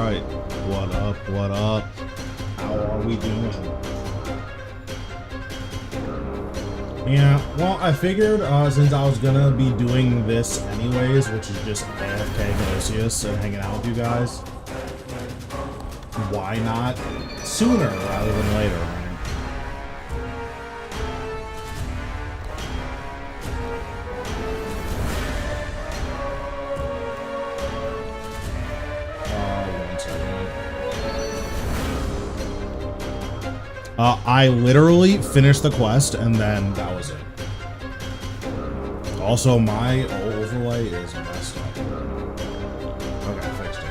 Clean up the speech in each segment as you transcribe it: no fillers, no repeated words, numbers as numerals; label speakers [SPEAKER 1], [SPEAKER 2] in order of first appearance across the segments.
[SPEAKER 1] Alright. What up? What up? How are we doing? Yeah, well, I figured since I was gonna be doing this anyways, which is just AFK and Osseous and hanging out with you guys, why not sooner rather than later, right? I literally finished the quest and then that was it. Also, my overlay is messed up. Okay, I fixed it.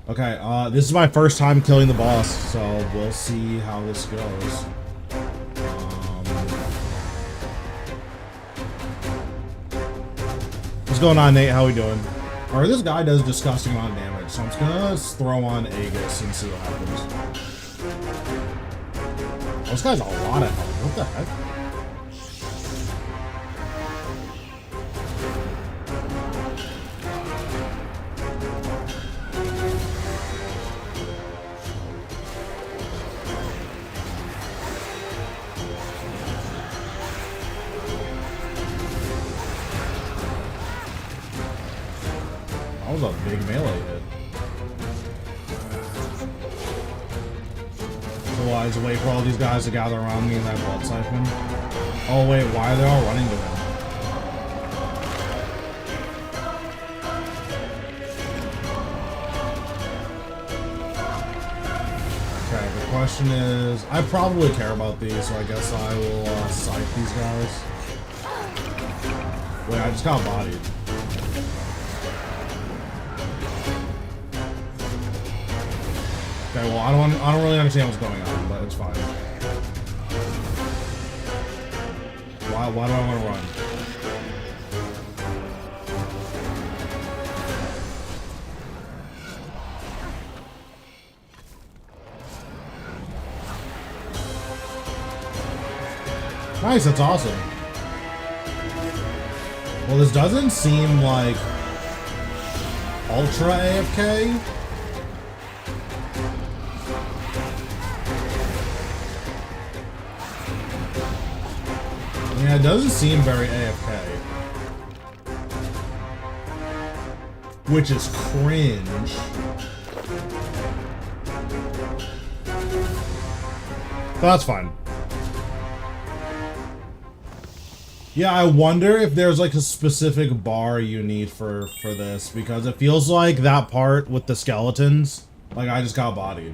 [SPEAKER 1] Okay, this is my first time killing the boss, so we'll see how this goes. What's going on, Nate? How we doing? Alright, this guy does disgusting amount of damage, so I'm just gonna throw on Aegis and see what happens. Oh, this guy's a lot of health. What the heck? That was a big melee hit. So I just wait for all these guys to gather around me in that blood siphon. Oh wait, why are they all running to him? Okay, the question is, I probably care about these, so I guess I will scythe these guys. Wait, I just got bodied. Okay, well, I don't really understand what's going on, but it's fine. Why do I want to run? Nice, that's awesome. Well, this doesn't seem like ultra AFK. Yeah, it doesn't seem very AFK. Which is cringe. But that's fine. Yeah, I wonder if there's like a specific bar you need for this, because it feels like that part with the skeletons, like I just got bodied.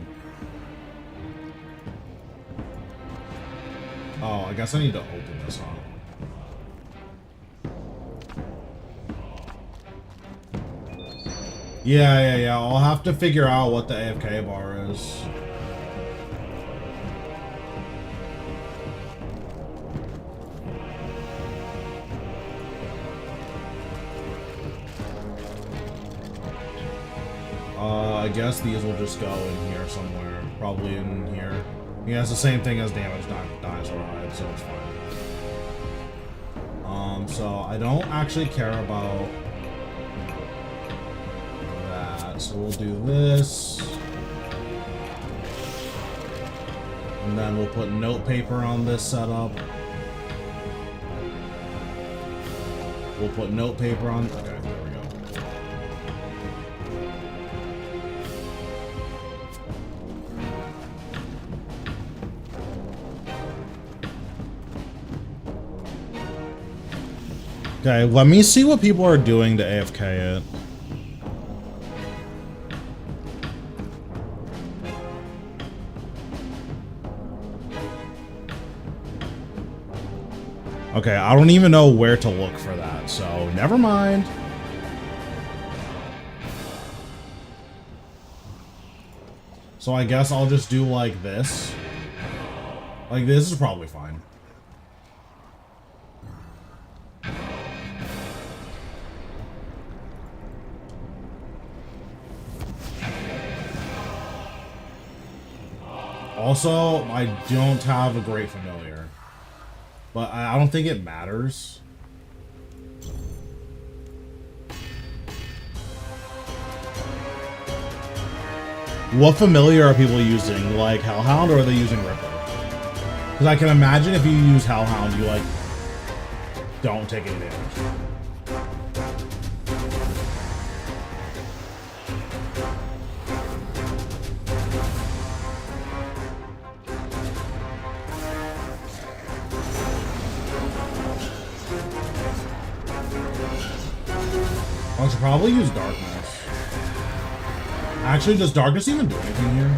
[SPEAKER 1] Oh, I guess I need to open this, huh? Yeah. I'll have to figure out what the AFK bar is. I guess these will just go in here somewhere. Probably in here. Yeah, it's the same thing as damage dinosaur hide, so it's fine. So I don't actually care about that. So we'll do this. And then we'll put note paper on this setup. We'll put note paper on. Okay, there we go. Okay, let me see what people are doing to AFK it. Okay, I don't even know where to look for that, so never mind. So I guess I'll just do like this. Like this is probably fine. Also, I don't have a great familiar, but I don't think it matters. What familiar are people using? Like Hellhound, or are they using Ripper? Because I can imagine if you use Hellhound, you like don't take any damage. I should probably use Darkness. Actually, does Darkness even do anything here?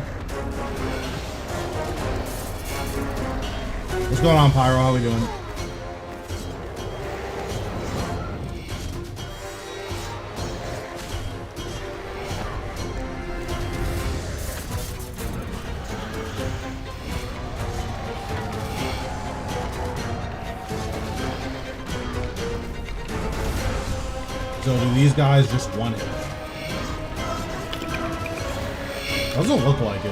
[SPEAKER 1] What's going on, Pyro? How we doing? So do these guys just one hit? Doesn't look like it.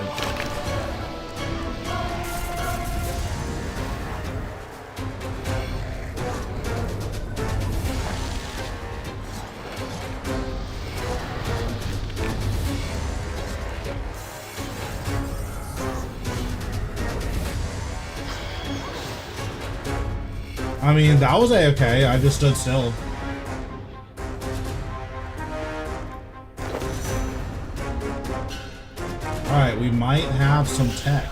[SPEAKER 1] I mean, that was a-okay. I just stood still. Alright, we might have some tech.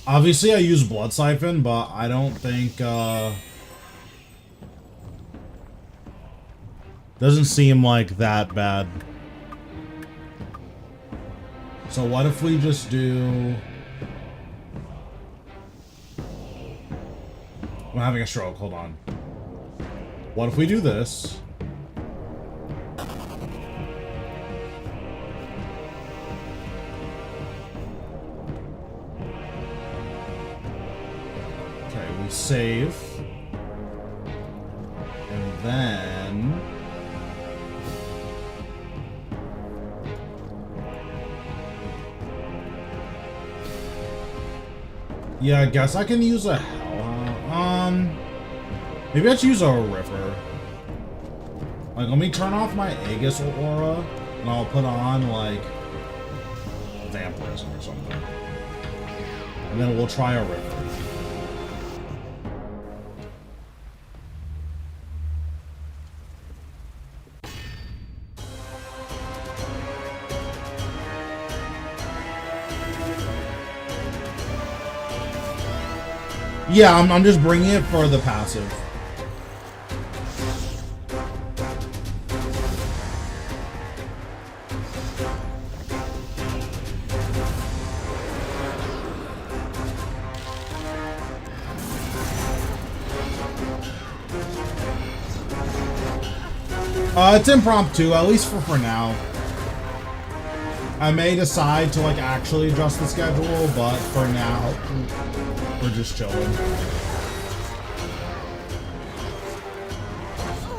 [SPEAKER 1] Obviously, I use Blood Siphon, but I don't think, doesn't seem like that bad. So what if we just do... I'm having a stroke, hold on. What if we do this? Save. And then... yeah, I guess I can use a Hellhound. Maybe I should use a Ripper. Like, let me turn off my Aegis Aura, and I'll put on, like, Vampirism or something. And then we'll try a Ripper. Yeah, I'm just bringing it for the passive. It's impromptu, at least for now. I may decide to like actually adjust the schedule, but for now, we're just chilling.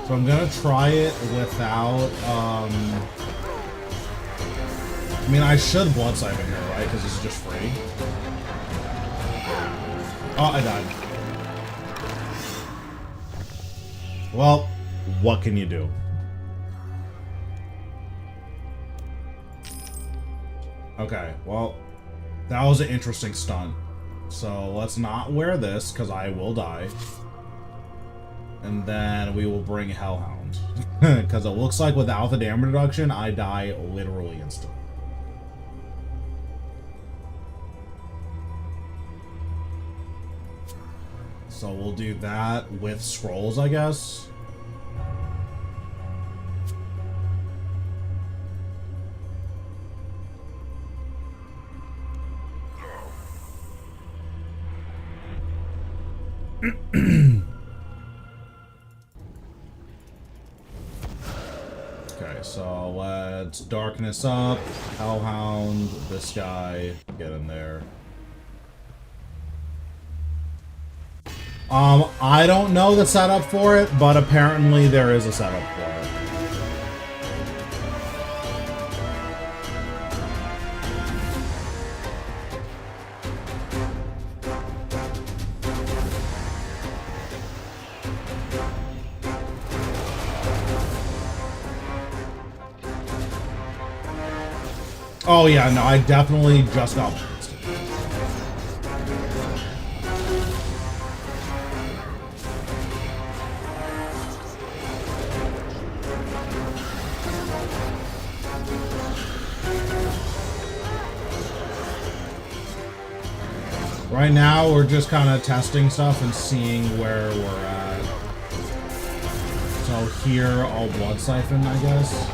[SPEAKER 1] So I'm gonna try it without, I mean, I should Blood Siphon here, right? Because this is just free. Oh, I died. Well, what can you do? Okay, well, that was an interesting stunt. So let's not wear this, because I will die. And then we will bring Hellhound. Because it looks like without the damage reduction, I die literally instantly. So we'll do that with scrolls, I guess. Okay, so let's darkness up, Hellhound, this guy, get in there. I don't know the setup for it, but apparently there is a setup for it. Oh yeah, no, I definitely just got blasted. Right now, we're just kind of testing stuff and seeing where we're at. So here, all blood siphon, I guess.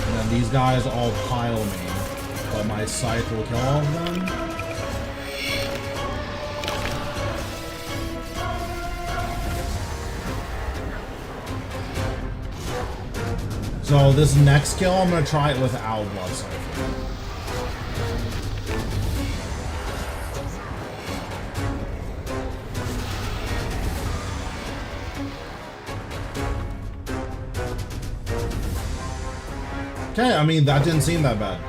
[SPEAKER 1] And then these guys all pile me, but my scythe will kill all of them. So this next kill, I'm gonna try it without blood siphon. Okay, I mean, that didn't seem that bad.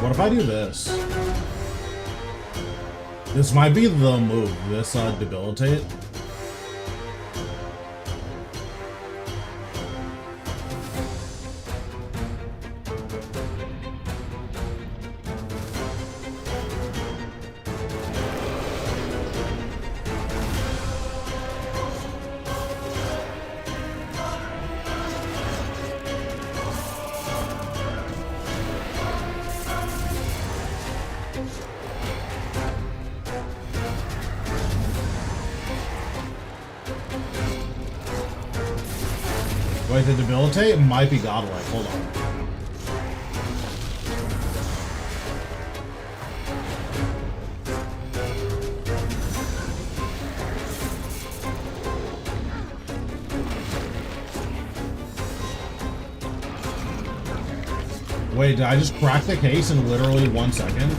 [SPEAKER 1] What if I do this? This might be the move. This, debilitate. Wait, the debilitate might be godlike. Hold on. Wait, did I just crack the case in literally 1 second?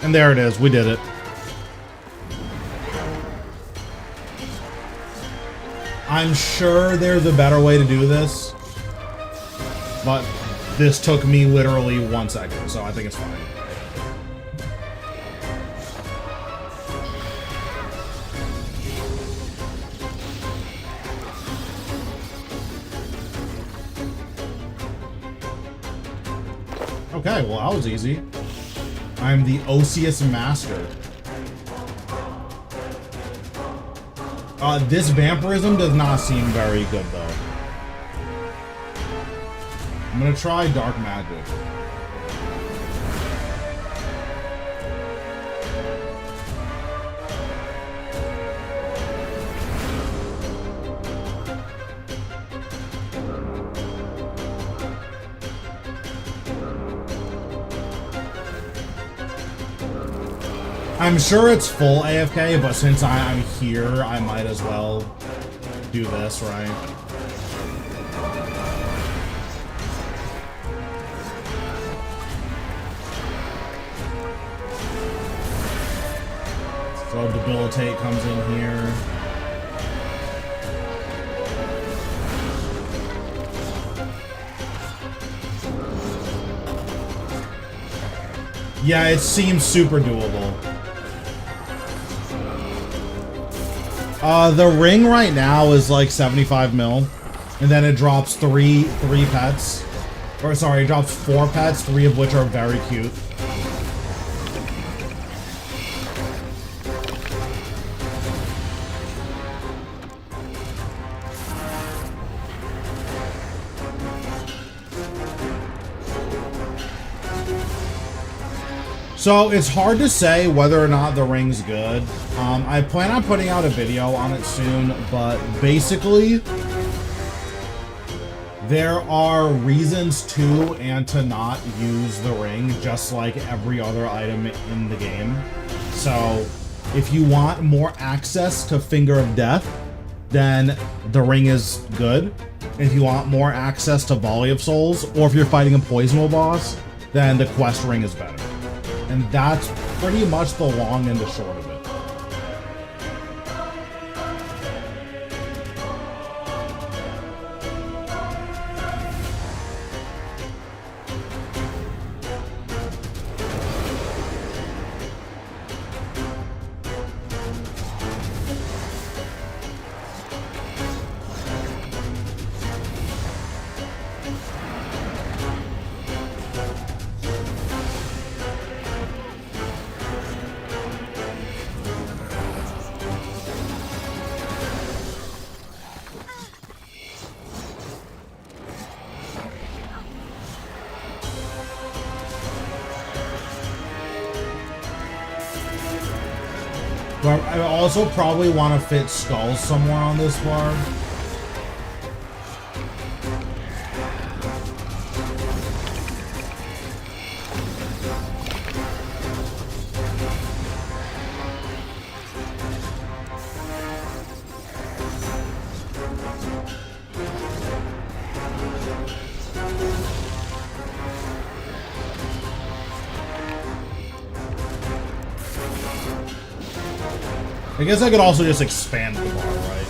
[SPEAKER 1] And there it is. We did it. I'm sure there's a better way to do this, but this took me literally 1 second, so I think it's fine. Okay, well, that was easy. I'm the Osseous Master. This vampirism does not seem very good, though. I'm gonna try dark magic. I'm sure it's full AFK, but since I'm here, I might as well do this, right? So debilitate comes in here. Yeah, it seems super doable. The ring right now is like 75 mil, and then it drops three pets. Or sorry, it drops 4 pets, 3 of which are very cute. So it's hard to say whether or not the ring's good. I plan on putting out a video on it soon, but basically there are reasons to and to not use the ring, just like every other item in the game. So if you want more access to Finger of Death, then the ring is good. If you want more access to Volley of Souls, or if you're fighting a Poisonal boss, then the quest ring is better. And that's pretty much the long and the short of it. But I also probably want to fit skulls somewhere on this bar. I guess I could also just expand the bar, right?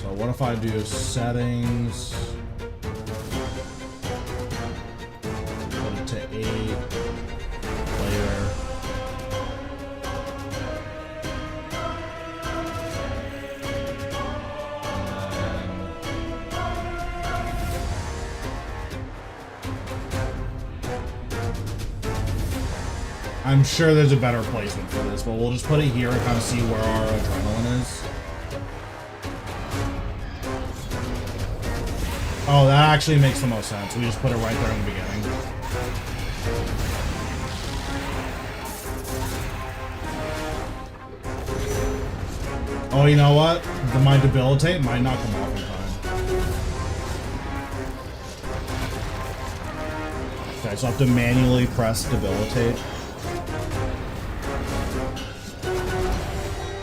[SPEAKER 1] So what if I do settings? Put it to 8. Player. I'm sure there's a better placement for this, but we'll just put it here and kind of see where our adrenaline is. Oh, that actually makes the most sense. We just put it right there in the beginning. Oh, you know what? My debilitate might not come off in time. Okay, so I have to manually press debilitate.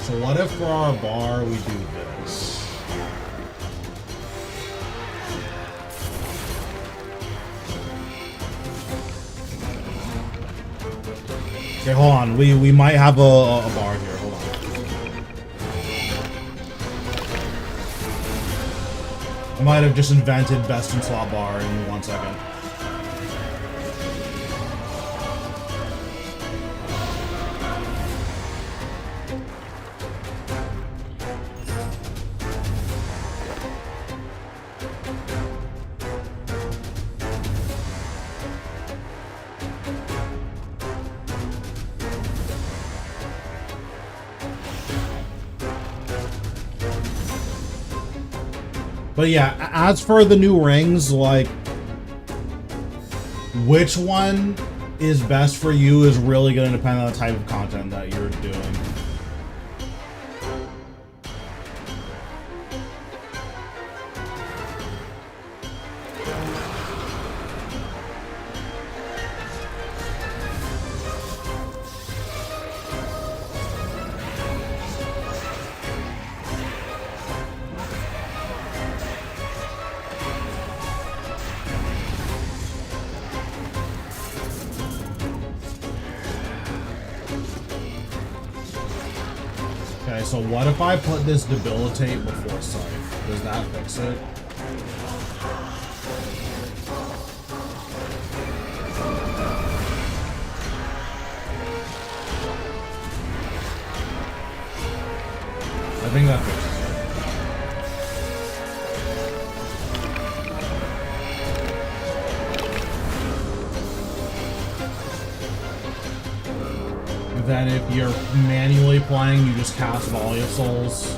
[SPEAKER 1] So what if for our bar we do this? Okay, hold on. We might have a bar here. Hold on. I might have just invented best in slot bar in 1 second. But yeah, as for the new rings, like, which one is best for you is really going to depend on the type of content that you're doing. Okay, so what if I put this debilitate before Scythe? Does that fix it? I think that fixes it. Then if you're manually playing, you just cast Volley of Souls.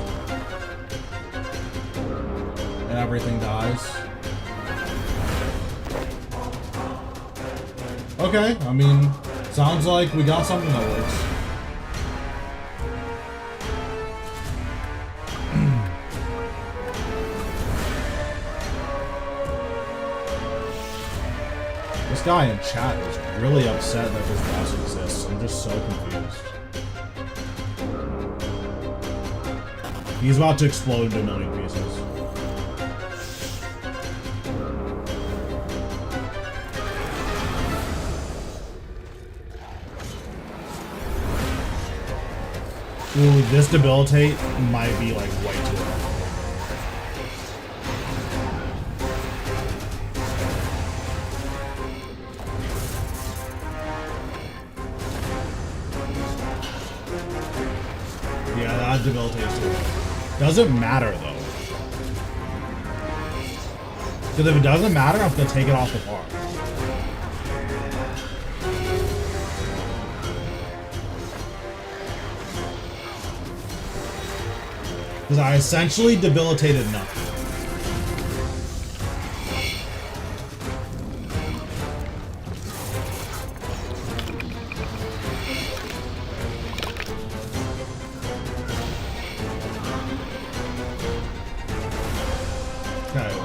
[SPEAKER 1] And everything dies. Okay, I mean, sounds like we got something that works. This guy in chat is really upset that this boss exists. I'm just so confused. He's about to explode into a million pieces. Ooh, this debilitate might be like way too low. Yeah, that debilitates too. Doesn't matter though. Because if it doesn't matter, I'm gonna take it off the bar. Because I essentially debilitated nothing.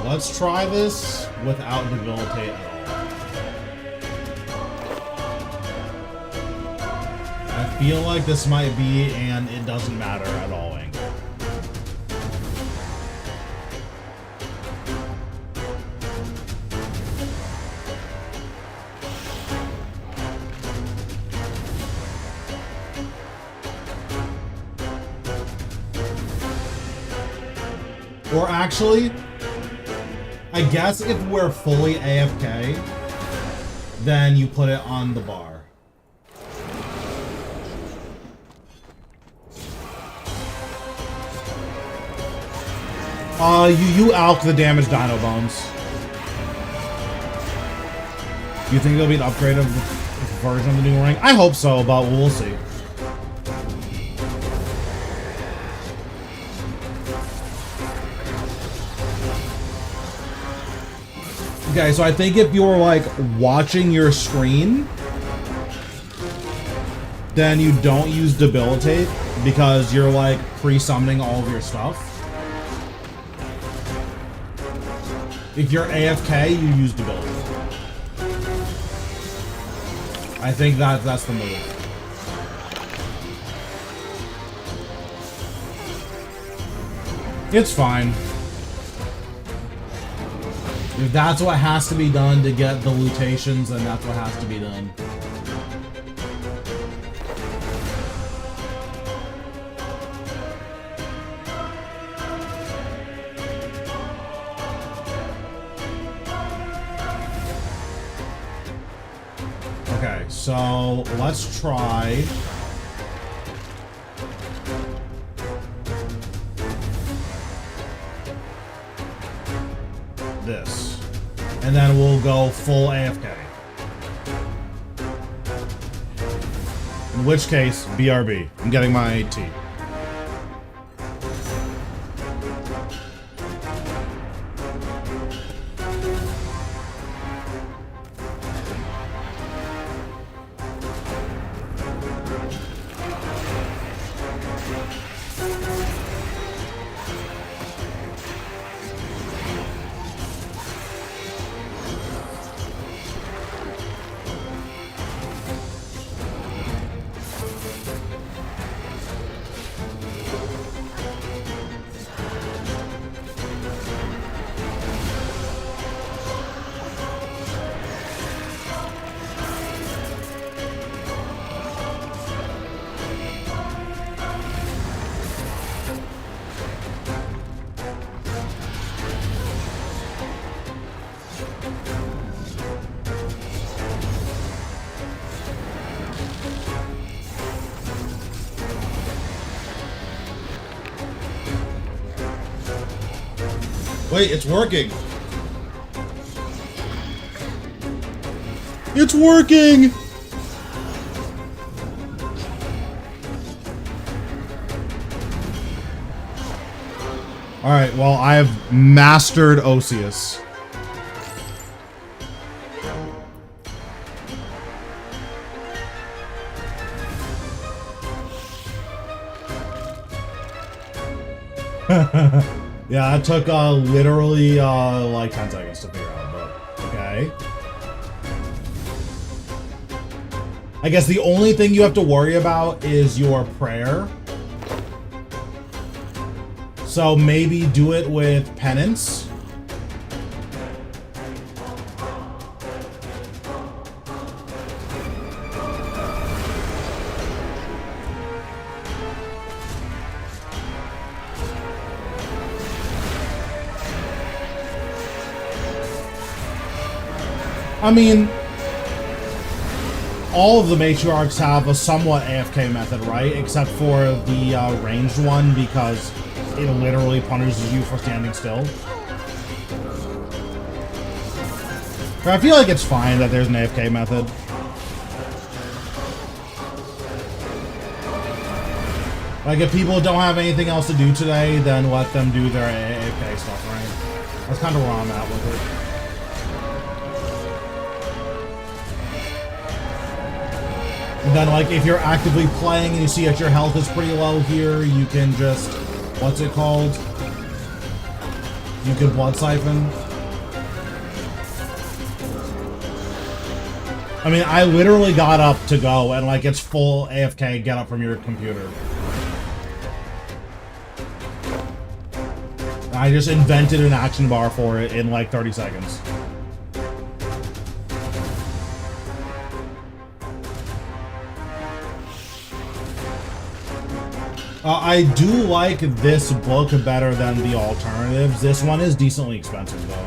[SPEAKER 1] let's try this without debilitate at all. I feel like this might be an it doesn't matter at all angle. Or actually, I guess if we're fully AFK, then you put it on the bar. You alk the damaged dino bones. You think there'll be an upgrade of the version of the new ring? I hope so, but we'll see. Okay, so I think if you're like watching your screen, then you don't use debilitate because you're like pre-summoning all of your stuff. If you're AFK, you use debilitate. I think that's the move. It's fine. If that's what has to be done to get the lutations, then that's what has to be done. Okay, so let's try this. And then we'll go full AFK. In which case, BRB. I'm getting my tea. Wait, it's working! It's working! Alright, well, I have mastered Osseous. Yeah, it took literally like 10 seconds to figure out, but okay. I guess the only thing you have to worry about is your prayer. So maybe do it with penance. I mean, all of the matriarchs have a somewhat AFK method, right? Except for the ranged one, because it literally punishes you for standing still. But I feel like it's fine that there's an AFK method. Like, if people don't have anything else to do today, then let them do their AFK stuff, right? That's kind of where I'm at with it. And then, like, if you're actively playing and you see that your health is pretty low here, you can just, what's it called? You could blood siphon. I mean, I literally got up to go, and like it's full AFK, get up from your computer. I just invented an action bar for it in like 30 seconds. I do like this book better than the alternatives. This one is decently expensive though.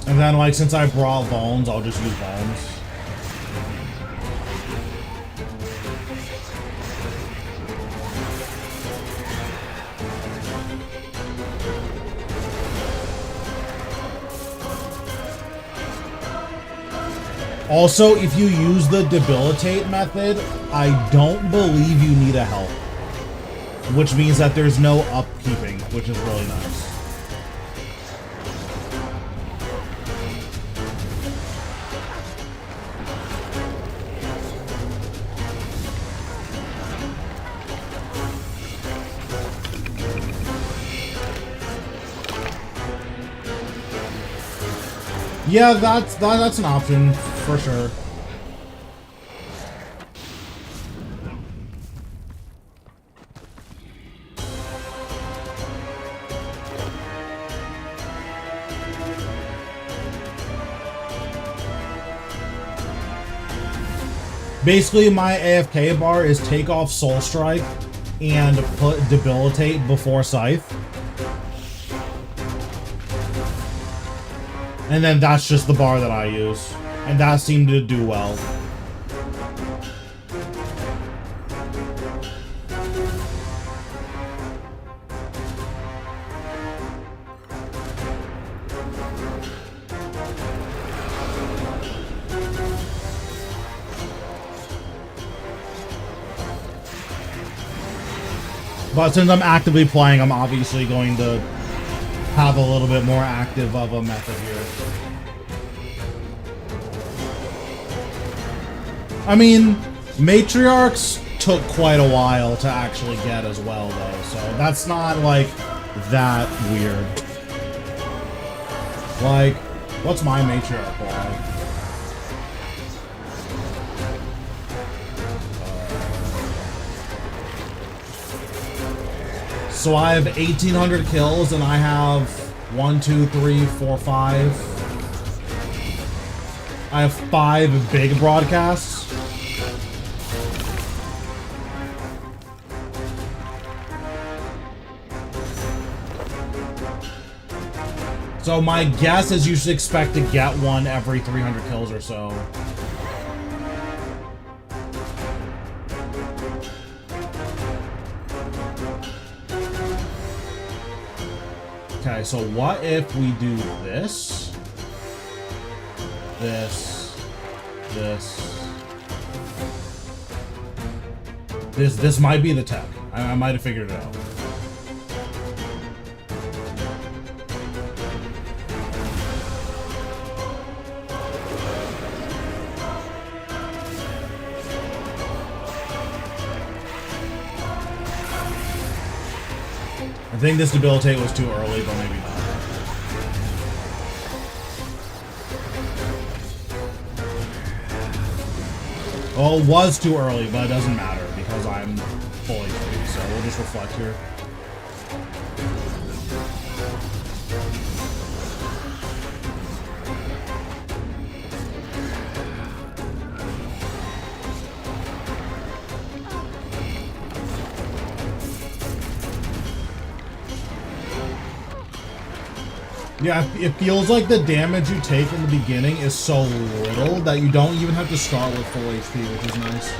[SPEAKER 1] And then, like, since I brought bones, I'll just use bones. Also, if you use the debilitate method, I don't believe you need a health. Which means that there's no upkeeping, which is really nice. Yeah, that's an option for sure. Basically, my AFK bar is take off Soul Strike and put Debilitate before Scythe. And then that's just the bar that I use. And that seemed to do well. But since I'm actively playing, I'm obviously going to have a little bit more active of a method here. I mean, Matriarchs took quite a while to actually get as well, though, so that's not, like, that weird. Like, what's my Matriarch like? So I have 1,800 kills, and I have 1, 2, 3, 4, 5. I have 5 big broadcasts. So my guess is you should expect to get one every 300 kills or so. Okay, so what if we do this, this, this might be the tech. I might have figured it out. I think this debilitate was too early, but maybe not. Well, it was too early, but it doesn't matter because I'm fully free, so we'll just reflect here. Yeah, it feels like the damage you take in the beginning is so little that you don't even have to start with full HP, which is nice.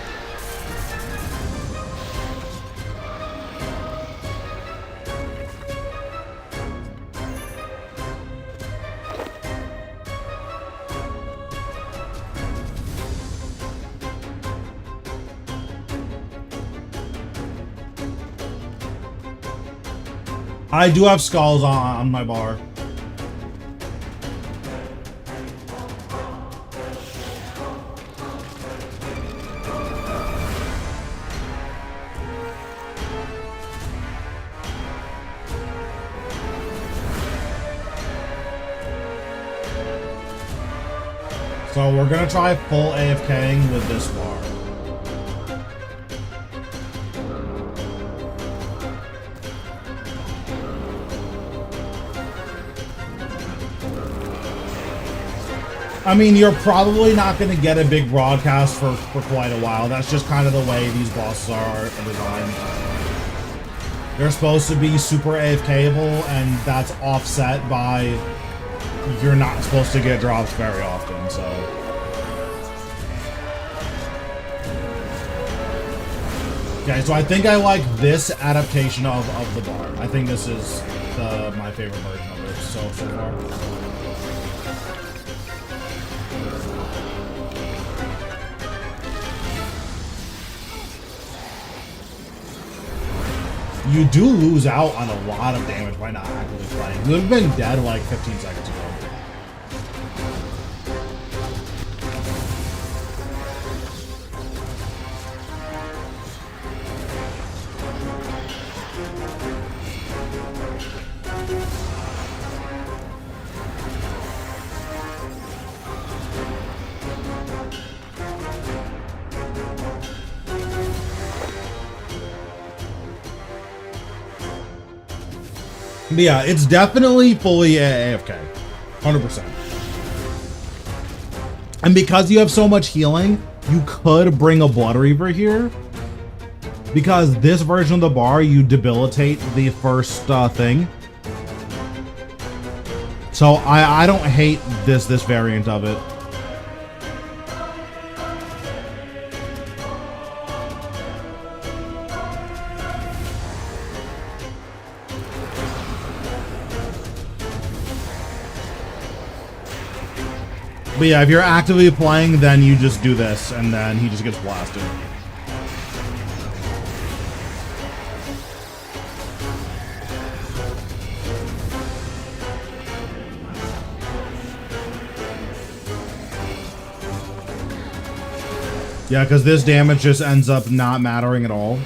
[SPEAKER 1] I do have skulls on my bar. So we're gonna try full AFKing with this bar. I mean, you're probably not gonna get a big broadcast for quite a while. That's just kind of the way these bosses are designed. They're supposed to be super AFKable, and that's offset by you're not supposed to get drops very often, so. Okay, so I think I like this adaptation of the bar. I think this is my favorite version of it so far. You do lose out on a lot of damage by not actively playing. You would have been dead like 15 seconds ago. But yeah, it's definitely fully AFK. 100%. And because you have so much healing, you could bring a Blood Reaver here. Because this version of the bar, you debilitate the first thing. So I don't hate this variant of it. But yeah, if you're actively playing, then you just do this, and then he just gets blasted. Yeah, because this damage just ends up not mattering at all.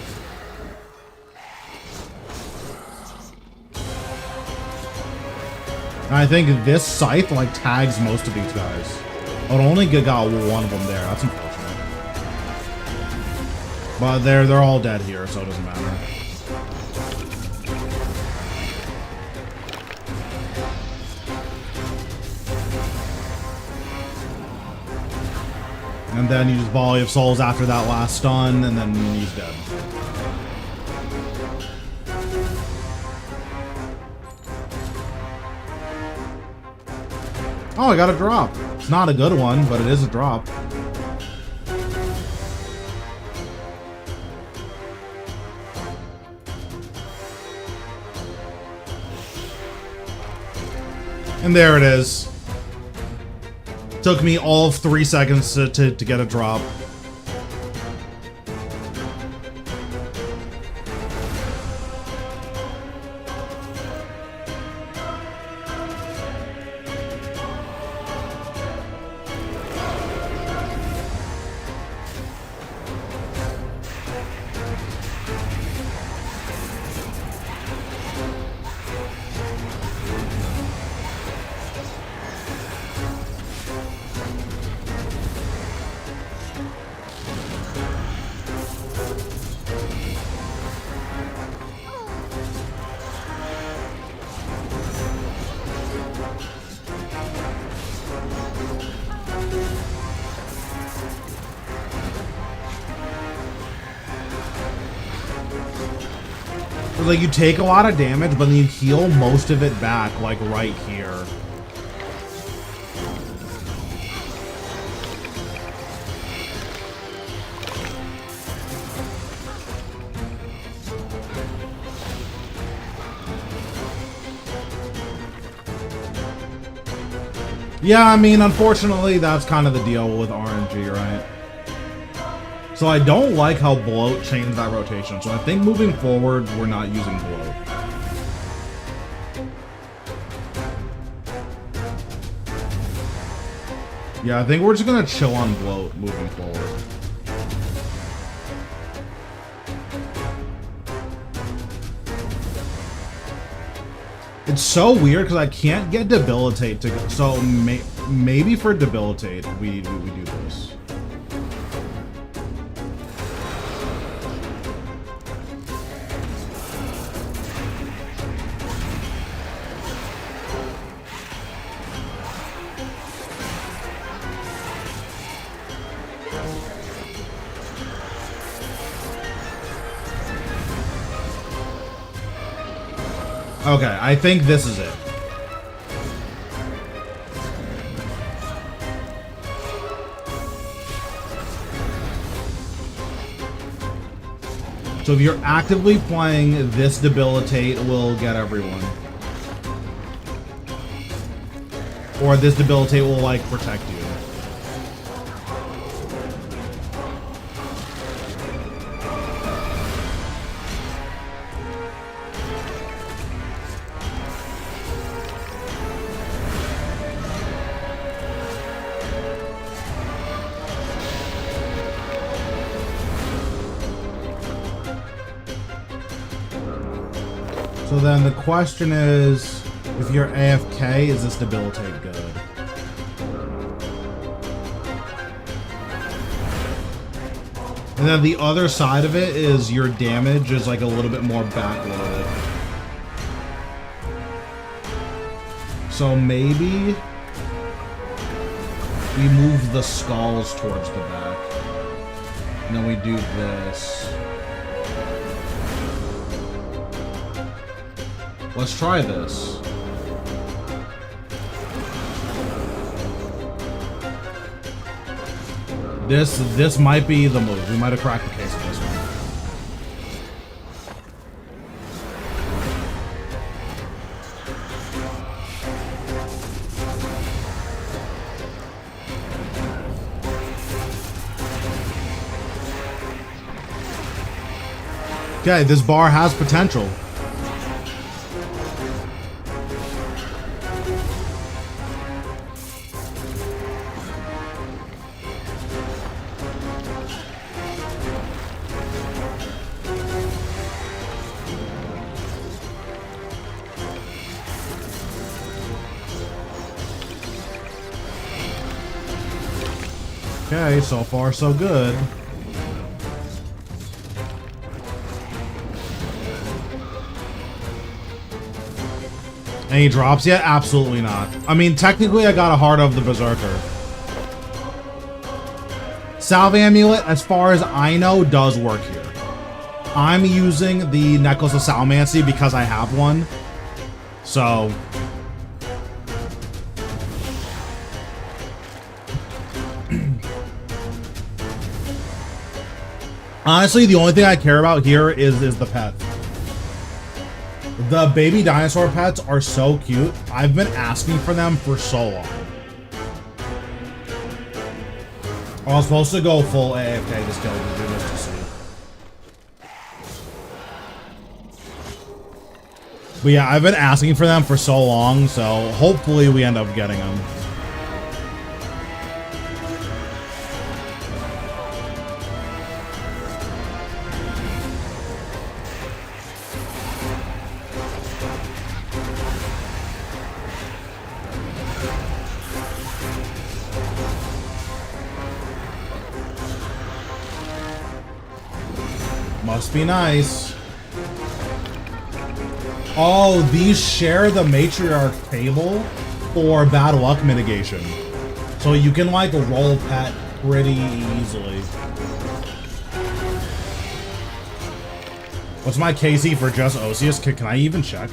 [SPEAKER 1] And I think this scythe like tags most of these guys. Oh, it only got one of them there. That's unfortunate. But they're all dead here, so it doesn't matter. And then you just volley of souls after that last stun, and then he's dead. Oh, I got a drop. It's not a good one, but it is a drop. And there it is. Took me all of 3 seconds to get a drop. Like, you take a lot of damage, but then you heal most of it back, like, right here. Yeah, I mean, unfortunately, that's kind of the deal with RNG, right? So I don't like how Bloat changed that rotation. So I think moving forward, we're not using Bloat. Yeah, I think we're just gonna chill on bloat moving forward. It's so weird because I can't get debilitate to go. So maybe for debilitate we do this. Okay, I think this is it. So if you're actively playing, this debilitate will get everyone. Or this debilitate will, like, protect you. So then the question is, if you're AFK, is this debilitate good? And then the other side of it is your damage is like a little bit more backloaded. So maybe we move the skulls towards the back. And then we do this. Let's try this. This might be the move. We might have cracked the case of this one. Okay, this bar has potential. Okay, so far so good. Any drops yet? Absolutely not. I mean, technically I got a heart of the Berserker. Salve Amulet, as far as I know, does work here. I'm using the Necklace of Salmancy because I have one. So... honestly, the only thing I care about here is the pet. The baby dinosaur pets are so cute. I've been asking for them for so long. I was supposed to go full AFK this kill to do this to see. But yeah, I've been asking for them for so long, so hopefully we end up getting them. Must be nice. Oh, these share the matriarch table for bad luck mitigation. So you can like roll pet pretty easily. What's my KC for just Osseous? Can I even check?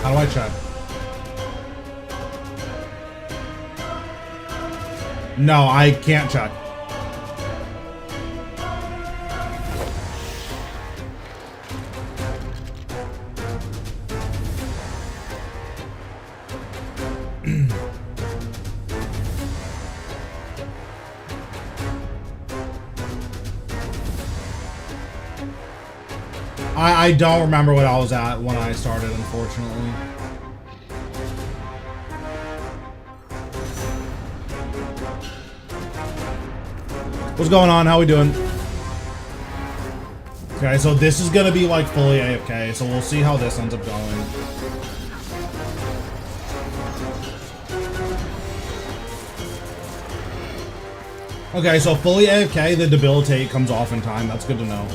[SPEAKER 1] How do I check? No, I can't check. I don't remember what I was at when I started, unfortunately. What's going on? How we doing? Okay, so this is gonna be like fully AFK, so we'll see how this ends up going. Okay, so fully AFK, the debilitate comes off in time. That's good to know.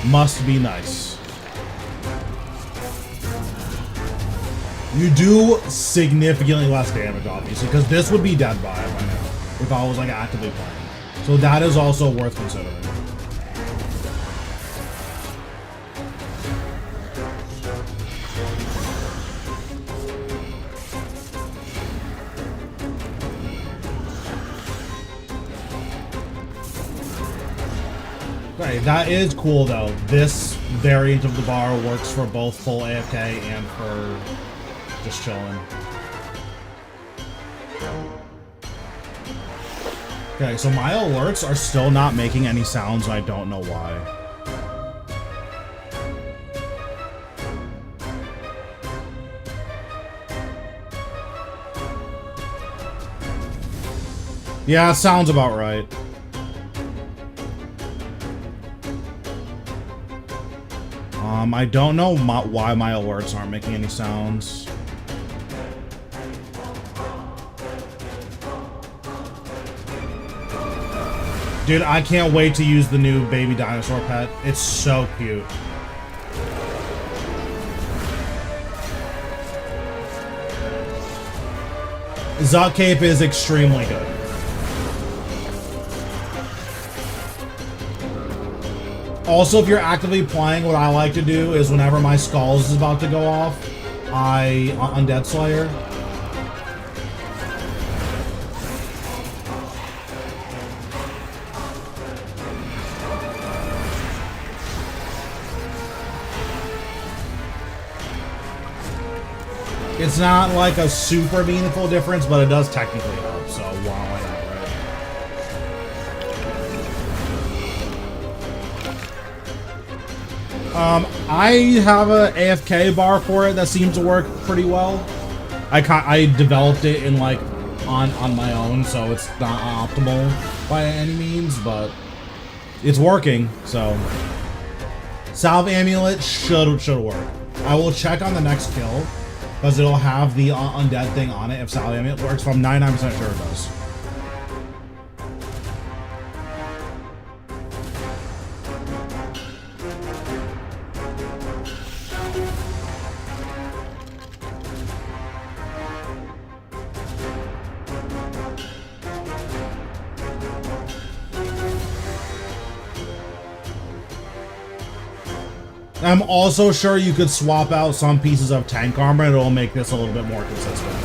[SPEAKER 1] Must be nice. You do significantly less damage, obviously, because this would be dead by now if I was like actively playing. So that is also worth considering. Okay, that is cool though. This variant of the bar works for both full AFK and for just chilling. Okay, so my alerts are still not making any sounds, and I don't know why. Yeah, sounds about right. I don't know why my alerts aren't making any sounds. Dude, I can't wait to use the new baby dinosaur pet. It's so cute. Tzkal Cape is extremely good. Also, if you're actively playing, what I like to do is whenever my skulls is about to go off, I Undead Slayer. It's not like a super meaningful difference, but it does technically help, so why not, right? I have a AFK bar for it that seems to work pretty well. I developed it in like on my own, so it's not optimal by any means, but it's working. So Salve Amulet should work. I will check on the next kill because it'll have the undead thing on it if Salve Amulet works. But I'm 99% sure it does. I'm also sure you could swap out some pieces of tank armor and it'll make this a little bit more consistent.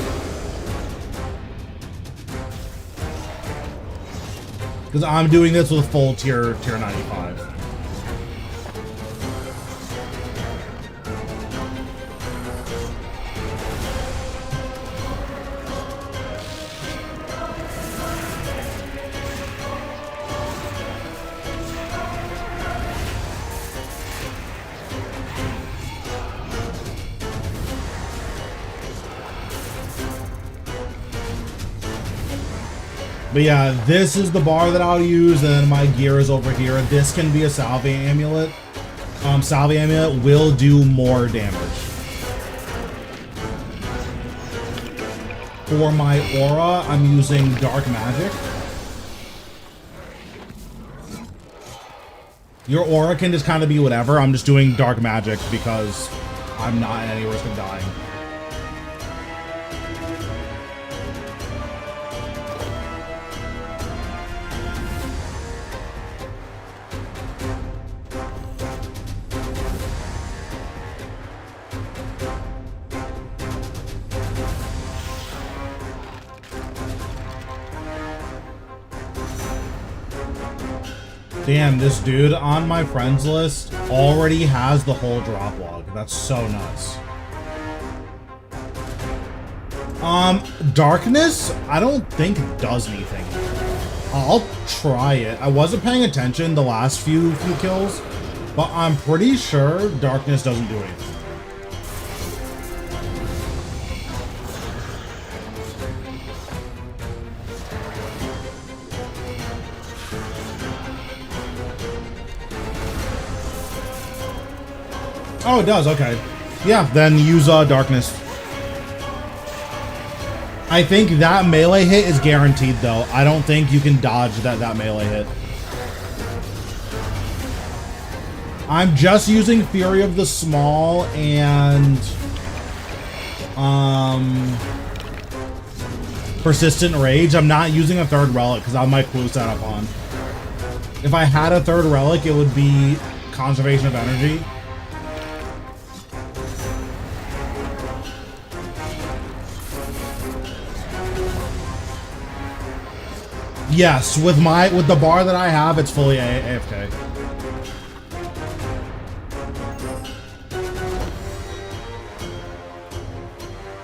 [SPEAKER 1] Because I'm doing this with full tier 95. But yeah, this is the bar that I'll use, and then my gear is over here. This can be a Salve Amulet. Salve Amulet will do more damage. For my aura, I'm using Dark Magic. Your aura can just kind of be whatever. I'm just doing Dark Magic because I'm not at any risk of dying. Damn, this dude on my friends list already has the whole drop log. That's so nuts. Darkness, I don't think does anything. I'll try it. I wasn't paying attention the last few kills, but I'm pretty sure darkness doesn't do anything. Oh, it does, okay. Yeah, then use darkness. I think that melee hit is guaranteed, though. I don't think you can dodge that melee hit. I'm just using Fury of the Small and Persistent Rage. I'm not using a third relic because I have my clue set up on. If I had a third relic, it would be Conservation of Energy. Yes, with the bar that I have, it's fully AFK.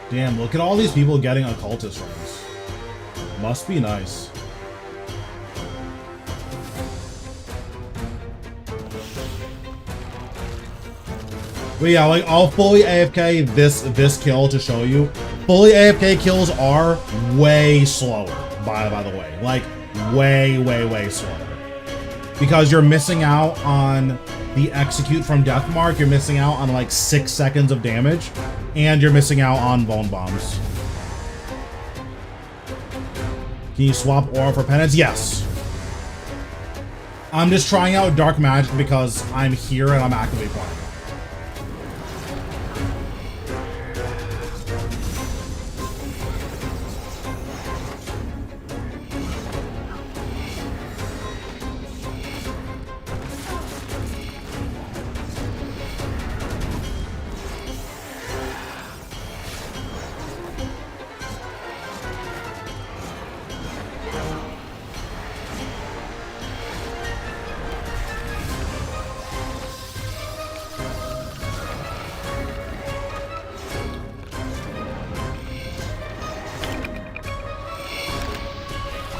[SPEAKER 1] Damn, look at all these people getting occultist rings. Must be nice. But yeah, like I'll fully AFK this kill to show you. Fully AFK kills are way slower, by the way. Like way slower. Because you're missing out on the execute from Deathmark, you're missing out on like 6 seconds of damage, and you're missing out on bone bombs. Can you swap aura for penance? Yes. I'm just trying out dark magic because I'm here and I'm actively playing.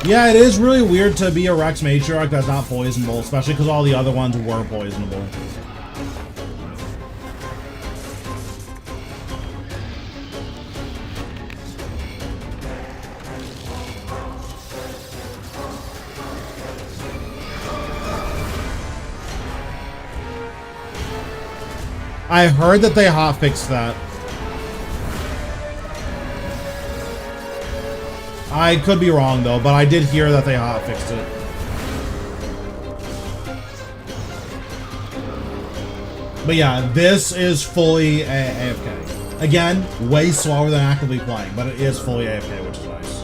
[SPEAKER 1] Yeah, it is really weird to be a Rex Matriarch that's not poisonable, especially because all the other ones were poisonable. I heard that they hotfixed that. I could be wrong though, but I did hear that they hotfixed it. But yeah, this is fully AFK. Again, way slower than actively playing, but it is fully AFK, which is nice.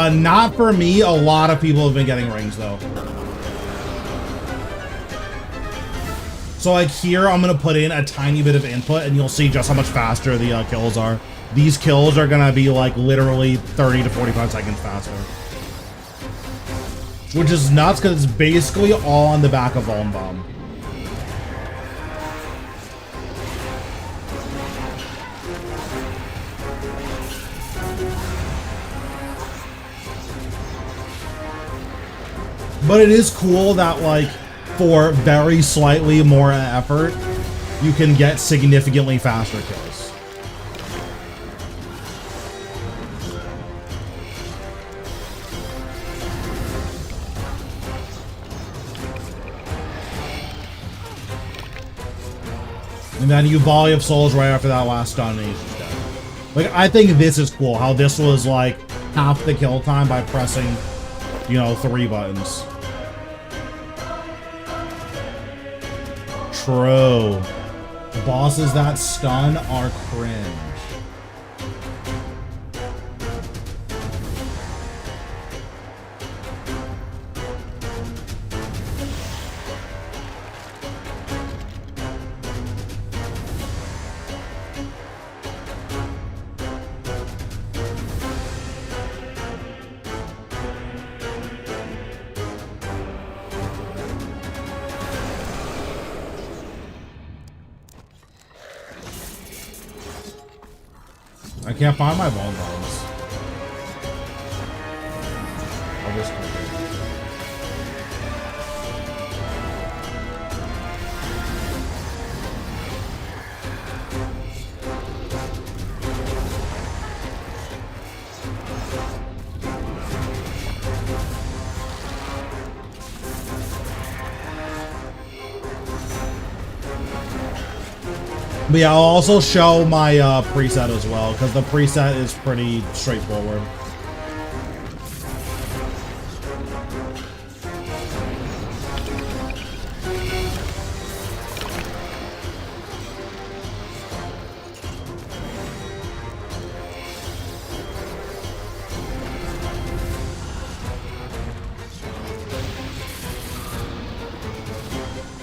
[SPEAKER 1] Not for me. A lot of people have been getting rings though. So like here, I'm gonna put in a tiny bit of input and you'll see just how much faster the kills are. These kills are gonna be like literally 30 to 45 seconds faster. Which is nuts because it's basically all on the back of Vuln Bomb. But it is cool that, like, for very slightly more effort, you can get significantly faster kills. And then you volley of souls right after that last stun and he's just dead. Like, I think this is cool, how this was, like, half the kill time by pressing, you know, 3 buttons. True. Bosses that stun are cringe. I can't find my bone bones. I'll just But yeah, I'll also show my preset as well, because the preset is pretty straightforward.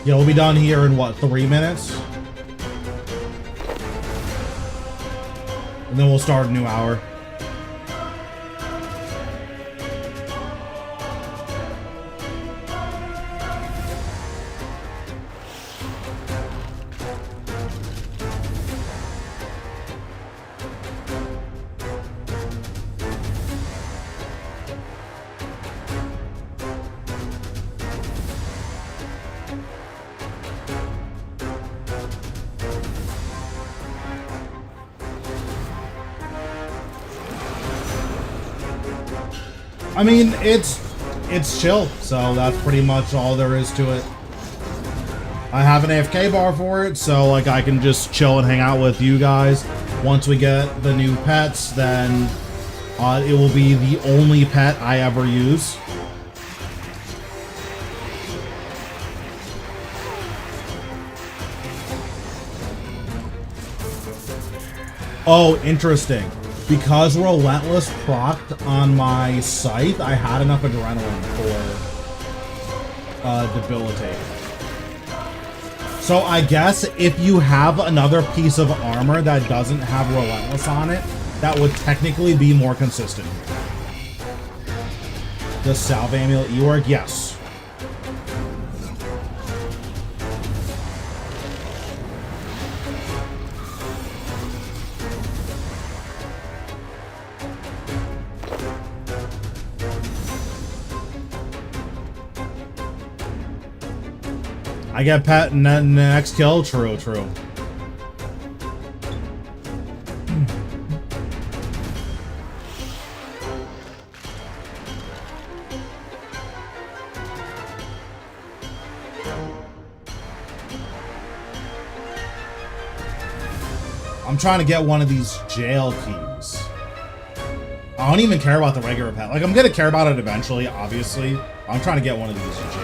[SPEAKER 1] Yeah, we'll be done here in what, 3 minutes? And then we'll start a new hour. I mean, it's chill, so that's pretty much all there is to it. I have an AFK bar for it, so like I can just chill and hang out with you guys. Once we get the new pets, then it will be the only pet I ever use. Oh, interesting. Because Relentless procced on my scythe, I had enough adrenaline for Debilitate. So I guess if you have another piece of armor that doesn't have Relentless on it, that would technically be more consistent. Does Salve Amulet E work? Yes. I get pet in the next kill? True, true. I'm trying to get one of these jail keys. I don't even care about the regular pet. Like, I'm gonna care about it eventually, obviously. I'm trying to get one of these jail keys.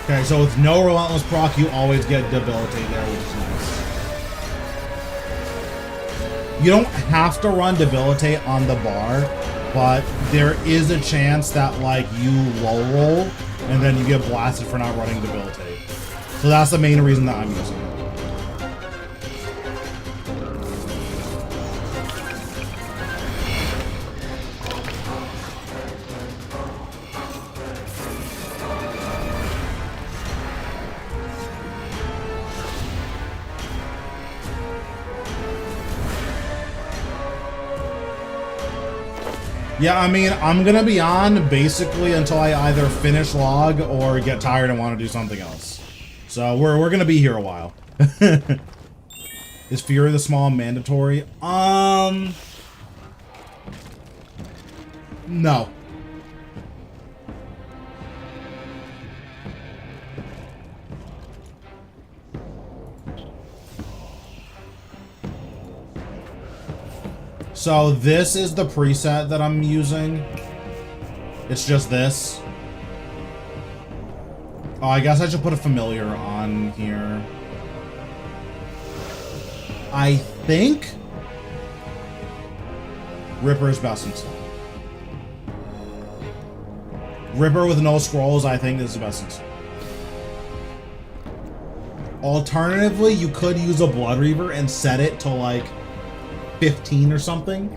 [SPEAKER 1] Okay, so with no Relentless proc, you always get Debilitate there, which is nice. You don't have to run Debilitate on the bar, but there is a chance that, like, you low roll, and then you get blasted for not running Debilitate. So that's the main reason that I'm using it. Yeah, I mean, I'm gonna be on basically until I either finish log or get tired and want to do something else. So we're gonna be here a while. Is Fury the Small mandatory? No. So this is the preset that I'm using. It's just this. Oh, I guess I should put a familiar on here. I think Ripper is best installed. Ripper with no scrolls, I think is the best install. Alternatively, you could use a Blood Reaver and set it to like 15 or something.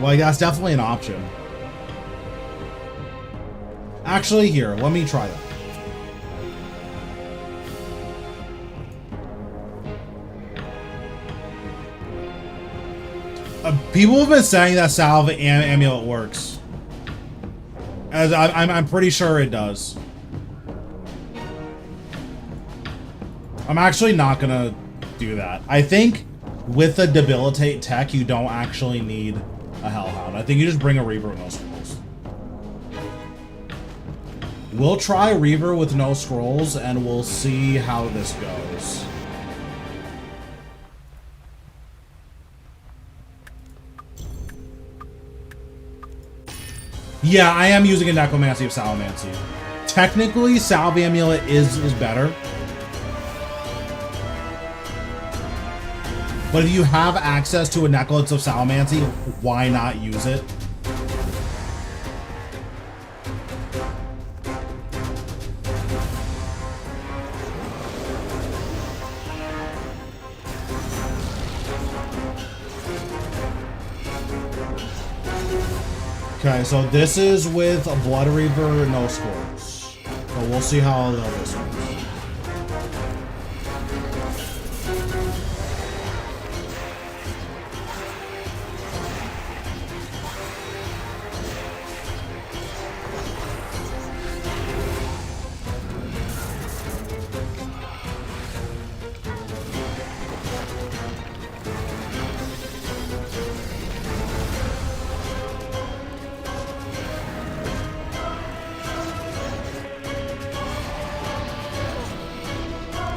[SPEAKER 1] Like, that's definitely an option. Actually, here, let me try that. People have been saying that Salve Amulet works. As I'm pretty sure it does. I'm actually not gonna do that. I think with the Debilitate tech, you don't actually need a Hellhound. I think you just bring a Reaver with no scrolls. We'll try Reaver with no scrolls, and we'll see how this goes. Yeah, I am using a Necromancy of Salamancy. Technically, Salve Amulet is better. But if you have access to a Necklace of Salamancy, why not use it? Okay, so this is with a Blood Reaver, no scores. So we'll see how this works.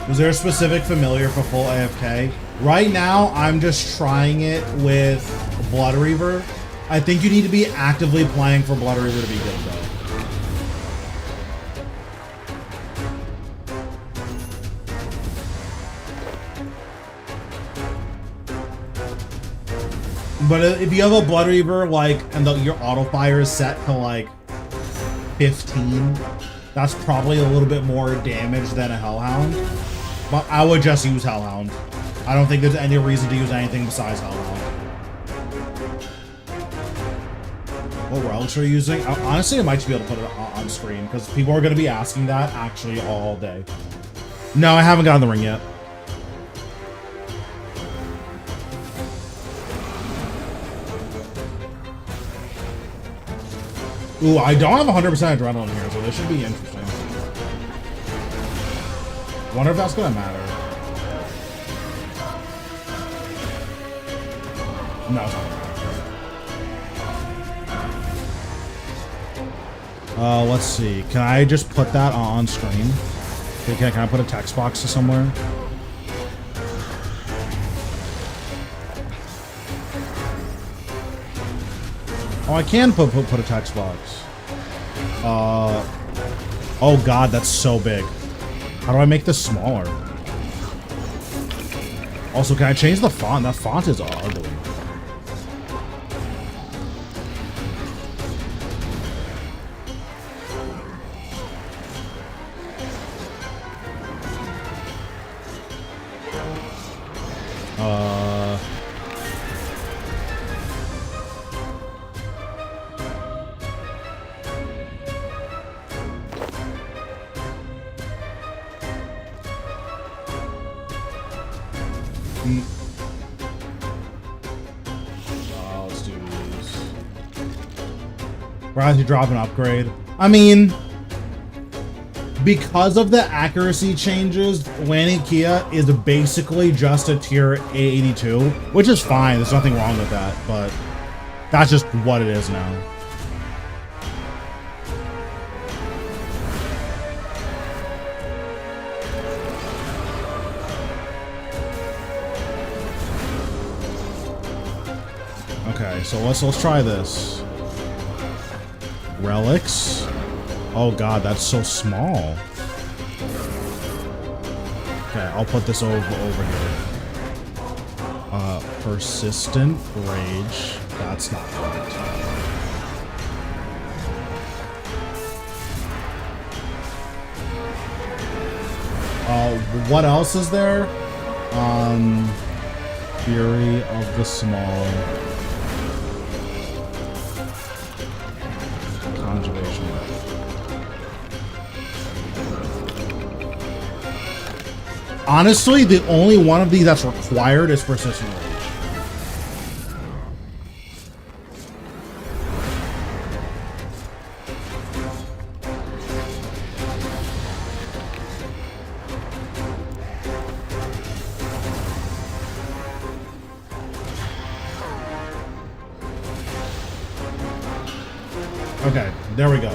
[SPEAKER 1] Was there a specific familiar for full AFK? Right now, I'm just trying it with Blood Reaver. I think you need to be actively playing for Blood Reaver to be good, though. But if you have a Blood Reaver, like, and your auto fire is set to like 15, that's probably a little bit more damage than a Hellhound. But I would just use Hellhound. I don't think there's any reason to use anything besides Hellhound. What relics are you using? Honestly, I might just be able to put it on screen because people are going to be asking that actually all day. No, I haven't gotten the ring yet. Ooh, I don't have 100% adrenaline here, so this should be interesting. Wonder if that's gonna matter. No, it's not gonna matter. Let's see. Can I just put that on screen? Okay, can I put a text box somewhere? Oh, I can put a text box. Oh god, that's so big. How do I make this smaller? Also, can I change the font? That font is ugly. Let's do these. Rather drop an upgrade. I mean, because of the accuracy changes, Lanikia is basically just a tier 82, which is fine. There's nothing wrong with that, but That's just what it is now. Okay, so let's try this. Relics. Oh god, that's so small. Okay, I'll put this over here. Persistent rage. That's not right. What else is there? Fury of the Small. Conjugation. Honestly, the only one of these that's required is Persistent Rage. Okay, there we go.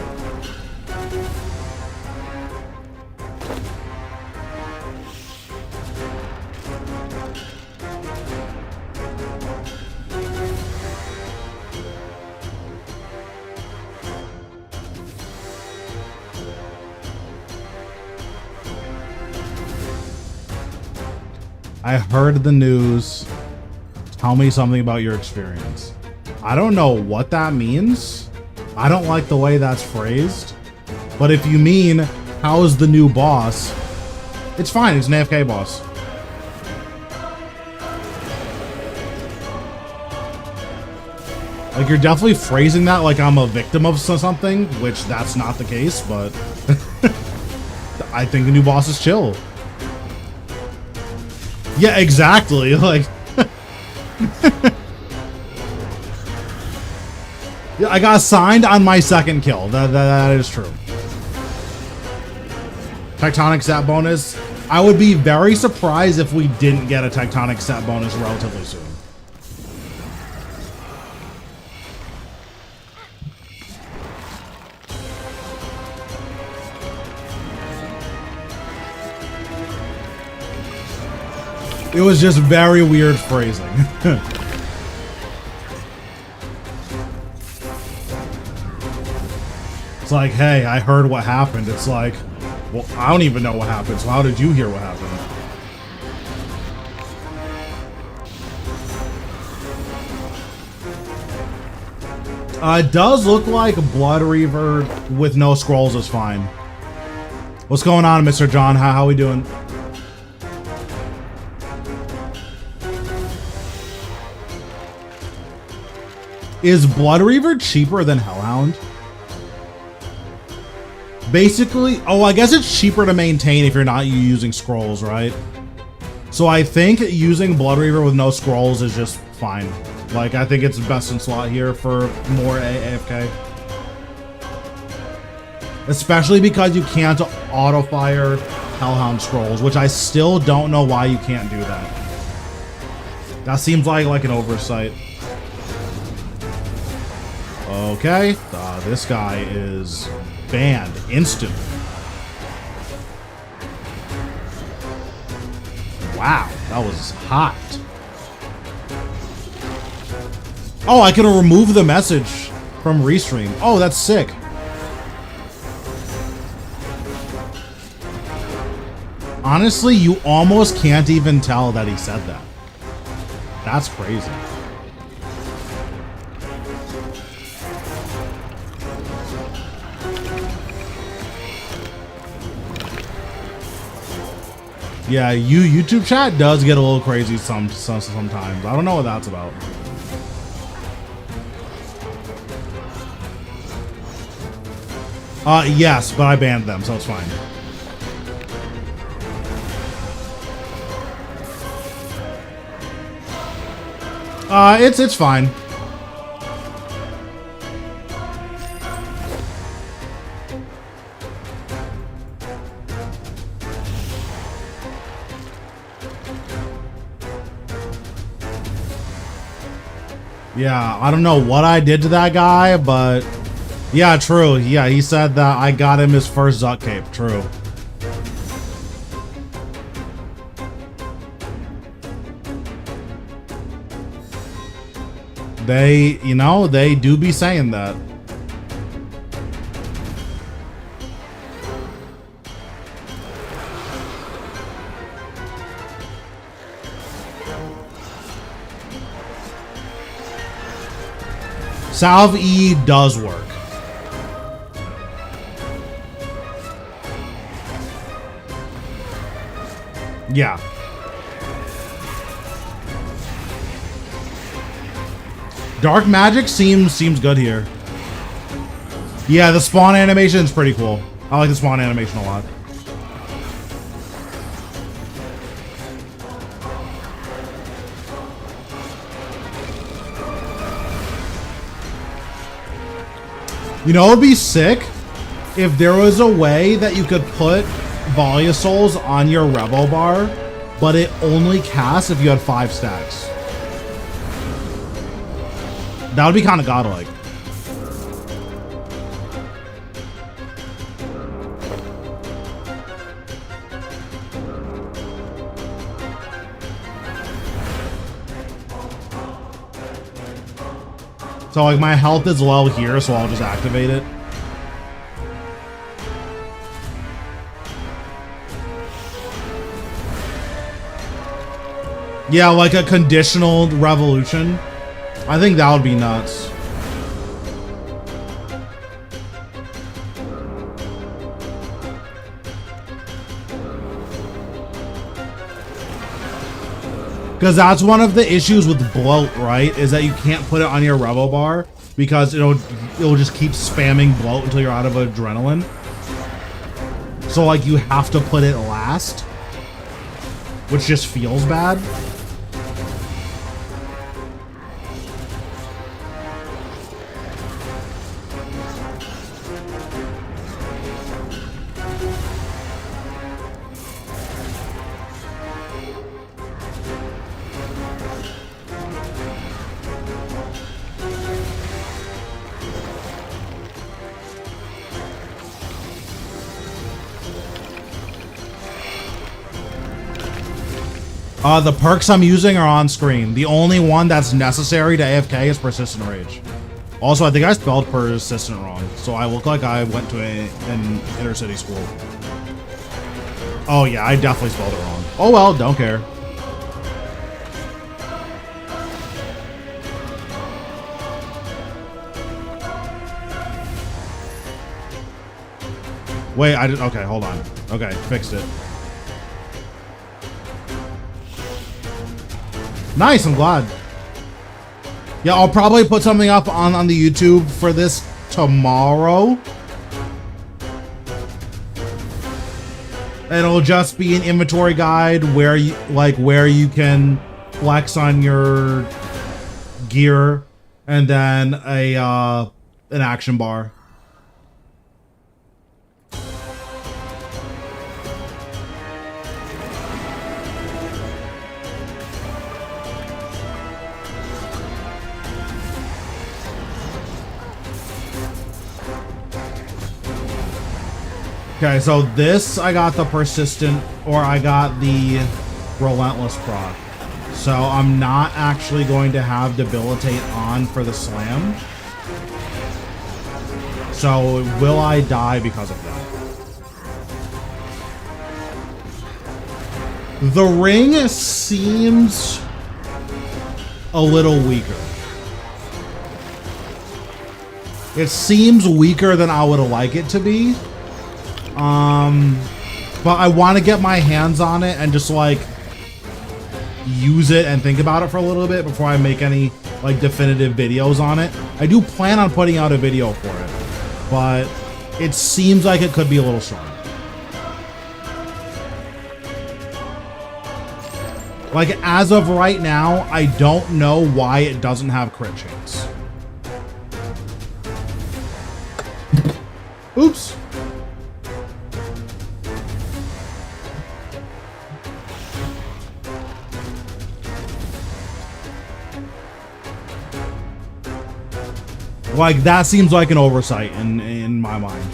[SPEAKER 1] I heard the news. Tell me something about your experience. I don't know what that means. I don't like the way that's phrased. But if you mean, how's the new boss? It's fine, it's an AFK boss. Like, you're definitely phrasing that like I'm a victim of something, which that's not the case, but I think the new boss is chill. Yeah, exactly. Like, yeah, I got signed on my second kill. That is true. Tectonic set bonus. I would be very surprised if we didn't get a tectonic set bonus relatively soon. It was just very weird phrasing. It's like, hey, I heard what happened. It's like, well, I don't even know what happened, so how did you hear what happened? It does look like Blood Reaver with no scrolls is fine. What's going on, Mr. John? How we doing? Is Blood Reaver cheaper than Hellhound? Basically, oh, I guess it's cheaper to maintain if you're not using scrolls, right? So I think using Blood Reaver with no scrolls is just fine. Like, I think it's best in slot here for more AFK. Especially because you can't auto-fire Hellhound scrolls, which I still don't know why you can't do that. That seems like an oversight. Okay, this guy is banned instantly. Wow, that was hot. Oh, I can remove the message from Restream. Oh, that's sick. Honestly, you almost can't even tell that he said that. That's crazy. Yeah, YouTube chat does get a little crazy sometimes. I don't know what that's about. Yes, but I banned them, so it's fine. It's fine. Yeah, I don't know what I did to that guy, but yeah, true. Yeah, he said that I got him his first Zuk cape. True. They, you know, they do be saying that. Salve E does work. Yeah. Dark magic seems good here. Yeah, the spawn animation is pretty cool. I like the spawn animation a lot. You know, it would be sick if there was a way that you could put Volley of Souls on your Revo bar, but it only casts if you had 5 stacks. That would be kind of godlike. So like my health is low here, so I'll just activate it. Yeah, like a conditional revolution. I think that would be nuts. Because that's one of the issues with bloat, right? Is that you can't put it on your Revo bar because it'll just keep spamming bloat until you're out of adrenaline. So like you have to put it last, which just feels bad. The perks I'm using are on screen. The only one that's necessary to AFK is Persistent Rage. Also, I think I spelled persistent wrong, so I look like I went to an inner city school. Oh yeah, I definitely spelled it wrong. Oh well, don't care. Wait, okay, hold on. Okay, fixed it. Nice, I'm glad. Yeah, I'll probably put something up on the YouTube for this tomorrow. And it'll just be an inventory guide where you can flex on your gear and then an action bar. Okay, so this, I got the persistent, or I got the relentless proc. So I'm not actually going to have debilitate on for the slam. So will I die because of that? The ring seems a little weaker. It seems weaker than I would like it to be. But I want to get my hands on it and just like use it and think about it for a little bit before I make any like definitive videos on it. I do plan on putting out a video for it, but it seems like it could be a little strong. Like as of right now, I don't know why it doesn't have crit chance. Oops. Like, that seems like an oversight in my mind.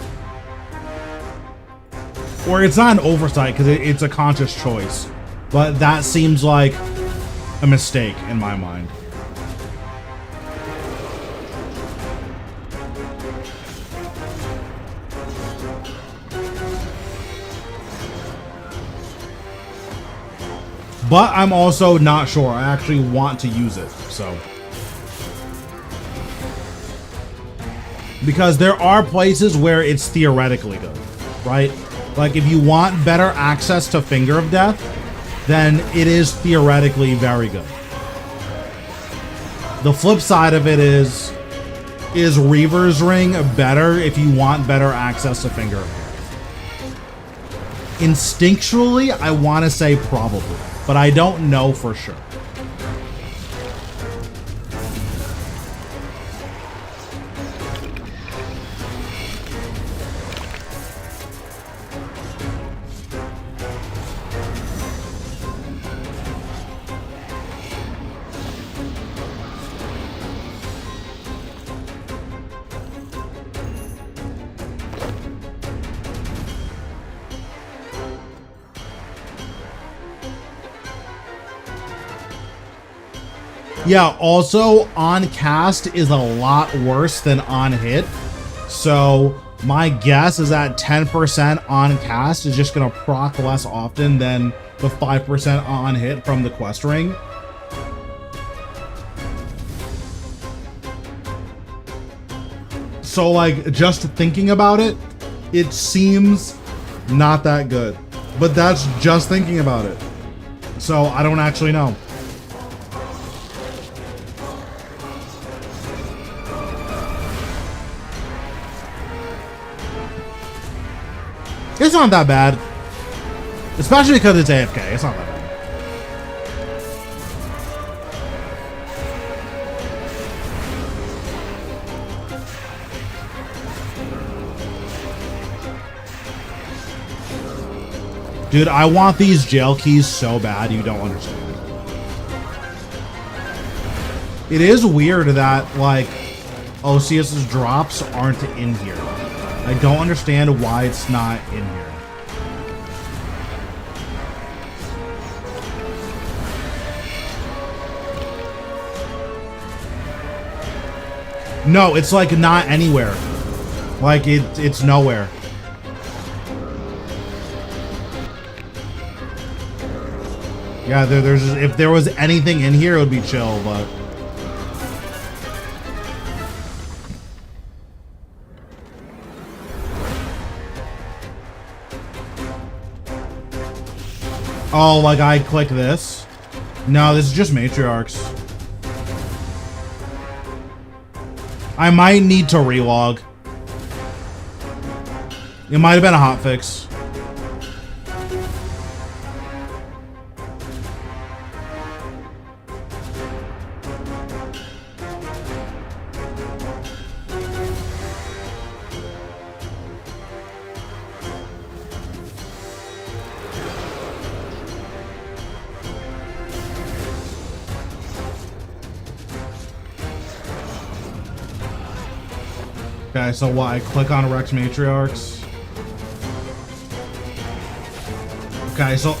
[SPEAKER 1] Or it's not an oversight because it's a conscious choice. But that seems like a mistake in my mind. But I'm also not sure. I actually want to use it, so. Because there are places where it's theoretically good, right? Like, if you want better access to Finger of Death, then it is theoretically very good. The flip side of it is Reaver's Ring better if you want better access to Finger of Death? Instinctually, I want to say probably, but I don't know for sure. Yeah, also, on cast is a lot worse than on hit. So, my guess is that 10% on cast is just going to proc less often than the 5% on hit from the quest ring. So, like, just thinking about it, it seems not that good. But that's just thinking about it. So, I don't actually know. It's not that bad. Especially because it's AFK. It's not that bad. Dude, I want these jail keys so bad you don't understand. It is weird that, like, Osseous' drops aren't in here. I don't understand why it's not in here. No, it's like not anywhere. Like it's nowhere. Yeah, there's if there was anything in here, it would be chill, but. Oh, like I click this? No, this is just matriarchs. I might need to relog. It might have been a hotfix. Okay, so what? I click on Rex Matriarchs. Okay, so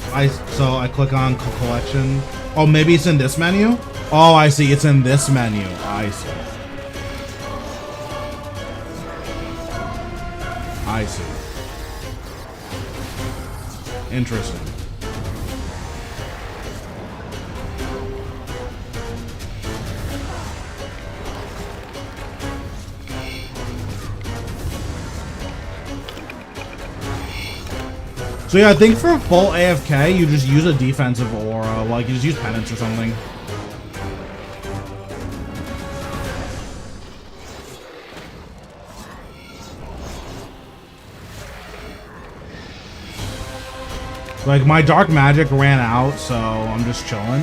[SPEAKER 1] I click on collection. Oh, maybe it's in this menu? Oh, I see. It's in this menu. I see. I see. Interesting. So yeah, I think for full AFK, you just use a defensive aura, like you just use penance or something. Like my dark magic ran out, so I'm just chilling.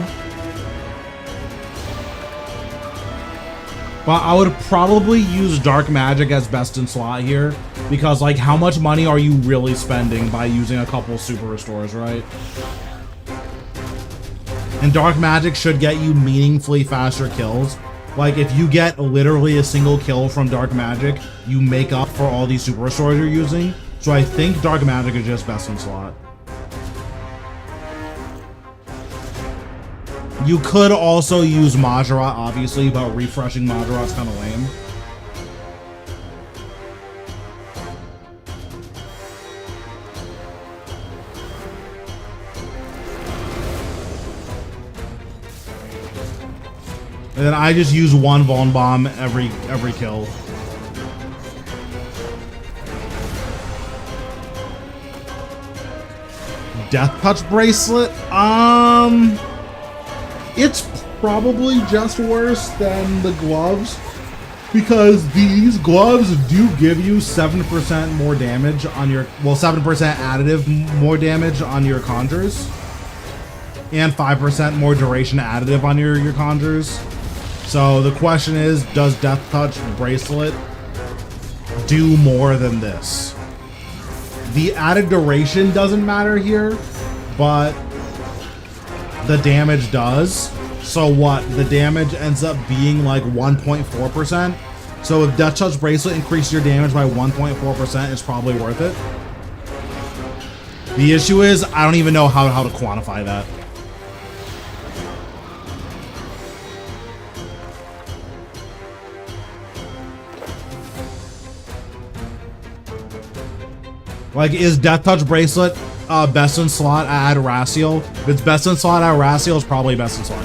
[SPEAKER 1] But I would probably use dark magic as best in slot here. Because, like, how much money are you really spending by using a couple super restores, right? And dark magic should get you meaningfully faster kills Like, if you get literally a single kill from Dark Magic, you make up for all these super swords you're using. So I think Dark Magic is just best in slot. You could also use Majorat, obviously, but refreshing Majorat's kind of lame. And then I just use one Vuln Bomb every kill. Death Touch Bracelet? It's probably just worse than the gloves, because these gloves do give you 7% more damage on your, well, 7% additive more damage on your conjures, and 5% more duration additive on your conjures. So the question is, does Death Touch Bracelet do more than this? The added duration doesn't matter here, but the damage does. So what? The damage ends up being like 1.4%. So if Death Touch Bracelet increases your damage by 1.4%, it's probably worth it. The issue is, I don't even know how to quantify that. Like, is Death Touch Bracelet best in slot at Racial? If it's best in slot at Racial, it's probably best in slot.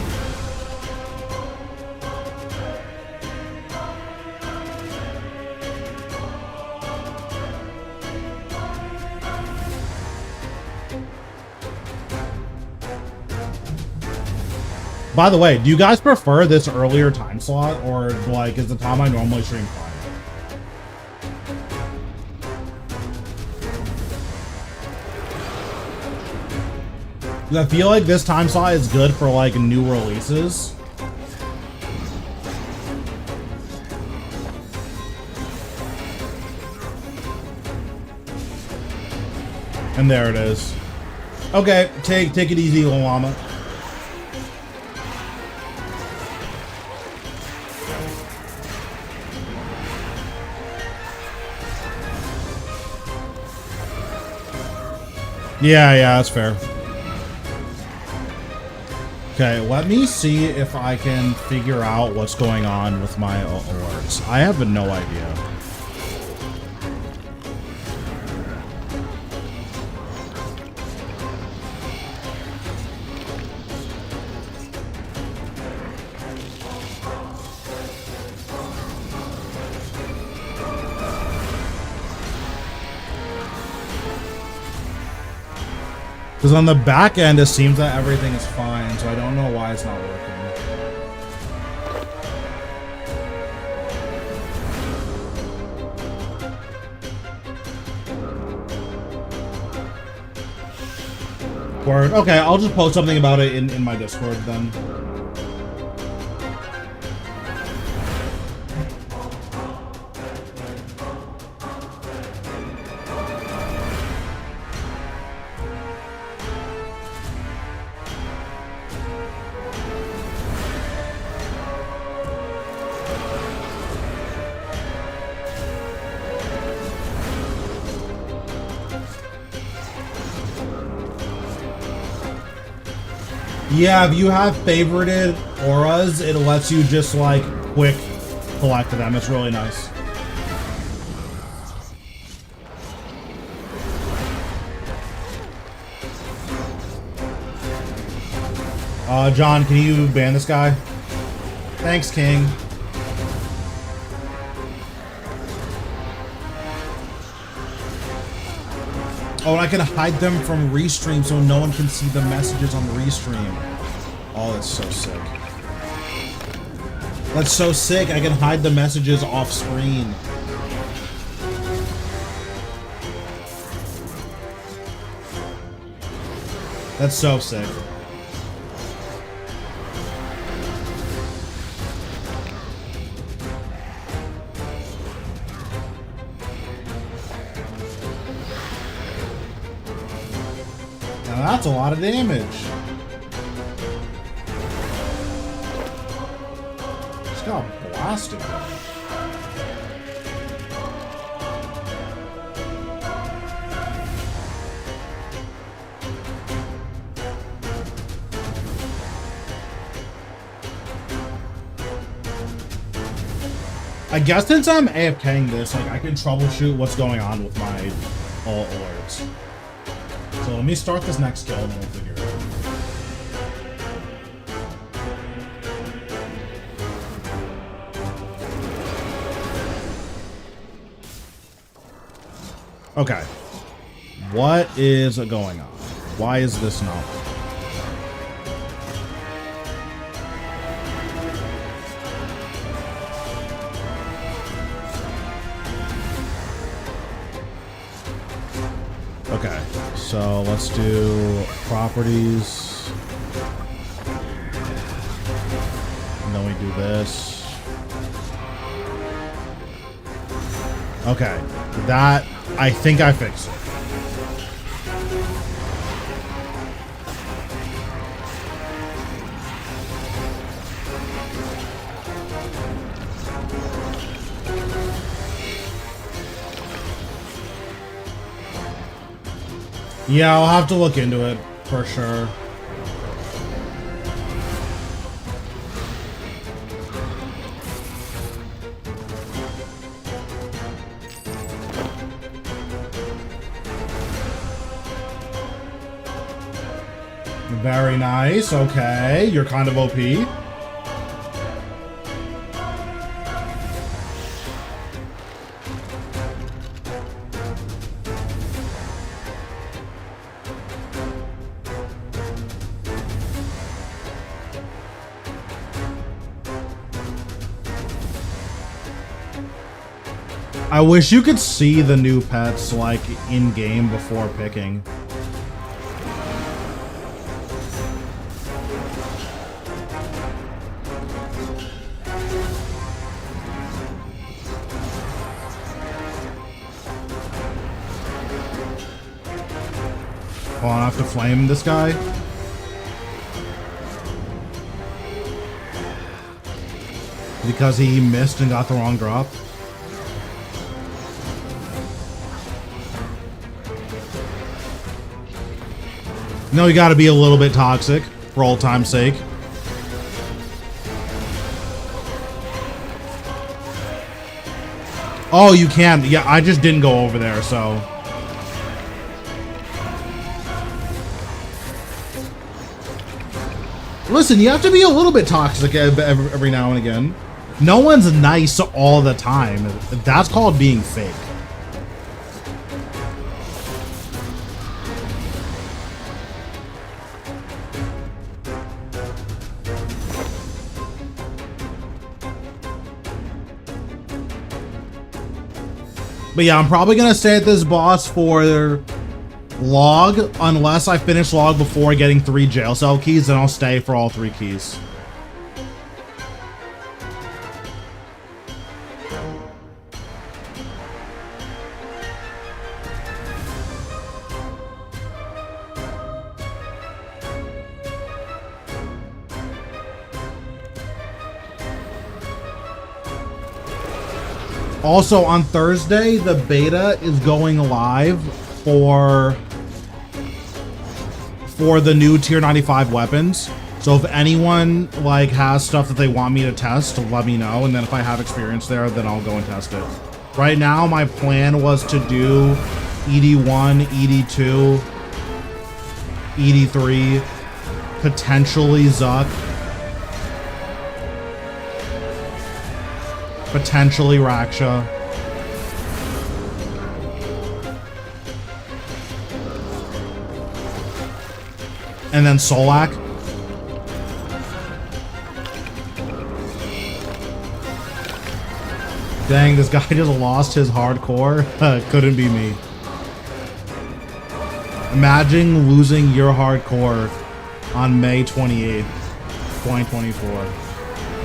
[SPEAKER 1] By the way, do you guys prefer this earlier time slot, or like is the time I normally stream fine? I feel like this time slot is good for like new releases. And there it is. Okay, take it easy, little llama. Yeah, that's fair. Okay, let me see if I can figure out what's going on with my alerts. I have no idea. Because on the back end, it seems that everything is fine, so I don't know why it's not working. Word. Okay, I'll just post something about it in my Discord then. Yeah, if you have favorited auras, it lets you just like quick collect them. It's really nice. John, can you ban this guy? Thanks, King. Oh, and I can hide them from restream so no one can see the messages on the restream. Oh, that's so sick. That's so sick. I can hide the messages off screen. That's so sick. That's a lot of damage. Just got plastic though. I guess since I'm AFKing this, like I can troubleshoot what's going on with my alt alerts. So let me start this next kill and then we'll figure it out. Okay. What is going on? Why is this not? Okay, so let's do properties. And then we do this. Okay, that, I think I fixed it. Yeah, I'll have to look into it for sure. Very nice. Okay, you're kind of OP. I wish you could see the new pets, like, in-game before picking. Oh, I have to flame this guy? Because he missed and got the wrong drop? No, you gotta be a little bit toxic, for old time's sake. Oh, you can. Yeah, I just didn't go over there, so. Listen, you have to be a little bit toxic every now and again. No one's nice all the time. That's called being fake. But yeah, I'm probably gonna stay at this boss for log, unless I finish log before getting 3 jail cell keys, then I'll stay for all 3 keys. Also, on Thursday, the beta is going live for the new tier 95 weapons. So if anyone like has stuff that they want me to test, let me know. And then if I have experience there, then I'll go and test it. Right now, my plan was to do ED1, ED2, ED3, potentially Zuk, potentially Raksha. And then Solak. Dang, this guy just lost his hardcore. Couldn't be me. Imagine losing your hardcore on May 28th, 2024.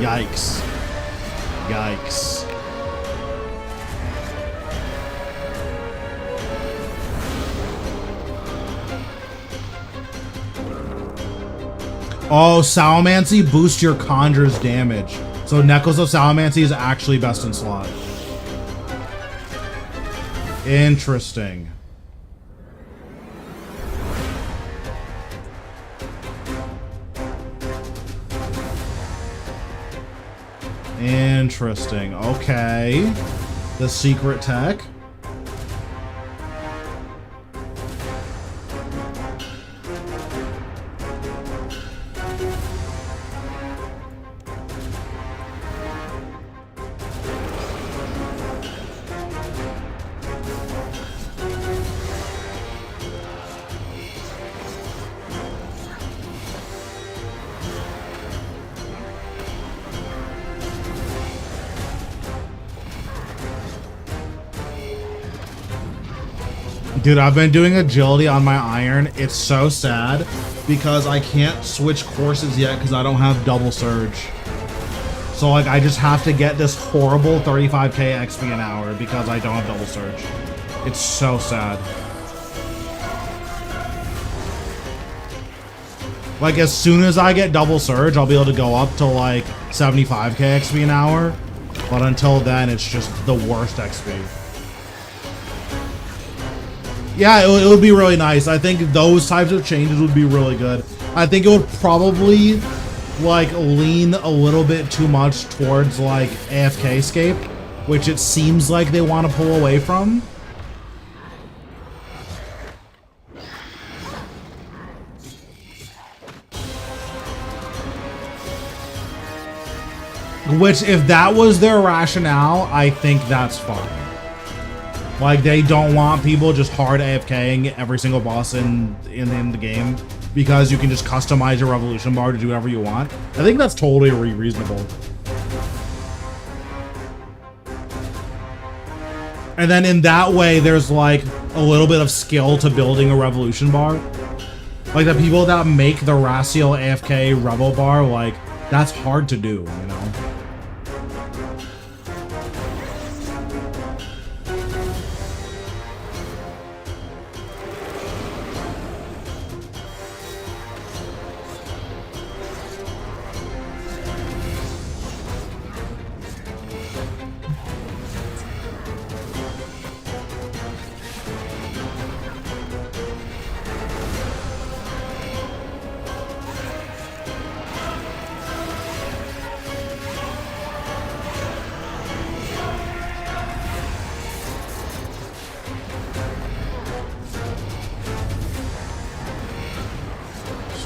[SPEAKER 1] Yikes. Yikes. Oh, Salamancy boosts your Conjure's damage. So Necklace of Salamancy is actually best in slot. Interesting. Interesting. Okay. The secret tech. Dude, I've been doing agility on my iron. It's so sad because I can't switch courses yet because I don't have double surge. So like I just have to get this horrible 35k XP an hour because I don't have double surge. It's so sad. Like as soon as I get double surge, I'll be able to go up to like 75k XP an hour. But until then, it's just the worst XP. Yeah, it would be really nice. I think those types of changes would be really good. I think it would probably like lean a little bit too much towards like AFK escape, which it seems like they want to pull away from. Which, if that was their rationale, I think that's fine. Like, they don't want people just hard AFKing every single boss in the game because you can just customize your revolution bar to do whatever you want. I think that's totally reasonable. And then in that way, there's like a little bit of skill to building a revolution bar. Like the people that make the Racial AFK Revel bar, like, that's hard to do, you know?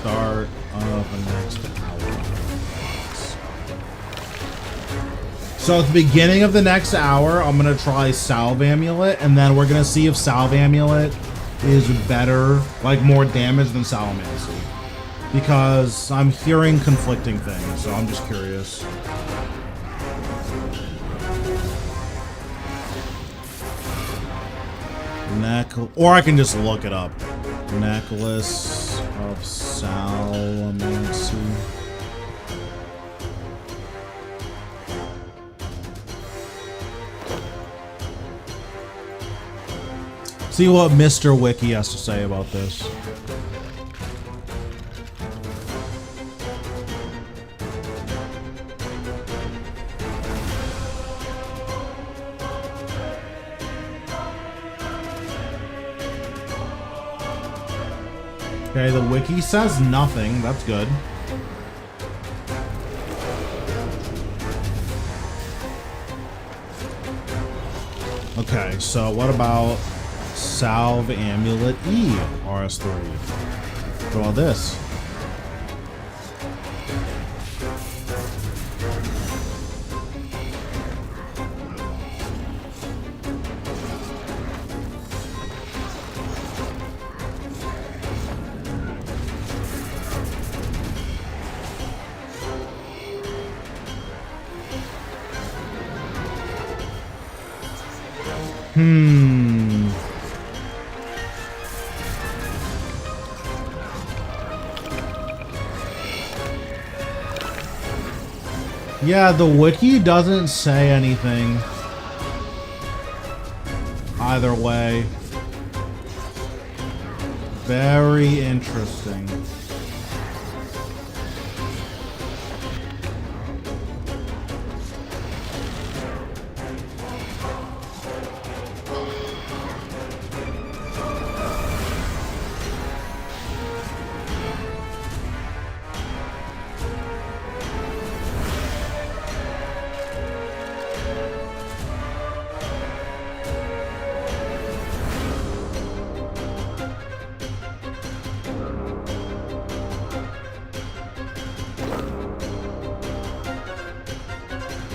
[SPEAKER 1] Start of the next hour. So at the beginning of the next hour, I'm gonna try Salve Amulet, and then we're gonna see if Salve Amulet is better, like more damage than Salamancy. Because I'm hearing conflicting things, so I'm just curious. Or I can just look it up. Necklace of Salamancy. See what Mr. Wiki has to say about this. Okay, the wiki says nothing. That's good. Okay, so what about Salve Amulet E, RS3? What about this? Yeah, the wiki doesn't say anything either way. Very interesting.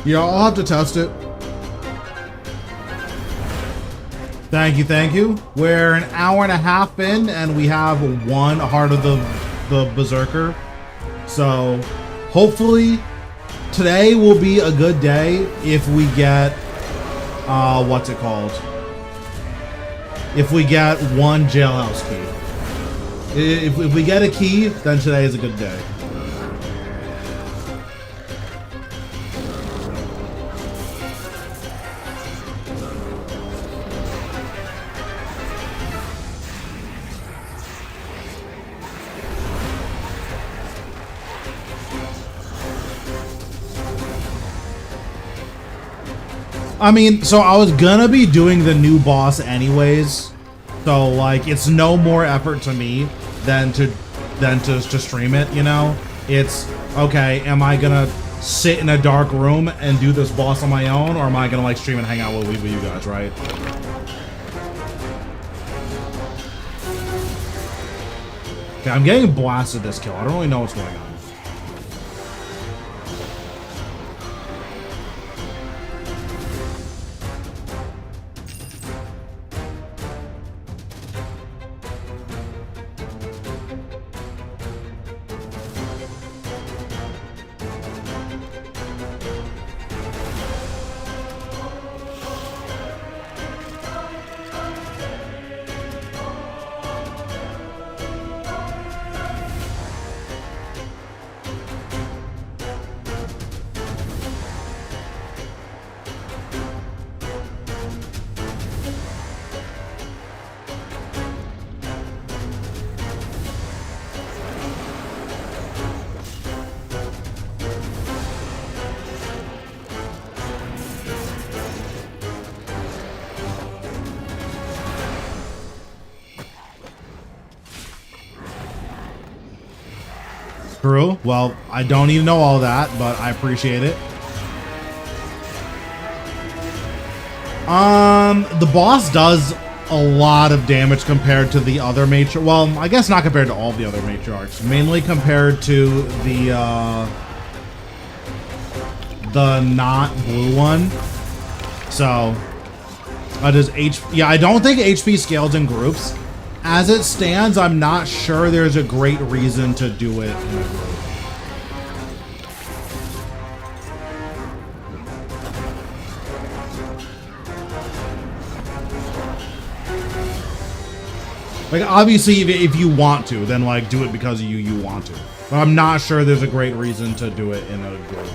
[SPEAKER 1] Yeah, I'll have to test it. Thank you, thank you. We're an hour and a half in, and we have one Heart of the Berserker. So, hopefully, today will be a good day if we get, what's it called? If we get one jailhouse key. If we get a key, then today is a good day. I mean, so I was gonna be doing the new boss anyways, so like it's no more effort to me than to stream it, you know? It's okay, am I gonna sit in a dark room and do this boss on my own, or am I gonna like stream and hang out with you guys, right? Okay, I'm getting blasted this kill. I don't really know what's going on. True. Well, I don't need to know all that, but I appreciate it. The boss does a lot of damage compared to the other matriarchs. Well, I guess not compared to all the other matriarchs. Mainly compared to the not blue one. So, does yeah, I don't think HP scales in groups. As it stands, I'm not sure there's a great reason to do it in a group. Like, obviously, if you want to, then, like, do it because you want to. But I'm not sure there's a great reason to do it in a group.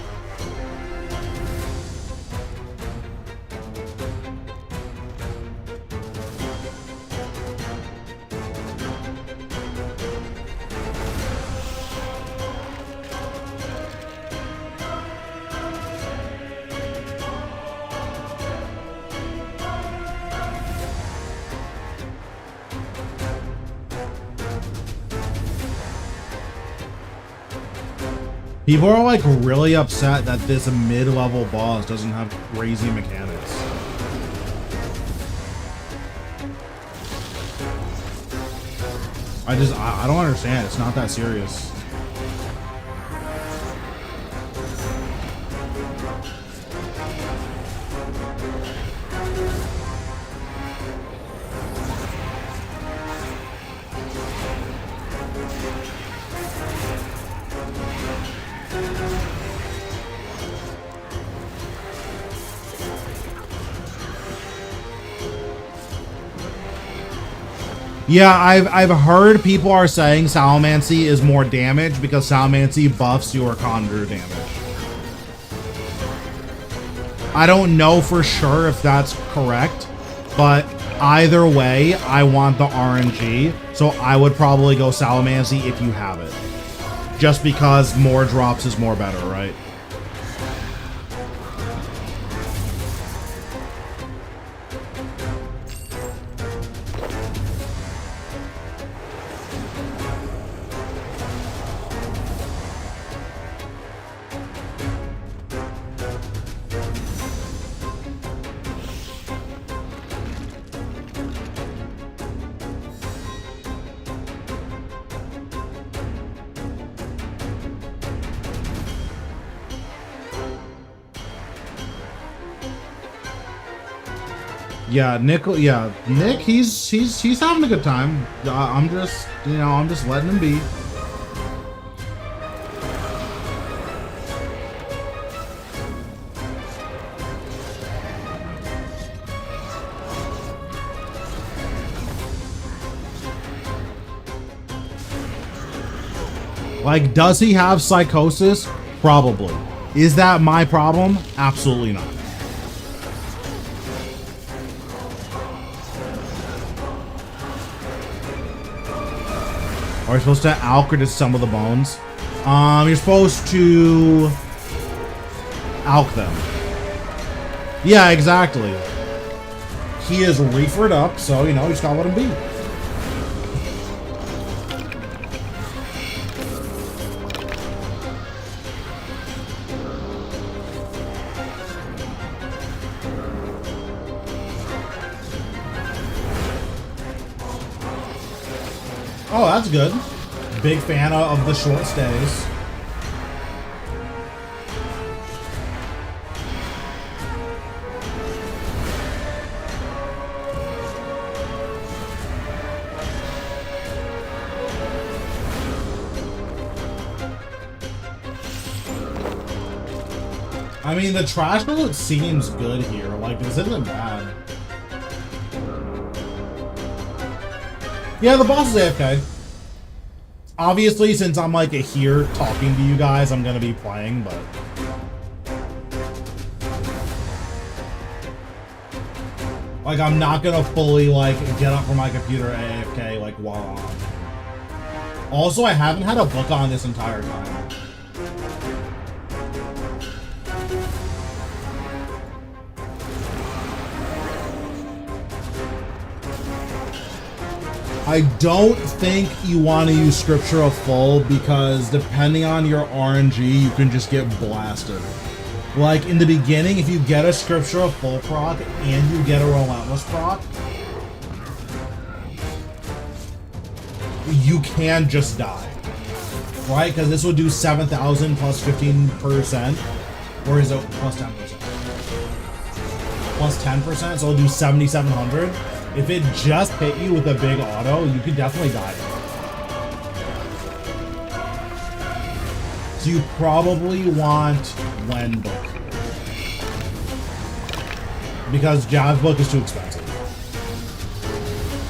[SPEAKER 1] People are like really upset that this mid-level boss doesn't have crazy mechanics. I don't understand. It's not that serious. Yeah, I've heard people are saying Salamancy is more damage because Salamancy buffs your conjure damage. I don't know for sure if that's correct, but either way, I want the RNG, so I would probably go Salamancy if you have it. Just because more drops is more better, right? Yeah, Nick. Yeah, Nick. He's having a good time. I'm just, I'm just letting him be. Like, does he have psychosis? Probably. Is that my problem? Absolutely not. Are you supposed to alk to some of the bones? You're supposed to alk them. Yeah, exactly. He is reefered up, so, you just gotta let him be. Oh, that's good. Big fan of the short stays. I mean, the trash bullet seems good here. Like, this isn't bad. Yeah, the boss is AFK. Obviously, since I'm like here talking to you guys, I'm gonna be playing, but like I'm not gonna fully like get up from my computer AFK like while on. Also, I haven't had a book on this entire time. I don't think you want to use Scripture of Full because depending on your RNG, you can just get blasted. Like in the beginning, if you get a Scripture of Full proc and you get a Relentless proc, you can just die. Right? Because this would do 7,000 plus 15%. Or is it plus 10%? Plus 10%, so it'll do 7,700. If it just hit you with a big auto, you could definitely die. So you probably want Wen Book. Because Jazz Book is too expensive.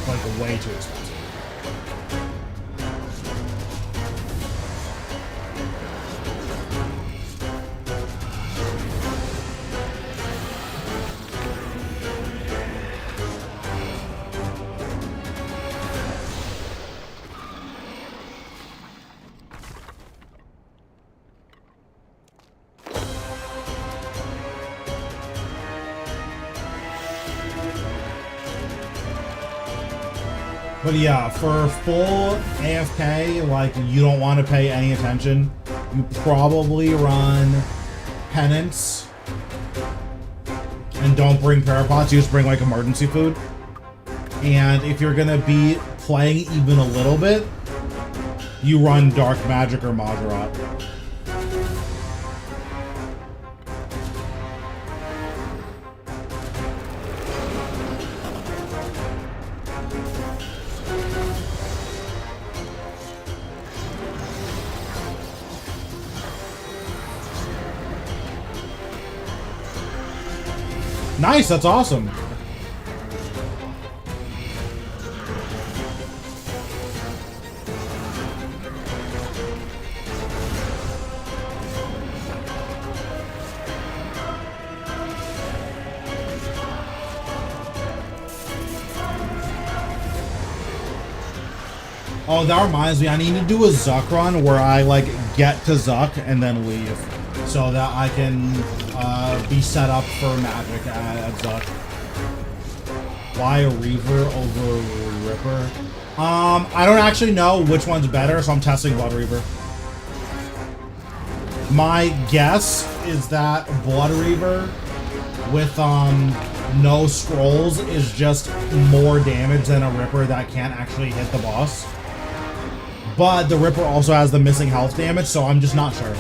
[SPEAKER 1] Like, way too expensive. But yeah, for full AFK, like, you don't want to pay any attention. You probably run Penance. And don't bring Parapods, you just bring, like, emergency food. And if you're gonna be playing even a little bit, you run Dark Magic or Majorat. Nice, that's awesome. Oh, that reminds me, I need to do a Zuk run where I like get to Zuk and then leave so that I can be set up for magic at Zuk. Why a Reaver over Ripper? I don't actually know which one's better, so I'm testing Blood Reaver. My guess is that Blood Reaver with no scrolls is just more damage than a Ripper that can't actually hit the boss. But the Ripper also has the missing health damage, so I'm just not sure.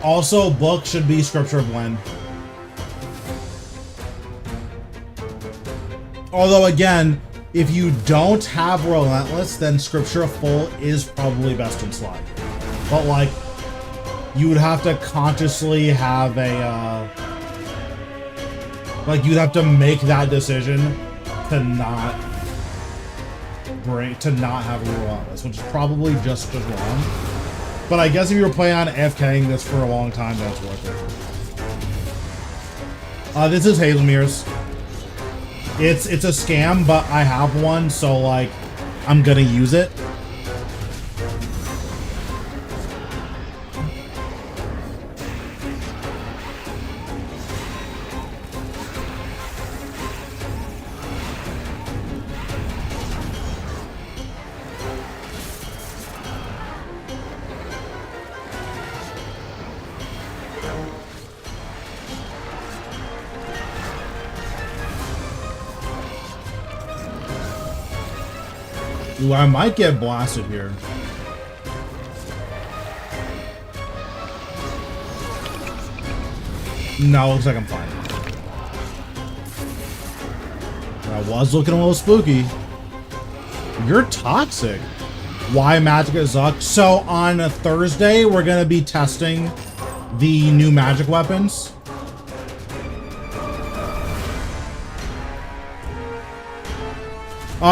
[SPEAKER 1] Also, book should be Scripture of Blend. Although, again, if you don't have Relentless, then Scripture of Full is probably best in slot. But, like, you would have to consciously have a, like, you'd have to make that decision to not have Relentless, which is probably just as wrong. But I guess if you were planning on AFKing this for a long time, that's worth it. This is Hazelmere's. It's a scam, but I have one, so like I'm gonna use it. Ooh, I might get blasted here. No, looks like I'm fine. That was looking a little spooky. You're toxic. Why tzkal-zuk? So on a Thursday, we're gonna be testing the new magic weapons.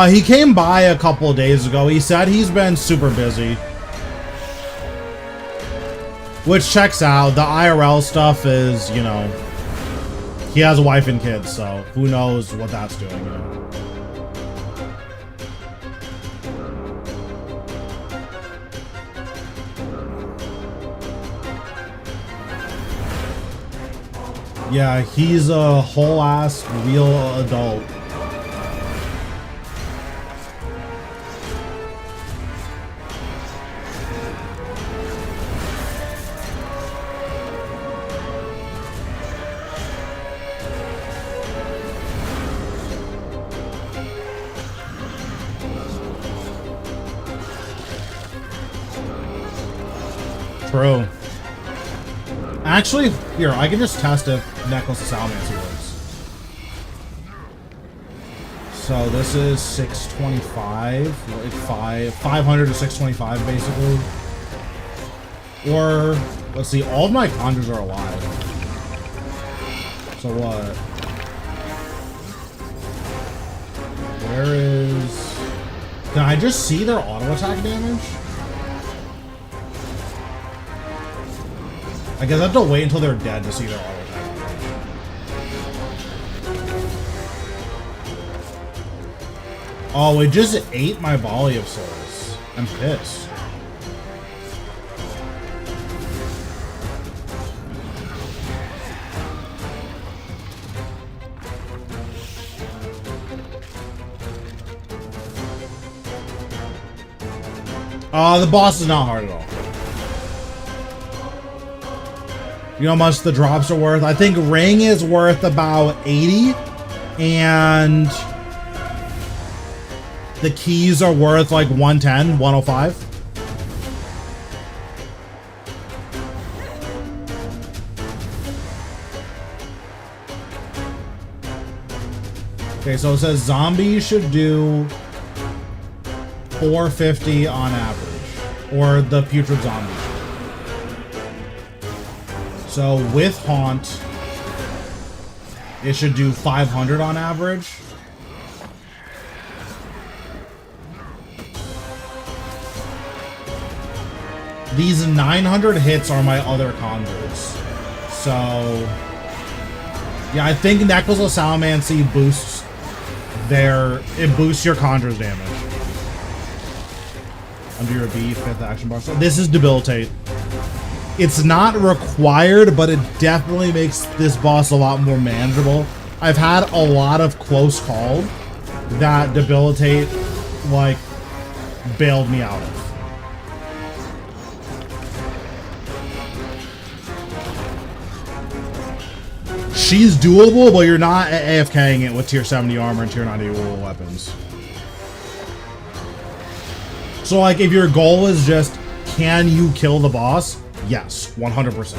[SPEAKER 1] He came by a couple of days ago. He said he's been super busy. Which checks out. The IRL stuff is, you know, he has a wife and kids, so who knows what that's doing, you know? Yeah, he's a whole-ass real adult. True. Actually, here, I can just test if Necklace of Salamander works. So this is 625, like 500 to 625 basically. Or, let's see, all of my conjures are alive. So what? Where is... Can I just see their auto attack damage? I guess I have to wait until they're dead to see their auto attack. Oh, it just ate my volley of souls. I'm pissed. The boss is not hard at all. You know how much the drops are worth? I think Ring is worth about 80, and the keys are worth like 110, 105. Okay, so it says zombies should do 450 on average, or the putrid zombies. So with Haunt, it should do 500 on average. These 900 hits are my other conjures. So, yeah, I think Necklace of Salamander boosts it boosts your conjure's damage. Under your B, 5th action bar. So this is Debilitate. It's not required, but it definitely makes this boss a lot more manageable. I've had a lot of close calls that Debilitate, like, bailed me out of. She's doable, but you're not AFKing it with tier 70 armor and tier 90 weapons. So, like, if your goal is just, can you kill the boss? Yes, 100%.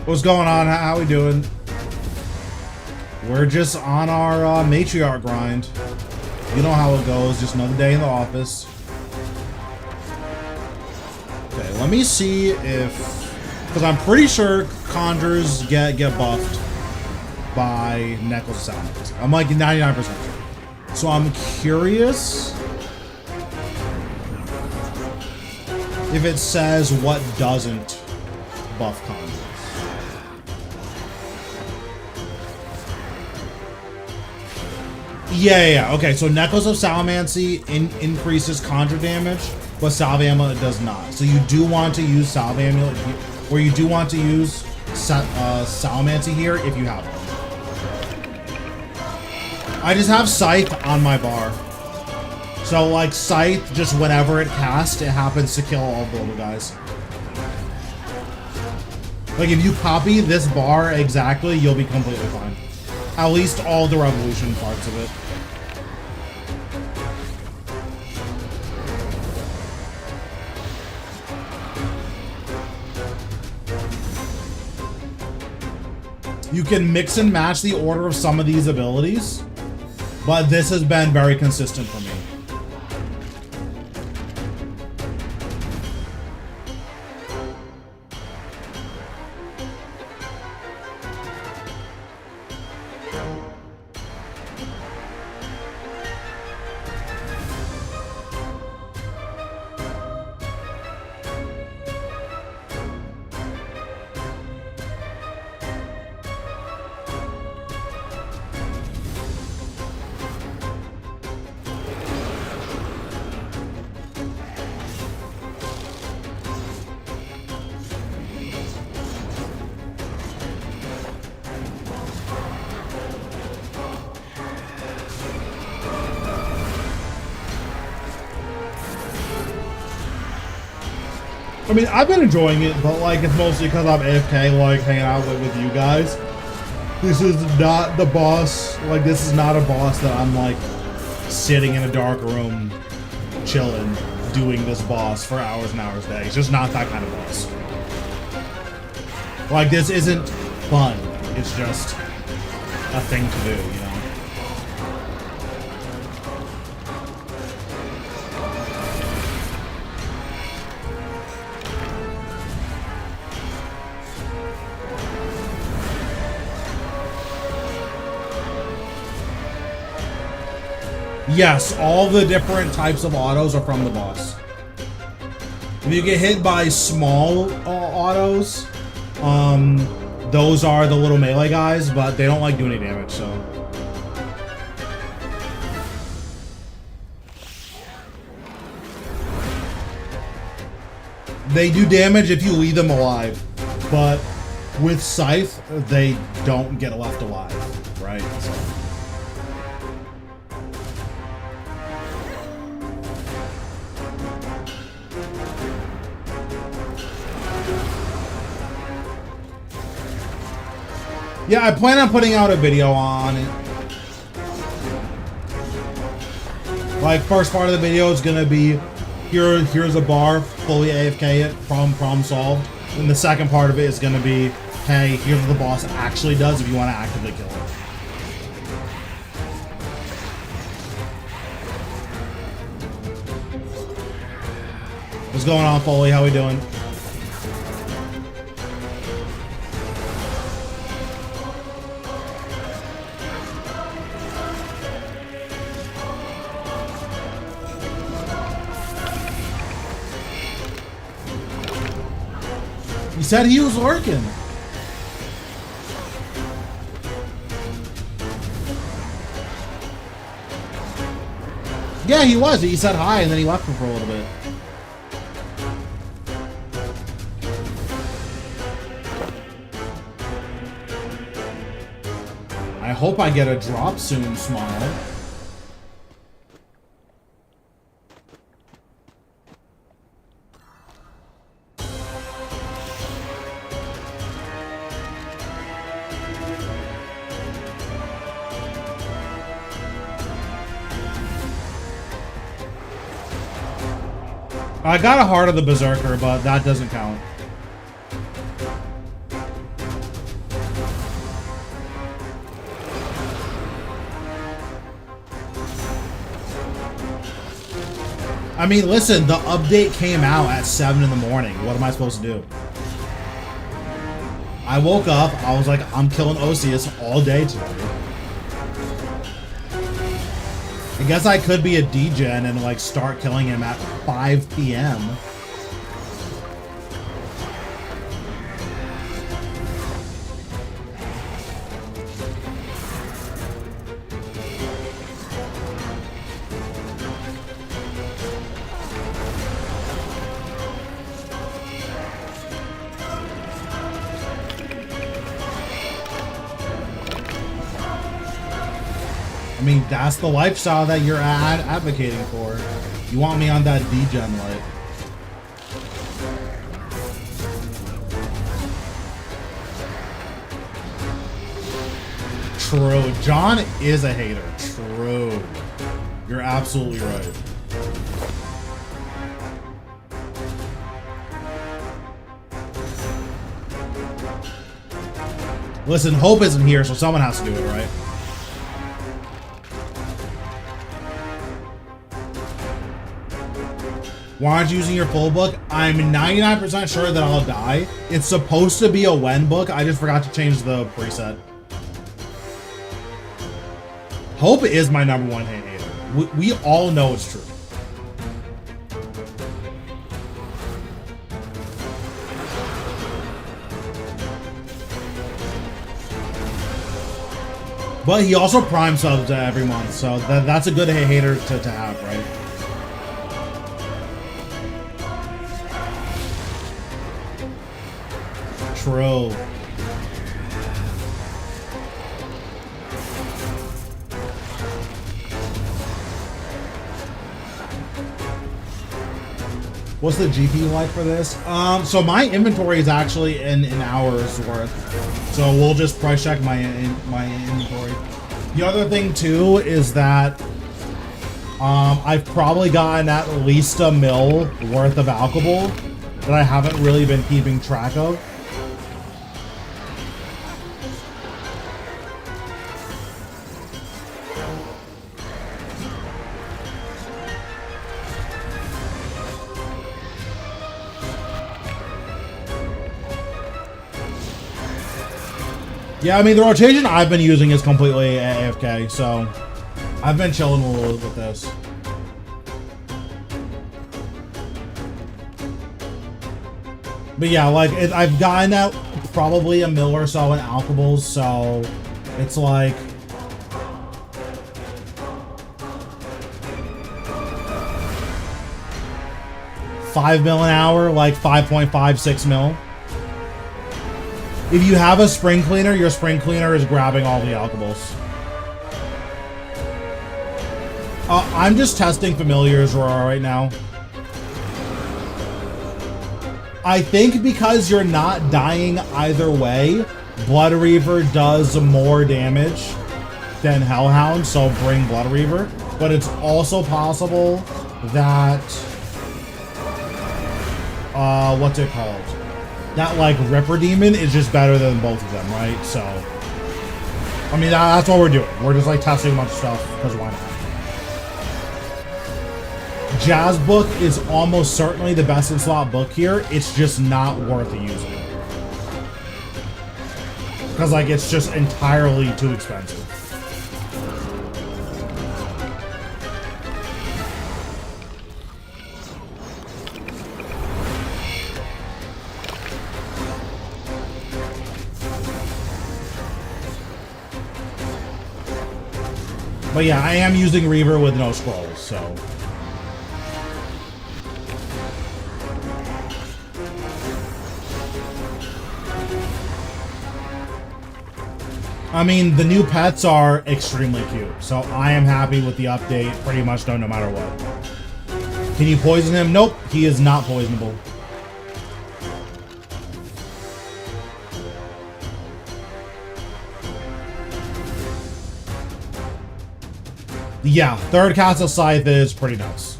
[SPEAKER 1] What's going on? How we doing? We're just on our matriarch grind. You know how it goes. Just another day in the office. Okay, let me see if... Because I'm pretty sure conjurers get buffed by Necklace of Sound. I'm like 99%. So I'm curious if it says what doesn't buff conjurers. Yeah. Okay, so Necklace of Salvamancy increases conjure damage, but Salve Amulet does not. So you do want to use Salve Amulet, or you do want to use Salvamancy here if you have one. I just have Scythe on my bar. So, like, Scythe, just whenever it casts, it happens to kill all the little guys. Like, if you copy this bar exactly, you'll be completely fine. At least all the Revolution parts of it. You can mix and match the order of some of these abilities, but this has been very consistent for me. I mean, I've been enjoying it, but like it's mostly because I'm AFK, like hanging out with you guys. This is not the boss. Like, this is not a boss that I'm like sitting in a dark room, chilling, doing this boss for hours and hours a day. It's just not that kind of boss. Like, this isn't fun. It's just a thing to do, you know? Yes, all the different types of autos are from the boss. If you get hit by small autos, those are the little melee guys, but they don't like do any damage, so. They do damage if you leave them alive, but with Scythe, they don't get left alive, right? So. Yeah, I plan on putting out a video on it. Like, first part of the video is gonna be here's a bar, fully AFK it, problem solved. And the second part of it is gonna be, hey, here's what the boss actually does if you want to actively kill it. What's going on, Foley? How we doing? He said he was lurking. Yeah, he was. He said hi and then he left for a little bit. I hope I get a drop soon, Smile. I got a Heart of the Berserker, but that doesn't count. I mean, listen, the update came out at 7 in the morning. What am I supposed to do? I woke up, I was like, I'm killing Osseous all day today. I guess I could be a degen and like start killing him at 5 p.m. I mean, that's the lifestyle that you're advocating for. You want me on that degen life. True. John is a hater. True. You're absolutely right. Listen, Hope isn't here, so someone has to do it, right? Why aren't you using your full book? I'm 99% sure that I'll die. It's supposed to be a when book. I just forgot to change the preset. Hope is my #1 hater. We all know it's true. But he also prime subs every month, so that's a good hater to have, right? True. What's the GP like for this? So my inventory is actually in an hour's worth. So we'll just price check my inventory. The other thing too is that I've probably gotten at least $1 mil worth of alcohol that I haven't really been keeping track of. Yeah, I mean, the rotation I've been using is completely AFK, so I've been chilling a little with this. But yeah, like, I've gotten out probably $1 mil or so in alcohols, so it's like... $5 mil an hour, like 5.5, 6 mil. If you have a spring cleaner, your spring cleaner is grabbing all the alcohols. I'm just testing familiars right now. I think because you're not dying either way, Blood Reaver does more damage than Hellhound, so bring Blood Reaver. But it's also possible that... what's it called? That, like, Ripper Demon is just better than both of them, right? So, I mean, that's what we're doing. We're just, like, testing a bunch of stuff, because why not? Jazz Book is almost certainly the best in slot book here. It's just not worth using. Because, like, it's just entirely too expensive. But yeah, I am using Reaver with no scrolls, so. I mean, the new pets are extremely cute, so I am happy with the update pretty much no matter what. Can you poison him? Nope, he is not poisonable. Yeah, third Castle Scythe is pretty nice.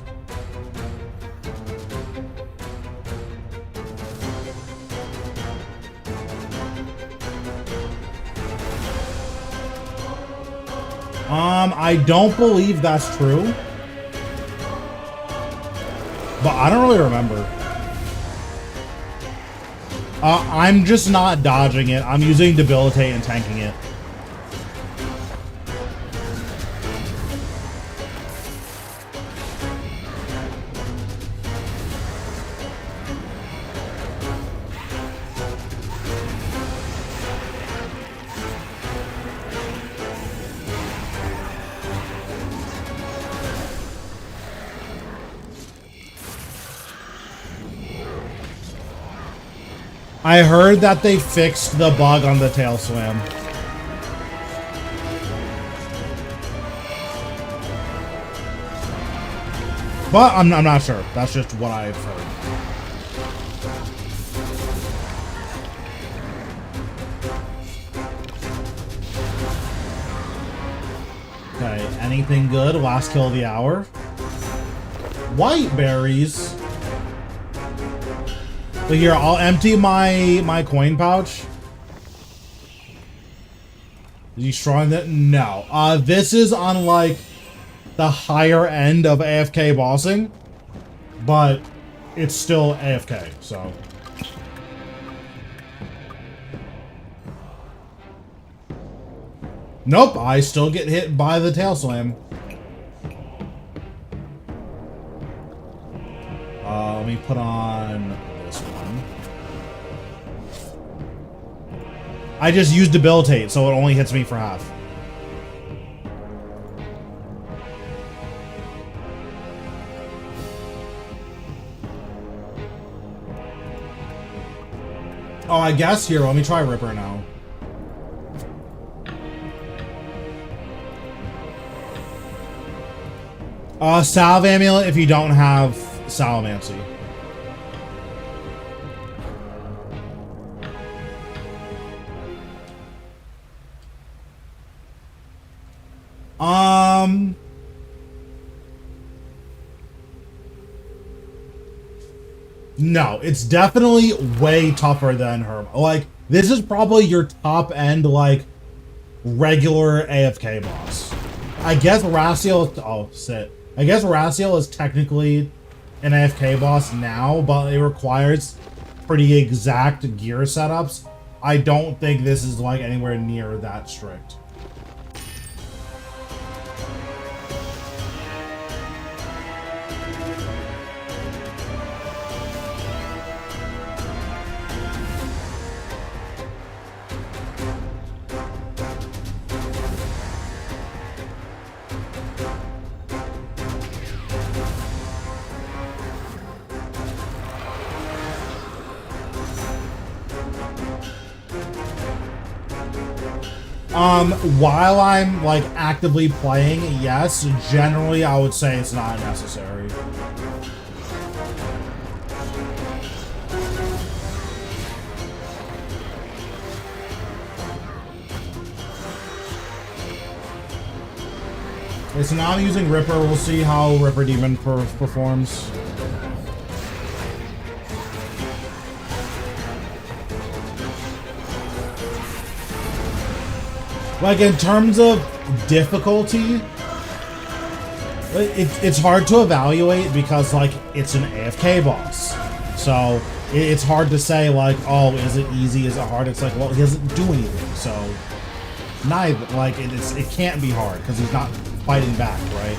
[SPEAKER 1] I don't believe that's true. But I don't really remember. I'm just not dodging it. I'm using Debilitate and tanking it. I heard that they fixed the bug on the tail swim. But I'm not sure. That's just what I've heard. Okay, anything good? Last kill of the hour. White berries. So here, I'll empty my coin pouch. Is he strong? That no. This is on like the higher end of AFK bossing, but it's still AFK. So. Nope, I still get hit by the tail slam. Let me put on this one. I just used Debilitate, so it only hits me for half. Oh, I guess here, let me try Ripper now. Salve Amulet if you don't have Salamancy. No, it's definitely way tougher than her. Like, this is probably your top end, like, regular AFK boss. I guess Raziel, oh, shit. I guess Raziel is technically an AFK boss now, but it requires pretty exact gear setups. I don't think this is, like, anywhere near that strict. While I'm, like, actively playing, yes. Generally, I would say it's not necessary. Okay, so now I'm using Ripper. We'll see how Ripper Demon performs. Like, in terms of difficulty, it's hard to evaluate because, like, it's an AFK boss. So, it's hard to say, like, oh, is it easy, is it hard? It's like, well, he doesn't do anything, so neither. Like, it can't be hard because he's not fighting back, right?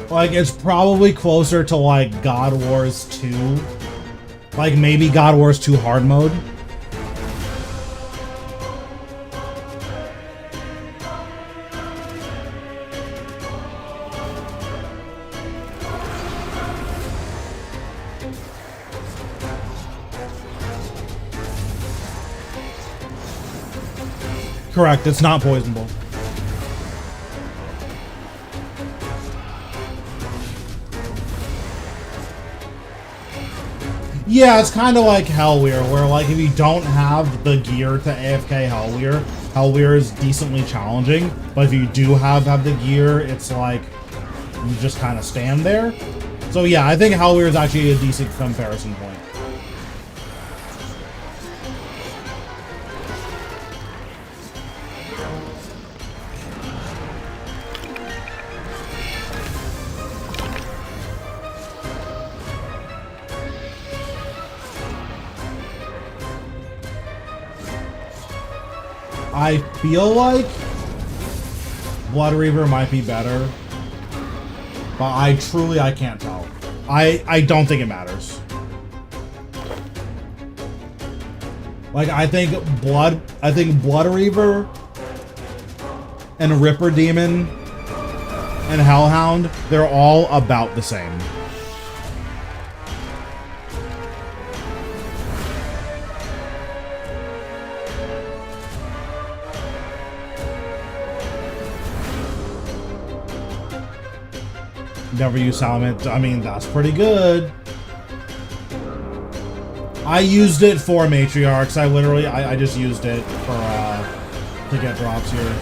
[SPEAKER 1] Like, it's probably closer to, like, God Wars 2. Like, maybe God Wars 2 hard mode. Correct, it's not poisonable. Yeah, it's kind of like Hellweir, where like if you don't have the gear to AFK Hellweir, Hellweir is decently challenging, but if you do have the gear, it's like you just kind of stand there. So yeah, I think Hellweir is actually a decent comparison point. I feel like Blood Reaver might be better, but I can't tell. I don't think it matters. Like I think Blood Reaver and Ripper Demon and Hellhound, they're all about the same. Never use Salament. I mean, that's pretty good. I used it for Matriarchs. I just used it for to get drops here.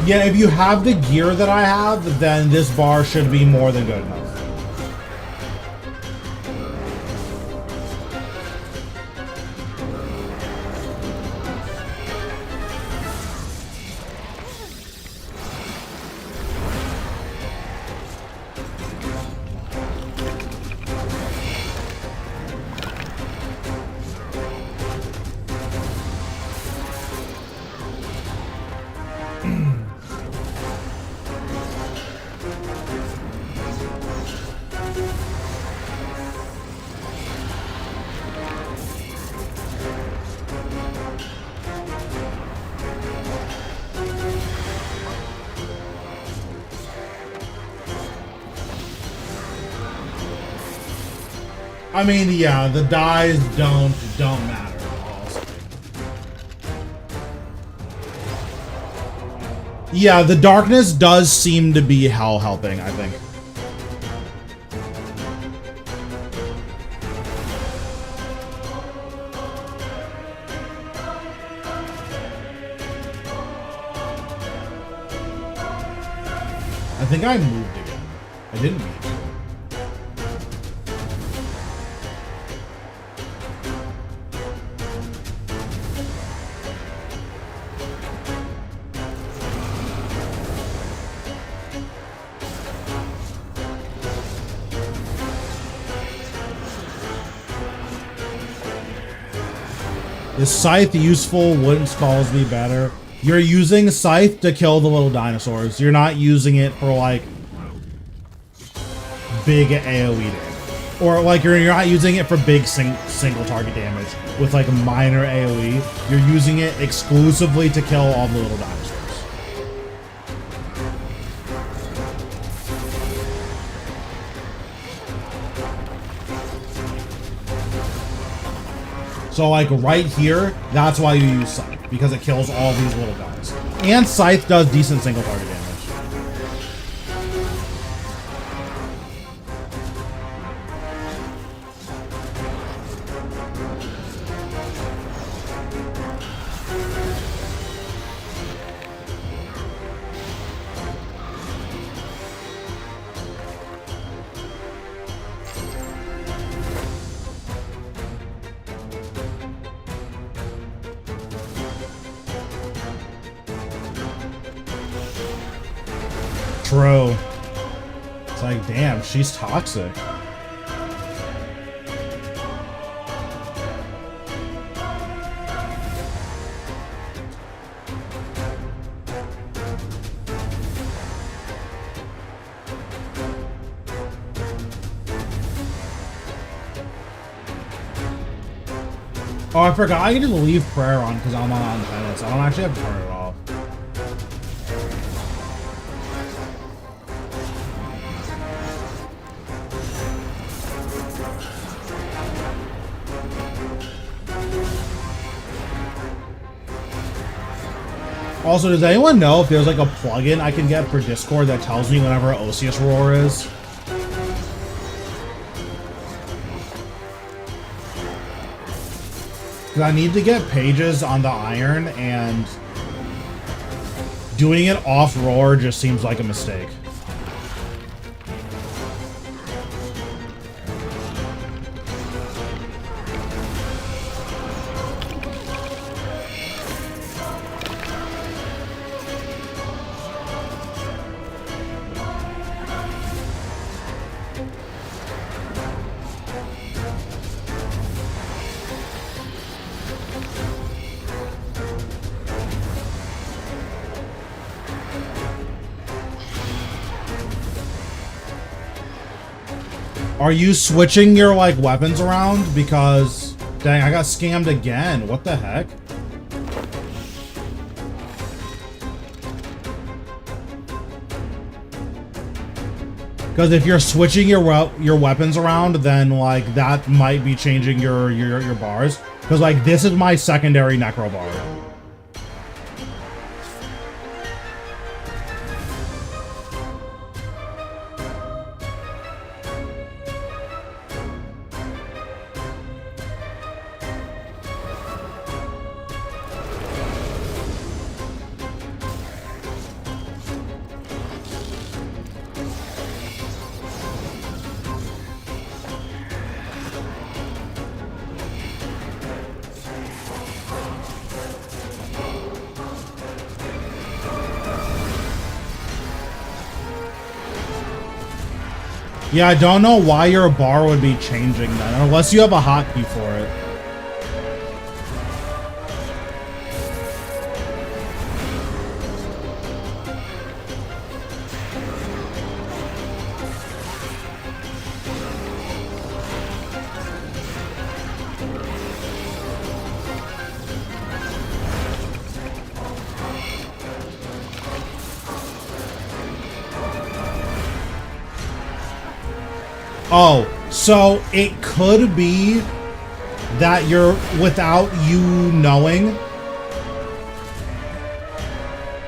[SPEAKER 1] Yeah, if you have the gear that I have, then this bar should be more than good enough. I mean, yeah, the dyes don't matter, honestly. Yeah, the darkness does seem to be hell helping, I think. I think I moved again. I didn't mean to. Is Scythe useful? Wouldn't Skulls be better? You're using Scythe to kill the little dinosaurs. You're not using it for, like, big AoE damage. Or, like, you're not using it for big single target damage with, like, minor AoE. You're using it exclusively to kill all the little dinosaurs. So, like, right here, that's why you use Scythe, because it kills all these little guys. And Scythe does decent single target damage. True. It's like, damn, she's toxic. Oh, I forgot I can just leave prayer on because I'm on tennis. I don't actually have to turn it off. Also, does anyone know if there's like a plugin I can get for Discord that tells me whenever Osseous Roar is? Because I need to get pages on the iron, and doing it off Roar just seems like a mistake. Are you switching your, like, weapons around? Because, dang, I got scammed again. What the heck? Because if you're switching your weapons around, then, like, that might be changing your bars. Because, like, this is my secondary necro bar. Yeah, I don't know why your bar would be changing then, unless you have a hotkey for it. Oh, so it could be that you're, without you knowing,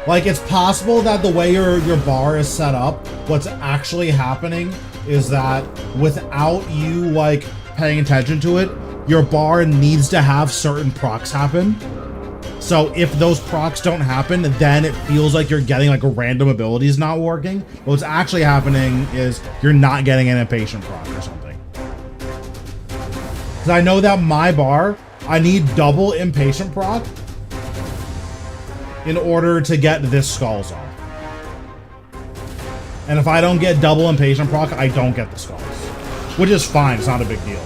[SPEAKER 1] like, it's possible that the way your bar is set up, what's actually happening is that without you, like, paying attention to it, your bar needs to have certain procs happen. So if those procs don't happen, then it feels like you're getting, like, random abilities not working. But what's actually happening is you're not getting an impatient proc or something. Because I know that my bar, I need double impatient proc in order to get this tzkal-zuk. And if I don't get double impatient proc, I don't get the skulls. Which is fine, it's not a big deal.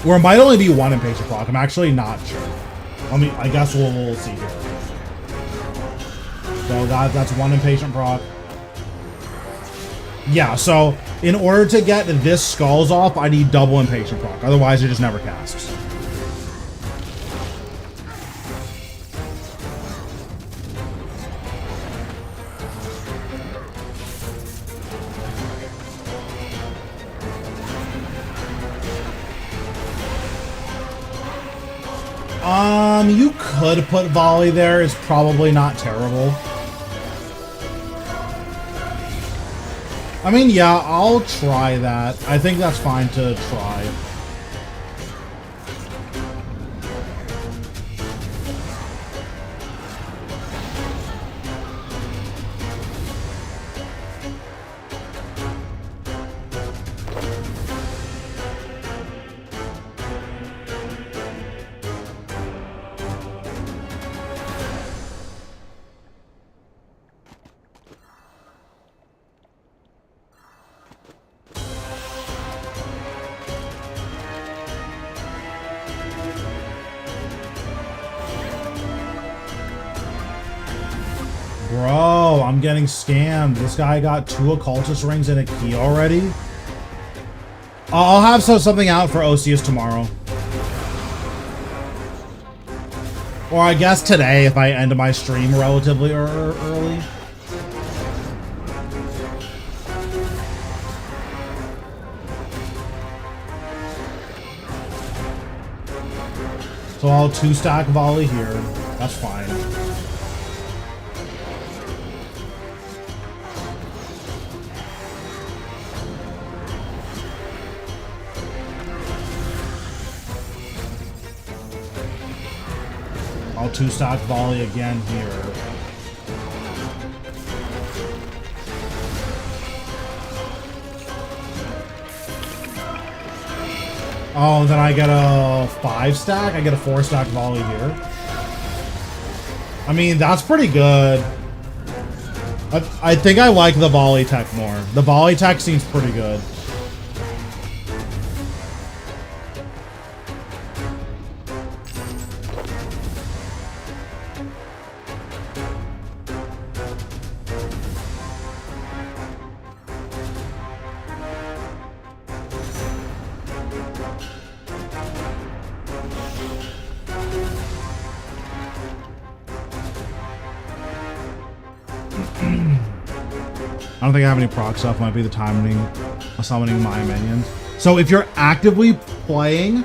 [SPEAKER 1] Or it might only be one impatient proc, I'm actually not sure. I guess we'll see here. So that's one impatient proc. Yeah, so in order to get this skulls off, I need double impatient proc. Otherwise, it just never casts. You could put volley there. It's probably not terrible. I mean, yeah, I'll try that. I think that's fine to try. Bro, I'm getting scammed. This guy got 2 occultist rings and a key already. I'll have something out for Osseous tomorrow. Or I guess today if I end my stream relatively early. So I'll 2-stack volley here. That's fine. I'll 2-stack volley again here. Oh, then I get a 5-stack? I get a 4-stack volley here. I mean, that's pretty good. I think I like the volley tech more. The volley tech seems pretty good. I don't think I have any proc stuff. Might be the timing of summoning my minions. So if you're actively playing,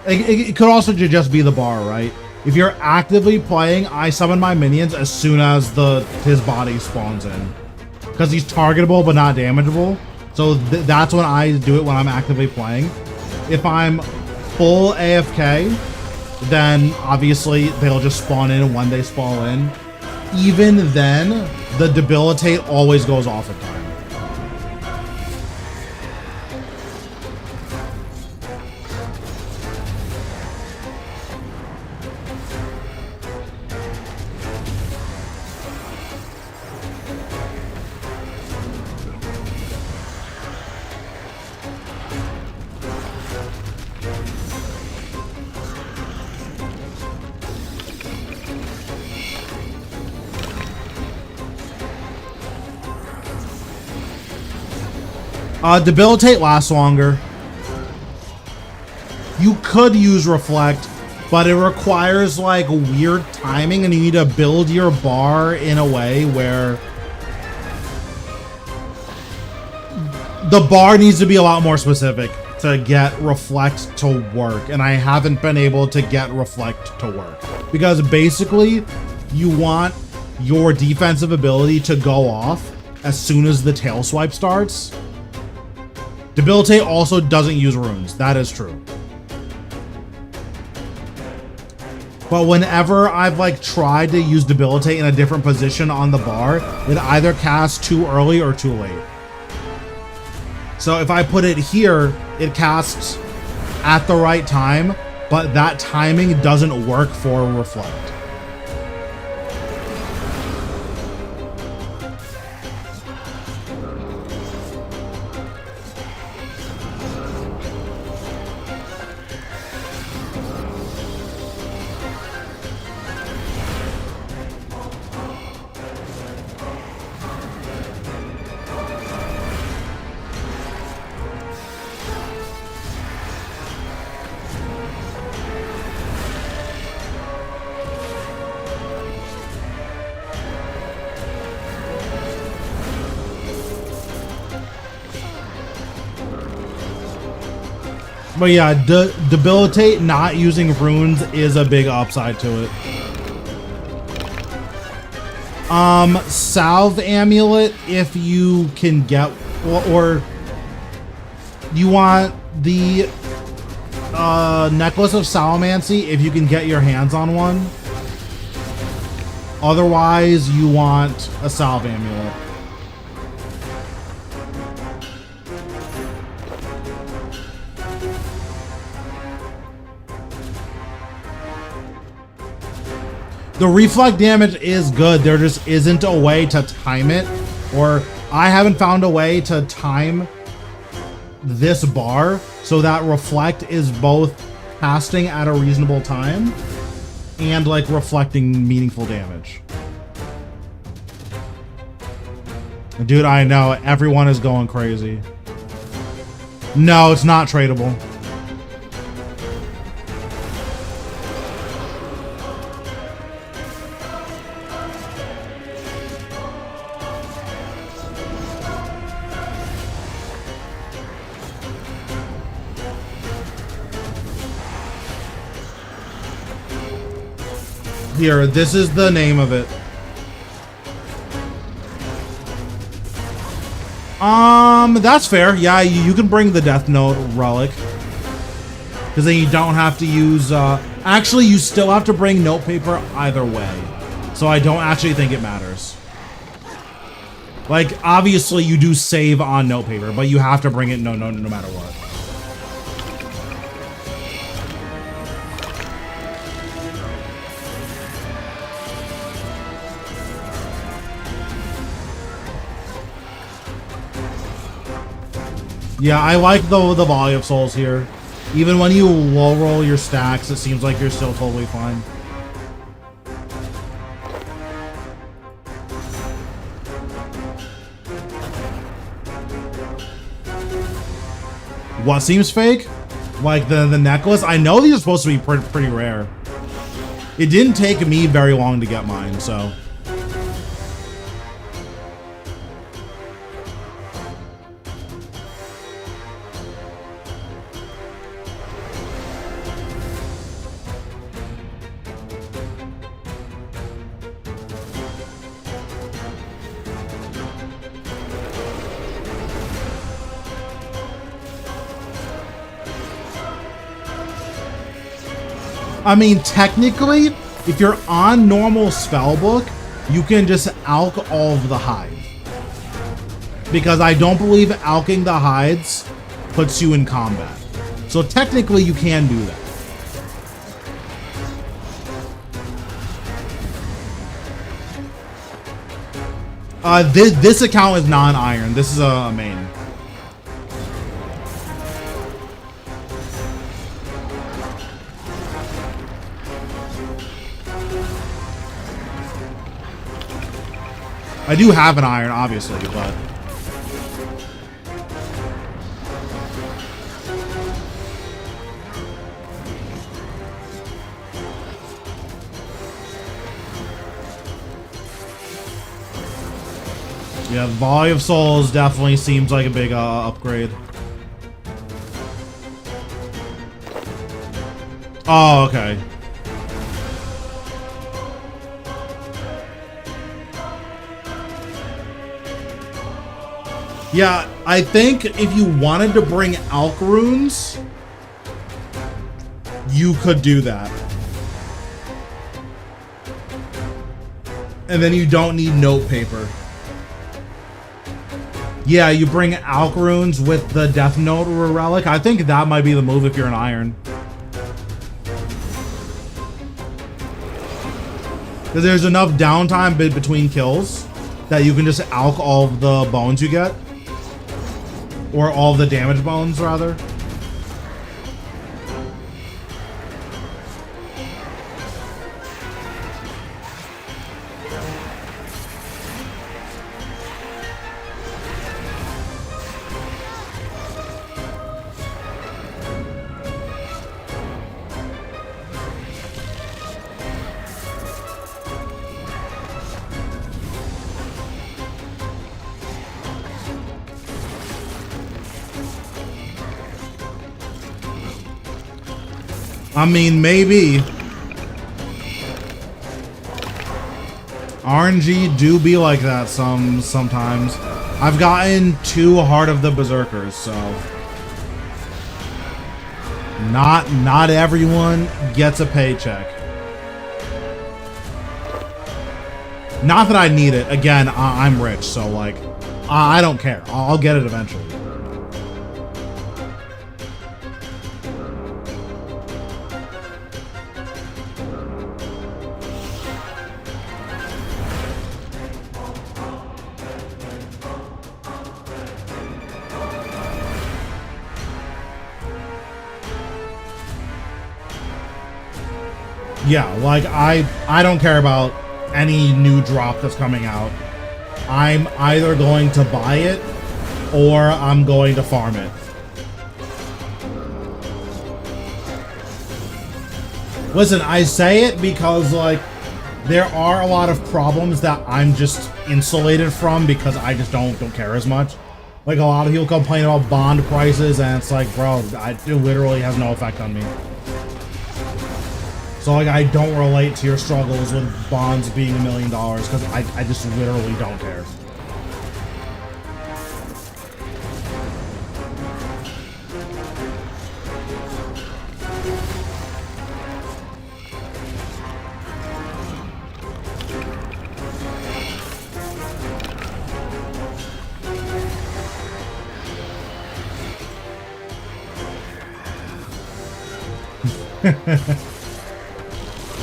[SPEAKER 1] it could also just be the bar, right? If you're actively playing, I summon my minions as soon as his body spawns in, because he's targetable but not damageable. So that's when I do it, when I'm actively playing. If I'm full AFK, then obviously they'll just spawn in when they spawn in. Even then, the debilitate always goes off at time. Debilitate lasts longer. You could use Reflect, but it requires like weird timing, and you need to build your bar in a way where the bar needs to be a lot more specific to get Reflect to work, and I haven't been able to get Reflect to work. Because basically, you want your defensive ability to go off as soon as the tail swipe starts. Debilitate also doesn't use runes. That is true. But whenever I've like tried to use Debilitate in a different position on the bar, it either casts too early or too late. So if I put it here, it casts at the right time, but that timing doesn't work for Reflect. But yeah, Debilitate not using runes is a big upside to it. Salve Amulet, if you can get, or you want the Necklace of Salamancy if you can get your hands on one. Otherwise, you want a Salve Amulet. The reflect damage is good. There just isn't a way to time it, or I haven't found a way to time this bar so that reflect is both casting at a reasonable time and like reflecting meaningful damage. Dude, I know. Everyone is going crazy. No, it's not tradable. Here, this is the name of it. That's fair. Yeah, you can bring the Death Note relic. Because then you don't have to use, actually, you still have to bring note paper either way. So I don't actually think it matters. Like, obviously you do save on note paper, but you have to bring it no matter what. Yeah, I like the Volley of Souls here. Even when you low roll your stacks, it seems like you're still totally fine. What seems fake? Like the necklace? I know these are supposed to be pretty rare. It didn't take me very long to get mine, so. I mean, technically, if you're on normal spellbook, you can just alch all of the hide. Because I don't believe alching the hides puts you in combat. So technically, you can do that. This account is non-iron. This is a main. I do have an iron, obviously, but... yeah, Volley of Souls definitely seems like a big upgrade. Oh, okay. Yeah, I think if you wanted to bring Alch runes, you could do that. And then you don't need note paper. Yeah, you bring Alch runes with the Death Note relic. I think that might be the move if you're an iron. Because there's enough downtime between kills that you can just alch all of the bones you get. Or all the damage bones, rather. I mean, maybe. RNG do be like that sometimes. I've gotten too hard of the Berserkers, so not everyone gets a paycheck. Not that I need it. Again, I'm rich, so like I don't care. I'll get it eventually. Yeah, like I don't care about any new drop that's coming out. I'm either going to buy it or I'm going to farm it. Listen, I say it because, like, there are a lot of problems that I'm just insulated from because I just don't care as much. Like, a lot of people complain about bond prices, and it's like, bro, it literally has no effect on me. So, like, I don't relate to your struggles with bonds being $1 million because I just literally don't care.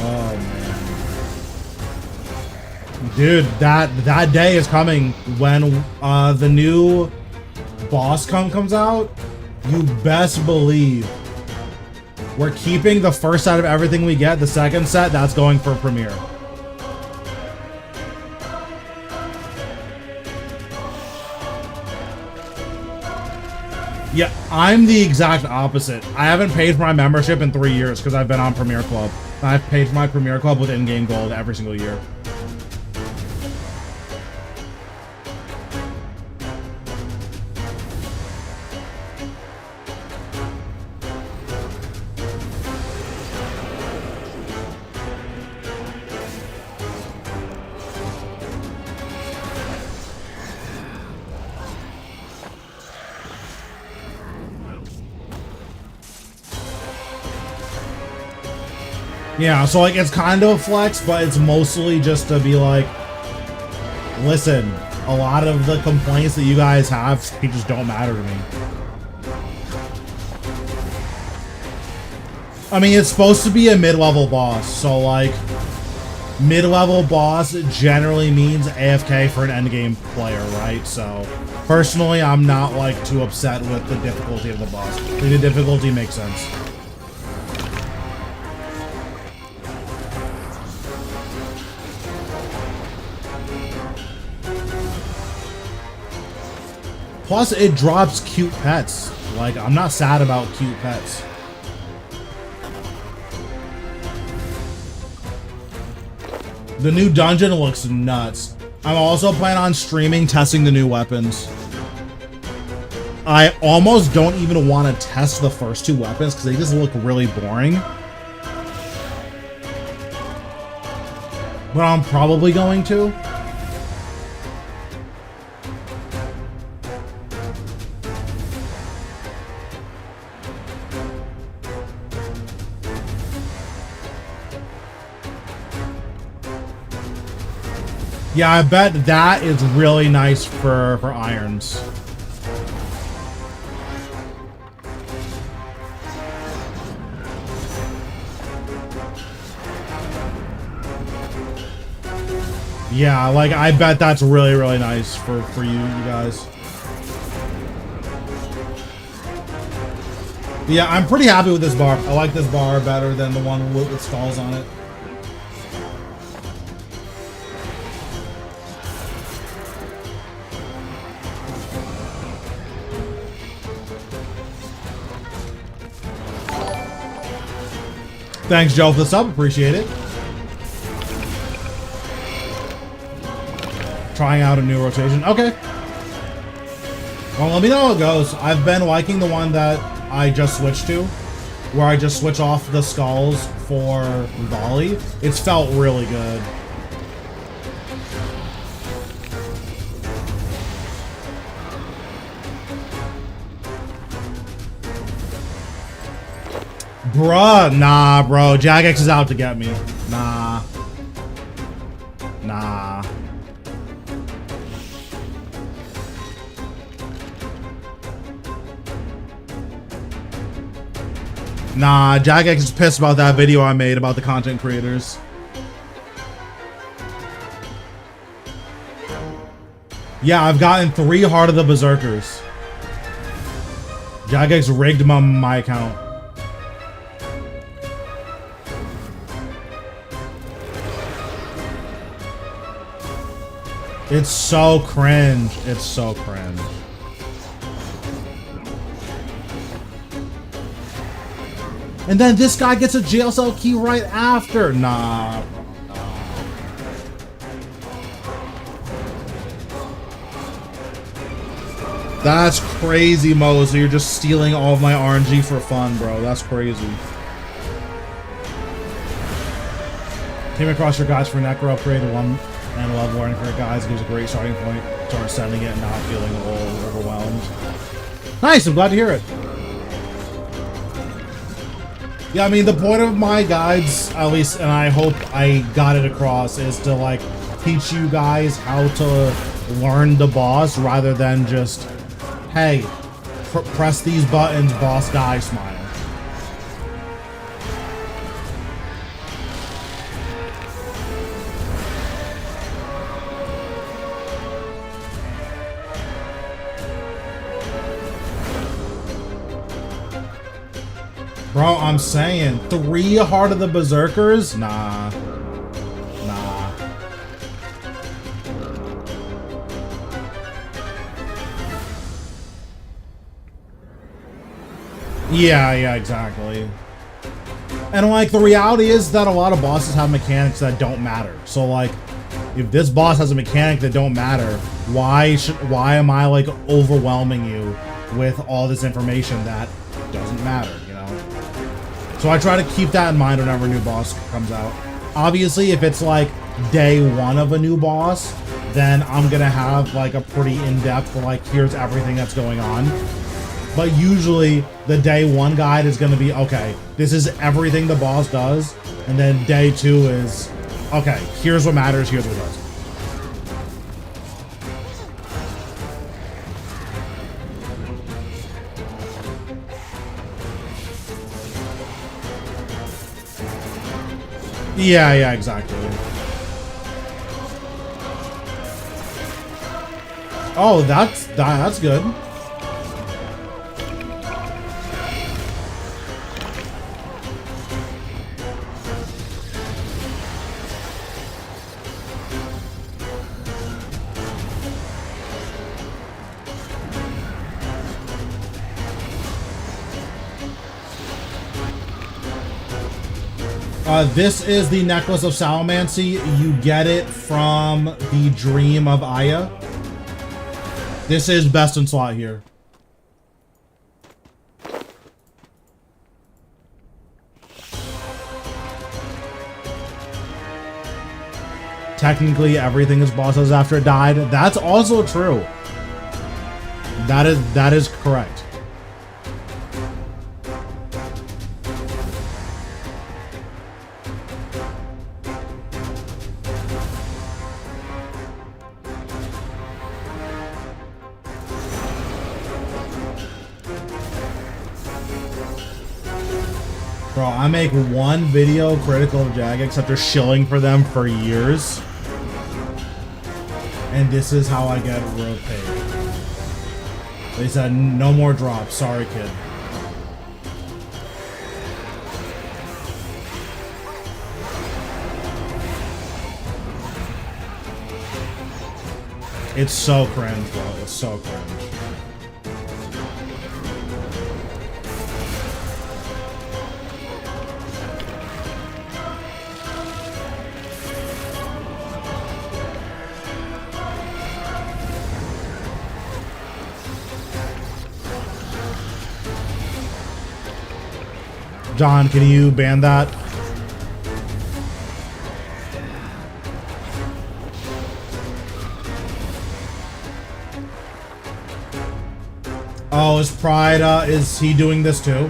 [SPEAKER 1] Oh man, dude, that day is coming when the new boss comes out. You best believe we're keeping the first set of everything we get. The second set, that's going for premiere. Yeah, I'm the exact opposite. I haven't paid for my membership in 3 years because I've been on Premier Club. I've paid for my Premier Club with in-game gold every single year. Yeah, so like it's kind of a flex, but it's mostly just to be like, listen, a lot of the complaints that you guys have, they just don't matter to me. I mean, it's supposed to be a mid-level boss, so like, mid-level boss generally means AFK for an endgame player, right? So, personally, I'm not like too upset with the difficulty of the boss. I think the difficulty makes sense. Plus, it drops cute pets. Like, I'm not sad about cute pets. The new dungeon looks nuts. I'm also planning on streaming testing the new weapons. I almost don't even want to test the first 2 weapons because they just look really boring. But I'm probably going to. Yeah, I bet that is really nice for irons. Yeah, like I bet that's really, really nice for you guys. Yeah, I'm pretty happy with this bar. I like this bar better than the one with skulls on it. Thanks, Joe, for the sub. Appreciate it. Trying out a new rotation. Okay. Well, let me know how it goes. I've been liking the one that I just switched to, where I just switch off the skulls for volley. It's felt really good. Bruh, nah, bro. Jagex is out to get me. Nah. Nah. Nah, Jagex is pissed about that video I made about the content creators. Yeah, I've gotten 3 Heart of the Berserkers. Jagex rigged my account. It's so cringe. It's so cringe. And then this guy gets a jail cell key right after. Nah. That's crazy, Mo. So you're just stealing all of my RNG for fun, bro. That's crazy. Came across your guys for Necro upgrade 1 and love learning for your guys. Gives a great starting point. Start sending it and not feeling all overwhelmed. Nice, I'm glad to hear it. Yeah, I mean, the point of my guides, at least, and I hope I got it across, is to, like, teach you guys how to learn the boss rather than just, hey, press these buttons, boss guy, smile. Bro, I'm saying, 3 Heart of the Berserkers? Nah. Nah. Yeah, exactly. And like, the reality is that a lot of bosses have mechanics that don't matter. So like, if this boss has a mechanic that don't matter, why am I like overwhelming you with all this information that doesn't matter, you know? So I try to keep that in mind whenever a new boss comes out. Obviously, if it's like day 1 of a new boss, then I'm gonna have like a pretty in-depth, like, here's everything that's going on. But usually the day 1 guide is gonna be, okay, this is everything the boss does. And then day 2 is, okay, here's what matters, here's what doesn't. Yeah, exactly. Oh, that's good. This is the Necklace of Salamancy. You get it from the Dream of Aya. This is best in slot here. Technically, everything his boss does after it died. That's also true. That is correct. Bro, I make one video critical of Jagex after shilling for them for years. And this is how I get road paid. They said, no more drops. Sorry, kid. It's so cringe, bro. It's so cringe. John, can you ban that? Oh, is Pride, is he doing this too?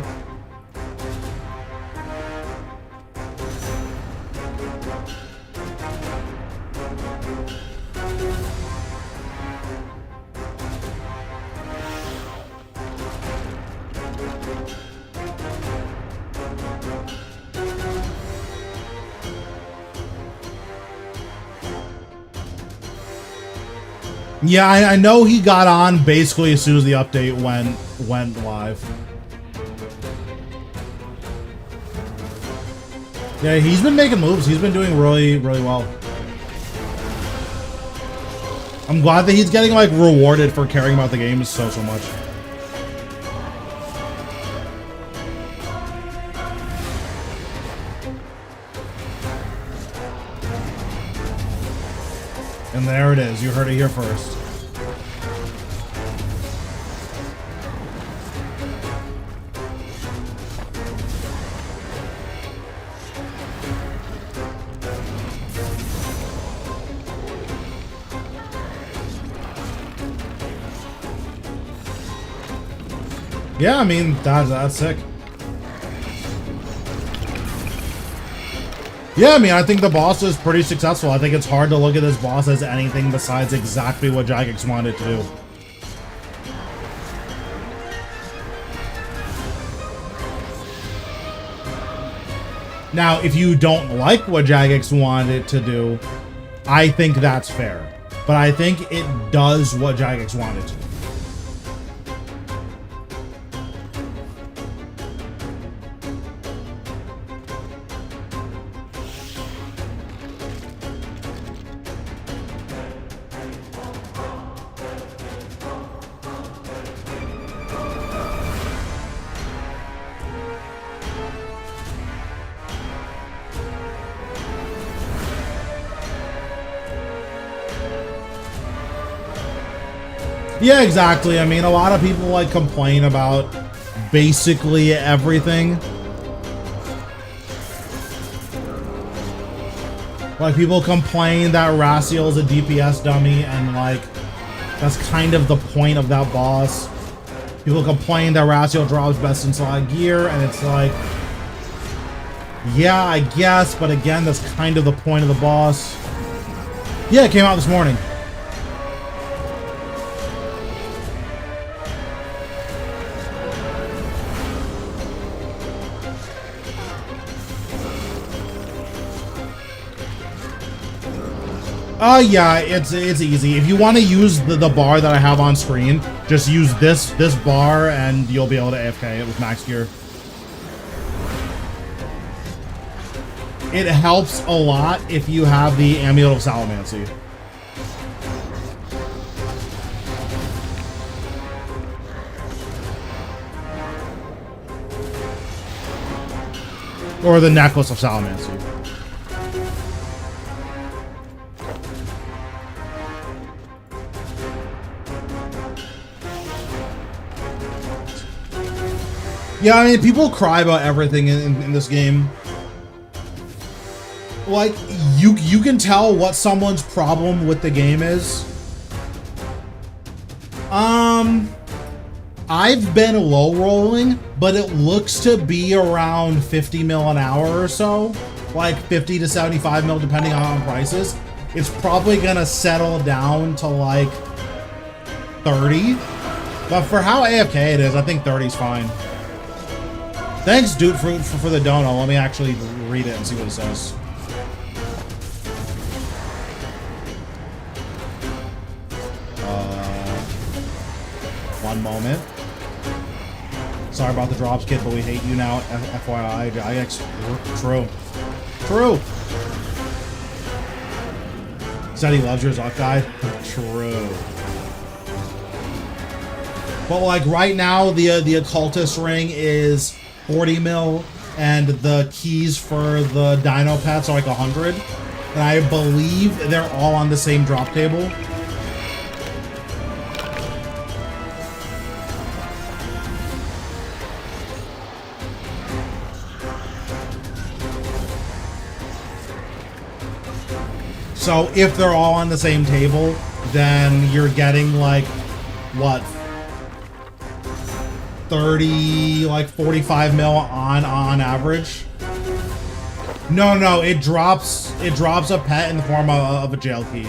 [SPEAKER 1] Yeah, I know he got on basically as soon as the update went live. Yeah, he's been making moves. He's been doing really well. I'm glad that he's getting like rewarded for caring about the game so much. And there it is. You heard it here first. Yeah, I mean, that's sick. Yeah, I mean, I think the boss is pretty successful. I think it's hard to look at this boss as anything besides exactly what Jagex wanted to do. Now, if you don't like what Jagex wanted to do, I think that's fair. But I think it does what Jagex wanted to do. Yeah, exactly. I mean, a lot of people like complain about basically everything. Like, people complain that Raziel's a DPS dummy, and like, that's kind of the point of that boss. People complain that Raziel drops best in slot gear, and it's like, yeah, I guess, but again, that's kind of the point of the boss. Yeah, it came out this morning. Yeah, it's easy. If you want to use the bar that I have on screen, just use this bar and you'll be able to AFK it with max gear. It helps a lot if you have the Amulet of Salamancy. Or the Necklace of Salamancy. Yeah, I mean, people cry about everything in this game. Like, you can tell what someone's problem with the game is. I've been low rolling, but it looks to be around 50 mil an hour or so. Like 50 to 75 mil depending on prices. It's probably gonna settle down to like 30. But for how AFK it is, I think 30 is fine. Thanks, Dude, for the dono. Let me actually read it and see what it says. One moment. Sorry about the drops, kid, but we hate you now. FYI, Jagex. True. True. Said he loves your Zuck guy. True. But like right now, the occultist ring is 40 mil, and the keys for the dino pets are like 100. And I believe they're all on the same drop table. So if they're all on the same table, then you're getting like, what, 30, like 45 mil on average. No, it drops a pet in the form of a jail key.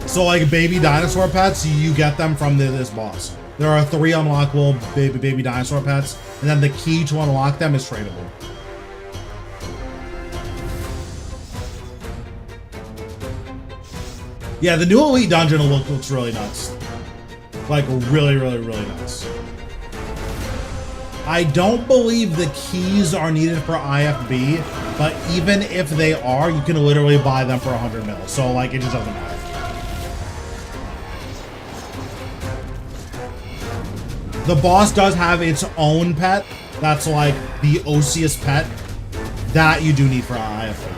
[SPEAKER 1] So like baby dinosaur pets, you get them from this boss. There are 3 unlockable baby dinosaur pets, and then the key to unlock them is tradable. Yeah, the new Elite Dungeon looks really nuts. Like, really nuts. I don't believe the keys are needed for IFB, but even if they are, you can literally buy them for 100 mil. So like, it just doesn't matter. The boss does have its own pet. That's like the Osseous pet that you do need for IFB.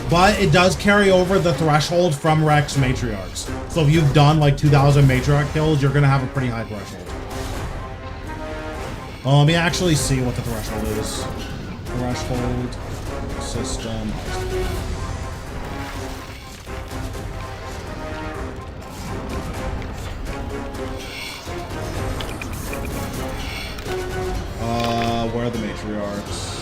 [SPEAKER 1] But it does carry over the threshold from Rex Matriarchs. So if you've done like 2,000 Matriarch kills, you're gonna have a pretty high threshold. Let me actually see what the threshold is. Threshold system. Where are the matriarchs?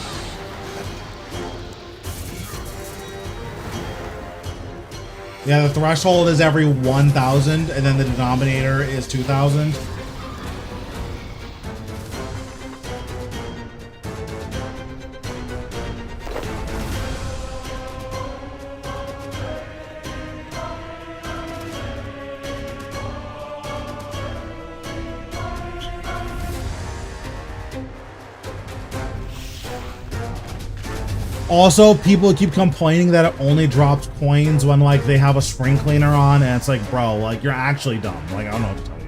[SPEAKER 1] Yeah, the threshold is every 1,000, and then the denominator is 2,000. Also, people keep complaining that it only drops coins when, like, they have a spring cleaner on, and it's like, bro, like, you're actually dumb. Like, I don't know what to tell you.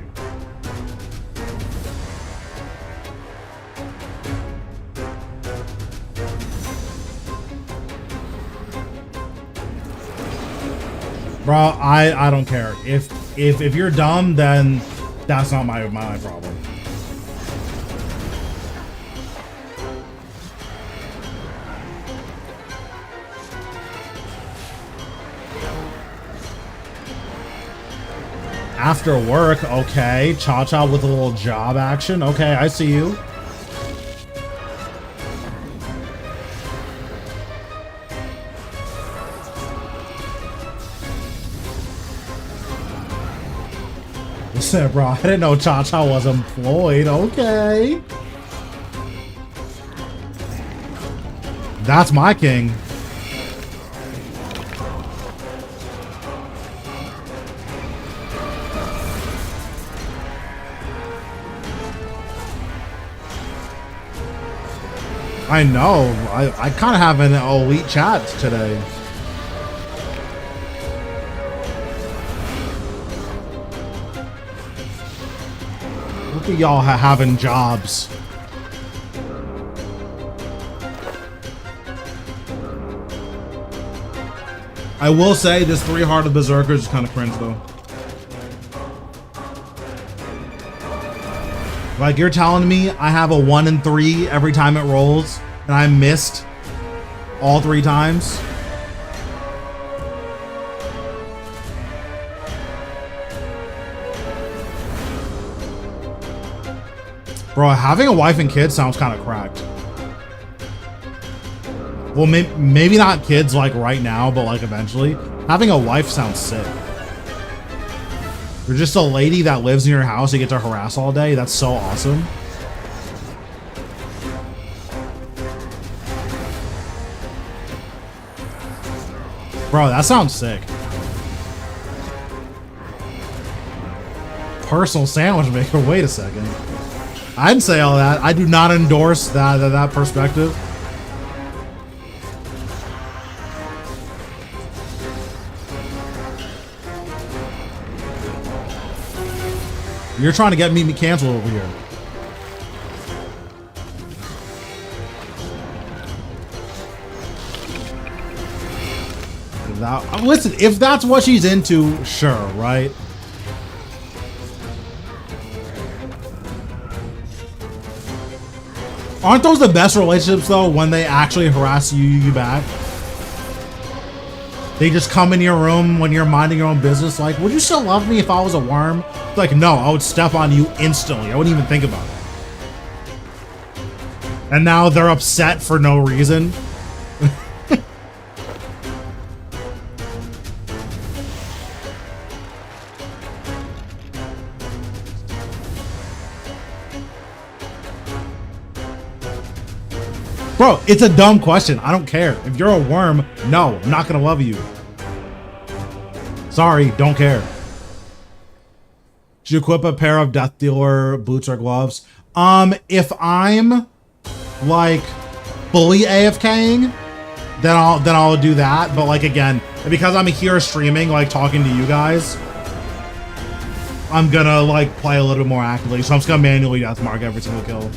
[SPEAKER 1] Bro, I don't care. If you're dumb, then that's not my problem. After work, okay. Cha-cha with a little job action. Okay, I see you. Listen, bro, I didn't know Cha-cha was employed. Okay. That's my king. I know. I kind of have an elite chat today. Look at y'all having jobs. I will say this 3-hearted Berserker is kind of cringe though. Like, you're telling me I have a 1 in 3 every time it rolls, and I missed all 3 times? Bro, having a wife and kids sounds kind of cracked. Well, maybe not kids like right now, but like eventually. Having a wife sounds sick. You're just a lady that lives in your house you get to harass all day. That's so awesome. Bro, that sounds sick. Personal sandwich maker. Wait a second. I didn't say all that. I do not endorse that perspective. You're trying to get me canceled over here. Listen, if that's what she's into, sure, right? Aren't those the best relationships, though, when they actually harass you back? They just come in your room when you're minding your own business, like, would you still love me if I was a worm? Like, no, I would step on you instantly. I wouldn't even think about it. And now they're upset for no reason. Bro, it's a dumb question. I don't care. If you're a worm, no, I'm not gonna love you. Sorry, don't care. Should you equip a pair of Death Dealer boots or gloves? If I'm like fully AFKing, then I'll do that. But like again, because I'm here streaming, like talking to you guys, I'm gonna like play a little bit more actively. So I'm just gonna manually death mark every single kill.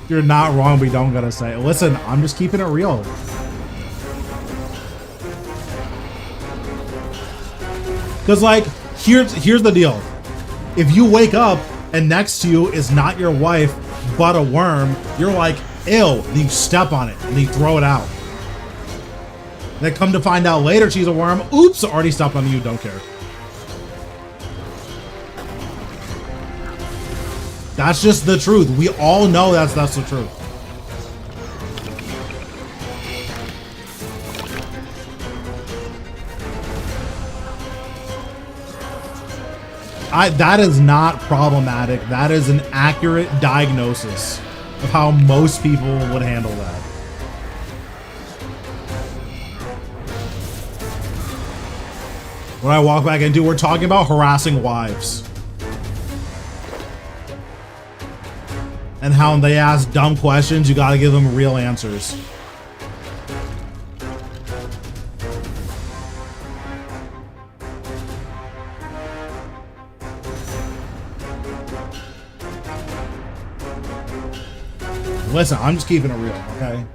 [SPEAKER 1] You're not wrong, but you don't gotta say it. Listen, I'm just keeping it real. Cause like, here's the deal. If you wake up and next to you is not your wife, but a worm, you're like, ew, and you step on it and you throw it out. Then come to find out later she's a worm. Oops, already stepped on you, don't care. That's just the truth. We all know that's the truth. That is not problematic. That is an accurate diagnosis of how most people would handle that. When I walk back into, we're talking about harassing wives. And how they ask dumb questions, you gotta give them real answers. Listen, I'm just keeping it real, okay?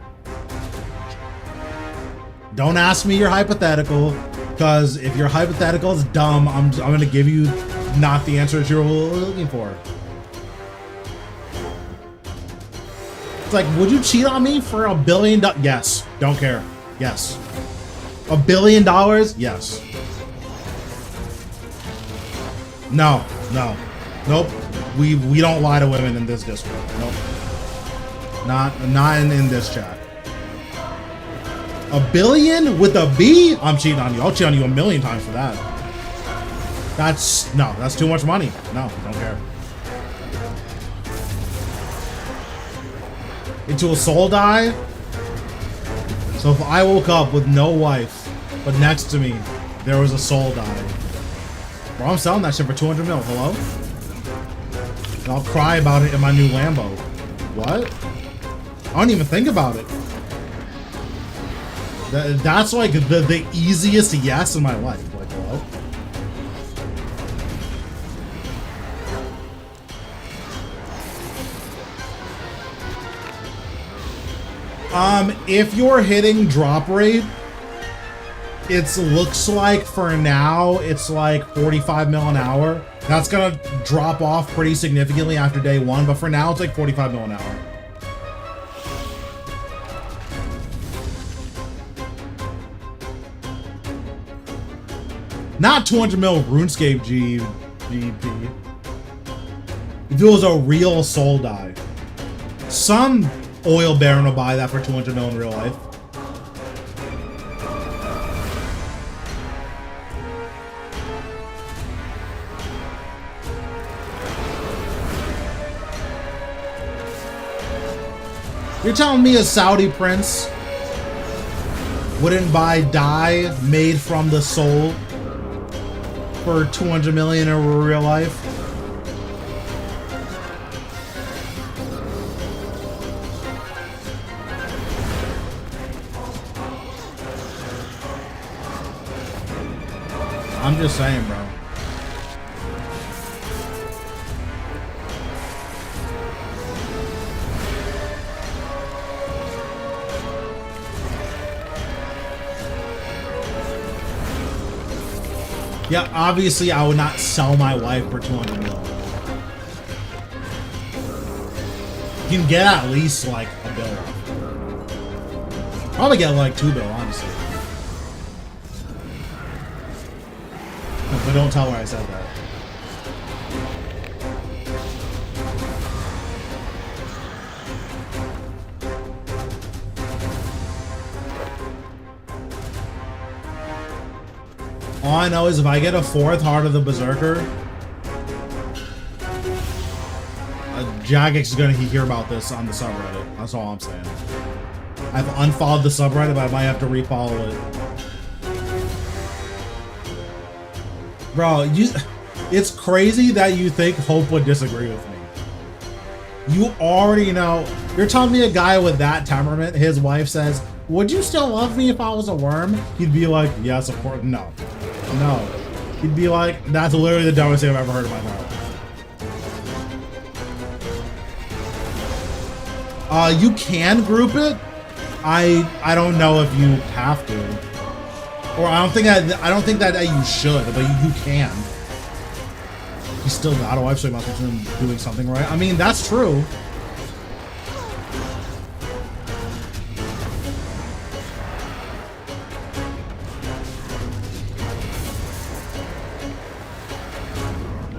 [SPEAKER 1] Don't ask me your hypothetical, because if your hypothetical is dumb, I'm gonna give you not the answers you're looking for. It's like, would you cheat on me for $1 billion? Yes. Don't care. Yes. $1 billion? Yes. No. No. Nope. We don't lie to women in this Discord. Nope. Not in this chat. $1 billion with a B? I'm cheating on you. I'll cheat on you 1,000,000 times for that. That's too much money. No, don't care. Into a soul die? So if I woke up with no wife, but next to me, there was a soul die. Bro, I'm selling that shit for 200 mil. Hello? And I'll cry about it in my new Lambo. What? I don't even think about it. That's like the easiest yes in my life. Like, hello? If you're hitting drop rate, it looks like for now, it's like 45 mil an hour. That's gonna drop off pretty significantly after day one, but for now, it's like 45 mil an hour. Not 200 mil RuneScape GP. If it was a real soul die. Some oil baron will buy that for 200 mil in real life. You're telling me a Saudi prince wouldn't buy dye made from the soul for 200 million in real life? I'm just saying, bro. Yeah, obviously I would not sell my wife for 200 mil. You can get at least like a bill. Probably get like 2 bill, honestly. But don't tell her I said that. All I know is if I get a 4th Heart of the Berserker, Jagex is gonna hear about this on the subreddit. That's all I'm saying. I've unfollowed the subreddit, but I might have to refollow it. Bro, it's crazy that you think Hope would disagree with me. You already know. You're telling me a guy with that temperament, his wife says, would you still love me if I was a worm? He'd be like, yes, of course. No. No. He'd be like, that's literally the dumbest thing I've ever heard in my life. You can group it. I don't know if you have to. Or I don't think that you should, but you can. He's still got a wife, so he must be doing something right. I mean, that's true.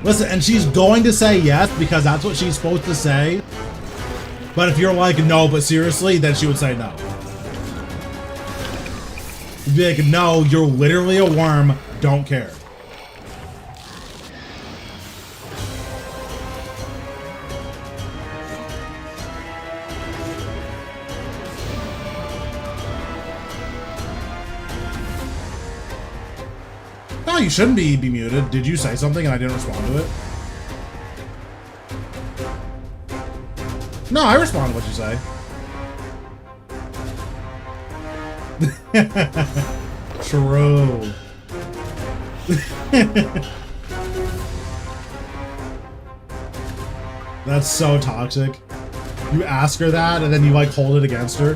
[SPEAKER 1] Listen, and she's going to say yes because that's what she's supposed to say. But if you're like, no, but seriously, then she would say no. You'd be like, no, you're literally a worm, don't care. No, you shouldn't be muted. Did you say something and I didn't respond to it? No, I respond to what you say. True. That's so toxic. You ask her that and then you like hold it against her.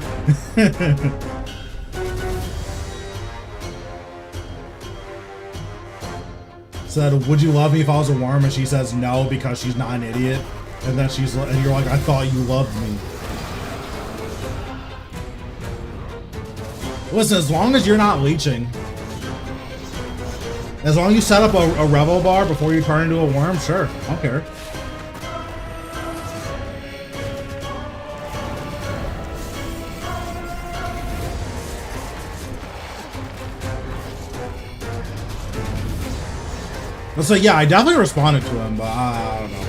[SPEAKER 1] Said, would you love me if I was a worm? And she says no because she's not an idiot. And then and you're like, I thought you loved me. Listen, as long as you're not leeching, as long as you set up a revel bar before you turn into a worm, sure, I don't care. So yeah, I definitely responded to him, but I don't know.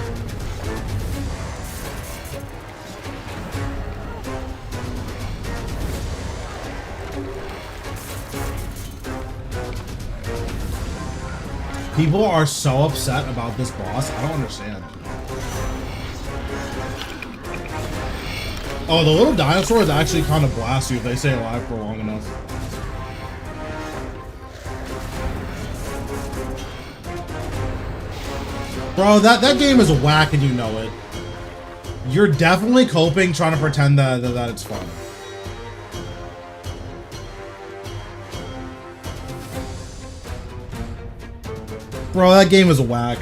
[SPEAKER 1] People are so upset about this boss. I don't understand. Oh, the little dinosaurs actually kind of blast you if they stay alive for long enough. Bro, that game is whack and you know it. You're definitely coping trying to pretend that it's fun. Bro, that game is whack.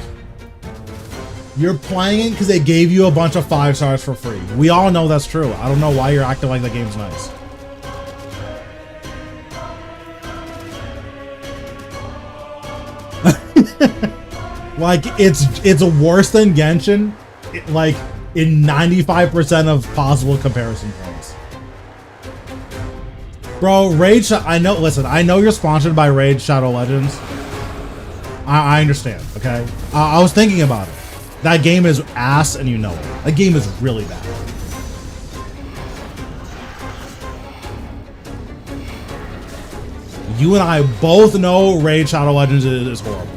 [SPEAKER 1] You're playing it because they gave you a bunch of 5 stars for free. We all know that's true. I don't know why you're acting like the game's nice. Like, it's worse than Genshin, like, in 95% of possible comparison points. Bro, I know you're sponsored by Raid Shadow Legends. I understand, okay? I was thinking about it. That game is ass and you know it. That game is really bad. You and I both know Raid Shadow Legends is horrible.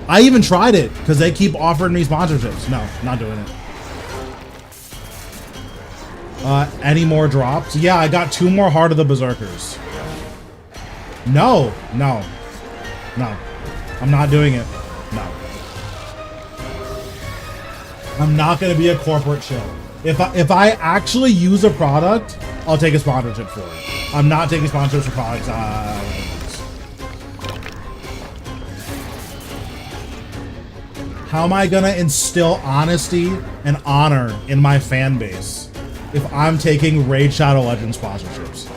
[SPEAKER 1] I even tried it because they keep offering me sponsorships. No, not doing it. Any more drops? Yeah, I got 2 more Heart of the Berserkers. No. I'm not doing it. No. I'm not going to be a corporate shill. If I actually use a product, I'll take a sponsorship for it. I'm not taking sponsorships for products. How am I gonna instill honesty and honor in my fan base if I'm taking Raid Shadow Legends sponsorships?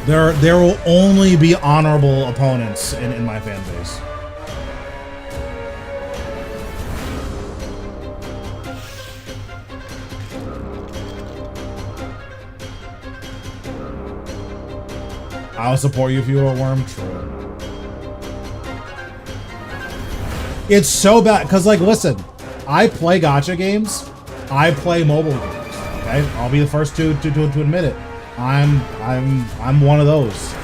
[SPEAKER 1] There will only be honorable opponents in my fan base. I'll support you if you were a worm. True. It's so bad because, like, listen, I play gacha games, I play mobile games. Okay, I'll be the first to admit it. I'm one of those.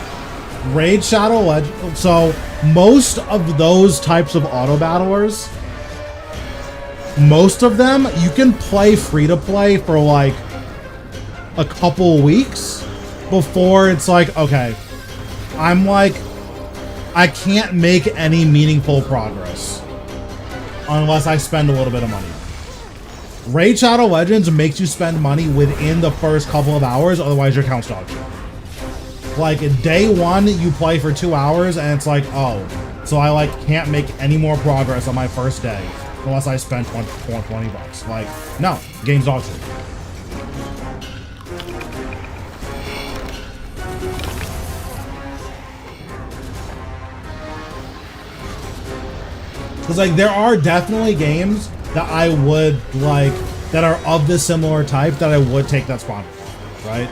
[SPEAKER 1] Raid Shadow Legends. So most of those types of auto battlers, most of them you can play free to play for like a couple weeks before it's like, okay, I'm like, I can't make any meaningful progress unless I spend a little bit of money. Raid Shadow Legends makes you spend money within the first couple of hours, otherwise your account's dog shit. Like day one, you play for 2 hours and it's like, oh, so I like can't make any more progress on my first day unless I spend 20 bucks. Like, no, game's dog shit. Because like there are definitely games that I would like that are of the similar type that I would take that spot, right?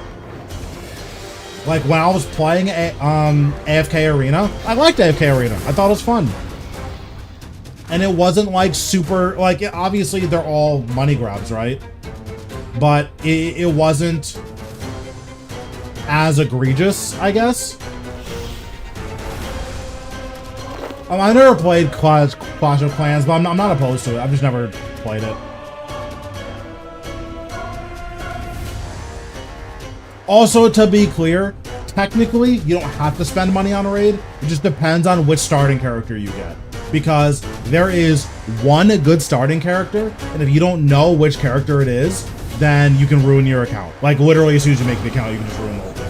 [SPEAKER 1] Like when I was playing AFK Arena, I liked AFK Arena. I thought it was fun. And it wasn't like super, like obviously they're all money grabs, right? But it wasn't as egregious, I guess. I never played Clash of Clans, but I'm not opposed to it. I've just never played it. Also, to be clear, technically, you don't have to spend money on a raid. It just depends on which starting character you get. Because there is one good starting character, and if you don't know which character it is, then you can ruin your account. Like, literally, as soon as you make the account, you can just ruin the whole thing.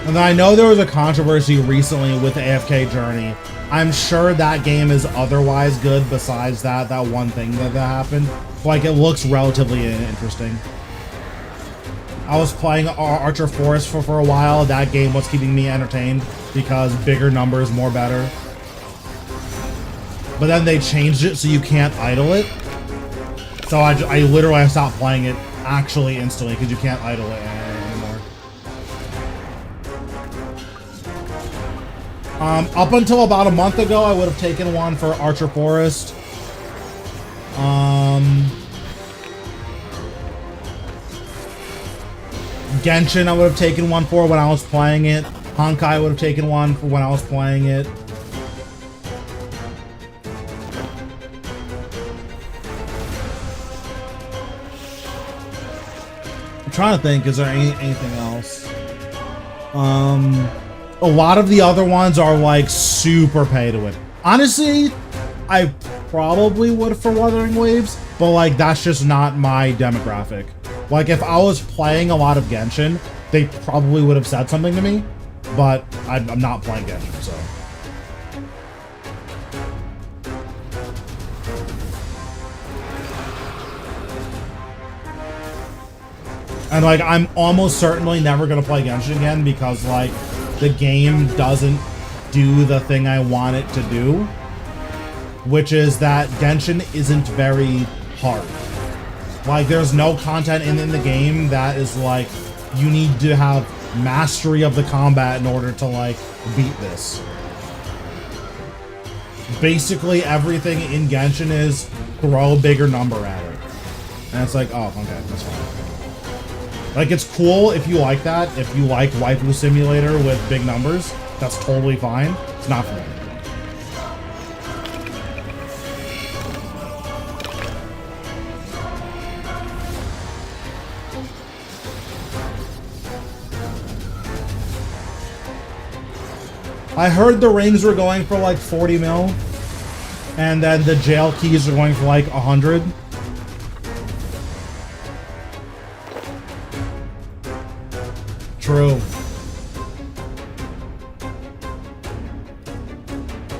[SPEAKER 1] And I know there was a controversy recently with the AFK Journey. I'm sure that game is otherwise good besides that one thing that happened. Like, it looks relatively interesting. I was playing Archer Forest for a while. That game was keeping me entertained because bigger numbers, more better. But then they changed it so you can't idle it. So I literally stopped playing it actually instantly because you can't idle it anymore. Up until about a month ago, I would have taken one for Archer Forest. Genshin, I would have taken one for when I was playing it. Honkai would have taken one for when I was playing it. I'm trying to think, is there anything else? A lot of the other ones are like super pay to win. Honestly, I probably would for Wuthering Waves, but like that's just not my demographic. Like if I was playing a lot of Genshin, they probably would have said something to me, but I'm not playing Genshin, so. And like I'm almost certainly never gonna play Genshin again because like the game doesn't do the thing I want it to do, which is that Genshin isn't very hard. Like, there's no content in the game that is like, you need to have mastery of the combat in order to like, beat this. Basically, everything in Genshin is throw a bigger number at it. And it's like, oh, okay, that's fine. Like, it's cool if you like that. If you like Waifu Simulator with big numbers, that's totally fine. It's not for me. I heard the rings were going for like 40 mil, and then the jail keys are going for like 100. True.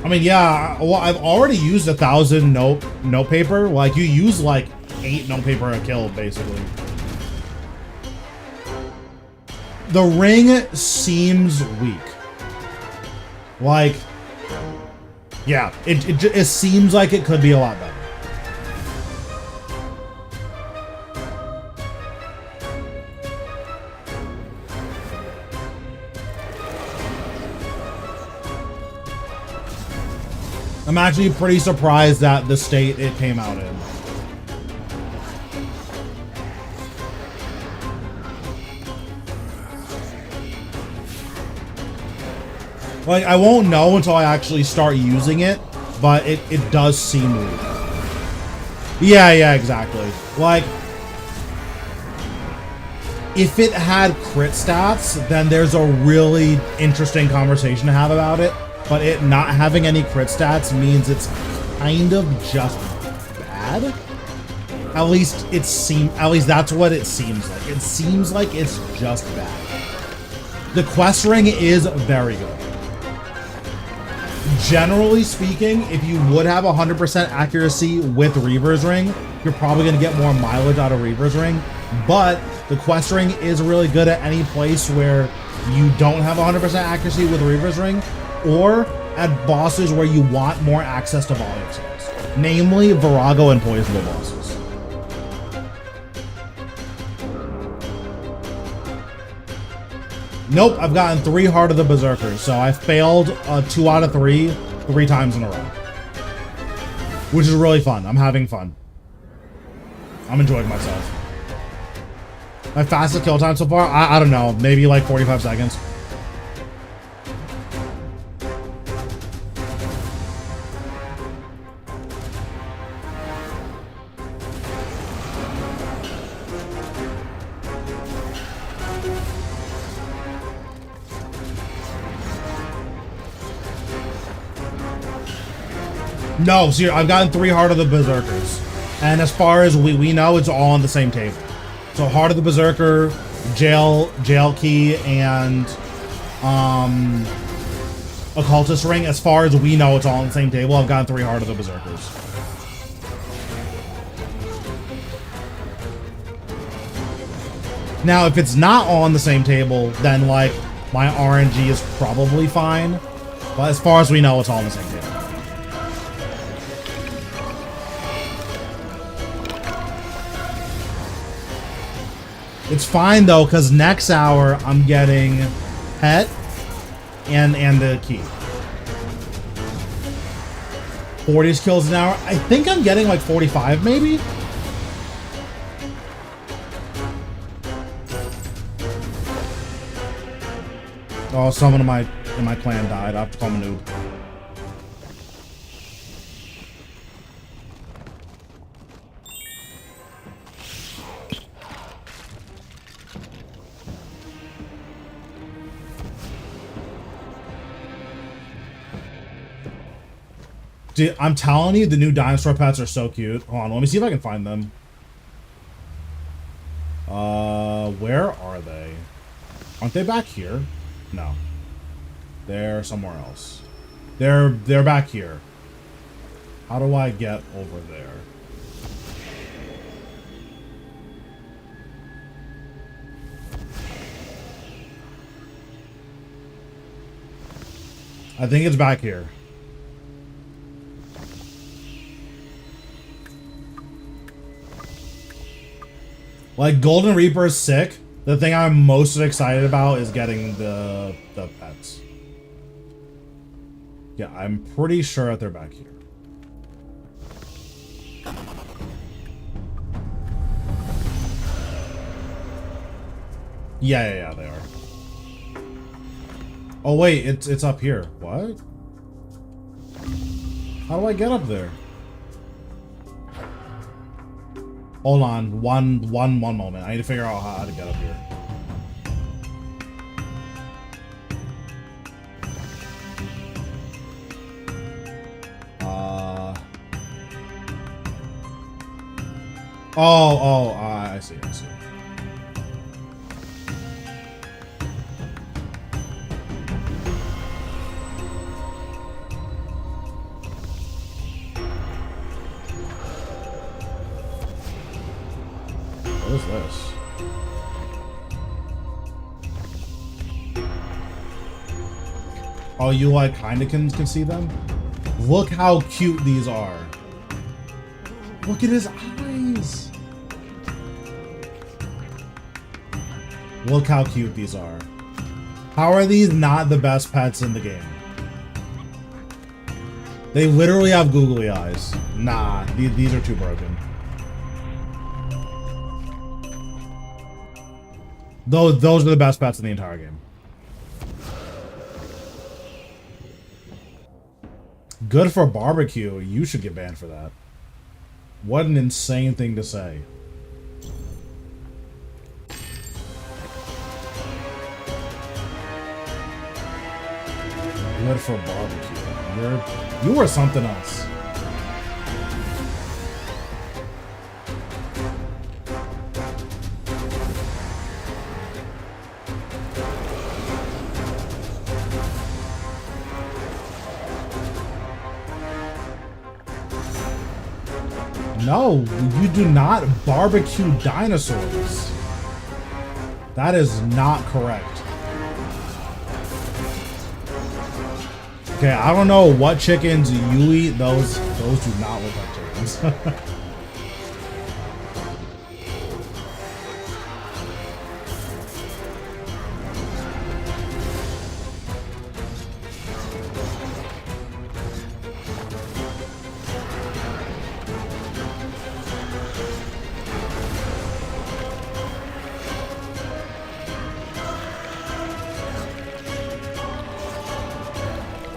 [SPEAKER 1] I mean, yeah, well, I've already used 1,000 note paper. Like, you use like 8 note paper a kill, basically. The ring seems weak. Like, yeah, it seems like it could be a lot better. I'm actually pretty surprised at the state it came out in. Like, I won't know until I actually start using it, but it does seem weak. Yeah, exactly. Like, if it had crit stats, then there's a really interesting conversation to have about it. But it not having any crit stats means it's kind of just bad. At least that's what it seems like. It seems like it's just bad. The quest ring is very good. Generally speaking, if you would have 100% accuracy with Reaver's Ring, you're probably going to get more mileage out of Reaver's Ring. But the quest ring is really good at any place where you don't have 100% accuracy with Reaver's Ring, or at bosses where you want more access to volume cells, namely Virago and Poisonable bosses. Nope, I've gotten 3 Heart of the Berserkers, so I failed 2 out of 3 times in a row. Which is really fun. I'm having fun. I'm enjoying myself. My fastest kill time so far? I don't know, maybe like 45 seconds. No, see, I've gotten 3 Heart of the Berserkers. And as far as we know, it's all on the same table. So Heart of the Berserker, Jail Key, and Occultist Ring. As far as we know, it's all on the same table. I've gotten 3 Heart of the Berserkers. Now, if it's not all on the same table, then like my RNG is probably fine. But as far as we know, it's all on the same table. It's fine though, because next hour I'm getting pet and the key. 40 kills an hour. I think I'm getting like 45 maybe. Oh, someone in my clan died. I have to call him a noob. Dude, I'm telling you, the new dinosaur pets are so cute. Hold on, let me see if I can find them. Where are they? Aren't they back here? No. They're somewhere else. They're back here. How do I get over there? I think it's back here. Like, Golden Reaper is sick. The thing I'm most excited about is getting the pets. Yeah, I'm pretty sure that they're back here. Yeah, they are. Oh wait, it's up here. What? How do I get up there? Hold on, one moment. I need to figure out how to get up here. I see. What is this? Oh, you like kind of can see them? Look how cute these are. Look at his eyes. Look how cute these are. How are these not the best pets in the game? They literally have googly eyes. Nah, these are too broken. Those are the best pets in the entire game. Good for barbecue. You should get banned for that. What an insane thing to say. Good for barbecue. You were something else. No, you do not barbecue dinosaurs. That is not correct. Okay, I don't know what chickens you eat. Those do not look like chickens.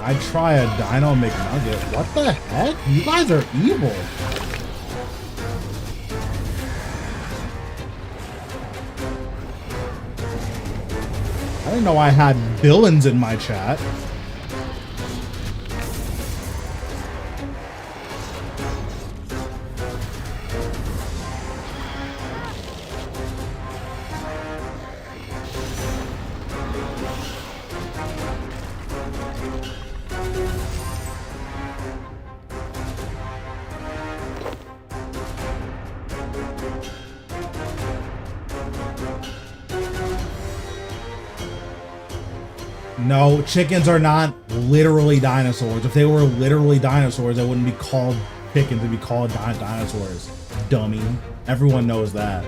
[SPEAKER 1] I'd try a Dino McNugget. What the heck? You guys are evil. I didn't know I had villains in my chat. No, chickens are not literally dinosaurs. If they were literally dinosaurs, they wouldn't be called chickens. They'd be called dinosaurs. Dummy. Everyone knows that.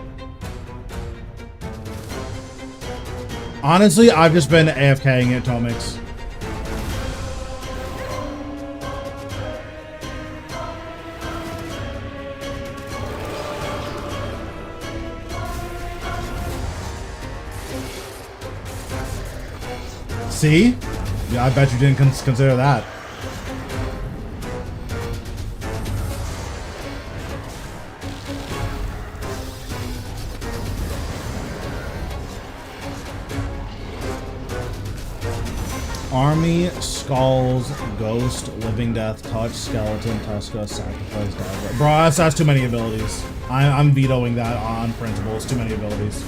[SPEAKER 1] Honestly, I've just been AFKing it, Tomix. See? Yeah, I bet you didn't consider that. Army, skulls, ghost, living death, touch, skeleton, tuska, sacrifice, dive. Bro, that's too many abilities. I'm vetoing that on principle. It's too many abilities.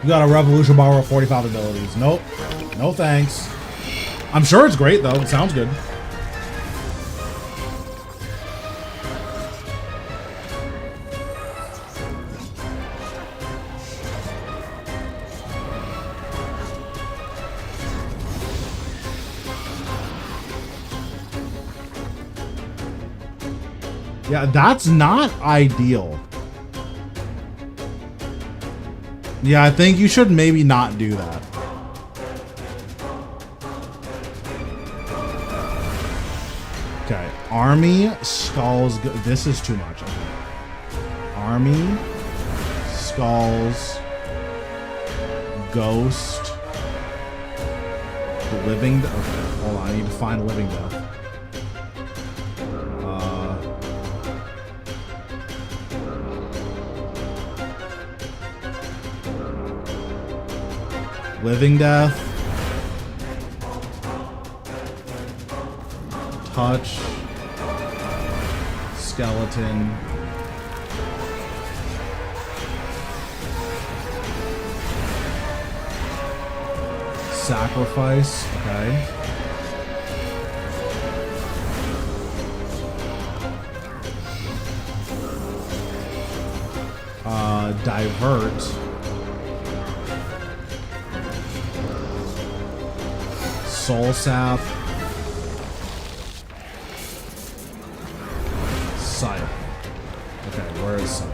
[SPEAKER 1] You got a revolution bar with 45 abilities. Nope. No thanks. I'm sure it's great though. It sounds good. Yeah, that's not ideal. Yeah, I think you should maybe not do that. Okay, army, skulls, this is too much. Okay. Army, skulls, ghost, living, okay, hold on, I need to find living death. Living death, touch, skeleton, sacrifice, okay. Divert. soul sap. Scythe. Okay, where is Scythe?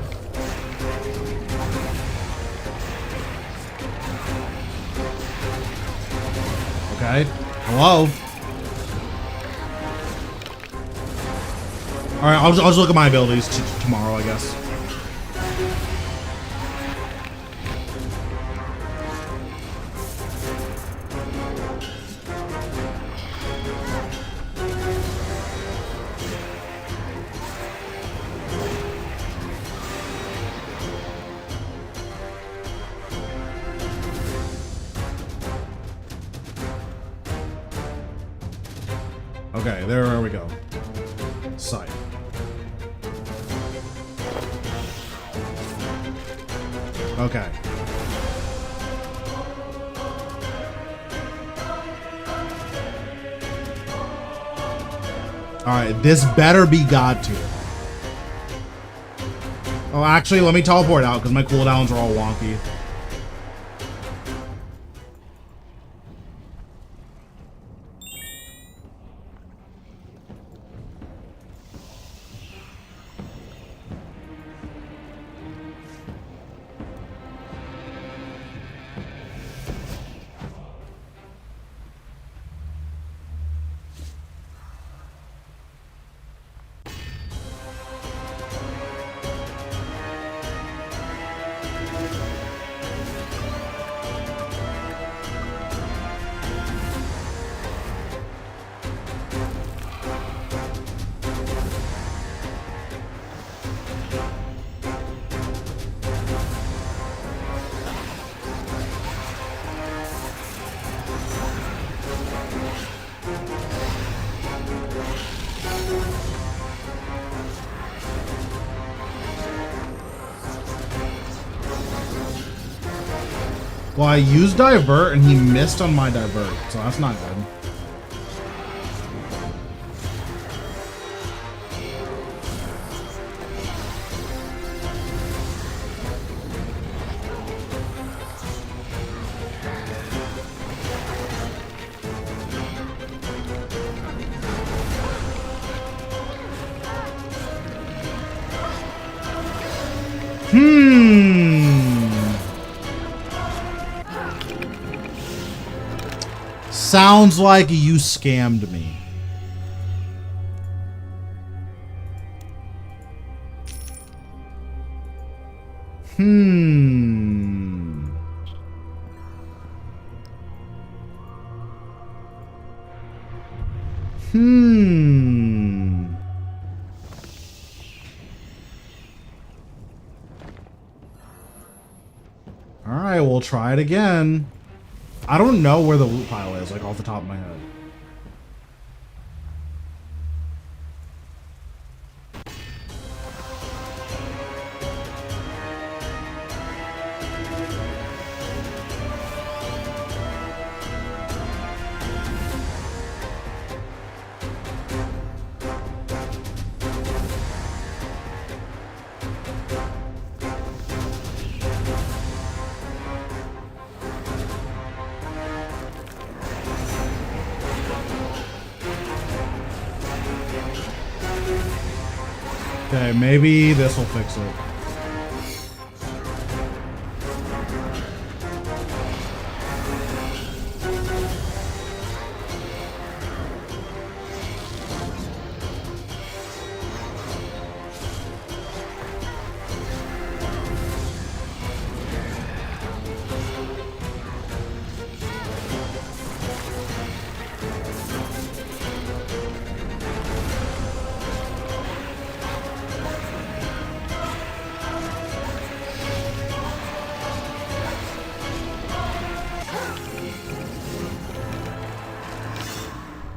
[SPEAKER 1] Okay. Hello? Alright, I'll just look at my abilities tomorrow, I guess. Okay, there we go. Sight. Okay. Alright, this better be God tier. Oh, actually, let me teleport out because my cooldowns are all wonky. Well, I used divert and he missed on my divert, so that's not good. Sounds like you scammed me. All right, we'll try it again. I don't know where the loot pile is, like off the top of my head. Okay, maybe this will fix it.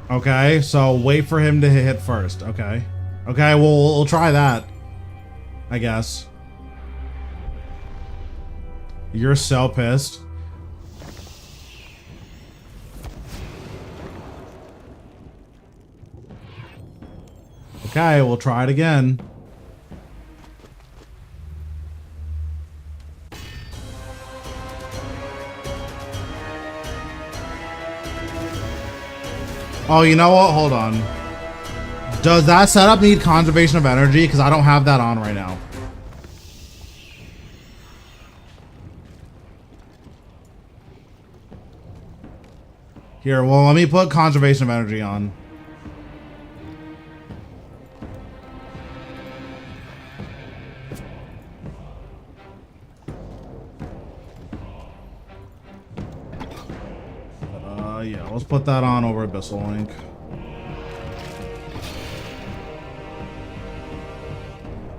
[SPEAKER 1] Okay, so wait for him to hit first. Okay. Okay, well, we'll try that, I guess. You're so pissed. Okay, we'll try it again. Oh, you know what? Hold on. Does that setup need conservation of energy? Because I don't have that on right now. Here, well, let me put conservation of energy on. Yeah, let's put that on over Abyssal Link.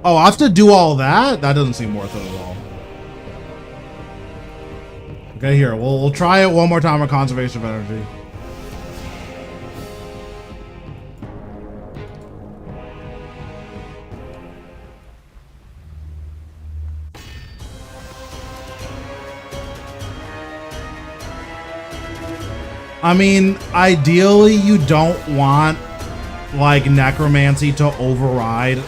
[SPEAKER 1] Oh, I have to do all that? That doesn't seem worth it at all. Okay, here, we'll try it one more time with conservation of energy. I mean, ideally you don't want like necromancy to override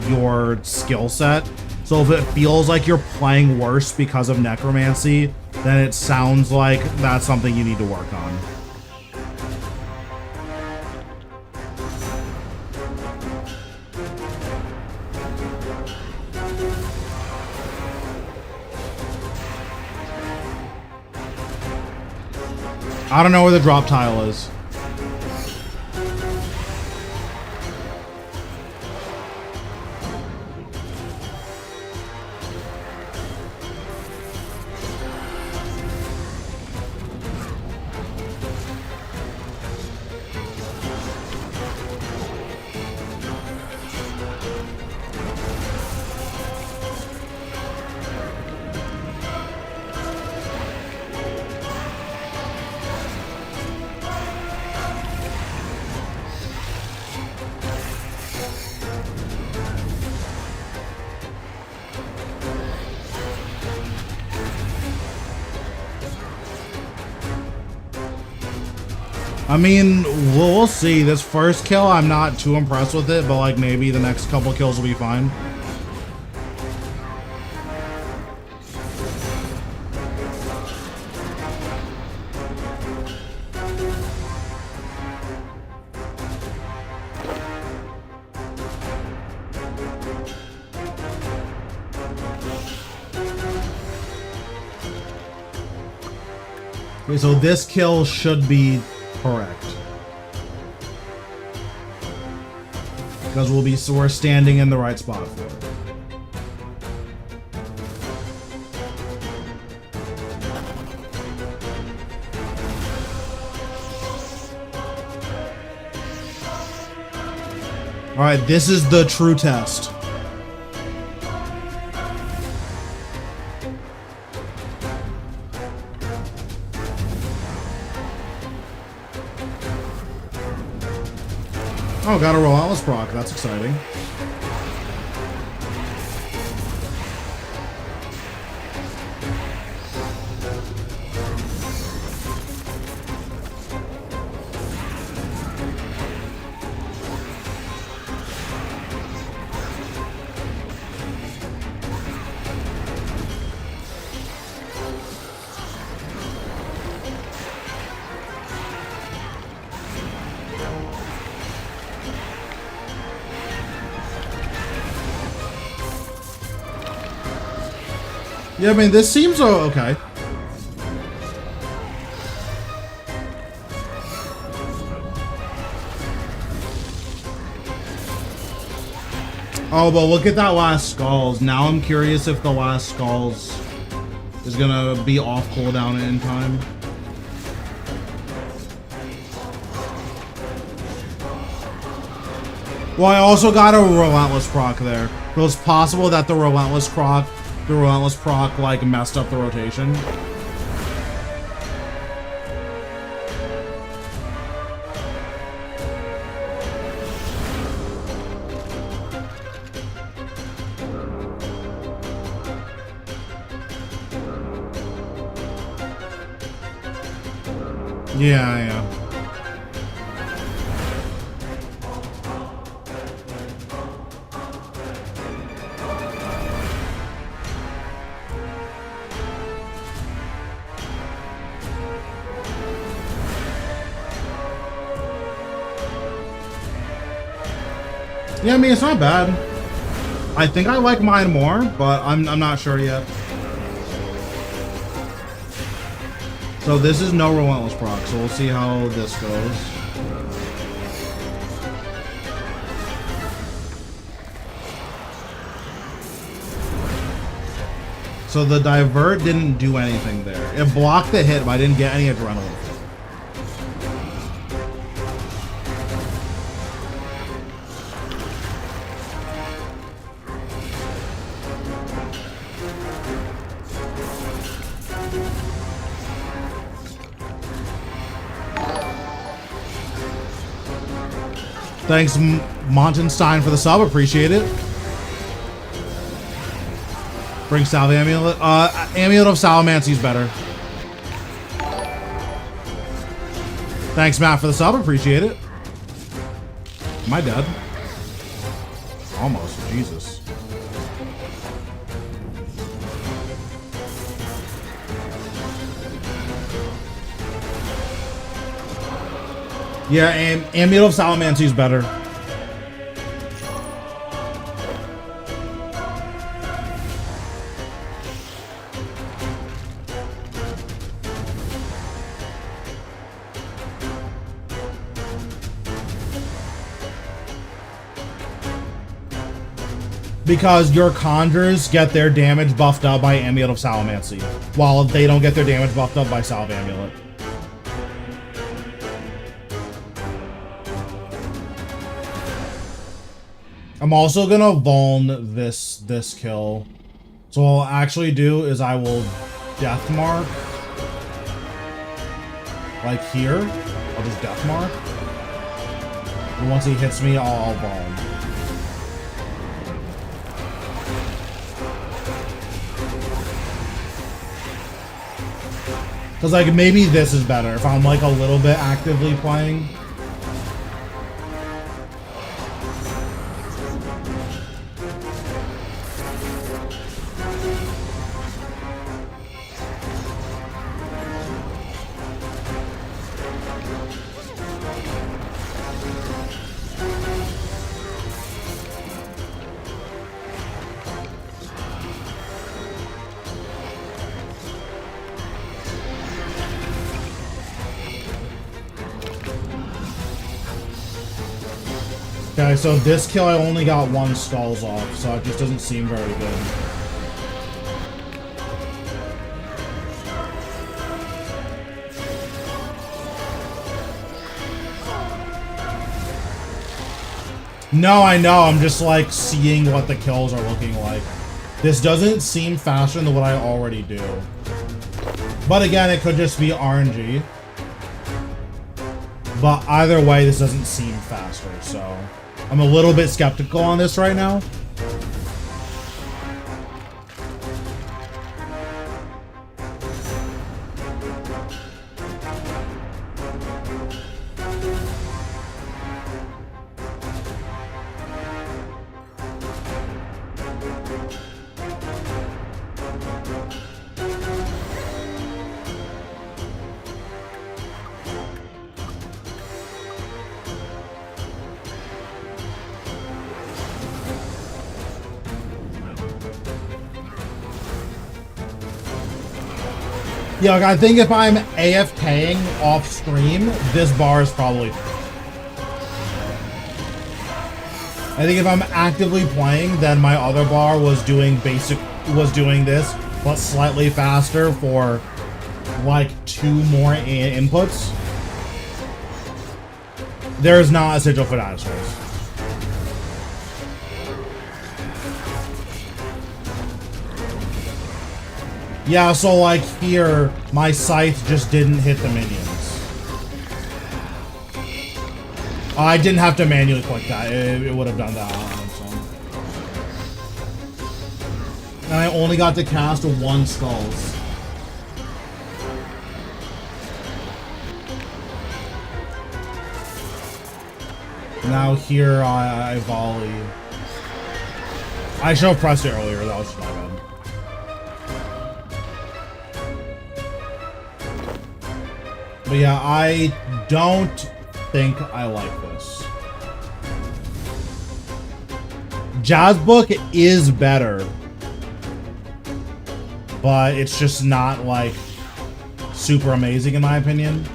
[SPEAKER 1] your skill set. So if it feels like you're playing worse because of necromancy, then it sounds like that's something you need to work on. I don't know where the drop tile is. I mean, we'll see. This first kill, I'm not too impressed with it, but like maybe the next couple kills will be fine. Okay, so this kill should be correct. Because we're standing in the right spot for it. Alright, this is the true test. Oh, got a Relentless proc. That's exciting. Yeah, I mean, this seems okay. Oh, but look at that last Skulls. Now I'm curious if the last Skulls is gonna be off cooldown in time. Well, I also got a Relentless proc there. So it's possible that the Relentless proc like messed up the rotation. Yeah. Yeah, I mean, it's not bad. I think I like mine more, but I'm not sure yet. So this is no relentless proc, so we'll see how this goes. So the divert didn't do anything there. It blocked the hit, but I didn't get any adrenaline. Thanks, Montenstein, for the sub. Appreciate it. Bring Salve Amulet. Amulet of Salamancy's better. Thanks, Matt, for the sub. Appreciate it. Am I dead? Almost. Jesus. Yeah, Amulet of Salamancy is better. Because your conjures get their damage buffed up by Amulet of Salamancy, while they don't get their damage buffed up by Salve Amulet. I'm also gonna vuln this kill. So what I'll actually do is I will death mark. Like here. I'll just death mark. And once he hits me, I'll vuln. Cause like maybe this is better if I'm like a little bit actively playing. Okay, so this kill I only got one skulls off, so it just doesn't seem very good. No, I know, I'm just like seeing what the kills are looking like. This doesn't seem faster than what I already do. But again, it could just be RNG. But either way, this doesn't seem faster, so I'm a little bit skeptical on this right now. Yeah, like I think if I'm AFKing off stream, this bar is probably... I think if I'm actively playing, then my other bar was doing this, but slightly faster for like 2 more inputs. There's not a sigil for dinosaurs. Yeah, so like here, my scythe just didn't hit the minions. I didn't have to manually click that. It would have done that on its own. And I only got to cast 1 skulls. Now here I volley. I should have pressed it earlier, that was just my bad. But yeah, I don't think I like this. Jazz Book is better, but it's just not like super amazing in my opinion.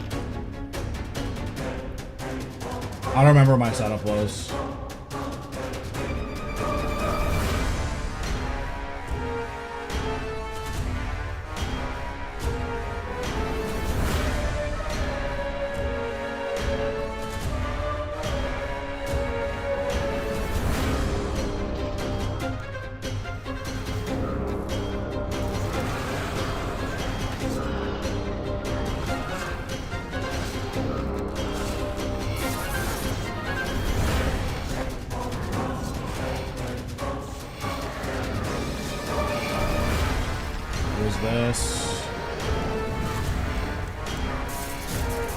[SPEAKER 1] I don't remember what my setup was. This.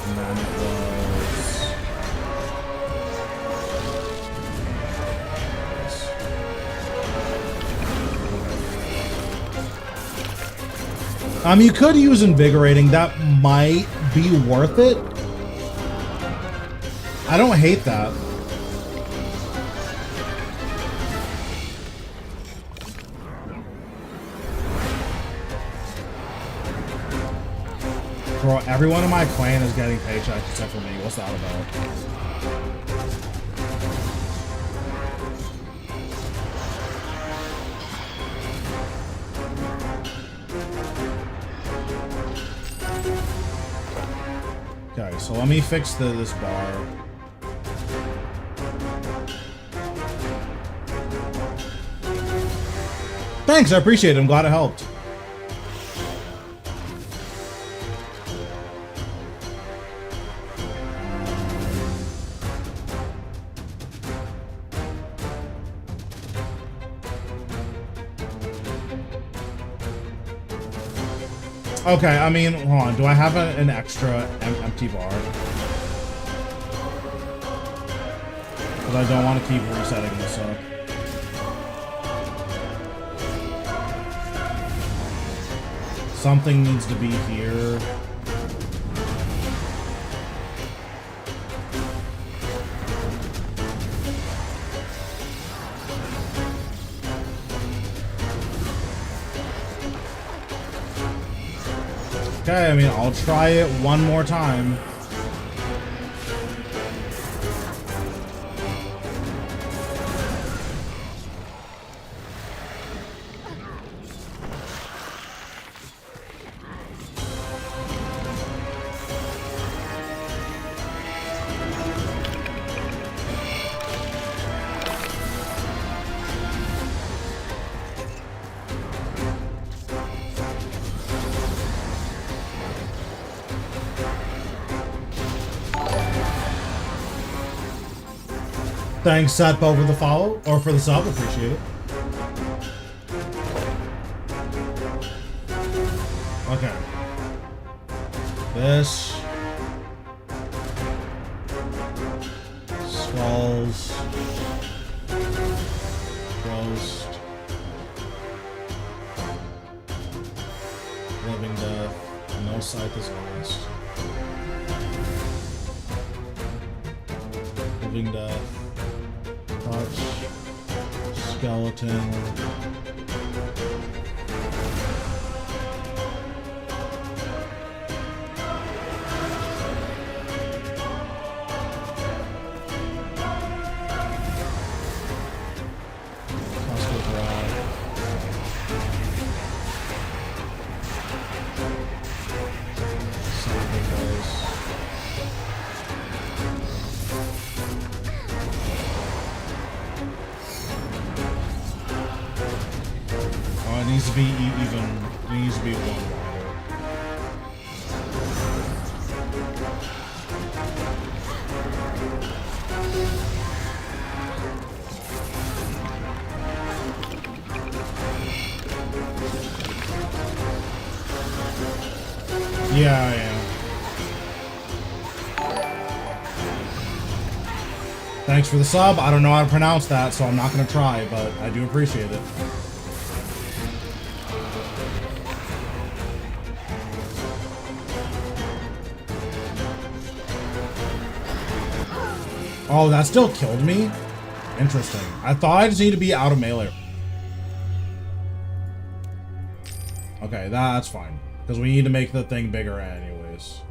[SPEAKER 1] And then it was this. You could use invigorating. That might be worth it. I don't hate that. Bro, everyone in my clan is getting paychecks except for me. What's that about? Okay, so let me fix this bar. Thanks, I appreciate it. I'm glad it helped. Okay, I mean, hold on. Do I have an extra empty bar? Because I don't want to keep resetting this up. Something needs to be here. Okay, I mean, I'll try it one more time. Thanks, Seth, for the follow, or for the sub, appreciate it. Okay. This. Skulls. Roast. Living Death. No sight is lost. Living Death. Touch, skeleton, needs to be even. It needs to be one wider. Yeah, I am. Thanks for the sub. I don't know how to pronounce that, so I'm not going to try, but I do appreciate it. Oh, that still killed me? Interesting. I thought I just need to be out of melee. Okay, that's fine. Because we need to make the thing bigger anyways.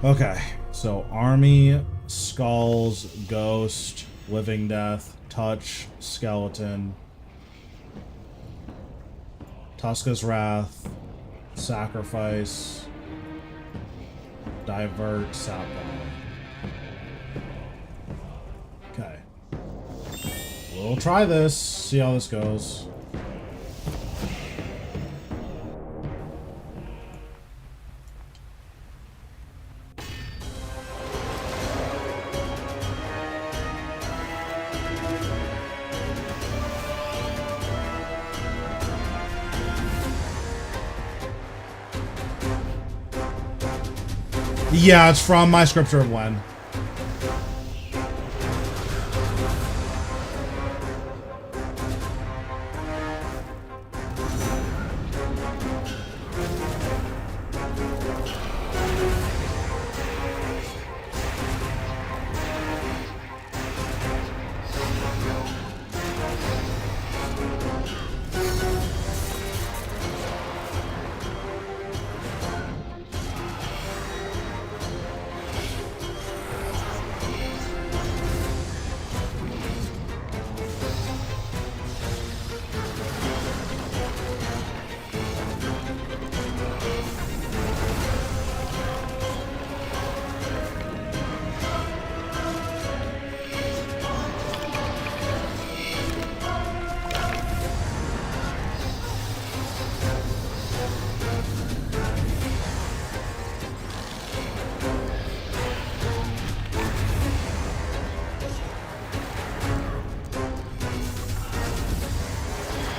[SPEAKER 1] Okay, so army, skulls, ghost, living death, touch, skeleton, Tuska's wrath, sacrifice, divert, sap. Okay. We'll try this, see how this goes. Yeah, it's from my Scripture of When.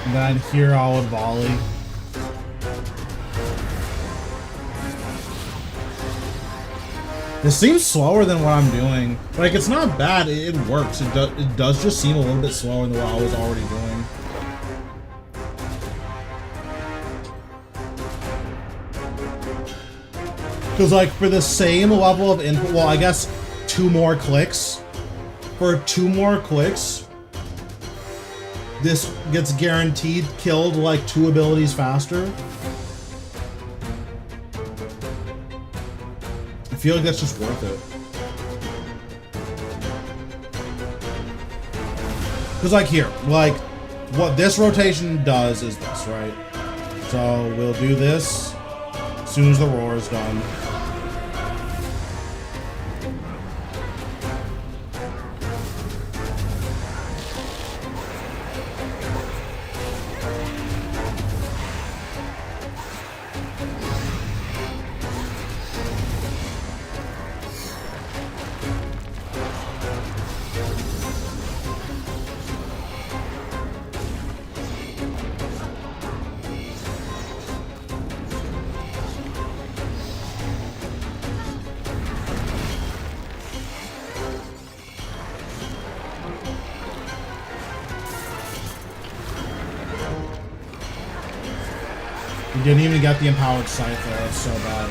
[SPEAKER 1] And then here I would volley. This seems slower than what I'm doing. Like, it's not bad, it works. It does just seem a little bit slower than what I was already doing. Because, like, for the same level of input, well, I guess 2 more clicks. For 2 more clicks, this gets guaranteed killed like 2 abilities faster. I feel like that's just worth it. Because like here, like what this rotation does is this, right? So we'll do this as soon as the roar is done. We didn't even get the empowered sight there, that's so bad.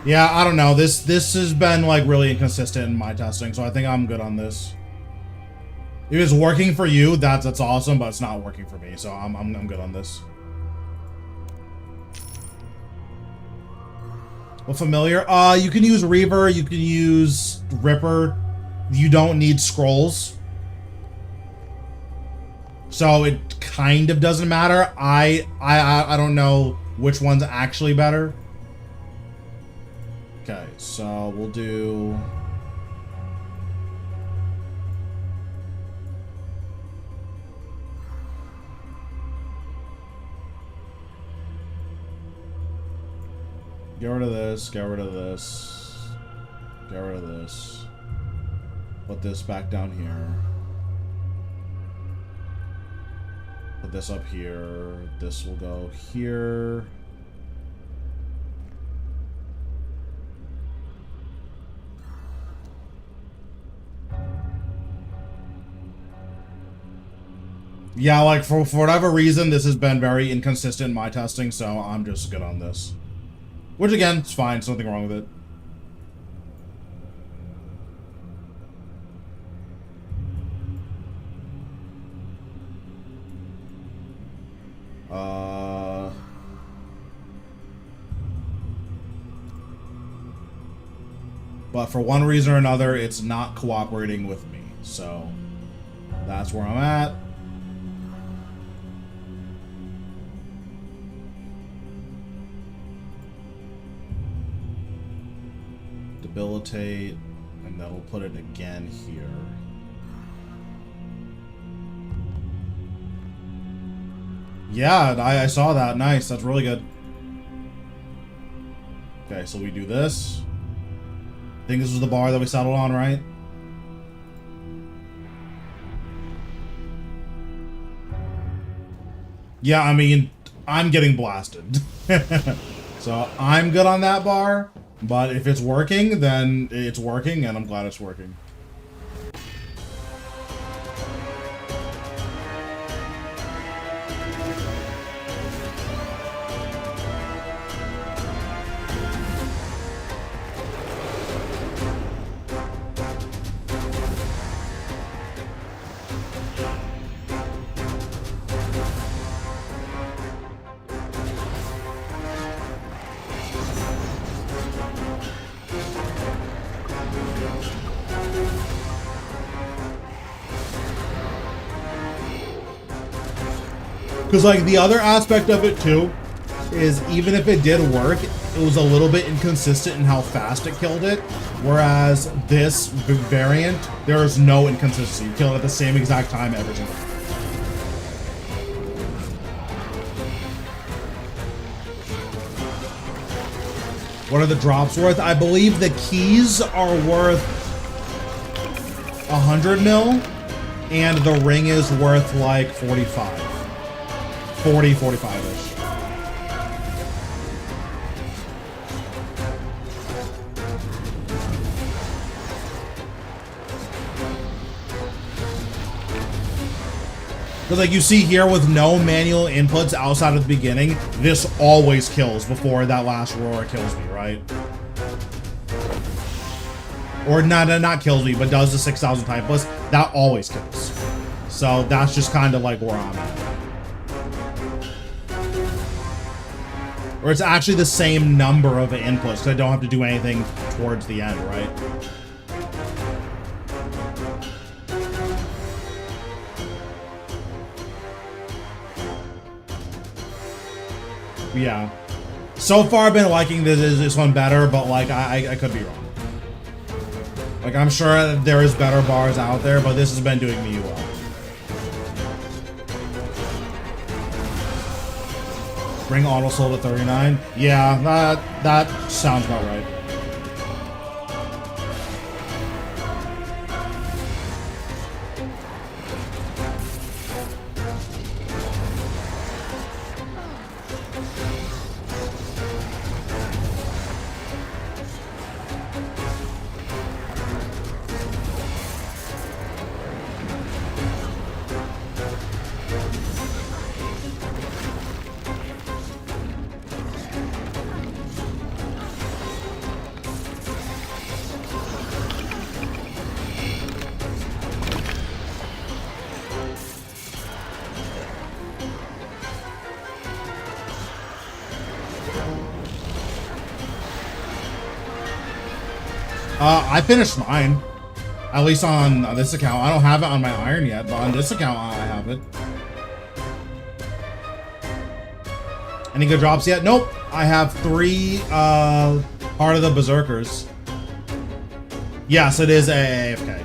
[SPEAKER 1] Yeah, I don't know. This has been like really inconsistent in my testing, so I think I'm good on this. If it's working for you, that's awesome, but it's not working for me, so I'm good on this. Well, familiar. You can use Reaver, you can use Ripper. You don't need scrolls. So it kind of doesn't matter. I don't know which one's actually better. Okay, so we'll do... Get rid of this, get rid of this, get rid of this. Put this back down here. Put this up here. This will go here. Yeah, like, for whatever reason, this has been very inconsistent in my testing, so I'm just good on this. Which, again, it's fine. There's nothing wrong with it. But for one reason or another, it's not cooperating with me. So, that's where I'm at. Debilitate, and that'll put it again here. Yeah, I saw that. Nice. That's really good. Okay, so we do this. I think this was the bar that we settled on, right? Yeah, I mean, I'm getting blasted. So I'm good on that bar, but if it's working, then it's working, and I'm glad it's working. Because, like, the other aspect of it, too, is even if it did work, it was a little bit inconsistent in how fast it killed it. Whereas this variant, there is no inconsistency. You kill it at the same exact time every single time. What are the drops worth? I believe the keys are worth 100 mil, and the ring is worth like 45. 40, 45-ish. Because, like, you see here with no manual inputs outside of the beginning, this always kills before that last roar kills me, right? Or not kills me, but does the 6,000 typeless. That always kills. So that's just kind of like where I'm at. Or it's actually the same number of inputs, because I don't have to do anything towards the end, right? Yeah. So far, I've been liking this one better, but, like, I could be wrong. Like, I'm sure there is better bars out there, but this has been doing me well. Bring auto soul to 39. Yeah, that sounds about right. I finished mine. At least on this account. I don't have it on my iron yet, but on this account I have it. Any good drops yet? Nope. I have 3 Heart of the Berserkers. Yes, it is AFK.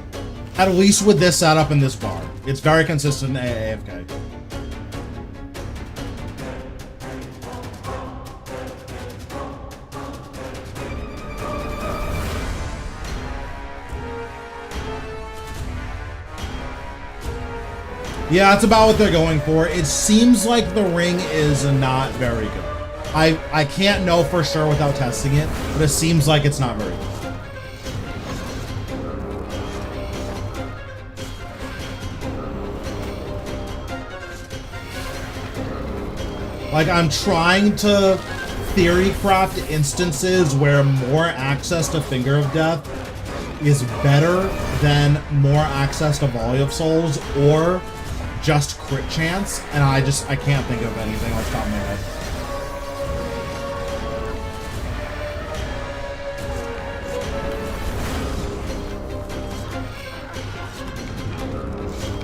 [SPEAKER 1] At least with this setup in this bar. It's very consistent AFK. Yeah, that's about what they're going for. It seems like the ring is not very good. I can't know for sure without testing it, but it seems like it's not very good. Like, I'm trying to theory craft instances where more access to Finger of Death is better than more access to Volley of Souls or just crit chance, and I can't think of anything off the top of my head.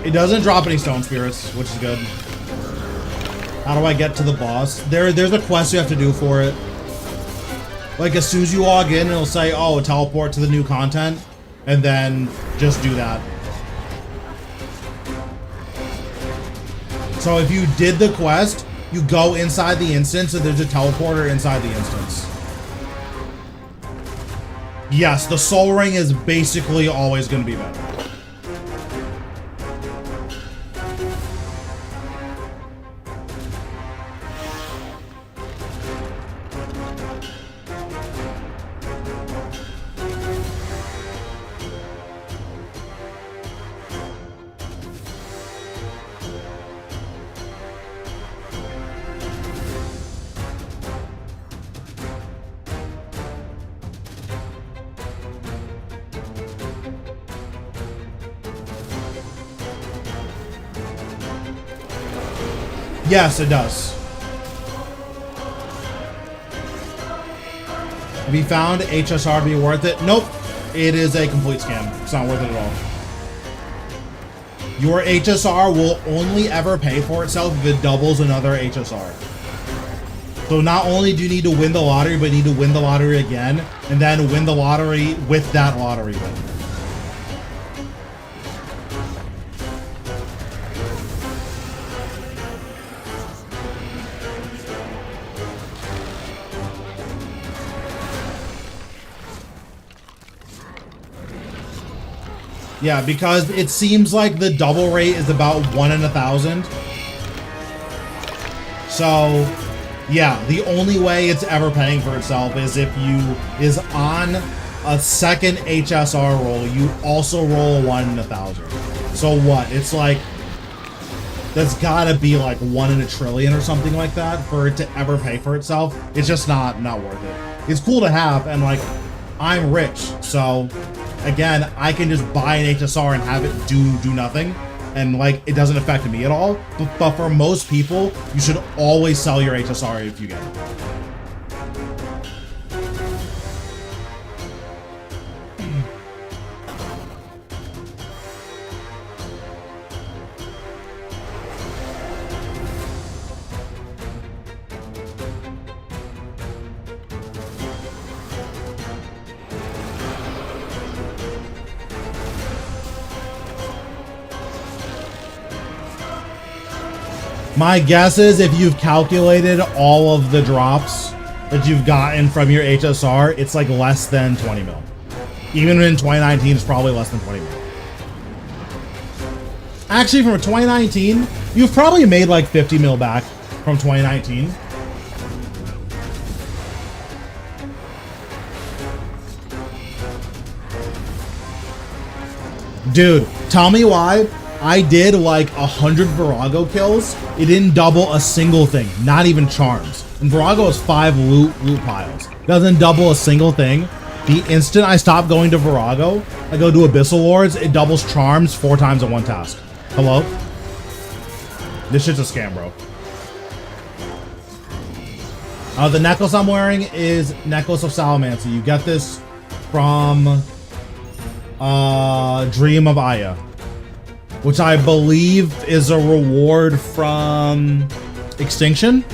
[SPEAKER 1] It doesn't drop any stone spirits, which is good. How do I get to the boss? There's a quest you have to do for it. Like, as soon as you log in, it'll say, oh, teleport to the new content, and then just do that. So if you did the quest, you go inside the instance, and there's a teleporter inside the instance. Yes, the soul ring is basically always going to be better. Yes, it does. Have you found HSR to be worth it? Nope. It is a complete scam. It's not worth it at all. Your HSR will only ever pay for itself if it doubles another HSR. So not only do you need to win the lottery, but you need to win the lottery again, and then win the lottery with that lottery win. Yeah, because it seems like the double rate is about 1 in 1,000. So, yeah, the only way it's ever paying for itself is if you is on a second HSR roll, you also roll a 1 in 1,000. So what? It's like, that's gotta be like 1 in a trillion or something like that for it to ever pay for itself. It's just not worth it. It's cool to have, and like, I'm rich, so again, I can just buy an HSR and have it do nothing, and like, it doesn't affect me at all. But for most people, you should always sell your HSR if you get it. My guess is if you've calculated all of the drops that you've gotten from your HSR, it's like less than 20 mil. Even in 2019, it's probably less than 20 mil. Actually, from 2019, you've probably made like 50 mil back from 2019. Dude, tell me why I did like 100 Virago kills. It didn't double a single thing, not even charms. And Virago has 5 loot piles. Doesn't double a single thing. The instant I stop going to Virago, I go to Abyssal Lords, it doubles charms 4 times in one task. Hello? This shit's a scam, bro. The necklace I'm wearing is Necklace of Salamancy. You get this from Dream of Aya, which I believe is a reward from Extinction.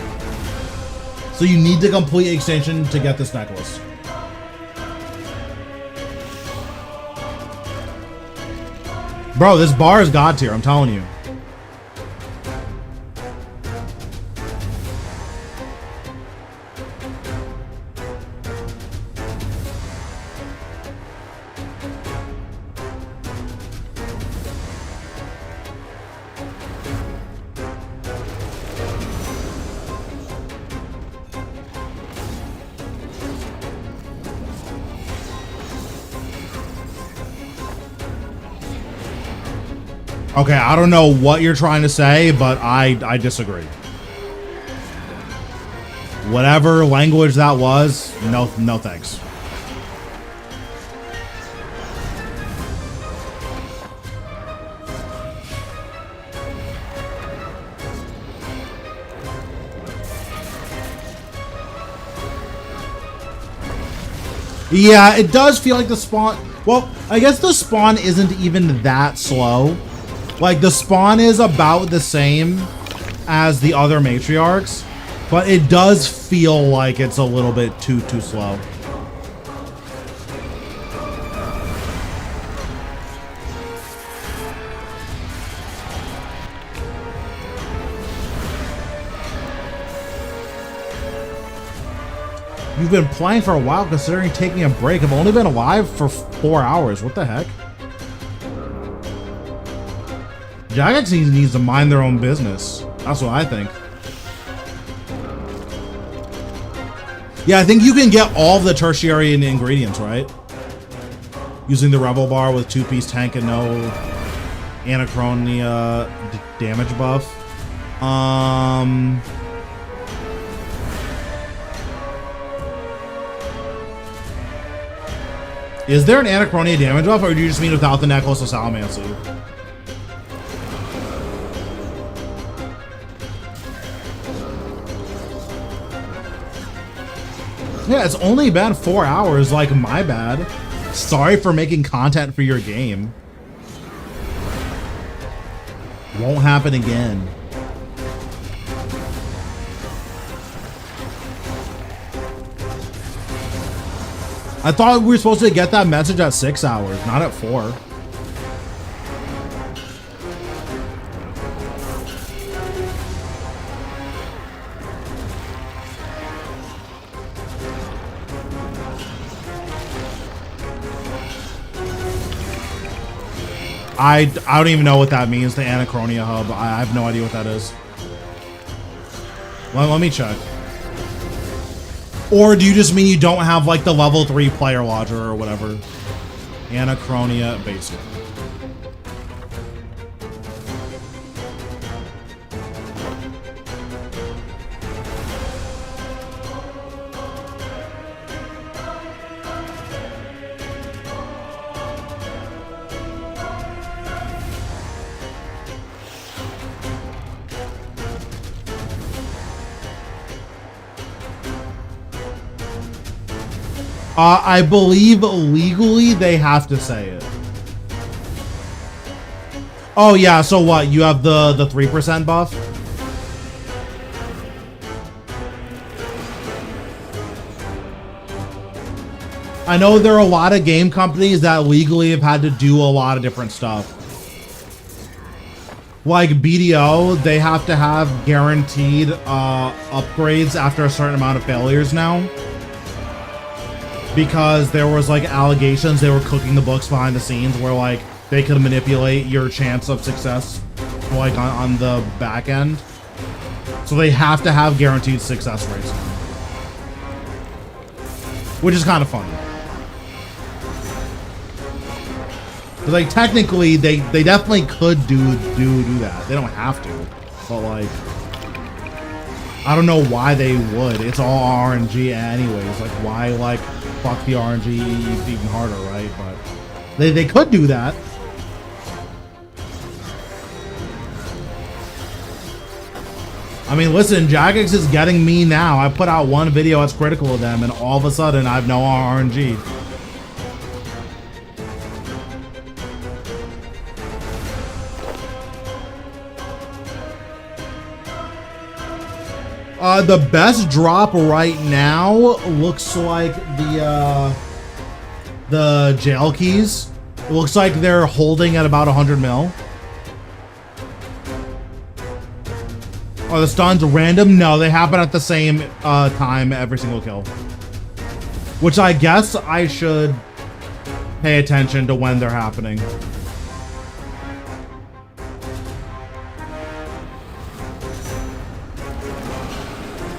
[SPEAKER 1] So you need to complete Extinction to get this necklace. Bro, this bar is god tier, I'm telling you. Okay, I don't know what you're trying to say, but I disagree. Whatever language that was, no thanks. Yeah, it does feel like the spawn... Well, I guess the spawn isn't even that slow. Like, the spawn is about the same as the other matriarchs, but it does feel like it's a little bit too slow. You've been playing for a while considering taking a break. I've only been alive for 4 hours. What the heck? Jagex needs to mind their own business. That's what I think. Yeah, I think you can get all of the tertiary ingredients, right? Using the Rebel Bar with 2-piece tank and no Anachronia damage buff. Is there an Anachronia damage buff, or do you just mean without the Necklace of Salamancy? Yeah, it's only been 4 hours, like, my bad. Sorry for making content for your game. Won't happen again. I thought we were supposed to get that message at 6 hours, not at 4. I don't even know what that means, the Anachronia hub. I have no idea what that is. Let me check. Or do you just mean you don't have like the level 3 player lodger or whatever? Anachronia basic. I believe legally they have to say it. Oh yeah, so what? You have the 3% buff? I know there are a lot of game companies that legally have had to do a lot of different stuff. Like BDO, they have to have guaranteed upgrades after a certain amount of failures now. Because there was like allegations they were cooking the books behind the scenes where like they could manipulate your chance of success like on the back end. So they have to have guaranteed success rates. Which is kind of funny. But like technically they definitely could do that. They don't have to. But like I don't know why they would. It's all RNG anyways. Like why like fuck the RNG even harder, right? But they could do that. I mean, listen, Jagex is getting me now. I put out one video that's critical of them, and all of a sudden I have no RNG. The best drop right now looks like the jail keys. It looks like they're holding at about 100 mil. Are the stuns random? No, they happen at the same time every single kill. Which I guess I should pay attention to when they're happening.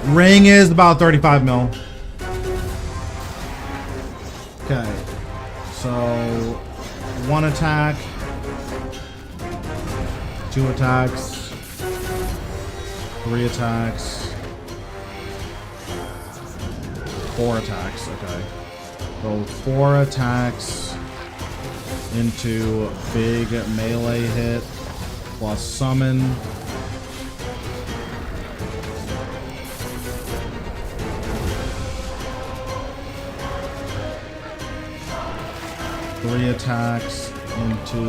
[SPEAKER 1] Ring is about 35 mil. Okay. So, 1 attack. 2 attacks. 3 attacks. 4 attacks. Okay. So 4 attacks into big melee hit plus summon. Three attacks into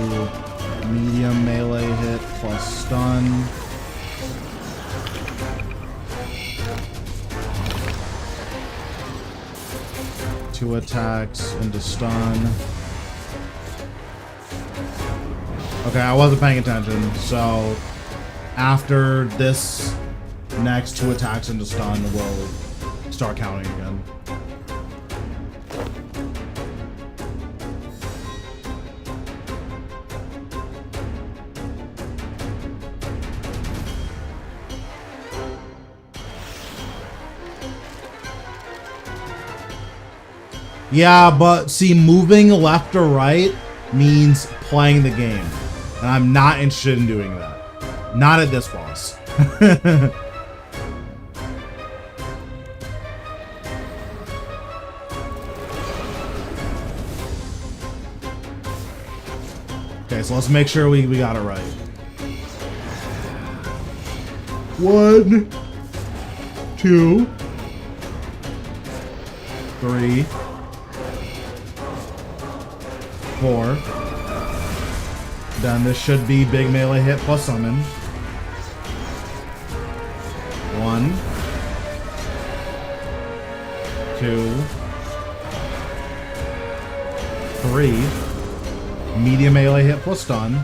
[SPEAKER 1] medium melee hit plus stun. Two attacks into stun. Okay, I wasn't paying attention. So after this next 2 attacks into stun, we'll start counting again. Yeah, but see, moving left or right means playing the game. And I'm not interested in doing that. Not at this boss. Okay, so let's make sure we got it right. 1, 2, 3, 4. Then this should be big melee hit plus summon. 1, 2, 3. Medium melee hit plus stun.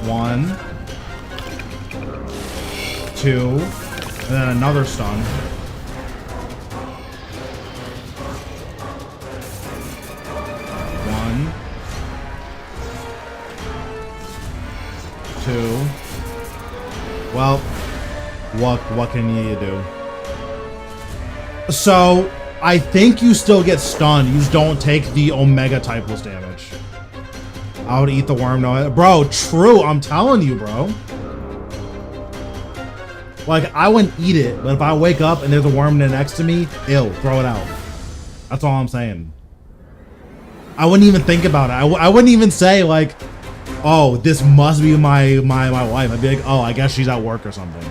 [SPEAKER 1] 1, 2, and then another stun. 2. Well, what can you do? So I think you still get stunned. You just don't take the Omega typeless damage. I would eat the worm, no, bro. True, I'm telling you, bro. Like, I wouldn't eat it, but if I wake up and there's a worm next to me, ew, throw it out. That's all I'm saying. I wouldn't even think about it. I wouldn't even say like, oh, this must be my wife. I'd be like, oh, I guess she's at work or something.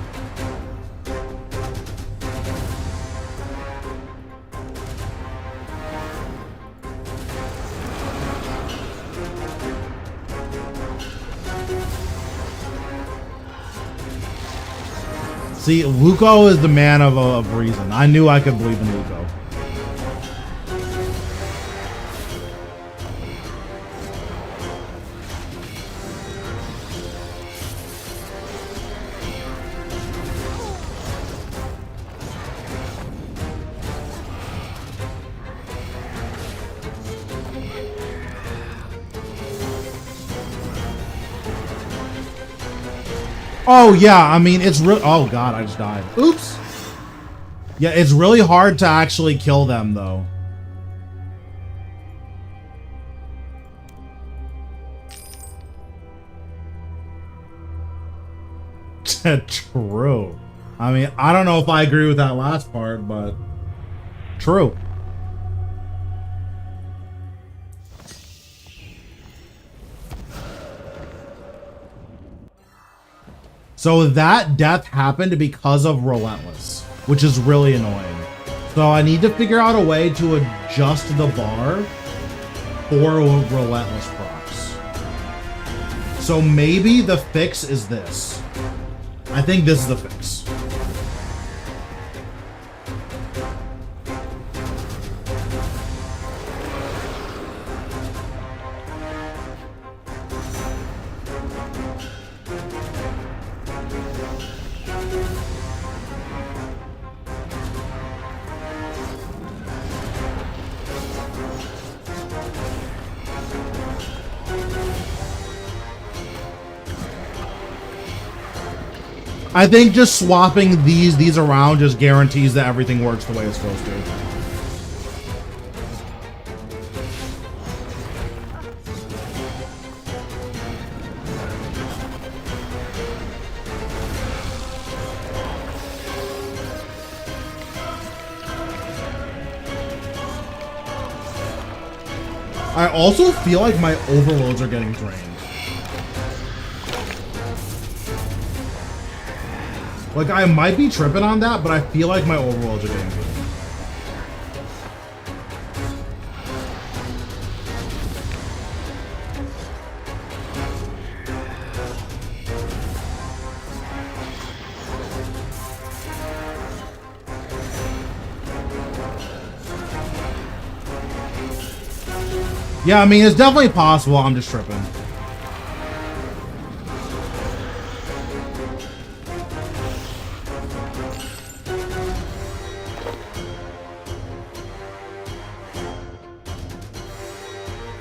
[SPEAKER 1] See, Luco is the man of reason. I knew I could believe in Luco. Oh yeah, I mean it's real. Oh god, I just died. Oops. Yeah, it's really hard to actually kill them though. True. I mean, I don't know if I agree with that last part, but true. So that death happened because of Relentless, which is really annoying. So I need to figure out a way to adjust the bar for Relentless procs. So maybe the fix is this. I think this is the fix. I think just swapping these around just guarantees that everything works the way it's supposed to. I also feel like my overloads are getting drained. Like, I might be tripping on that, but I feel like my overloads are getting drained. Yeah, I mean, it's definitely possible. I'm just tripping.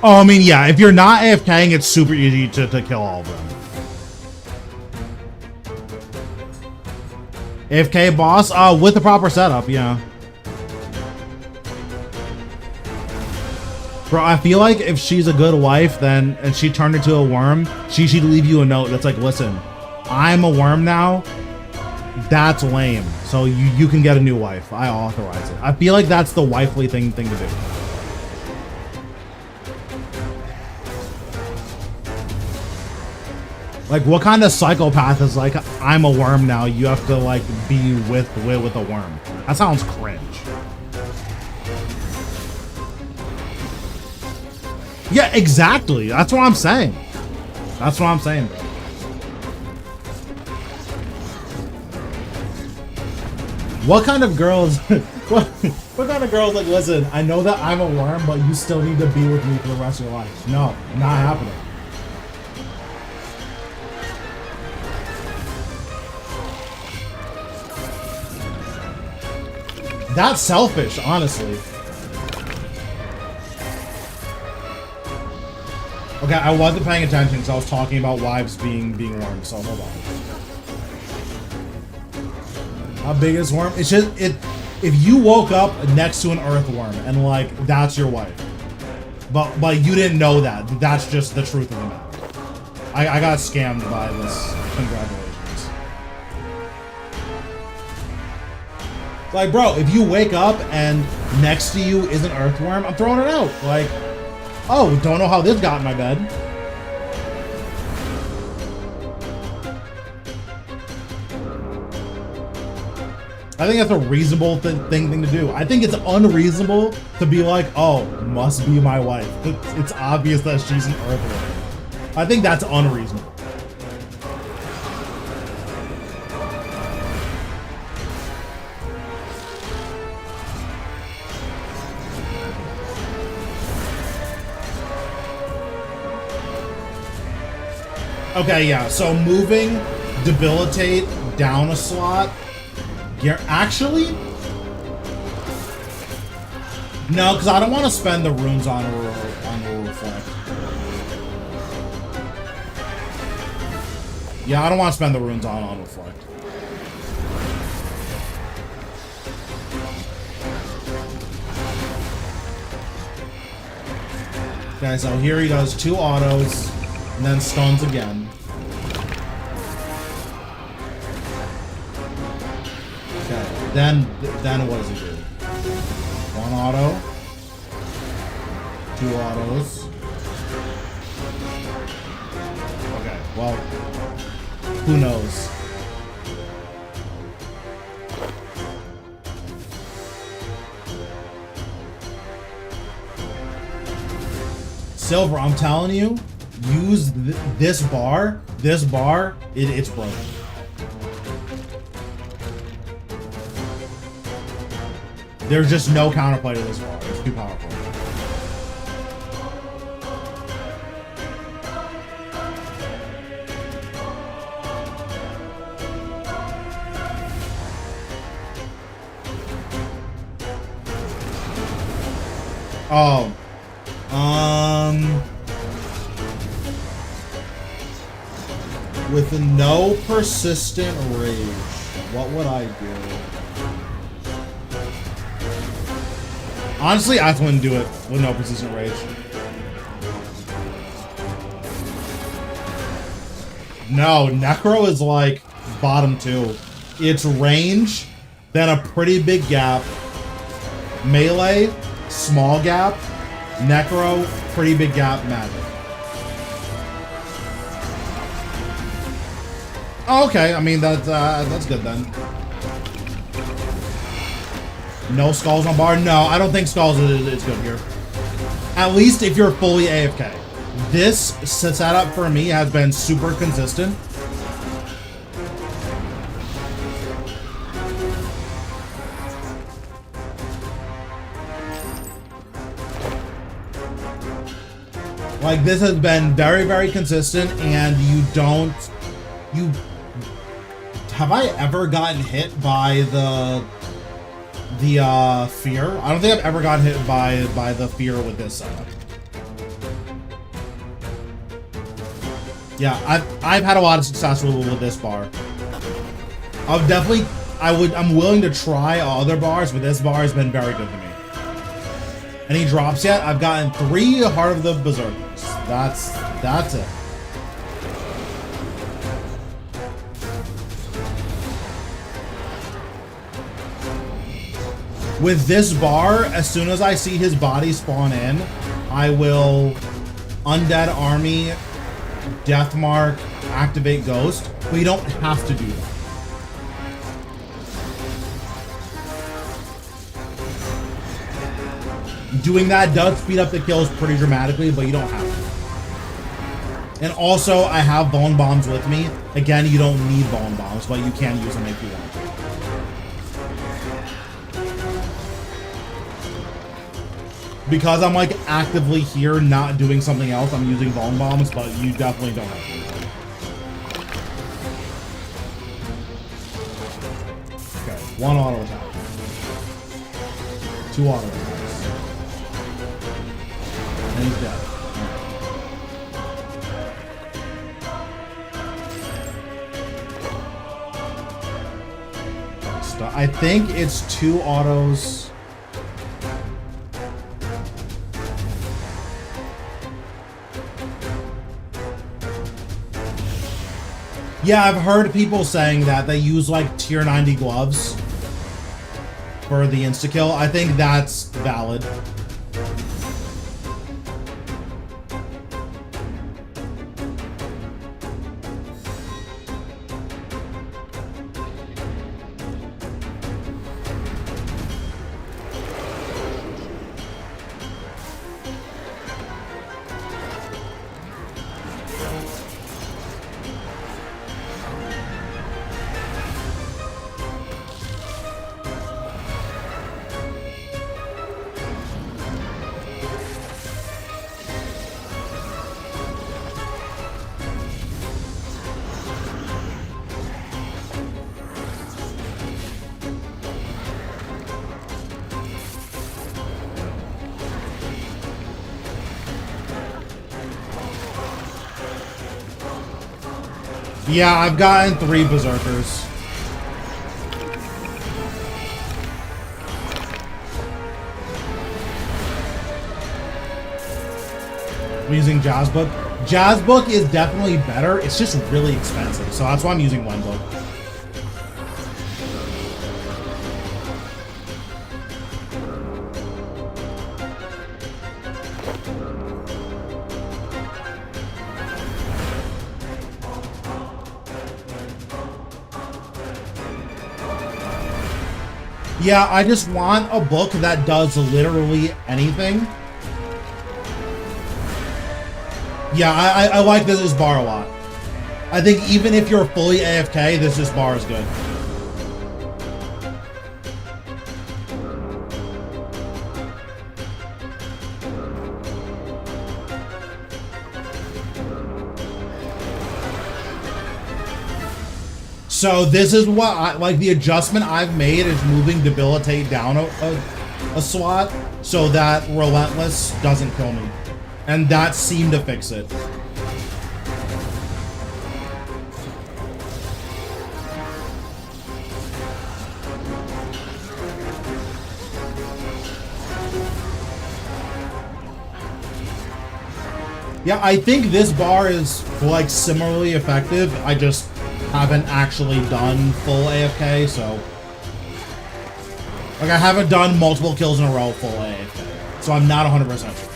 [SPEAKER 1] Oh, I mean, yeah, if you're not AFKing, it's super easy to kill all of them. AFK boss? With the proper setup, yeah. Bro, I feel like if she's a good wife, then, and she turned into a worm, she should leave you a note that's like, listen, I'm a worm now. That's lame. So you can get a new wife. I authorize it. I feel like that's the wifely thing to do. Like, what kind of psychopath is like, I'm a worm now, you have to like be with a worm? That sounds cringe. Yeah, exactly. That's what I'm saying. That's what I'm saying, bro. What kind of girls, what kind of girls like, listen, I know that I'm a worm, but you still need to be with me for the rest of your life? No, not happening. That's selfish, honestly. Okay, I wasn't paying attention because I was talking about wives being worms, so hold on. How big is worm? It's just if you woke up next to an earthworm and like that's your wife, but you didn't know that. That's just the truth of the matter. I got scammed by this. Congratulations. Like, bro, if you wake up and next to you is an earthworm, I'm throwing it out. Like, oh, don't know how this got in my bed. I think that's a reasonable thing to do. I think it's unreasonable to be like, oh, must be my wife. It's obvious that she's an earthworm. I think that's unreasonable. Okay, yeah, so moving, debilitate, down a slot. Actually? No, because I don't want to spend the runes on a reflect. Yeah, I don't want to spend the runes on reflect. Okay, so here he does 2 autos, and then stuns again. Then what does he do? 1 auto, 2 autos. Okay, well, who knows? Silver, I'm telling you, use this bar. This bar, it's broken. There's just no counterplay to this bar. It's too powerful. Oh. With no persistent rage, what would I do? Honestly, I wouldn't do it with no persistent rage. No, Necro is like bottom 2. It's range, then a pretty big gap, melee, small gap, Necro, pretty big gap, magic. Oh, okay, I mean, that's good then. No skulls on bar? No, I don't think skulls is good here. At least if you're fully AFK. This setup for me has been super consistent. Like, this has been very, very consistent, and have I ever gotten hit by the fear? I don't think I've ever gotten hit by the fear with this setup. Yeah, I've had a lot of success with this bar. I'm willing to try other bars, but this bar has been very good to me. Any drops yet? I've gotten 3 Heart of the Berserkers. That's it. With this bar, as soon as I see his body spawn in, I will Undead Army, Death Mark, activate Ghost, but you don't have to do that. Doing that does speed up the kills pretty dramatically, but you don't have to. And also, I have Bone Bombs with me. Again, you don't need Bone Bombs, but you can use them if you want to. Because I'm like actively here, not doing something else, I'm using Bone Bombs, but you definitely don't have to use them. Okay, 1 auto attack. 2 auto attacks. And he's dead. I think it's 2 autos. Yeah, I've heard people saying that they use like tier 90 gloves for the insta-kill. I think that's valid. Yeah, I've gotten 3 Berserkers. I'm using Jazz Book. Jazz Book is definitely better. It's just really expensive, so that's why I'm using One Book. Yeah, I just want a book that does literally anything. Yeah, I like this bar a lot. I think even if you're fully AFK, this bar is good. So this is what I like. The adjustment I've made is moving Debilitate down a slot so that Relentless doesn't kill me. And that seemed to fix it. Yeah, I think this bar is like similarly effective. I just haven't actually done full AFK, so like I haven't done multiple kills in a row full AFK, so I'm not 100% sure.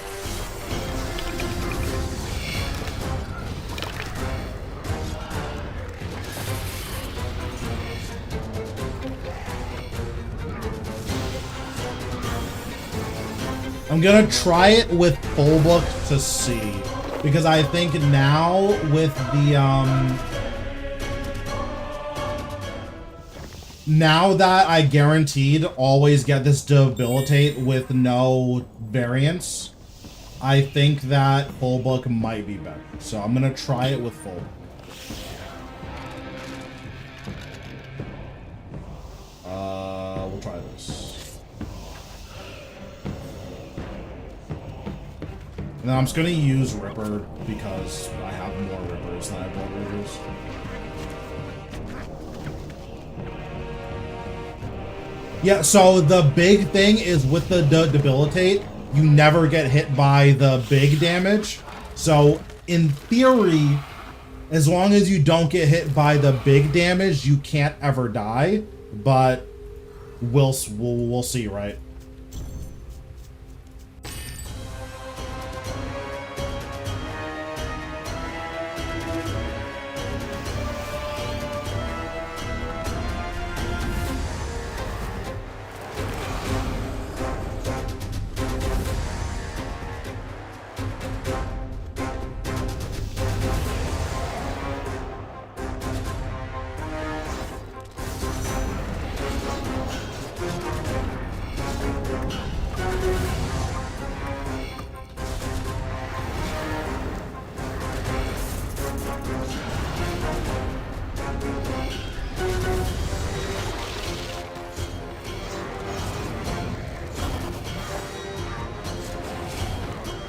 [SPEAKER 1] I'm gonna try it with full book to see. Because I think now with the, now that I guaranteed always get this debilitate with no variance, I think that full book might be better. So I'm gonna try it with full. We'll try this. And then I'm just gonna use Ripper because I have more Rippers than I have Blood Raiders. Yeah, so the big thing is with the debilitate, you never get hit by the big damage. So in theory, as long as you don't get hit by the big damage, you can't ever die. But we'll see, right?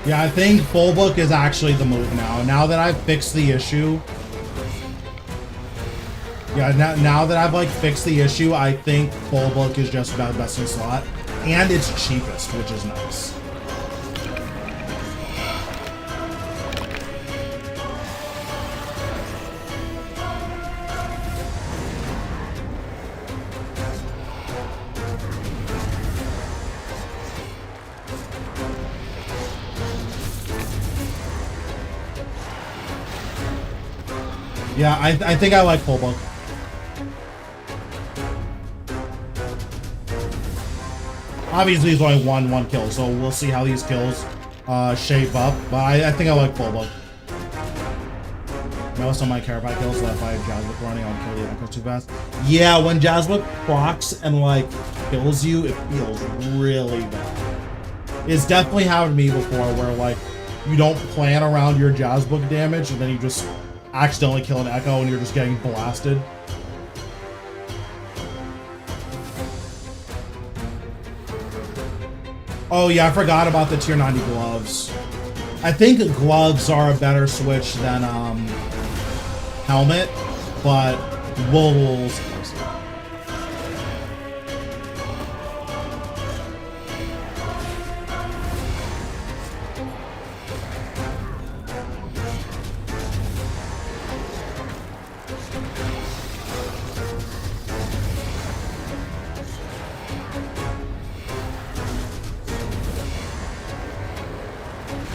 [SPEAKER 1] Yeah, I think full book is actually the move now. Now that I've fixed the issue. Yeah, now that I've like fixed the issue, I think full book is just about best in slot. And it's cheapest, which is nice. Yeah, I think I like full book. Obviously, it's only one kill, so we'll see how these kills shape up. But I think I like full book. Most of my Carapai kills left by Jazzbook running on kill the echo too fast. Yeah, when Jazzbook procs and like kills you, it feels really bad. It's definitely happened to me before where like you don't plan around your Jazzbook damage and then you just accidentally kill an echo and you're just getting blasted. Oh yeah, I forgot about the tier 90 gloves. I think gloves are a better switch than helmet, but we'll see.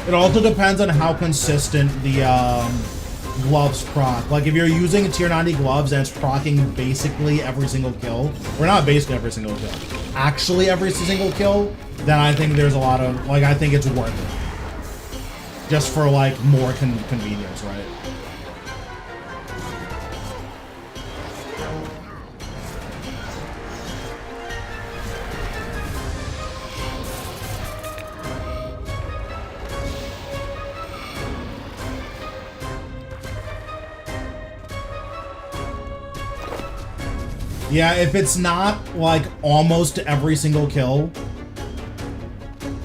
[SPEAKER 1] It also depends on how consistent the gloves proc. Like if you're using tier 90 gloves and it's procking basically every single kill, or not basically every single kill, actually every single kill, then I think there's a lot of, like, I think it's worth it. Just for like more convenience, right? Yeah, if it's not like almost every single kill.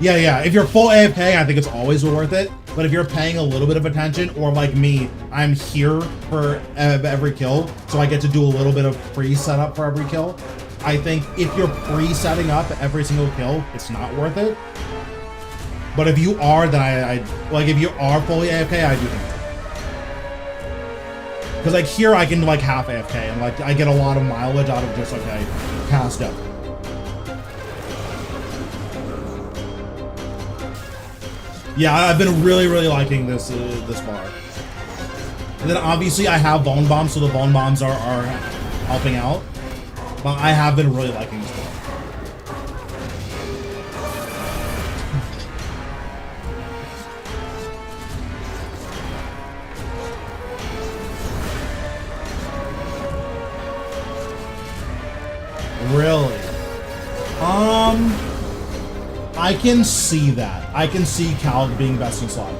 [SPEAKER 1] Yeah, if you're full AFK, I think it's always worth it. But if you're paying a little bit of attention, or like me, I'm here for every kill, so I get to do a little bit of pre-setup for every kill. I think if you're pre-setting up every single kill, it's not worth it. But if you are, then I like if you are fully AFK, I do think. Because like here I can like half AFK and like I get a lot of mileage out of just okay, cast up. Yeah, I've been really liking this this bar. And then obviously I have bone bombs, so the bone bombs are helping out. But I have been really liking this bar. I can see that. I can see Calg being best in slot.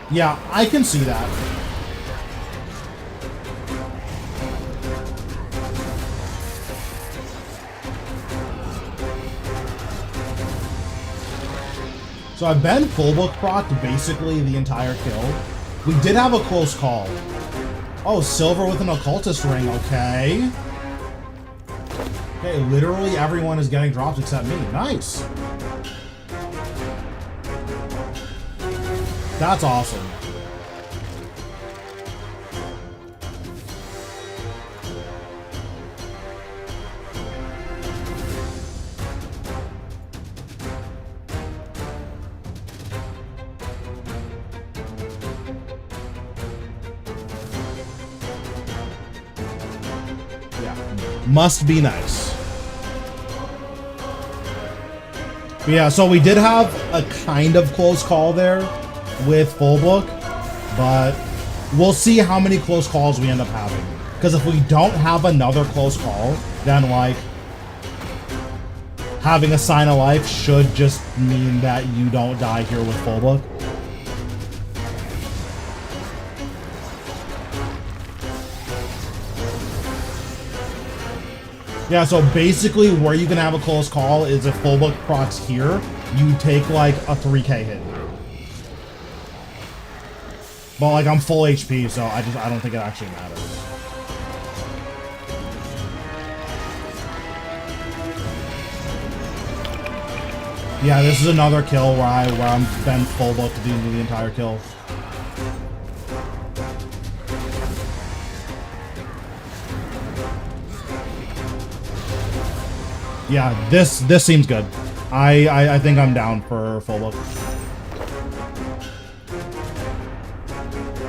[SPEAKER 1] Yeah, I can see that. So I've been full book procced basically the entire kill. We did have a close call. Oh, silver with an occultist ring, okay. Okay, literally everyone is getting drops except me. Nice. That's awesome. Must be nice. But yeah, so we did have a kind of close call there with full book, but we'll see how many close calls we end up having. Because if we don't have another close call, then like having a sign of life should just mean that you don't die here with full book. Yeah, so basically where you can have a close call is if full book procs here, you take like a 3k hit. But like I'm full HP, so I don't think it actually matters. Yeah, this is another kill where I'm been full book to do the entire kill. Yeah, this seems good. I think I'm down for full book.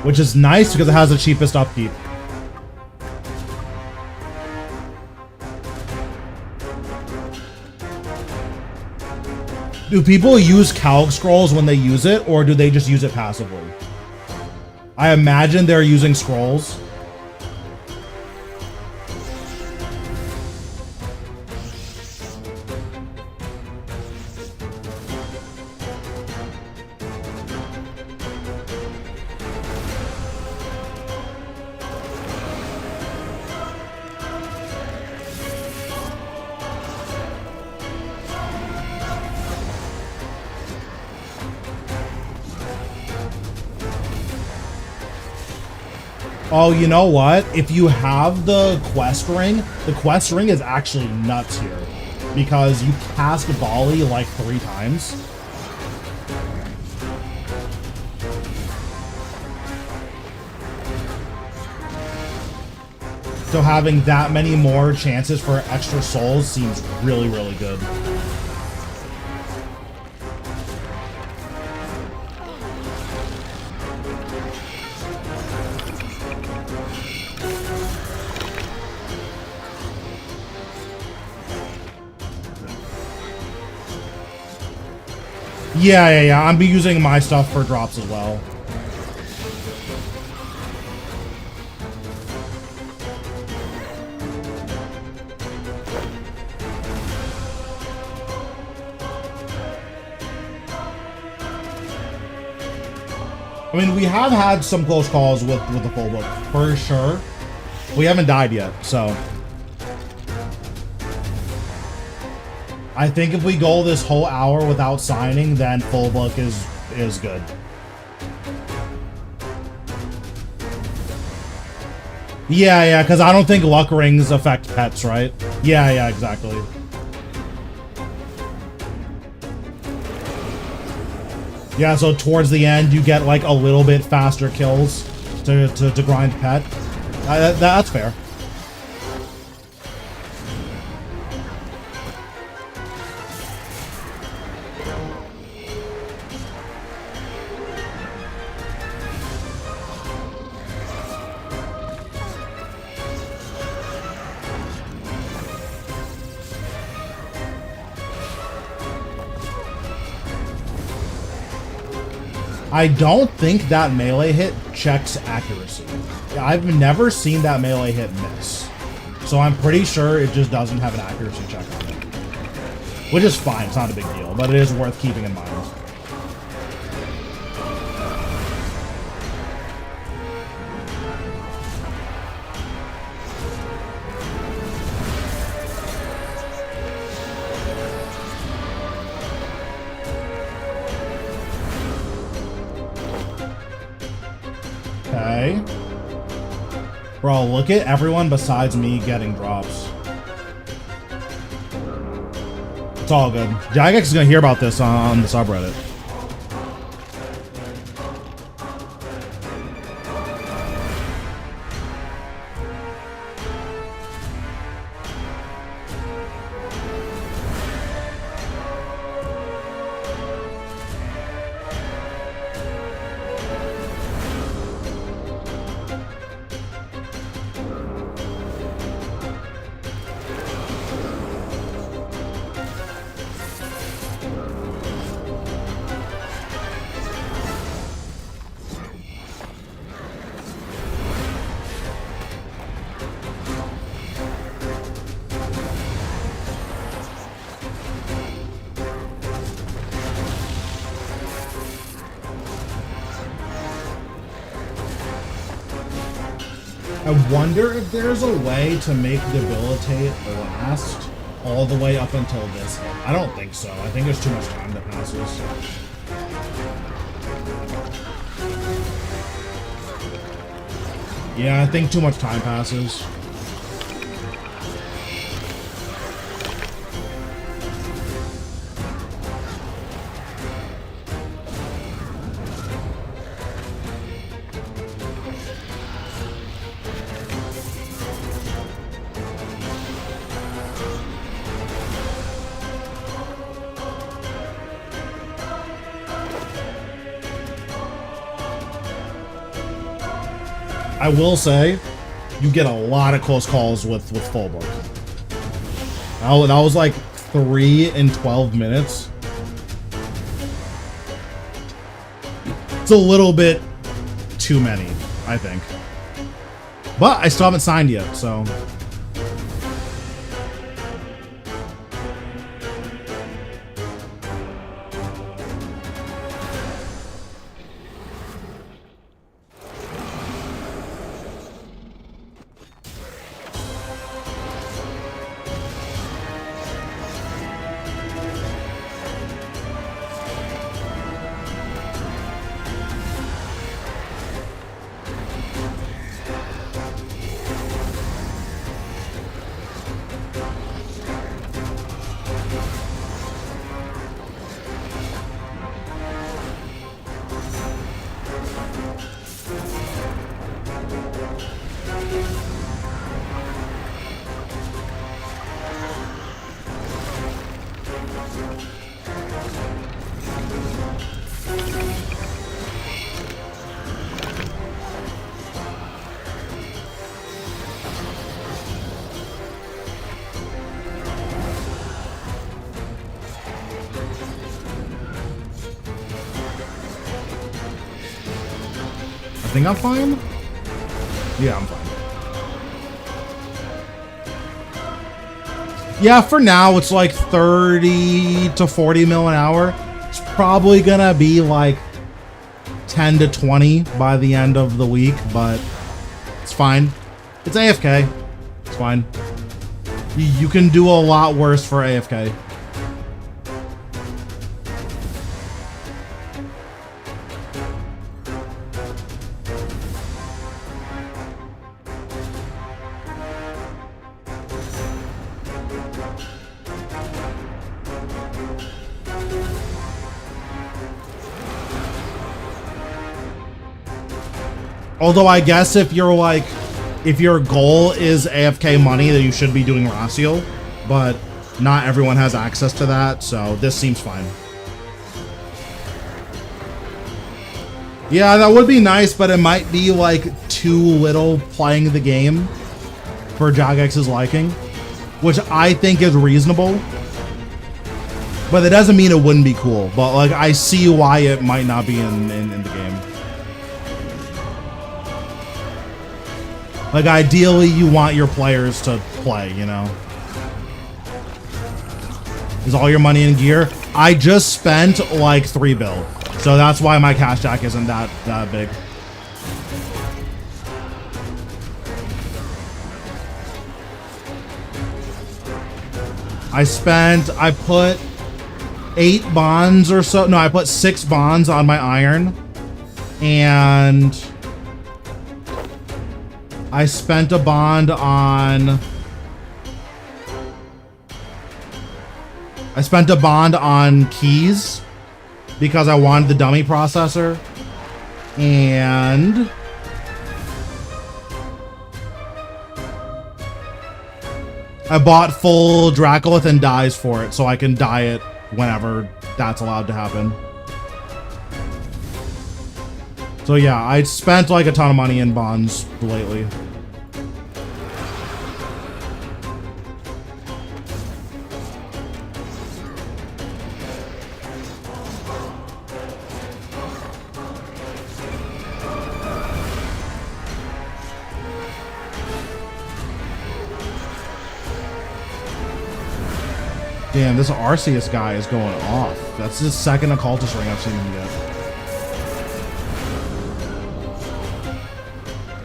[SPEAKER 1] Which is nice because it has the cheapest upkeep. Do people use Calg scrolls when they use it, or do they just use it passively? I imagine they're using scrolls. Oh, you know what? If you have the quest ring is actually nuts here. Because you cast volley like 3 times. So having that many more chances for extra souls seems really, really good. Yeah. I'm be using my stuff for drops as well. I mean, we have had some close calls with the full book, for sure. We haven't died yet, so. I think if we go this whole hour without signing, then full book is good. Yeah, because I don't think luck rings affect pets, right? Yeah, exactly. Yeah, so towards the end, you get like a little bit faster kills to grind pet. That's fair. I don't think that melee hit checks accuracy. I've never seen that melee hit miss. So I'm pretty sure it just doesn't have an accuracy check on it. Which is fine, it's not a big deal, but it is worth keeping in mind. Okay. Bro, look at everyone besides me getting drops. It's all good. Jagex is gonna hear about this on the subreddit. I wonder if there's a way to make debilitate last all the way up until this hit. I don't think so. I think there's too much time that passes. Yeah, I think too much time passes. I will say, you get a lot of close calls with full book. That was like 3 in 12 minutes. It's a little bit too many, I think. But I still haven't signed yet, so... I think I'm fine? Yeah, I'm fine. Yeah, for now, it's like 30 to 40 mil an hour. It's probably gonna be like 10 to 20 by the end of the week, but it's fine. It's AFK. It's fine. You can do a lot worse for AFK. Although I guess if you're like, if your goal is AFK money, then you should be doing Ratio, but not everyone has access to that, so this seems fine. Yeah, that would be nice, but it might be like too little playing the game for Jagex's liking, which I think is reasonable. But that doesn't mean it wouldn't be cool. But like, I see why it might not be in the game. Like, ideally, you want your players to play, you know? Is all your money in gear? I just spent like 3 bill. So that's why my cash jack isn't that big. I put 8 bonds or so. No, I put 6 bonds on my iron. And I spent a bond on... I spent a bond on keys because I wanted the dummy processor. And... I bought full Dracolith and dyes for it, so I can dye it whenever that's allowed to happen. So yeah, I spent like a ton of money in bonds lately. Damn, this Osseous guy is going off. That's the second occultist ring I've seen him get.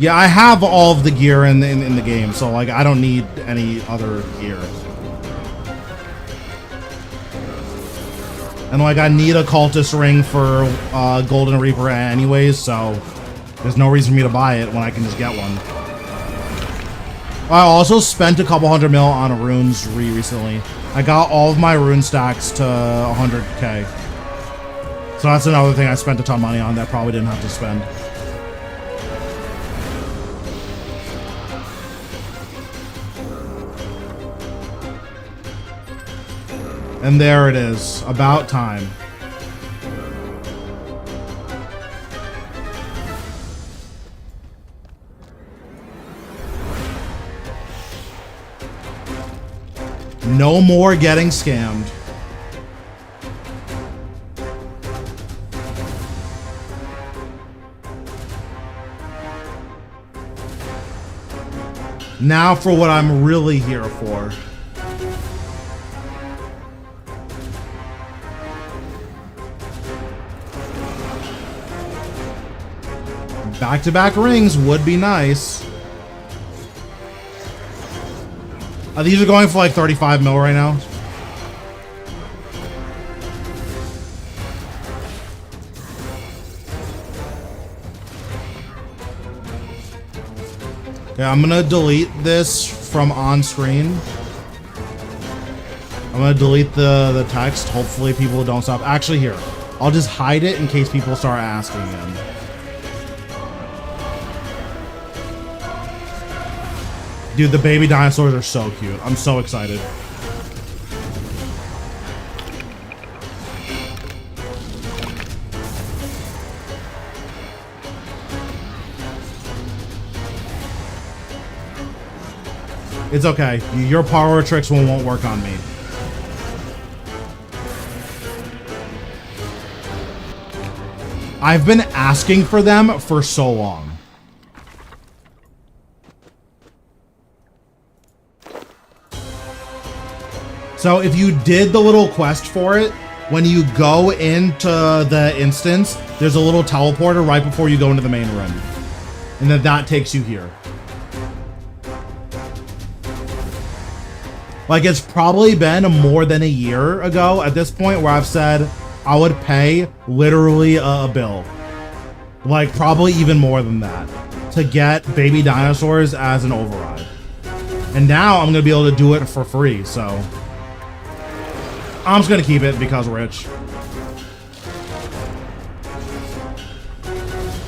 [SPEAKER 1] Yeah, I have all of the gear in the game, so like I don't need any other gear. And like I need a cultist ring for Golden Reaper anyways, so there's no reason for me to buy it when I can just get one. I also spent a couple $100 mil on runes recently. I got all of my rune stacks to 100k. So that's another thing I spent a ton of money on that I probably didn't have to spend. And there it is. About time. No more getting scammed. Now for what I'm really here for. Back-to-back rings would be nice. These are going for like 35 mil right now. Okay, I'm gonna delete this from on screen. I'm gonna delete the text. Hopefully people don't stop. Actually, here, I'll just hide it in case people start asking again. Dude, the baby dinosaurs are so cute. I'm so excited. It's okay. Your power tricks won't work on me. I've been asking for them for so long. So if you did the little quest for it, when you go into the instance, there's a little teleporter right before you go into the main room. And then that takes you here. Like, it's probably been more than a year ago at this point where I've said I would pay literally a bill. Like, probably even more than that to get baby dinosaurs as an override. And now I'm going to be able to do it for free, so... I'm just gonna keep it because rich.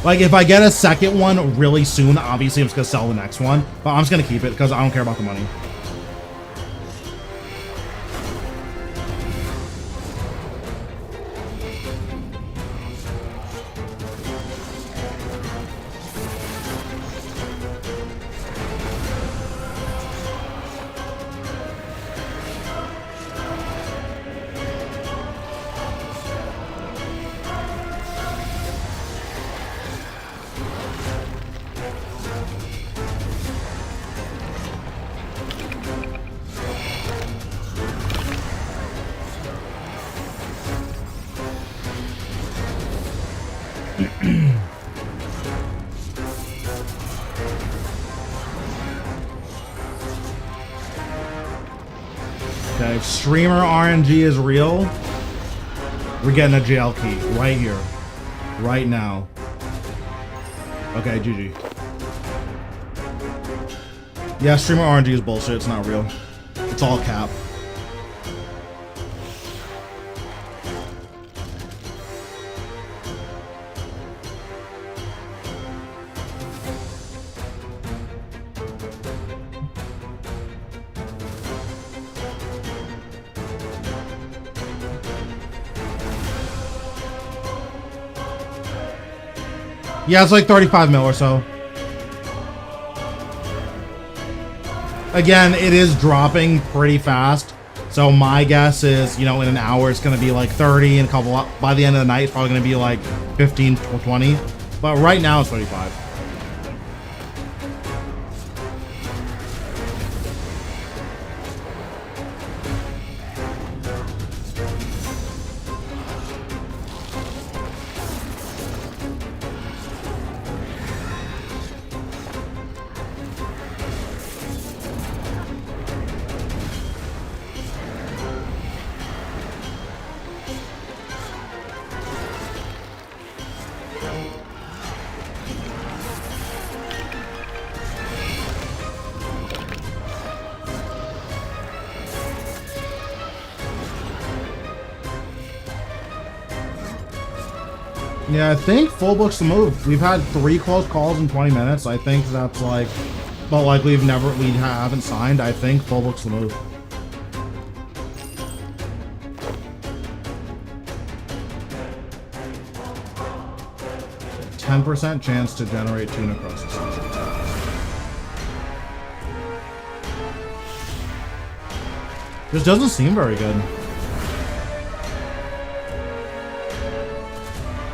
[SPEAKER 1] Like, if I get a second one really soon, obviously I'm just gonna sell the next one. But I'm just gonna keep it because I don't care about the money. Okay, if streamer RNG is real, we're getting a jail key right here, right now. Okay, GG. Yeah, streamer RNG is bullshit. It's not real. It's all cap. Yeah, it's like 35 mil or so. Again, it is dropping pretty fast. So my guess is, you know, in an hour it's going to be like 30, and a couple, by the end of the night it's probably going to be like 15 or 20. But right now it's 35. Yeah, I think full book's the move. We've had 3 close calls in 20 minutes. I think that's like, but like we haven't signed. I think full book's the move. %10 chance to generate 2 necrosis. This doesn't seem very good.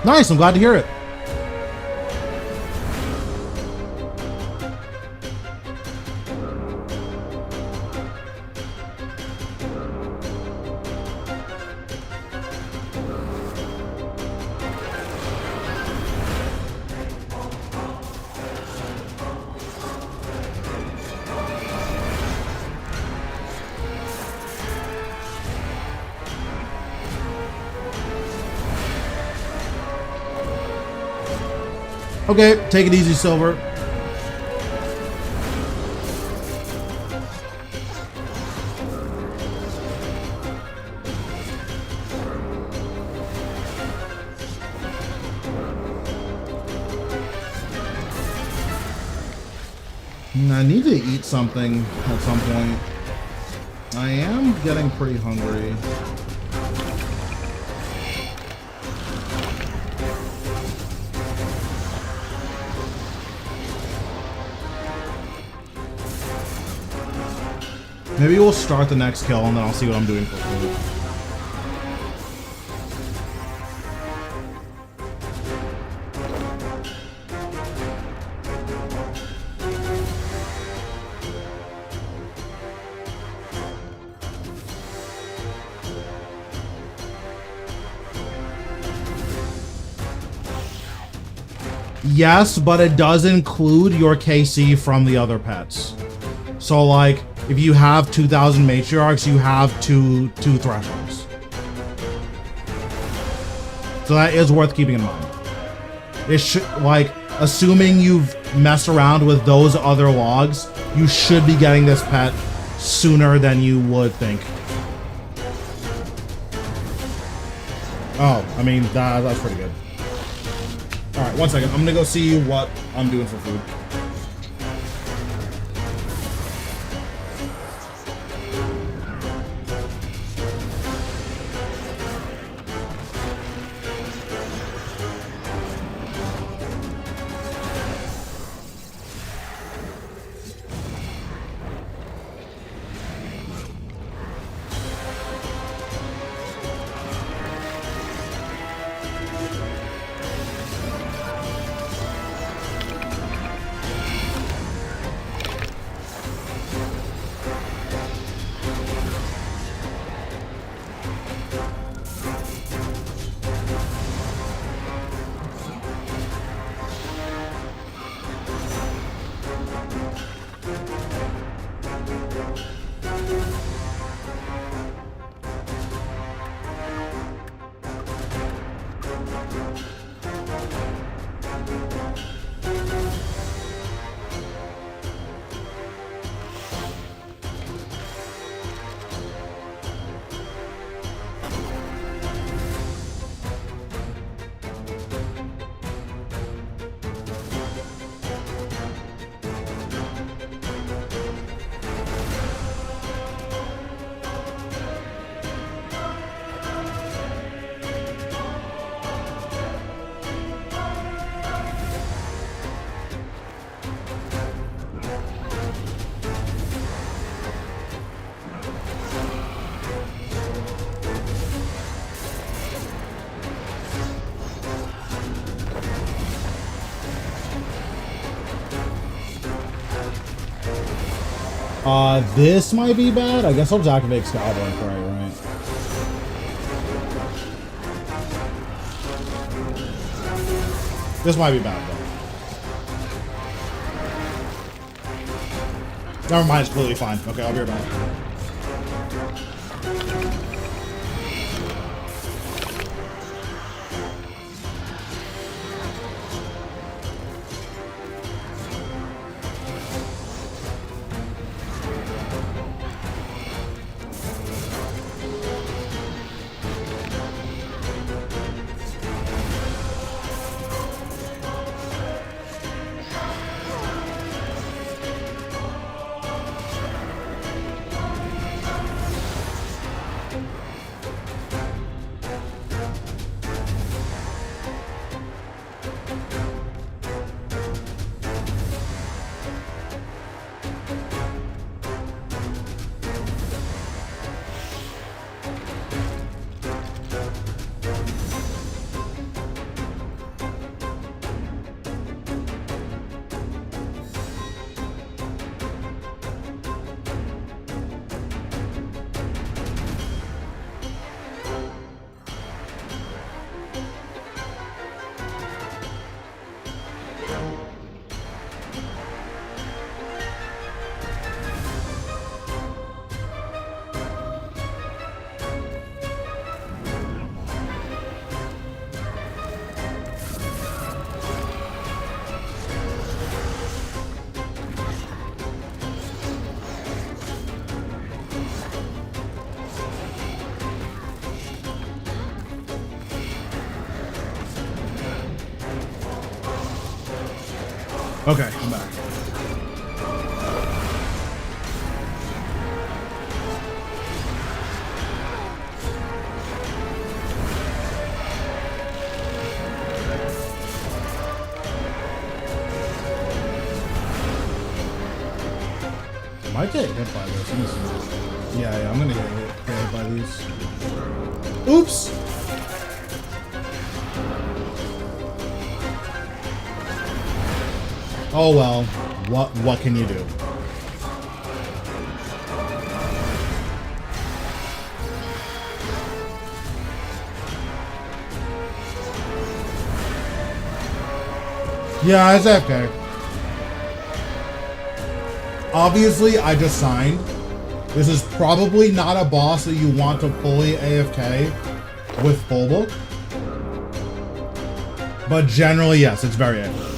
[SPEAKER 1] Nice, I'm glad to hear it. Okay, take it easy, Silver. I need to eat something at some point. I am getting pretty hungry. Maybe we'll start the next kill and then I'll see what I'm doing for food. Yes, but it does include your KC from the other pets. So like, if you have 2,000 matriarchs, you have two thresholds. So that is worth keeping in mind. It should, like, assuming you've messed around with those other logs, you should be getting this pet sooner than you would think. Oh, I mean, that's pretty good. Alright, 1 second. I'm gonna go see what I'm doing for food. This might be bad. I guess I'll just activate tzkal-zuk, right? This might be bad, though. Never mind, it's completely fine. Okay, I'll be right back. Okay, I'm back. I might get hit by this. Yeah, I'm gonna get hit by these. Oops! Oh well, what can you do? Yeah, it's okay. Obviously, I just signed. This is probably not a boss that you want to fully AFK with full book. But generally, yes, it's very accurate.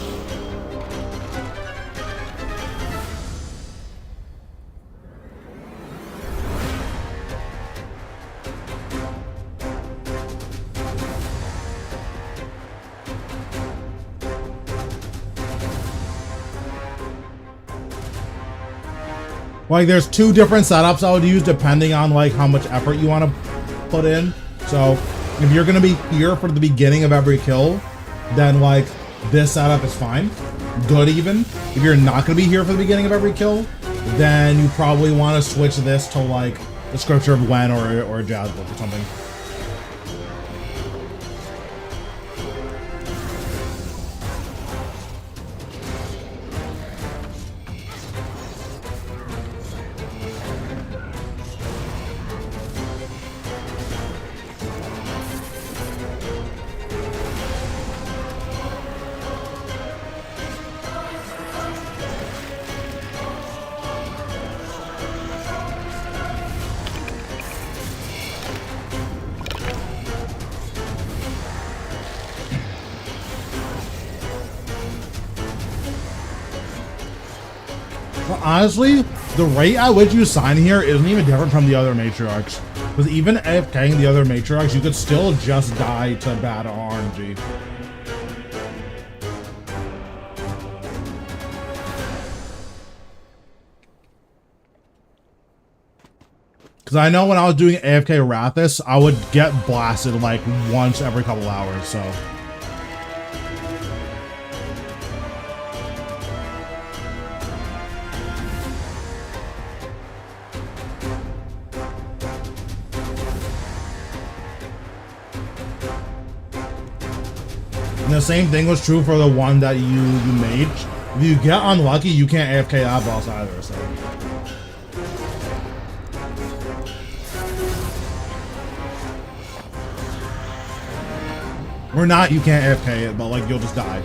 [SPEAKER 1] Like, there's two different setups I would use depending on like how much effort you want to put in. So if you're gonna be here for the beginning of every kill, then like this setup is fine, good even. If you're not gonna be here for the beginning of every kill, then you probably want to switch this to like the Scripture of Gwen or a Jazz book or something. Honestly, the rate at which you sign here isn't even different from the other matriarchs. Because even AFKing the other matriarchs, you could still just die to bad RNG. Because I know when I was doing AFK Rathis, I would get blasted like once every couple hours, so. And the same thing was true for the one that you made. If you get unlucky, you can't AFK that boss either, so. Or not, you can't AFK it, but like you'll just die.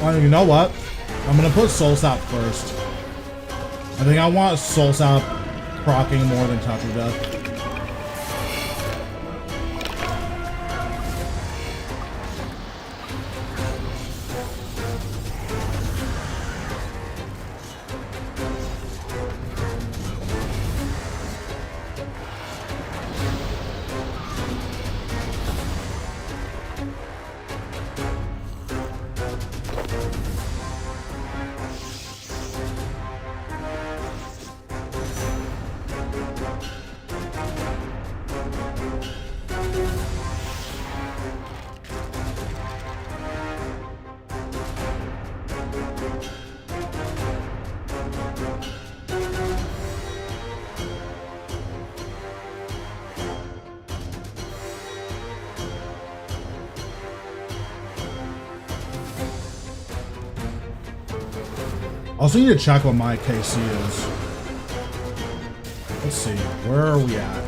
[SPEAKER 1] Well, you know what? I'm gonna put Soul Sap first. I think I want Soul Sap proccing more than Touch of Death. Also need to check what my KC is. Let's see, where are we at?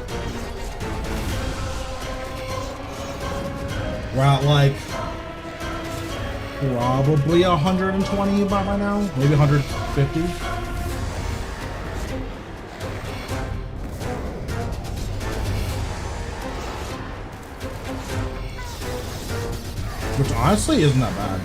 [SPEAKER 1] We're at like probably 120 by now, maybe 150. Which honestly isn't that bad.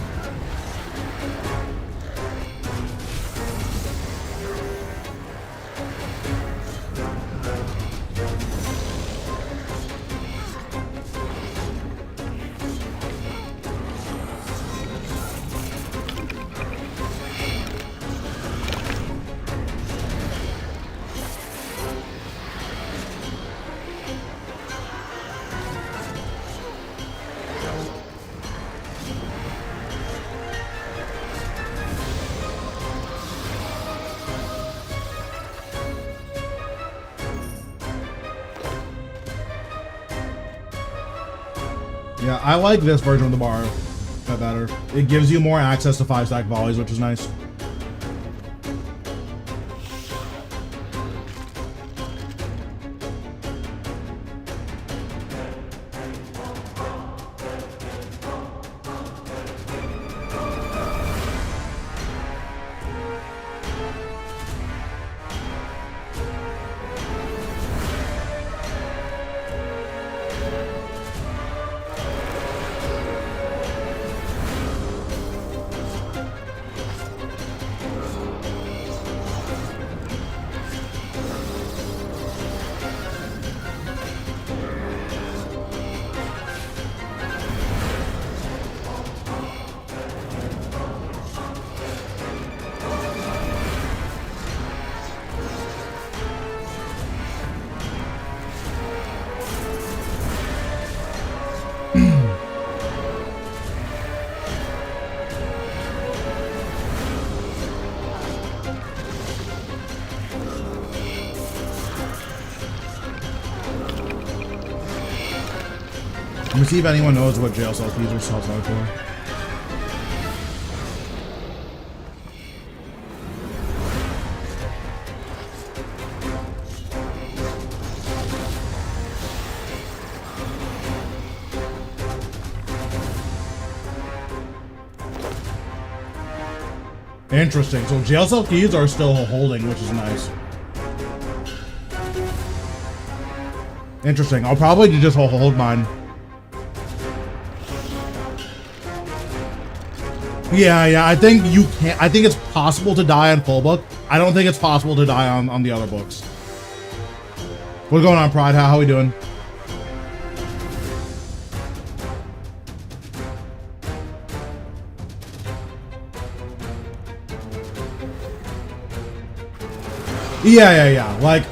[SPEAKER 1] Yeah, I like this version of the bar better. It gives you more access to 5-stack volleys, which is nice. Let me see if anyone knows what jail cell keys are sells out for. Interesting. So jail cell keys are still holding, which is nice. Interesting. I'll probably just hold mine. Yeah, I think you can't. I think it's possible to die on full book. I don't think it's possible to die on the other books. What's going on, Pride? How we doing? Yeah. Like,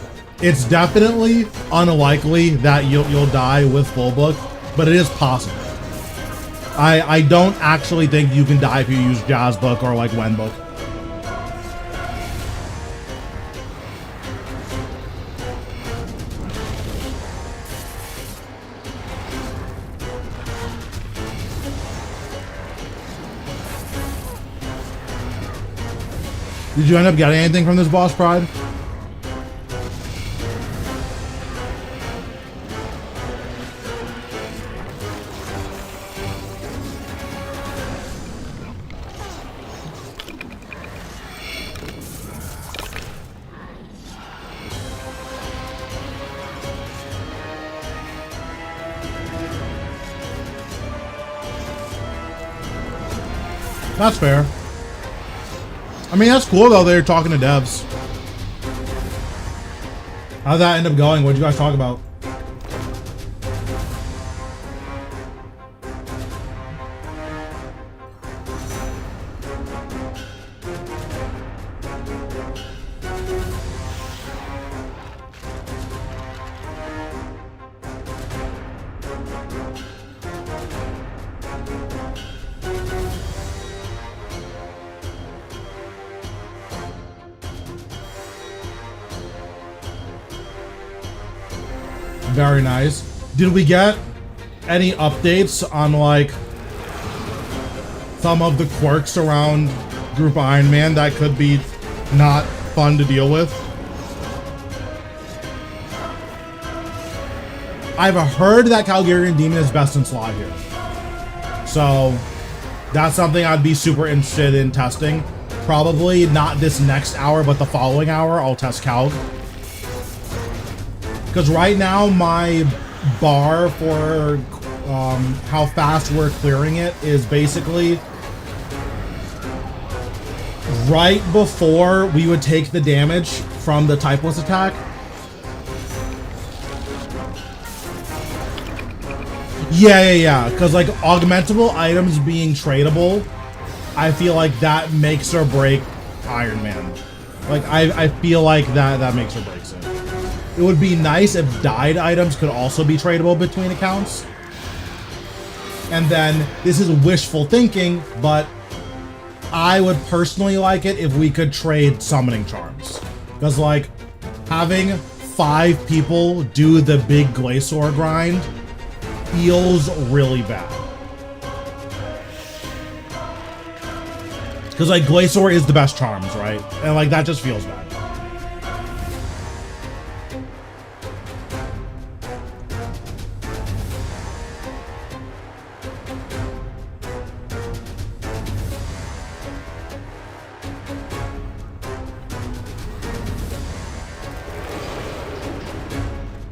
[SPEAKER 1] it's definitely unlikely that you'll die with full book, but it is possible. I don't actually think you can die if you use Jazz Book or like Wen Book. Did you end up getting anything from this boss, Pride? That's fair. I mean, that's cool though. They're talking to devs. How'd that end up going? What'd you guys talk about? Very nice. Did we get any updates on like some of the quirks around Group Iron Man that could be not fun to deal with? I've heard that Calgarian Demon is best in slot here. So that's something I'd be super interested in testing. Probably not this next hour, but the following hour, I'll test Calg. Because right now, my bar for how fast we're clearing it is basically right before we would take the damage from the typeless attack. Yeah. Because like augmentable items being tradable, I feel like that makes or break Iron Man. Like I feel like that makes or breaks it. It would be nice if dyed items could also be tradable between accounts. And then, this is wishful thinking, but I would personally like it if we could trade summoning charms. Because, like, having 5 people do the big Glacior grind feels really bad. Because, like, Glacior is the best charms, right? And, like, that just feels bad.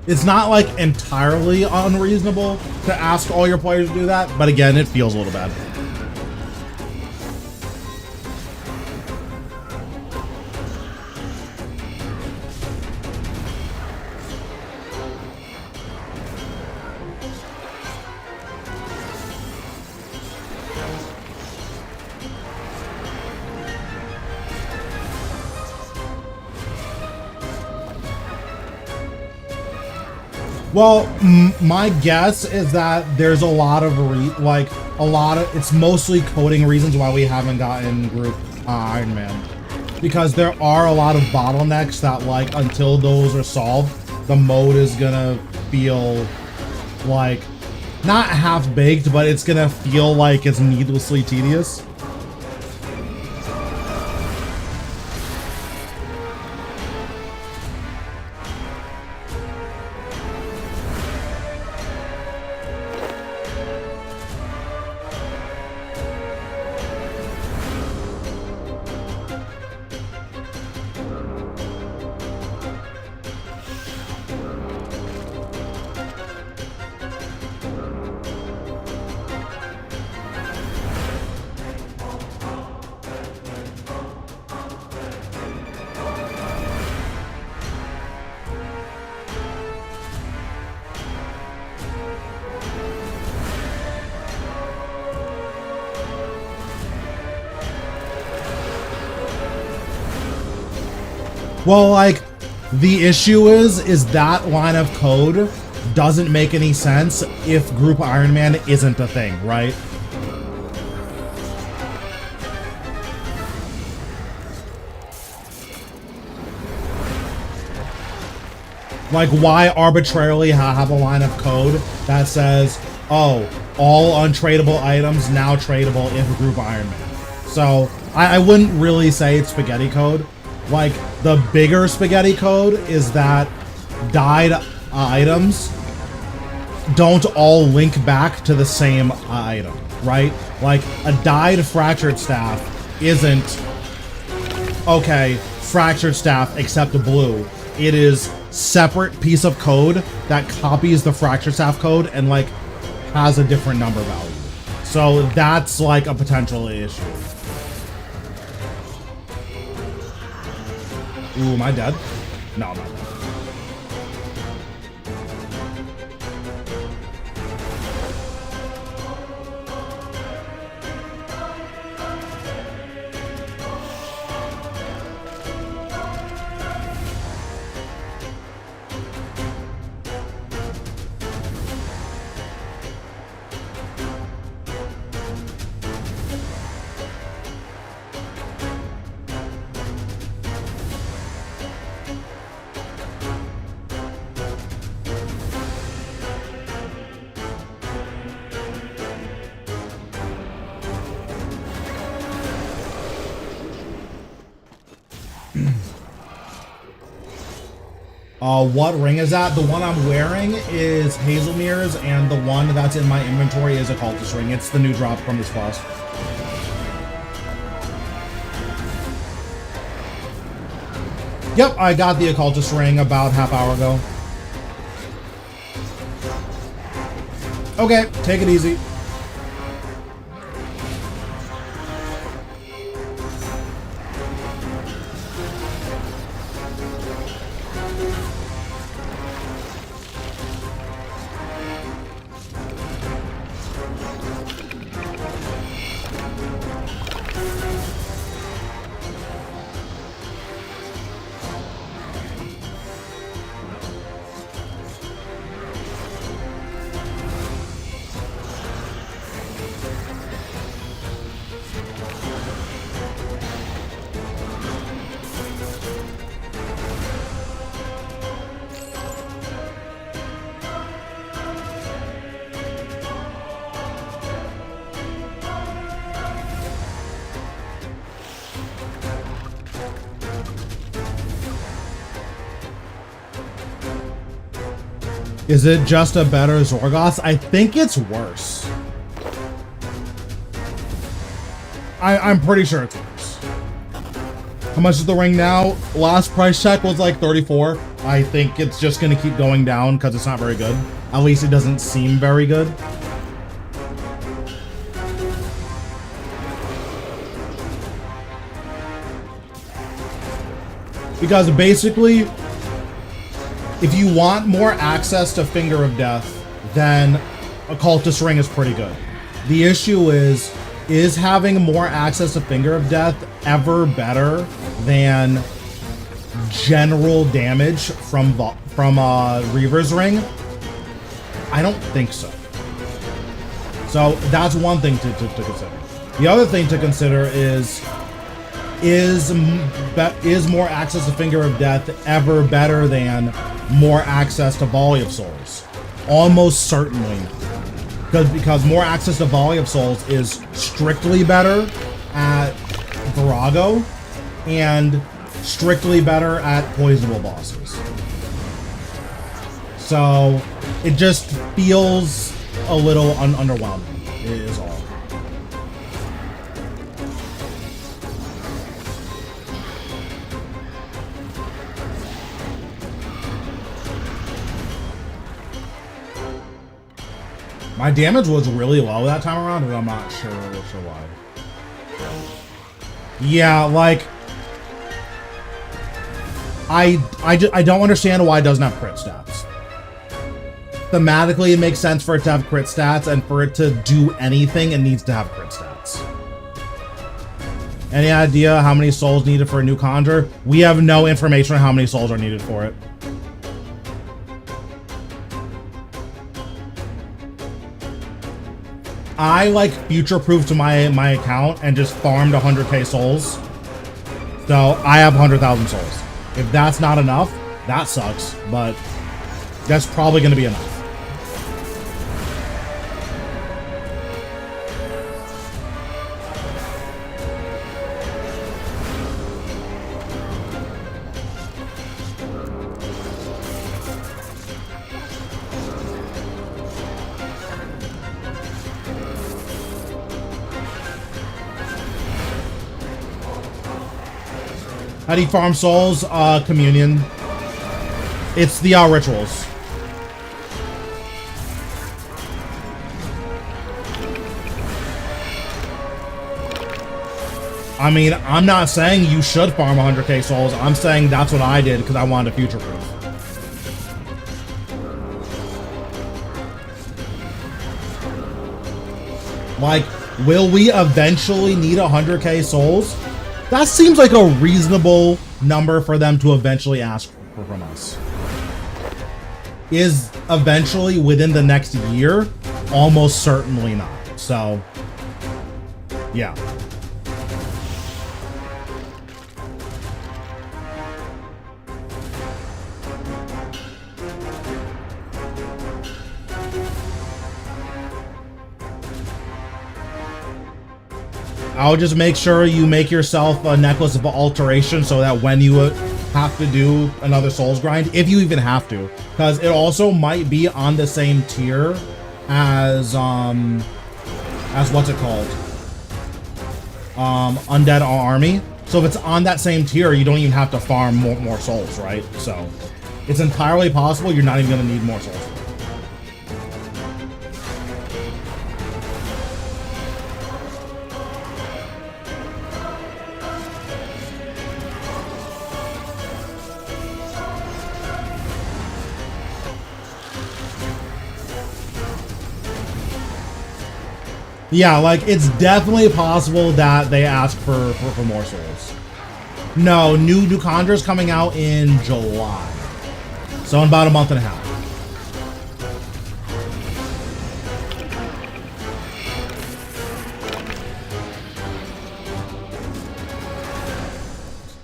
[SPEAKER 1] It's not like entirely unreasonable to ask all your players to do that, but again, it feels a little bad. Well, my guess is that there's a lot of it's mostly coding reasons why we haven't gotten Group Iron Man. Because there are a lot of bottlenecks that, like, until those are solved, the mode is gonna feel like, not half-baked, but it's gonna feel like it's needlessly tedious. Well, like, the issue is that line of code doesn't make any sense if Group Iron Man isn't a thing, right? Like, why arbitrarily have a line of code that says, oh, all untradeable items now tradable if Group Iron Man? So I wouldn't really say it's spaghetti code. Like, the bigger spaghetti code is that dyed items don't all link back to the same item, right? Like, a dyed fractured staff isn't, okay, fractured staff except blue. It is separate piece of code that copies the fractured staff code and, like, has a different number value. So that's, like, a potential issue. Ooh, am I dead? No, I'm not dead. What ring is that? The one I'm wearing is Hazelmere's, and the one that's in my inventory is a cultist ring. It's the new drop from this boss. Yep, I got the occultist ring about half hour ago. Okay, take it easy. Is it just a better Zorgoth? I think it's worse. I'm pretty sure it's worse. How much is the ring now? Last price check was like 34. I think it's just gonna keep going down because it's not very good. At least it doesn't seem very good. Because basically, if you want more access to Finger of Death, then Occultist Ring is pretty good. The issue is having more access to Finger of Death ever better than general damage from Reaver's Ring? I don't think so. So that's one thing to consider. The other thing to consider is more access to Finger of Death ever better than more access to Volley of Souls? Almost certainly not. Because more access to Volley of Souls is strictly better at Virago and strictly better at poisonable bosses. So it just feels a little underwhelming, is all. My damage was really low that time around, and I'm not sure why. Yeah, like I don't understand why it doesn't have crit stats. Thematically, it makes sense for it to have crit stats, and for it to do anything, it needs to have crit stats. Any idea how many souls needed for a new conjure? We have no information on how many souls are needed for it. I like future-proofed my account and just farmed 100k souls. So I have 100,000 souls. If that's not enough, that sucks, but that's probably going to be enough. How do you farm souls? Communion. It's the rituals. I mean, I'm not saying you should farm 100k souls. I'm saying that's what I did because I wanted to future-proof. Like, will we eventually need 100k souls? That seems like a reasonable number for them to eventually ask for from us. Is eventually within the next year? Almost certainly not. So, yeah. I'll just make sure you make yourself a necklace of alteration so that when you have to do another souls grind, if you even have to, because it also might be on the same tier as what's it called? Undead Army. So if it's on that same tier, you don't even have to farm more souls, right? So it's entirely possible you're not even gonna need more souls. Yeah, like, it's definitely possible that they ask for more souls. No, new Conjure's coming out in July. So in about a month and a half.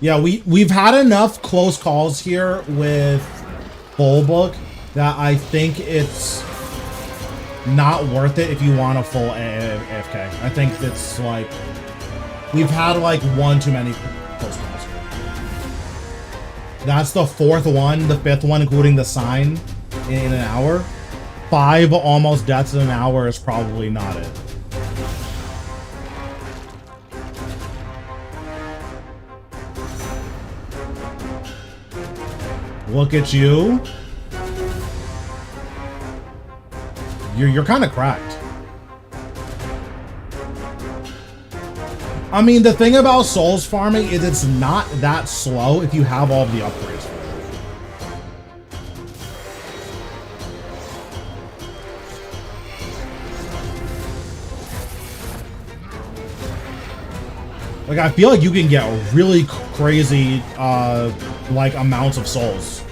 [SPEAKER 1] Yeah, we've had enough close calls here with Full Book that I think it's not worth it if you want a full AFK. I think it's like we've had like one too many close calls. That's the fourth one, the fifth one, including the sign in an hour. 5 almost deaths in an hour is probably not it. Look at you. You're kind of cracked. I mean, the thing about souls farming is it's not that slow if you have all the upgrades. Like, I feel like you can get really crazy, like, amounts of souls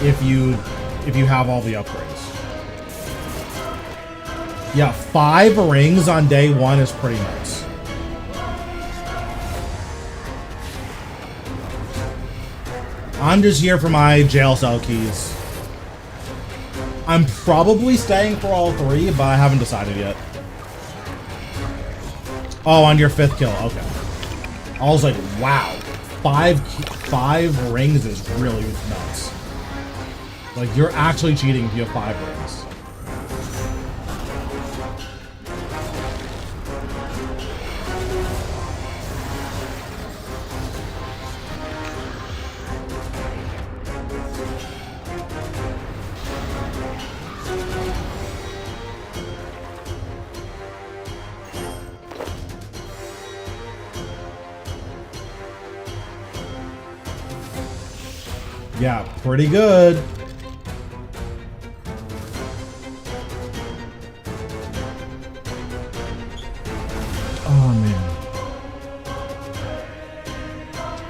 [SPEAKER 1] if you have all the upgrades. Yeah, 5 rings on day 1 is pretty nice. I'm just here for my jail cell keys. I'm probably staying for all 3, but I haven't decided yet. Oh, on your 5th kill, okay. I was like, wow, 5 rings is really nuts. Like, you're actually cheating if you have 5 rings. Yeah, pretty good. Oh, man.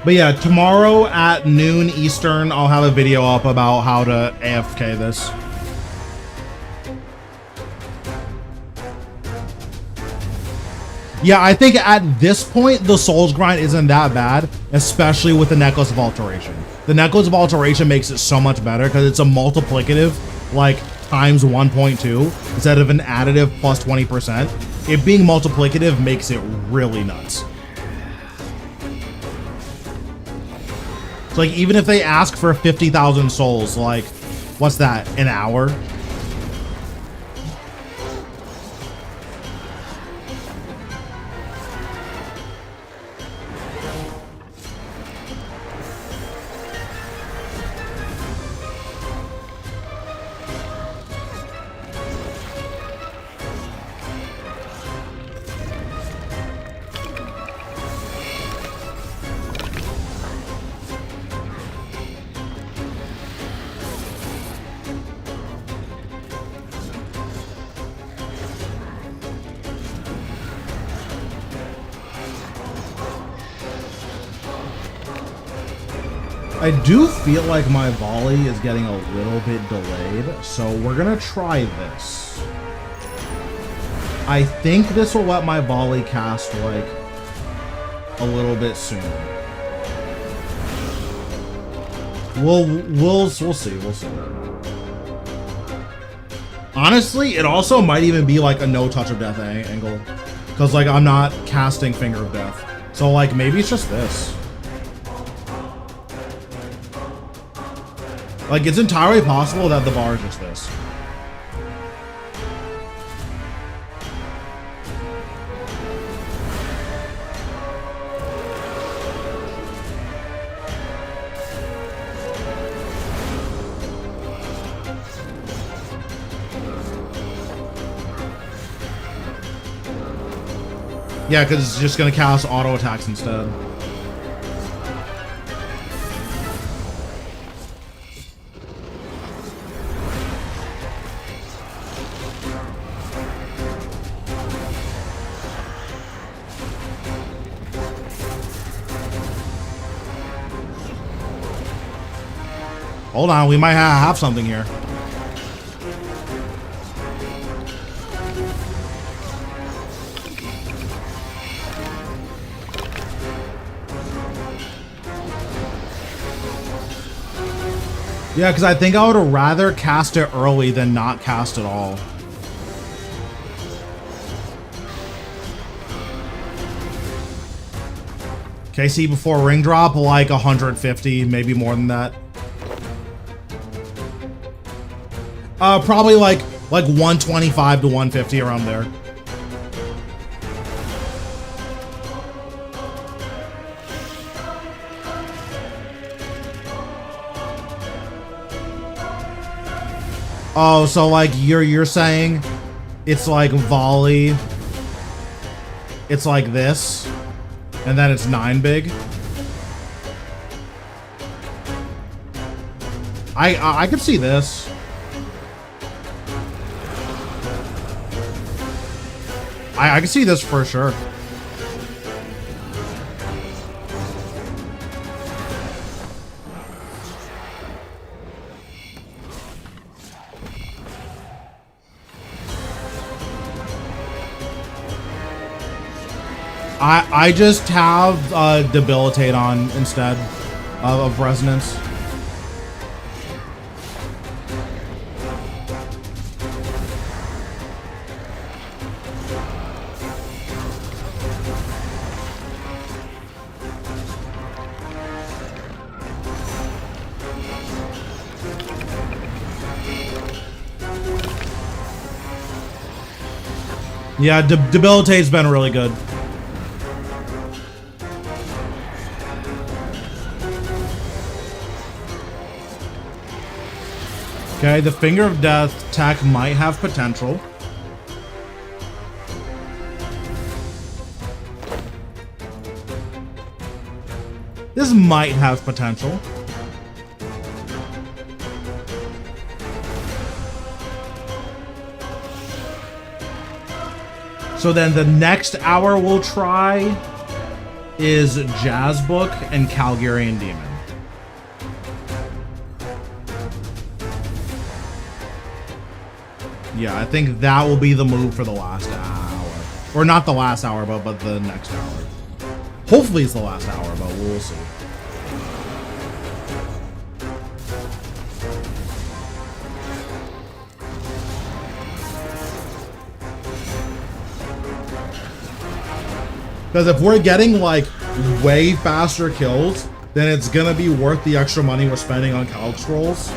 [SPEAKER 1] But yeah, tomorrow at noon Eastern, I'll have a video up about how to AFK this. Yeah, I think at this point, the Souls grind isn't that bad, especially with the Necklace of Alteration. The Necklace of Alteration makes it so much better because it's a multiplicative, like, times 1.2 instead of an additive plus 20%. It being multiplicative makes it really nuts. So, like, even if they ask for 50,000 souls, like, what's that, an hour? I do feel like my volley is getting a little bit delayed, so we're gonna try this. I think this will let my volley cast like a little bit sooner. We'll see. Honestly, it also might even be like a no touch of death angle, because like I'm not casting Finger of Death, so like maybe it's just this. Like it's entirely possible that the bar is just this. Yeah, because it's just going to cast auto attacks instead. Hold on, we might have something here. Yeah, because I think I would rather cast it early than not cast at all. KC before ring drop, like 150, maybe more than that. Probably like 125 to 150 around there. Oh, so like you're saying it's like volley. It's like this, and then it's 9 big. I could see this. I can see this for sure. I just have debilitate on instead of resonance. Yeah, debilitate's been really good. Okay, the Finger of Death tech might have potential. This might have potential. So then the next hour we'll try is Jazz Book and Calgarian Demon. Yeah, I think that will be the move for the last hour. Or not the last hour, but the next hour. Hopefully it's the last hour, but we'll see. Because if we're getting like way faster kills, then it's gonna be worth the extra money we're spending on Calc Scrolls.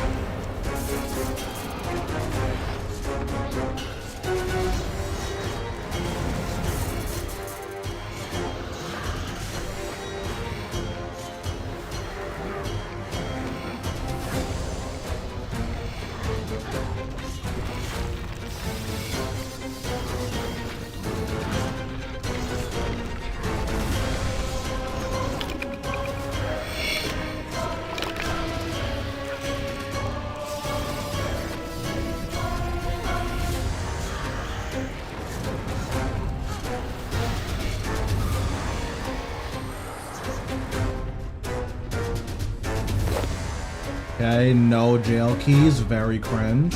[SPEAKER 1] Okay, no jail keys, very cringe.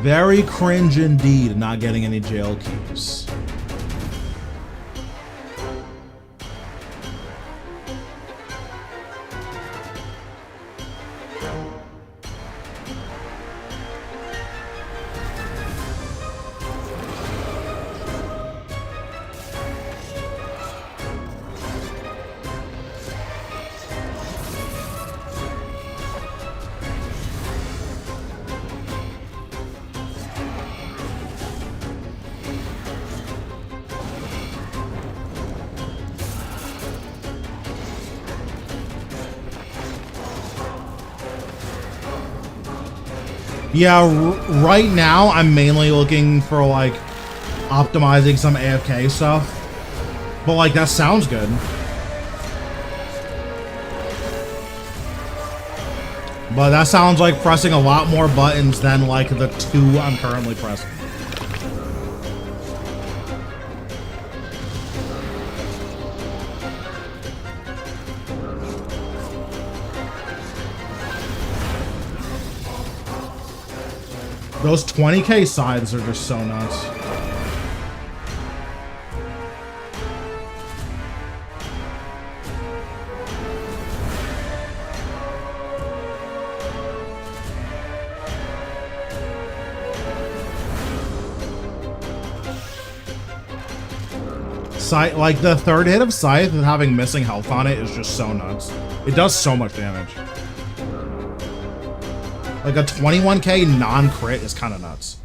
[SPEAKER 1] Very cringe indeed, not getting any jail keys. Yeah, right now I'm mainly looking for like optimizing some AFK stuff, but like that sounds good. But that sounds like pressing a lot more buttons than like the 2 I'm currently pressing. Those 20k sides are just so nuts. Scythe, like the 3rd hit of Scythe and having missing health on it is just so nuts. It does so much damage. Like a 21k non-crit is kind of nuts.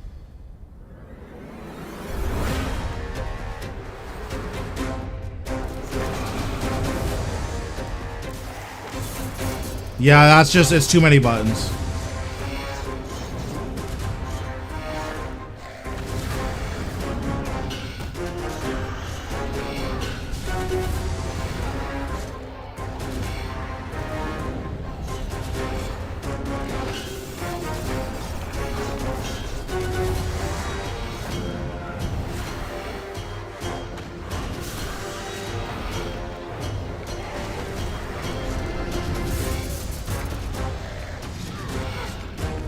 [SPEAKER 1] Yeah, that's just, it's too many buttons.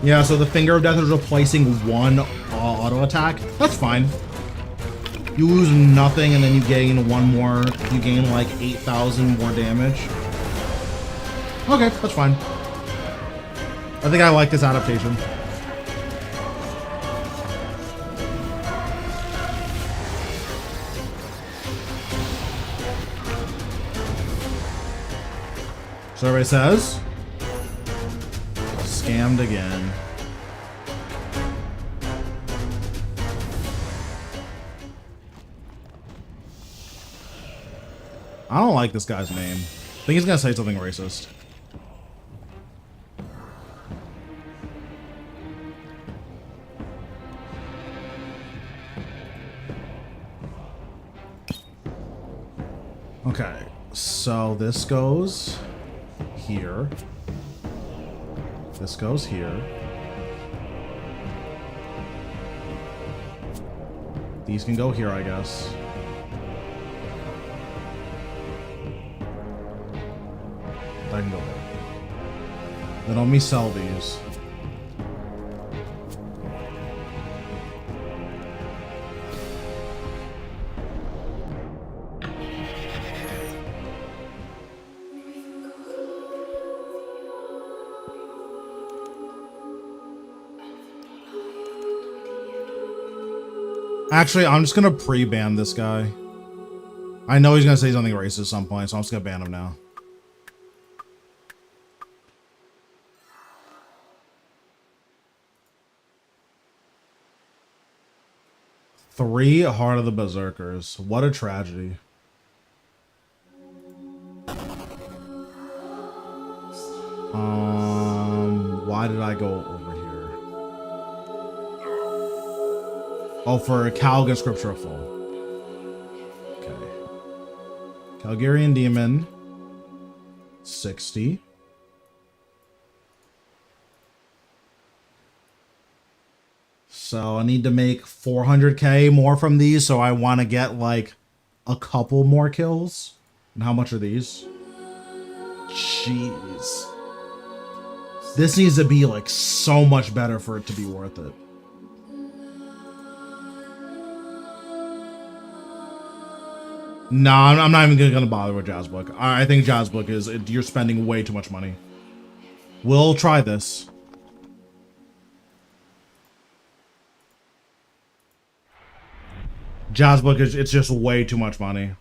[SPEAKER 1] Yeah, so the Finger of Death is replacing 1 auto attack. That's fine. You lose nothing and then you gain 1 more. You gain like 8,000 more damage. Okay, that's fine. I think I like this adaptation. So everybody says, scammed again. I don't like this guy's name. I think he's gonna say something racist. Okay, so this goes here. This goes here. These can go here, I guess. I can go there. Then let me sell these. Actually, I'm just gonna pre-ban this guy. I know he's gonna say something racist at some point, so I'm just gonna ban him now. Three Heart of the Berserkers. What a tragedy. Why did I go over here? Oh, for Calgan Scripture Full. Okay. Calgarian Demon. 60. So I need to make 400k more from these, so I want to get like a couple more kills. And how much are these? Jeez. This needs to be like so much better for it to be worth it. No, I'm not even gonna bother with tzkal-zuk. I think tzkal-zuk is, you're spending way too much money. We'll try this. tzkal-zuk is, it's just way too much money.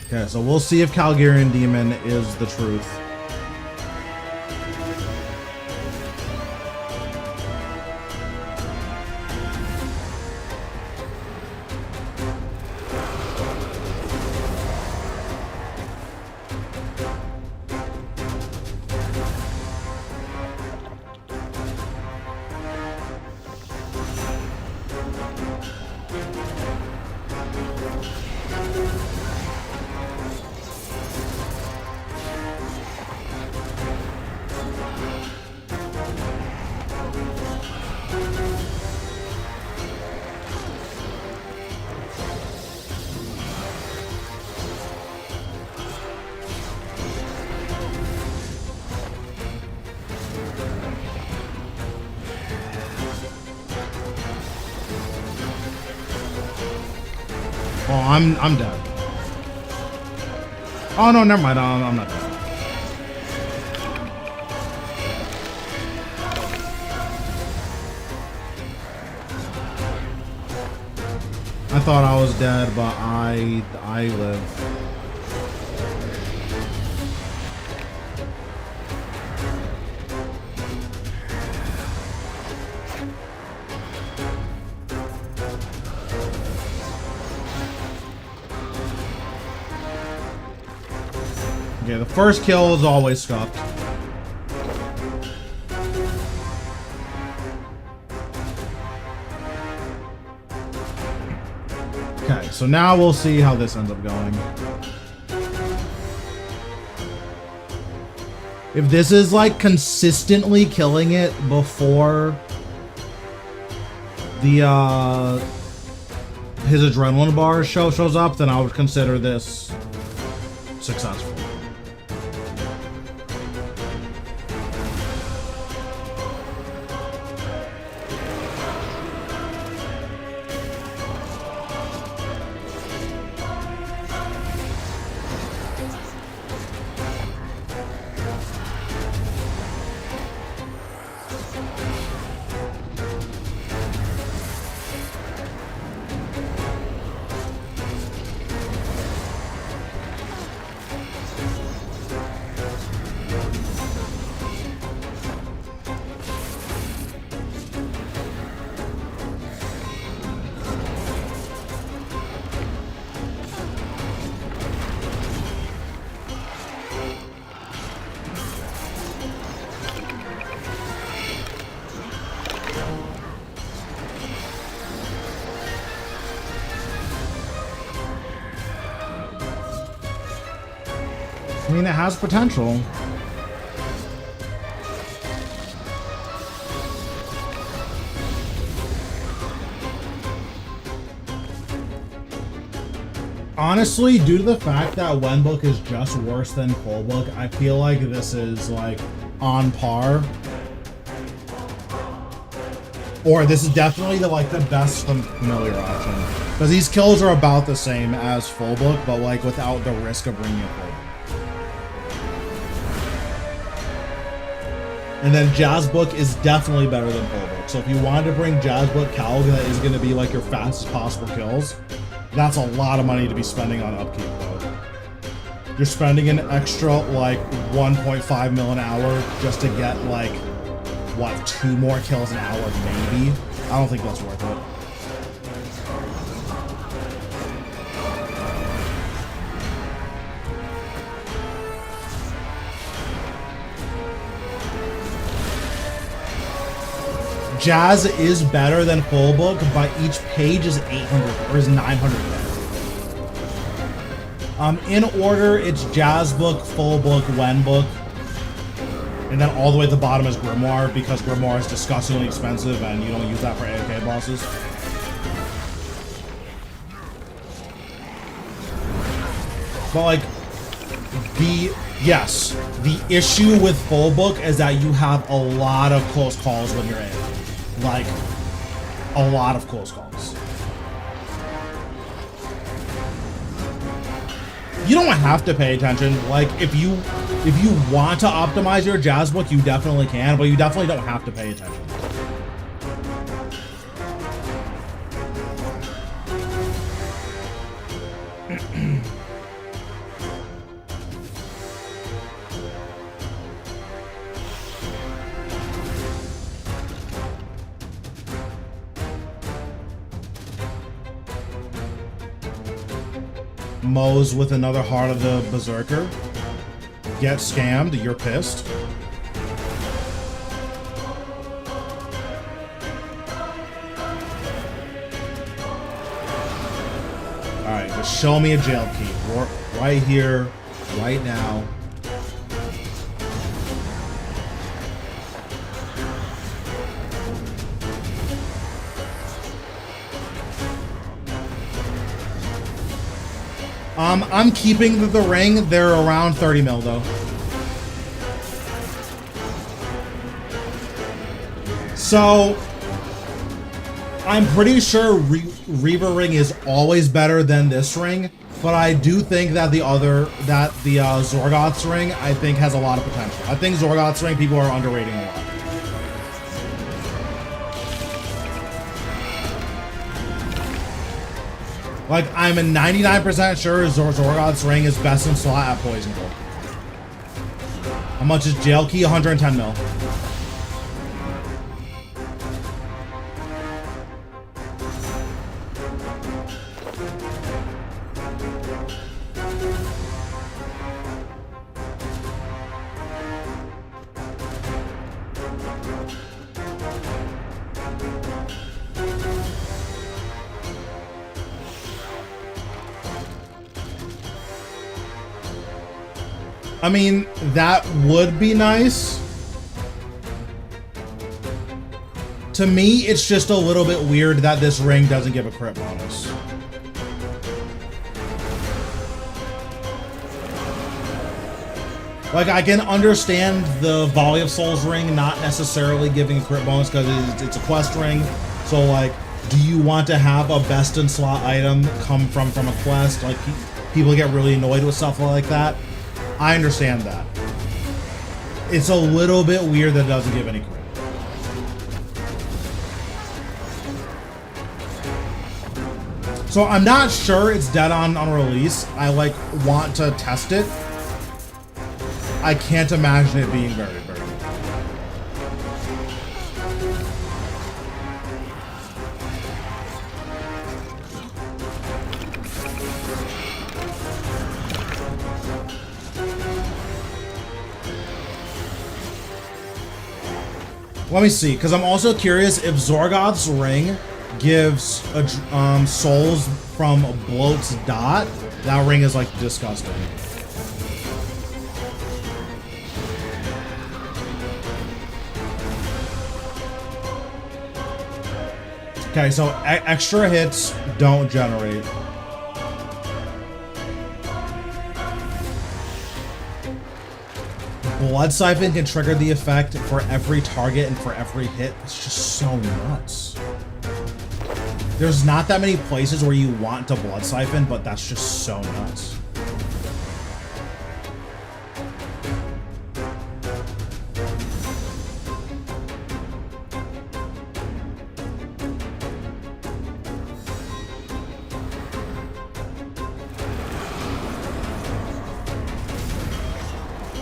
[SPEAKER 1] Okay, so we'll see if Calgarian Demon is the truth. Oh, I'm dead. Oh no, never mind. I'm not dead. I thought I was dead, but I live. Okay, the first kill is always scuffed. Okay, so now we'll see how this ends up going. If this is like consistently killing it before the his adrenaline bar shows up, then I would consider this successful. I mean, it has potential. Honestly, due to the fact that Wenbook is just worse than Fullbook, I feel like this is like on par. Or this is definitely the best familiar option. Because these kills are about the same as Fullbook, but like without the risk of bringing it forward. And then tzkal-zuk is definitely better than Fullbook. So if you wanted to bring tzkal-zuk Calg that is going to be like your fastest possible kills, that's a lot of money to be spending on upkeep though. You're spending an extra like 1.5 mil an hour just to get like, what, 2 more kills an hour maybe? I don't think that's worth it. Jazz is better than full book, but each page is 800 or is 900. In order, it's Jazz book, full book, Wen book, and then all the way at the bottom is Grimoire, because Grimoire is disgustingly expensive and you don't use that for AoK bosses. But like, the issue with full book is that you have a lot of close calls when you're in. Like, a lot of close calls. You don't have to pay attention. Like, if you want to optimize your Jazz book, you definitely can, but you definitely don't have to pay attention. Moe's with another Heart of the Berserker. Get scammed, you're pissed. Alright, just show me a jail key. Right here, right now. I'm keeping the ring. They're around 30 mil though. So I'm pretty sure Reaver ring is always better than this ring, but I do think that the Zorgoth's ring, I think, has a lot of potential. I think Zorgoth's ring people are underrating a lot. Like, I'm 99% sure Zorgoth's ring is best in slot at Poison Gold. How much is jail key? 110 mil. I mean, that would be nice. To me, it's just a little bit weird that this ring doesn't give a crit bonus. Like, I can understand the Volley of Souls ring not necessarily giving a crit bonus because it's a quest ring. So, like, do you want to have a best in slot item come from a quest? Like, people get really annoyed with stuff like that. I understand that. It's a little bit weird that it doesn't give any crit. So I'm not sure it's dead on release. I like want to test it. I can't imagine it being very, very good. Let me see, because I'm also curious if Zorgoth's ring gives a, souls from Bloat's dot. That ring is like disgusting. Okay, so extra hits don't generate. Blood Siphon can trigger the effect for every target and for every hit. It's just so nuts. There's not that many places where you want to Blood Siphon, but that's just so nuts.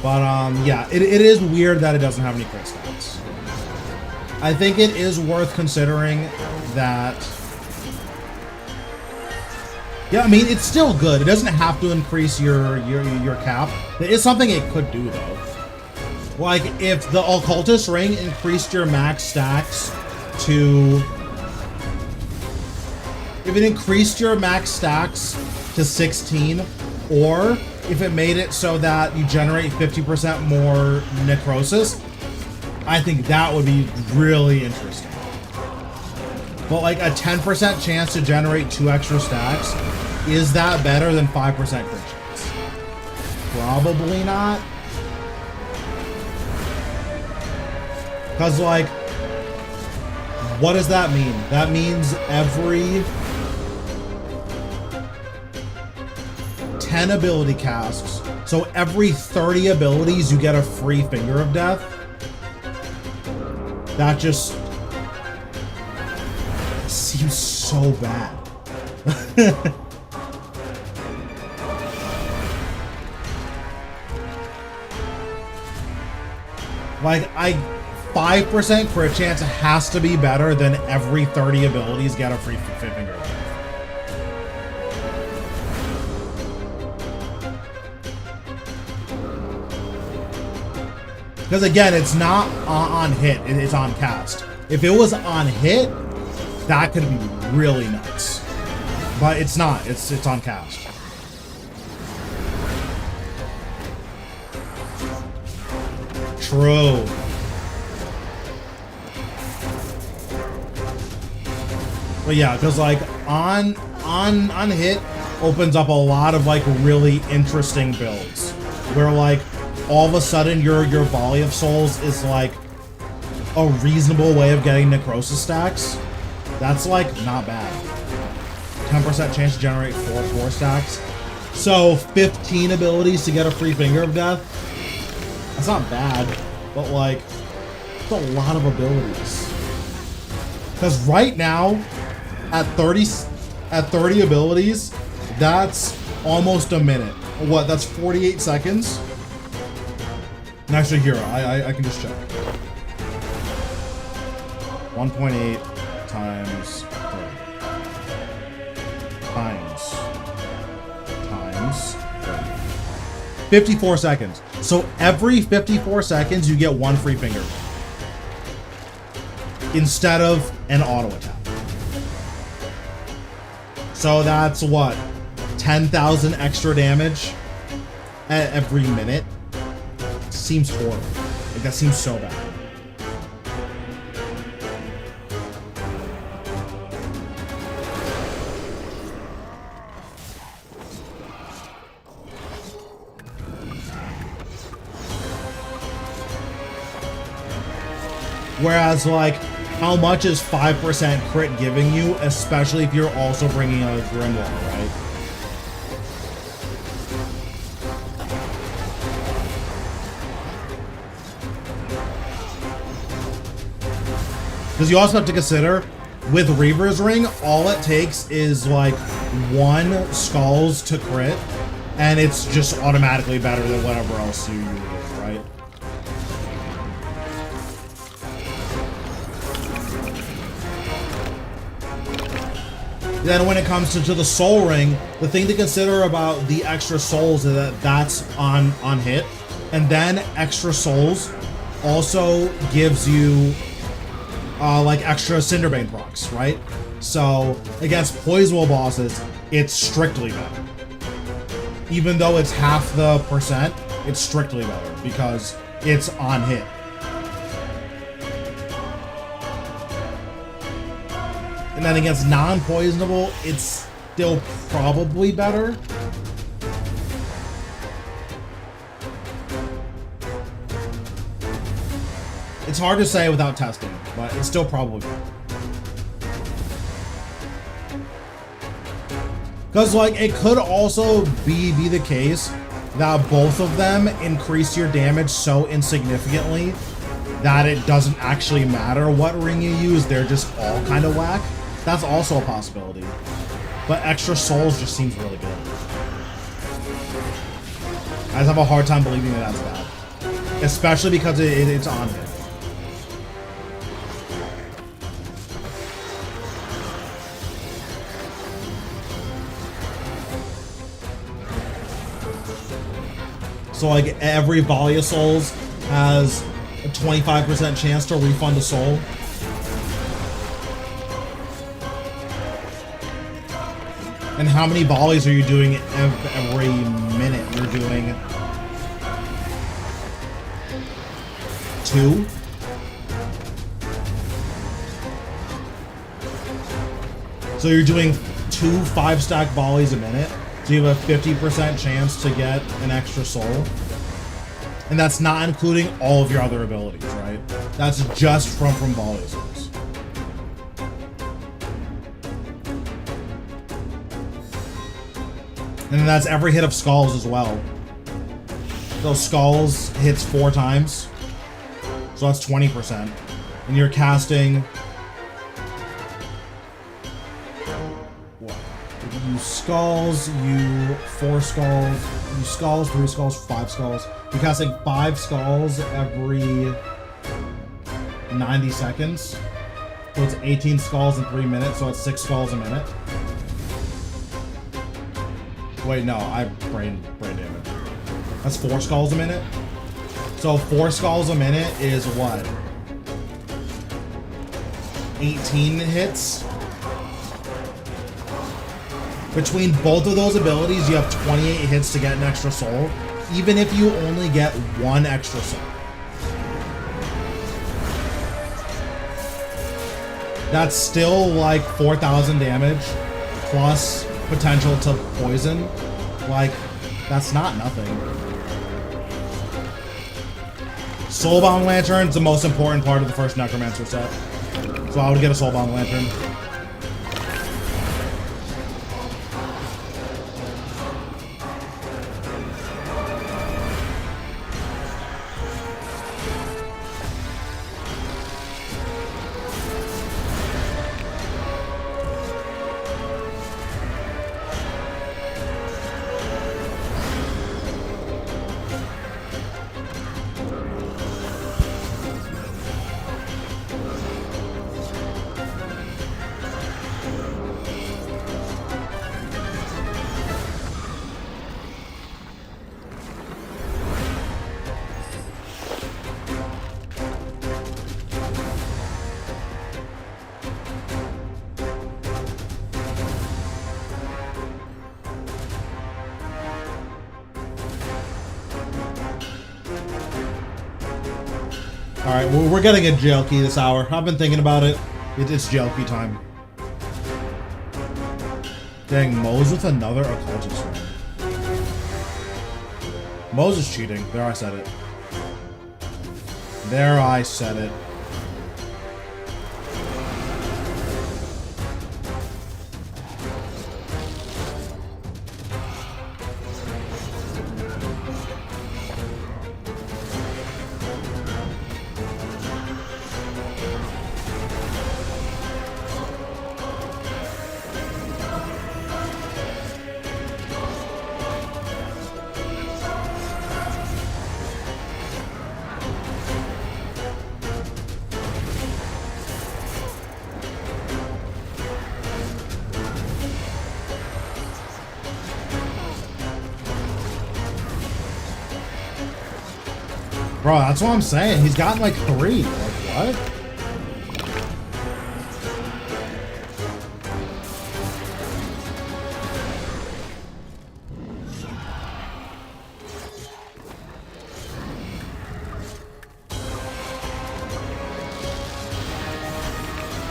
[SPEAKER 1] But, yeah, it is weird that it doesn't have any crit stats. I think it is worth considering that... Yeah, I mean, it's still good. It doesn't have to increase your cap. It is something it could do, though. Like, if the Occultist Ring increased your max stacks to... If it increased your max stacks to 16, or if it made it so that you generate 50% more necrosis, I think that would be really interesting. But like a 10% chance to generate 2 extra stacks, is that better than 5% crit chance? Probably not. Because like, what does that mean? That means every 10 ability casts, so every 30 abilities you get a free Finger of Death. That just seems so bad. Like, 5% crit chance has to be better than every 30 abilities get a free Finger of Death. Because again, it's not on hit, it's on cast. If it was on hit, that could be really nuts. But it's not, it's on cast. True. But yeah, because like on hit opens up a lot of like really interesting builds where like all of a sudden your volley of souls is like a reasonable way of getting necrosis stacks. That's like not bad. 10% chance to generate 4 stacks. So 15 abilities to get a free Finger of Death. That's not bad, but like it's a lot of abilities. Because right now at 30 abilities, that's almost a minute. What? That's 48 seconds. And actually here, I can just check. 1.8 times 30. 54 seconds. So every 54 seconds you get 1 free finger instead of an auto attack. So that's what? 10,000 extra damage at every minute. Seems horrible. Like that seems so bad. Whereas, like, how much is 5% crit giving you, especially if you're also bringing a Grimoire, right? Because you also have to consider, with Reaver's Ring, all it takes is, like, 1 Skulls to crit, and it's just automatically better than whatever else you do, right? Then when it comes to the soul ring, the thing to consider about the extra souls is that that's on hit, and then extra souls also gives you like extra Cinderbane procs, right? So against Poisonable bosses, it's strictly better. Even though it's half the percent, it's strictly better because it's on hit. And then against non-poisonable, it's still probably better. It's hard to say without testing, but it's still probably better. Because, like, it could also be the case that both of them increase your damage so insignificantly that it doesn't actually matter what ring you use, they're just all kind of whack. That's also a possibility. But extra souls just seems really good. I just have a hard time believing that that's bad. Especially because it's on hit. So like every volley of souls has a 25% chance to refund a soul. And how many volleys are you doing every minute? You're doing 2? So you're doing 2 5-stack volleys a minute. So you have a 50% chance to get an extra soul. And that's not including all of your other abilities, right? That's just from volleys. And that's every hit of skulls as well. Those skulls hits 4 times. So that's 20%. And you're casting... what? You skulls, you 4 skulls, you skulls, 3 skulls, 5 skulls. You're casting 5 skulls every 90 seconds. So it's 18 skulls in 3 minutes, so it's 6 skulls a minute. Wait, no, I brain damage. That's 4 skulls a minute. So 4 skulls a minute is what? 18 hits. Between both of those abilities, you have 28 hits to get an extra soul, even if you only get 1 extra soul. That's still like 4,000 damage plus potential to poison. Like, that's not nothing. Soulbound Lantern's the most important part of the first Necromancer set. So I would get a Soulbound Lantern. Alright, well, we're getting a jail key this hour. I've been thinking about it. It's jail key time. Dang, Mo's with another occultist ring. Mo's is cheating. There, I said it. There, I said it. Bro, that's what I'm saying. He's gotten like 3. Like, what?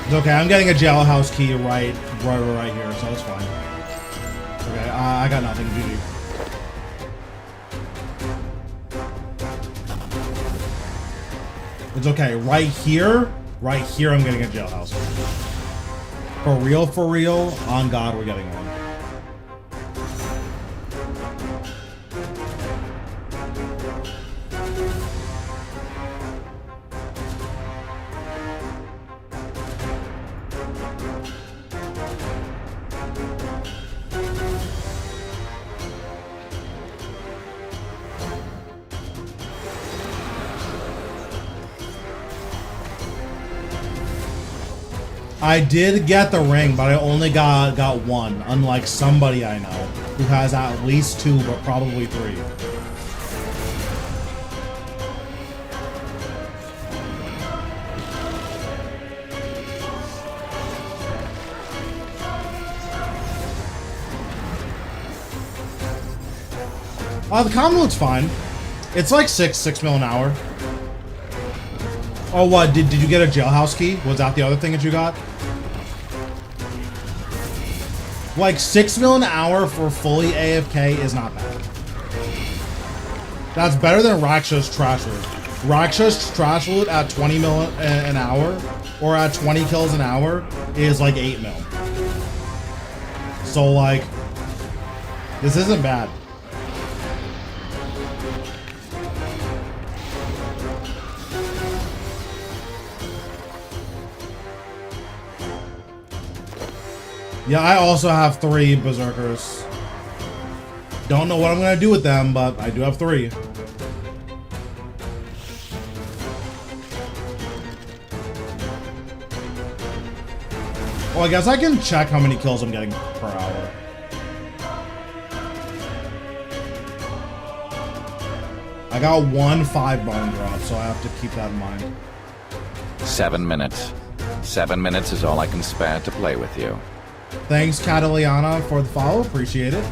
[SPEAKER 1] It's okay, I'm getting a jailhouse key right here, so it's fine. Okay, I got nothing, GG. It's okay, right here, I'm getting a jailhouse. For real, on God, we're getting one. I did get the ring, but I only got 1, unlike somebody I know who has at least 2, but probably 3. The combo looks fine. It's like 6 mil an hour. Oh, what? Did you get a jailhouse key? Was that the other thing that you got? Like 6 mil an hour for fully AFK is not bad. That's better than Raksha's trash loot. Raksha's trash loot at 20 mil an hour or at 20 kills an hour is like 8 mil. So like, this isn't bad. Yeah, I also have 3 berserkers. Don't know what I'm gonna do with them, but I do have 3. Well, I guess I can check how many kills I'm getting per hour. I got 1 5 bone drop, so I have to keep that in mind.
[SPEAKER 2] 7 minutes. 7 minutes is all I can spare to play with you.
[SPEAKER 1] Thanks, Catalina, for the follow. Appreciate it.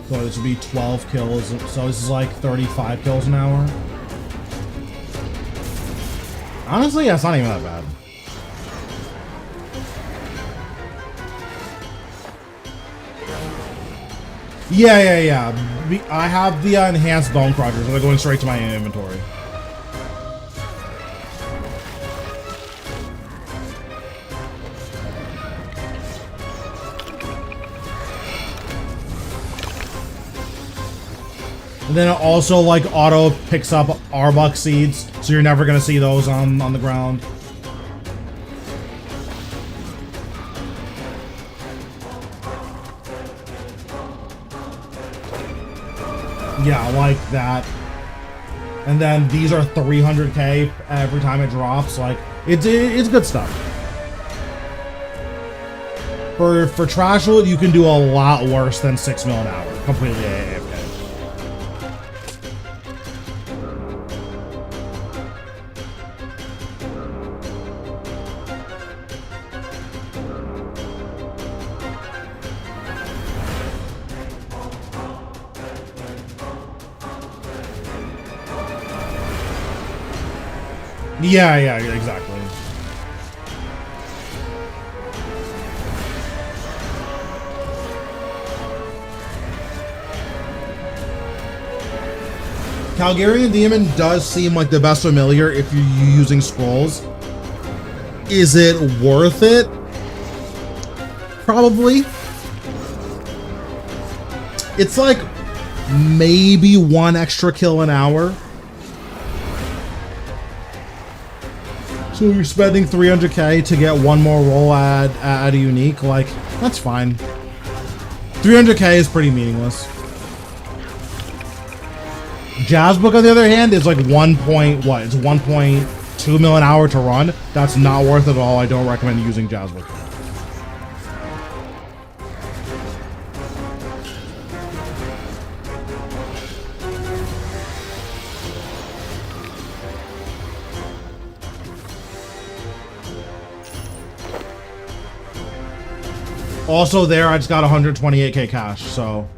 [SPEAKER 1] So this would be 12 kills. So this is like 35 kills an hour. Honestly, that's not even that bad. Yeah. I have the enhanced bone crushers, so they're going straight to my inventory. And then it also like auto picks up Arbok seeds, so you're never gonna see those on the ground. Yeah, like that. And then these are 300k every time it drops. Like it's good stuff. For trash loot, you can do a lot worse than 6 mil an hour. Completely AFK. Yeah, exactly. Calgarian Demon does seem like the best familiar if you're using scrolls. Is it worth it? Probably. It's like maybe 1 extra kill an hour. So you're spending 300k to get 1 more roll at a unique, like, that's fine. 300k is pretty meaningless. Jazzbook, on the other hand, is like It's 1.2 mil an hour to run. That's not worth it at all. I don't recommend using Jazzbook. Also there, I just got 128k cash, so...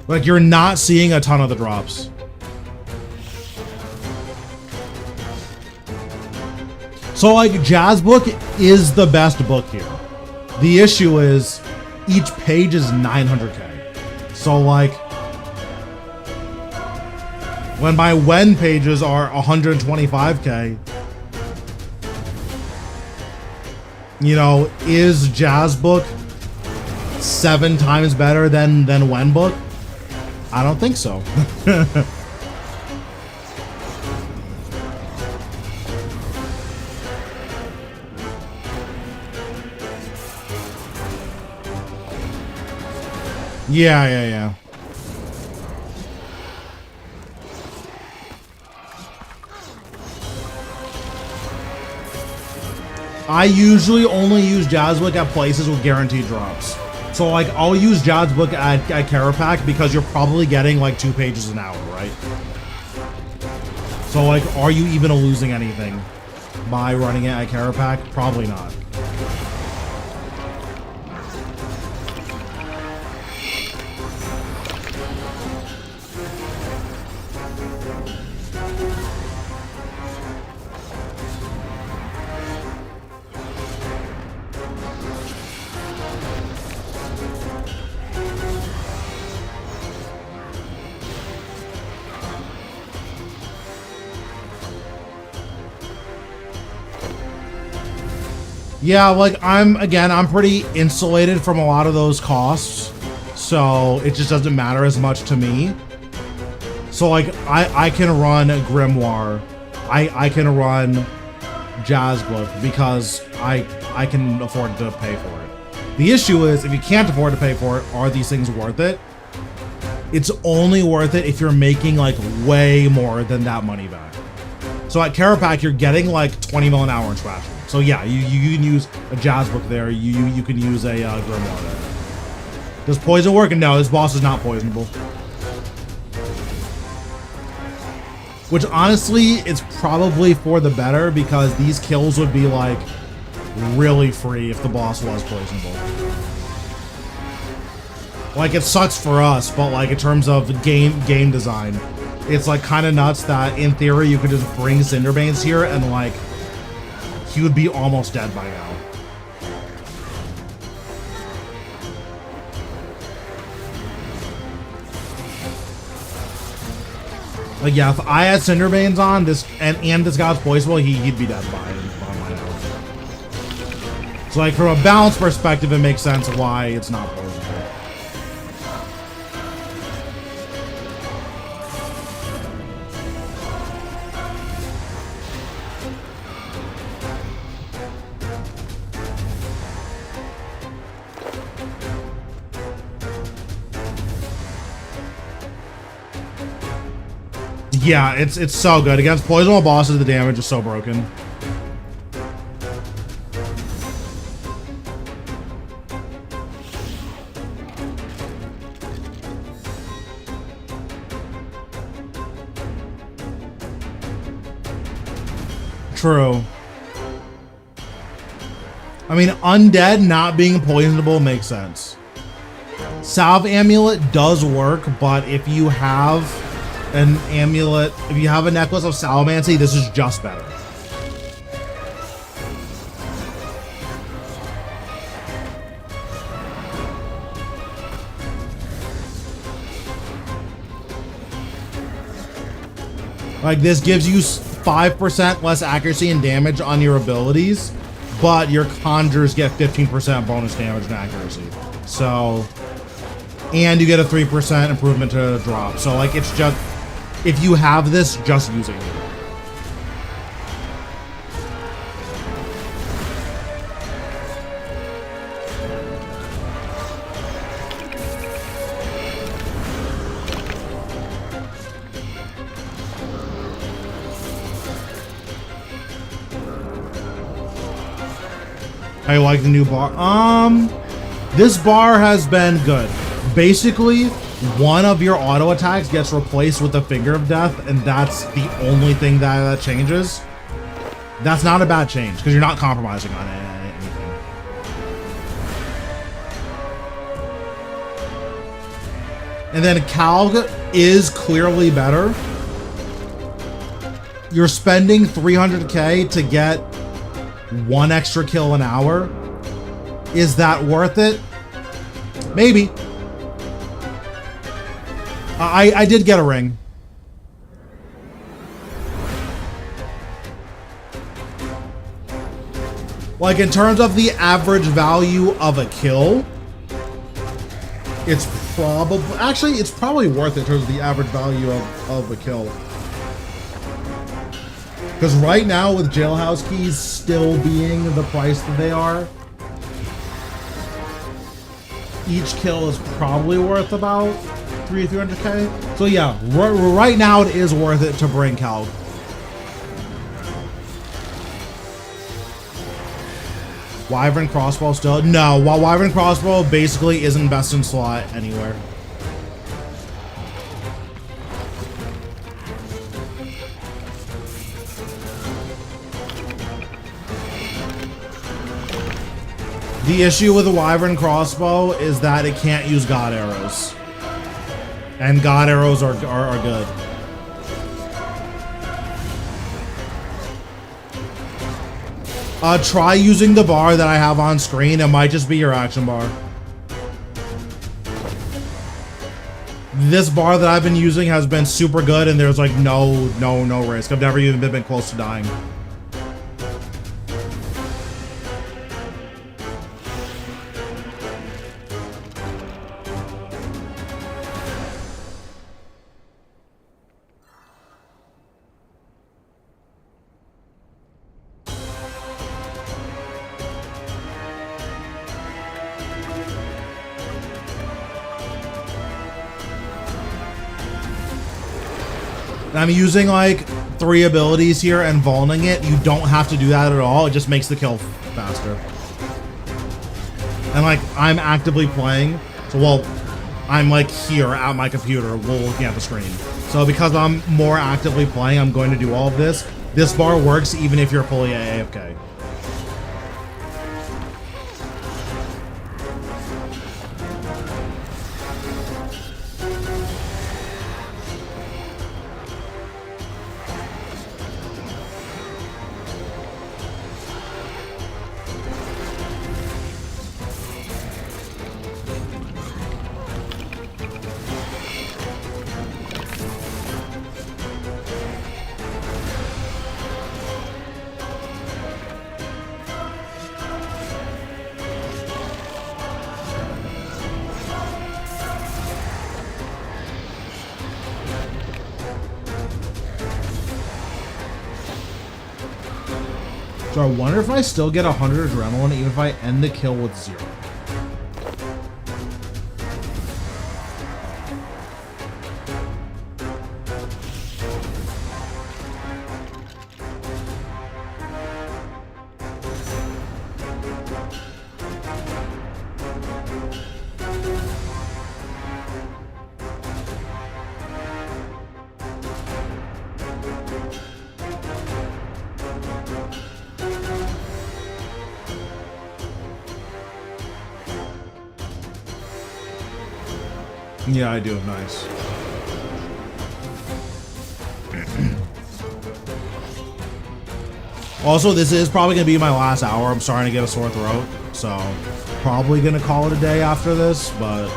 [SPEAKER 1] Like, you're not seeing a ton of the drops. So, like, Jazz Book is the best book here. The issue is, each page is 900k. So, like... When my Wen pages are 125k... You know, is Jazz Book 7 times better than Wen Book? I don't think so. Yeah. I usually only use Jazzwick at places with guaranteed drops. So like I'll use Jad's book at Karapak because you're probably getting like 2 pages an hour, right? So like, are you even losing anything by running it at Karapak? Probably not. Yeah, like I'm pretty insulated from a lot of those costs, so it just doesn't matter as much to me. So like I can run Grimoire, I can run Jazz Book because I can afford to pay for it. The issue is if you can't afford to pay for it, are these things worth it? It's only worth it if you're making like way more than that money back. So at Karapak, you're getting like 20 mil an hour in trash. So yeah, you can use a Jazz Book there. You can use a Grimoire there. Does poison work? No, this boss is not poisonable. Which honestly, it's probably for the better because these kills would be like really free if the boss was poisonable. Like it sucks for us, but like in terms of game design, it's like kind of nuts that in theory you could just bring Cinderbanes here and like he would be almost dead by now. Like yeah, if I had Cinderbanes on this and this guy's poisonable, he'd be dead by now. So like from a balance perspective, it makes sense why it's not poisonable. Yeah, it's so good. Against poisonable bosses, the damage is so broken. True. I mean, undead not being poisonable makes sense. Salve Amulet does work, but if you have an amulet, if you have a necklace of Salamancy, this is just better. Like this gives you 5% less accuracy and damage on your abilities, but your conjures get 15% bonus damage and accuracy. So, and you get a 3% improvement to drop. So like it's just, if you have this, just using it. I like the new bar. This bar has been good. Basically, one of your auto attacks gets replaced with the Finger of Death, and that's the only thing that changes. That's not a bad change, because you're not compromising on anything. And then Calg is clearly better. You're spending 300k to get 1 extra kill an hour. Is that worth it? Maybe. I did get a ring. Like in terms of the average value of a kill, it's probably worth it in terms of the average value of a kill. Because right now with Jailhouse Keys still being the price that they are, each kill is probably worth about 300k. So yeah, right now it is worth it to bring Calg. Wyvern crossbow still? No, while Wyvern crossbow basically isn't best in slot anywhere. The issue with the Wyvern crossbow is that it can't use God arrows. And God arrows are good. Try using the bar that I have on screen. It might just be your action bar. This bar that I've been using has been super good, and there's like no risk. I've never even been close to dying. I'm using like 3 abilities here and vulning it. You don't have to do that at all. It just makes the kill faster. And like I'm actively playing, so well, I'm like here at my computer looking at the screen. So because I'm more actively playing, I'm going to do all of this. This bar works even if you're fully AFK. So I wonder if I still get 100 adrenaline even if I end the kill with 0. Yeah, I do. Nice. Also, this is probably going to be my last hour. I'm starting to get a sore throat, so probably going to call it a day after this, but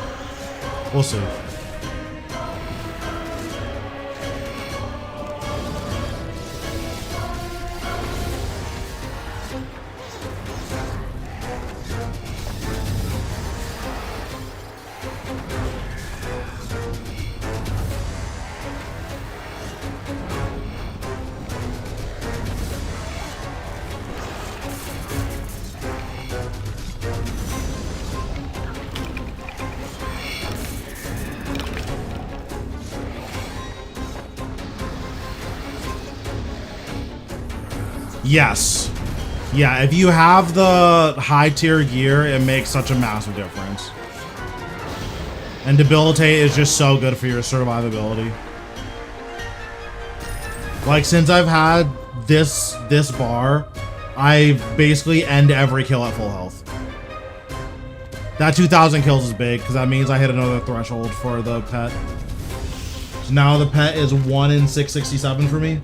[SPEAKER 1] we'll see. Yes. Yeah, if you have the high tier gear, it makes such a massive difference. And Debilitate is just so good for your survivability. Like, since I've had this bar, I basically end every kill at full health. That 2,000 kills is big, because that means I hit another threshold for the pet. So now the pet is 1 in 667 for me.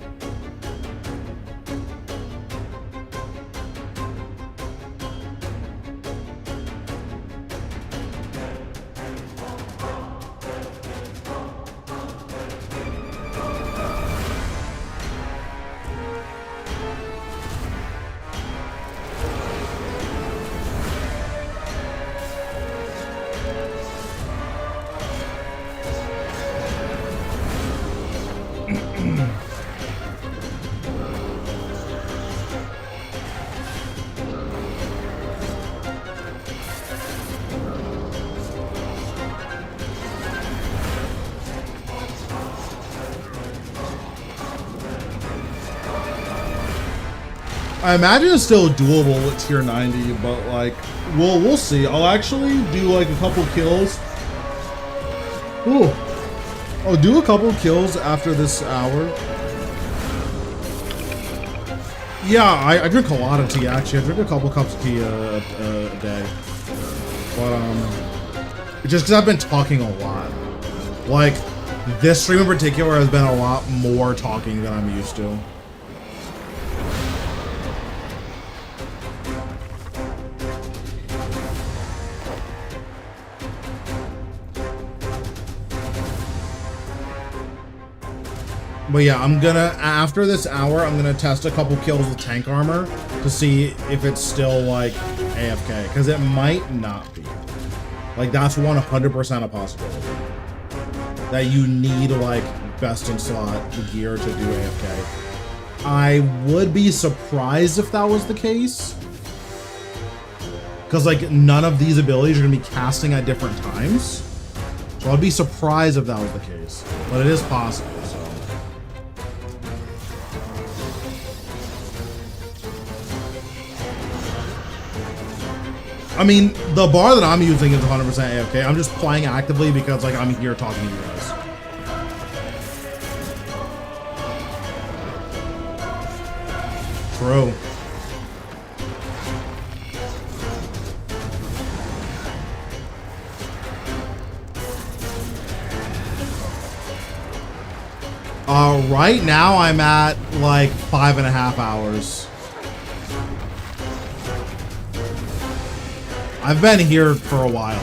[SPEAKER 1] I imagine it's still doable with tier 90, but like, we'll see. I'll actually do like a couple kills. Ooh. I'll do a couple kills after this hour. Yeah, I drink a lot of tea actually. I drink a couple cups of tea a day. But just because I've been talking a lot. Like, this stream in particular has been a lot more talking than I'm used to. But yeah, I'm gonna, after this hour, I'm gonna test a couple kills with tank armor to see if it's still, like, AFK. Because it might not be. Like, that's 100% a possibility. That you need, like, best in slot gear to do AFK. I would be surprised if that was the case. Because, like, none of these abilities are gonna be casting at different times. So I'd be surprised if that was the case. But it is possible, so. I mean, the bar that I'm using is 100% AFK. I'm just playing actively because, like, I'm here talking to you guys. True. Right now I'm at, like, 5.5 hours. I've been here for a while.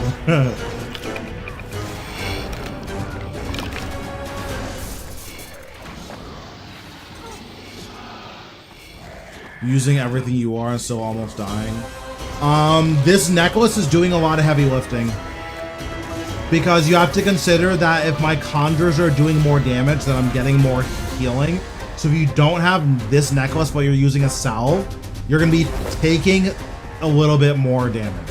[SPEAKER 1] Using everything you are and still almost dying. This necklace is doing a lot of heavy lifting. Because you have to consider that if my conjures are doing more damage, then I'm getting more healing. So if you don't have this necklace but you're using a salve, you're going to be taking a little bit more damage.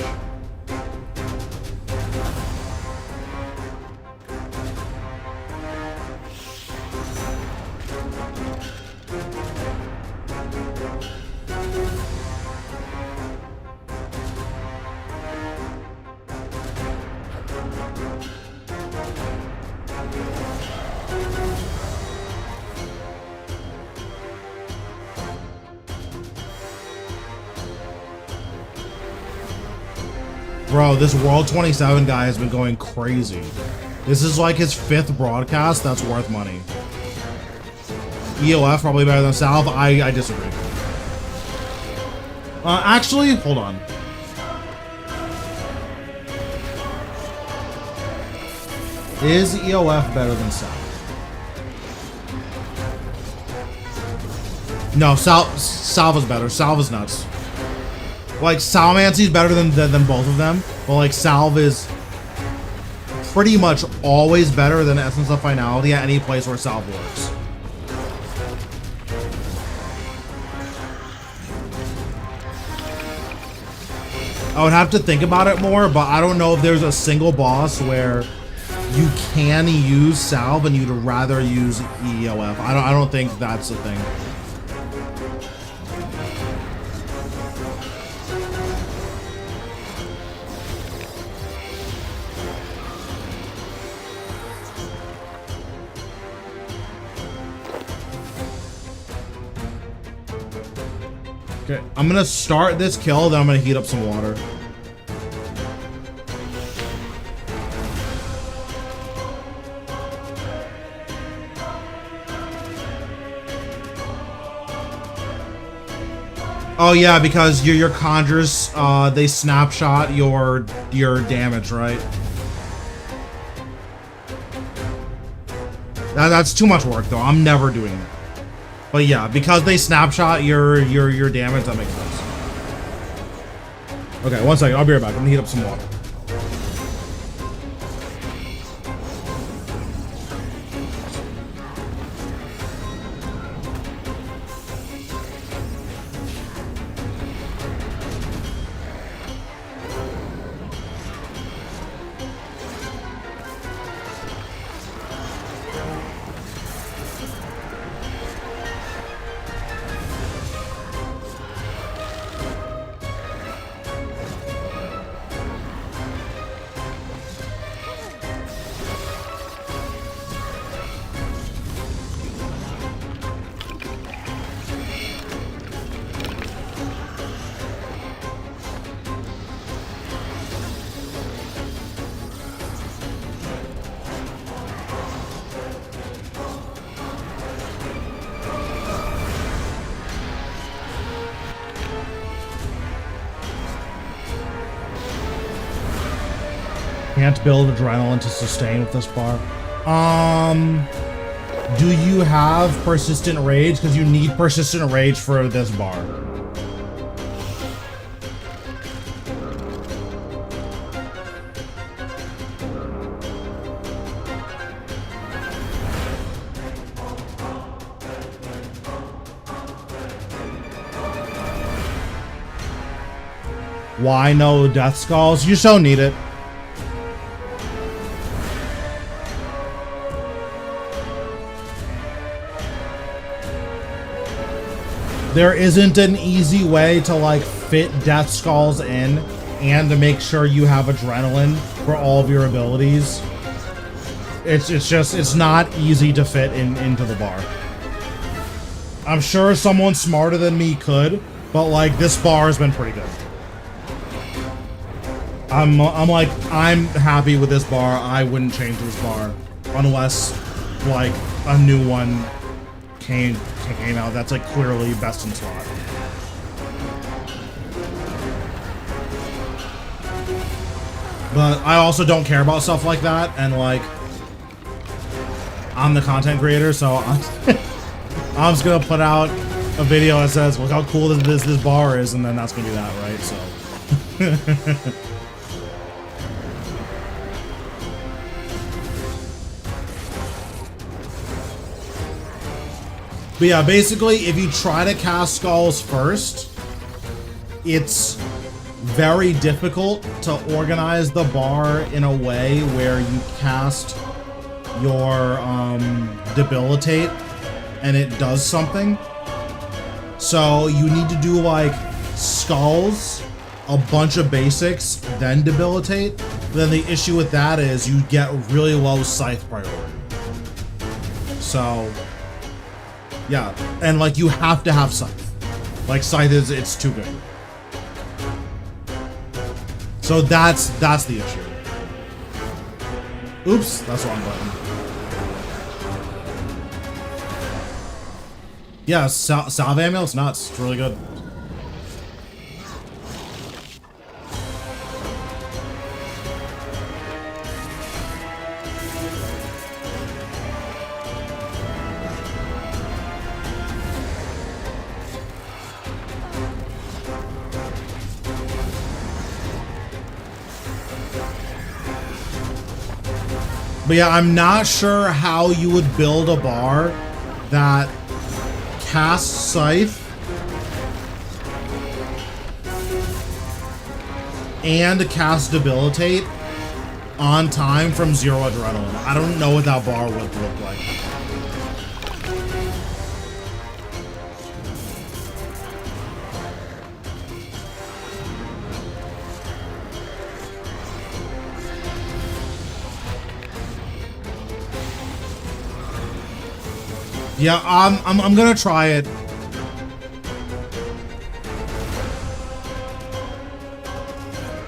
[SPEAKER 1] Bro, this World 27 guy has been going crazy. This is like his 5th broadcast. That's worth money. EOF probably better than Salve. I disagree. Actually, hold on. Is EOF better than Salve? No, Salve is better. Salve is nuts. Like, Salmancy is better than both of them, but like Salve is pretty much always better than Essence of Finality at any place where Salve works. I would have to think about it more, but I don't know if there's a single boss where you can use Salve and you'd rather use EOF. I don't think that's the thing. Okay, I'm gonna start this kill, then I'm gonna heat up some water. Oh yeah, because your conjures, they snapshot your damage, right? That's too much work though. I'm never doing that. But yeah, because they snapshot your damage, that makes sense. Okay, one second. I'll be right back. I'm gonna heat up some water. Can't build adrenaline to sustain with this bar. Do you have persistent rage? Because you need persistent rage for this bar. Why no death skulls? You just don't need it. There isn't an easy way to like fit death skulls in and to make sure you have adrenaline for all of your abilities. It's not easy to fit into the bar. I'm sure someone smarter than me could, but like this bar has been pretty good. I'm happy with this bar. I wouldn't change this bar unless like a new one came out that's like clearly best in slot. But I also don't care about stuff like that, and like I'm the content creator, so I'm just gonna put out a video that says look how cool this bar is, and then that's gonna be that, right? So but yeah, basically, if you try to cast skulls first, it's very difficult to organize the bar in a way where you cast your debilitate and it does something. So you need to do like skulls, a bunch of basics, then debilitate. But then the issue with that is you get really low scythe priority. So yeah, and like you have to have scythe. Like scythe it's too good. So that's the issue. Oops, that's the wrong button. Yeah, salve amulet's nuts. It's really good. But yeah, I'm not sure how you would build a bar that casts Scythe and casts Debilitate on time from 0 adrenaline. I don't know what that bar would look like. Yeah, I'm gonna try it.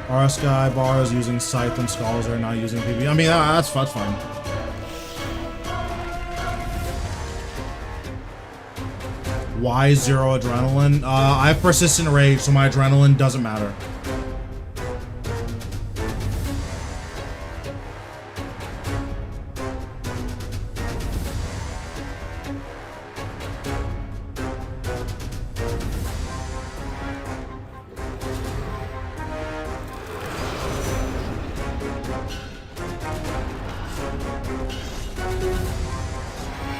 [SPEAKER 1] RS guy bars using Scythe and Skulls are not using PB. I mean, that's fine. Why 0 adrenaline? I have persistent rage, so my adrenaline doesn't matter.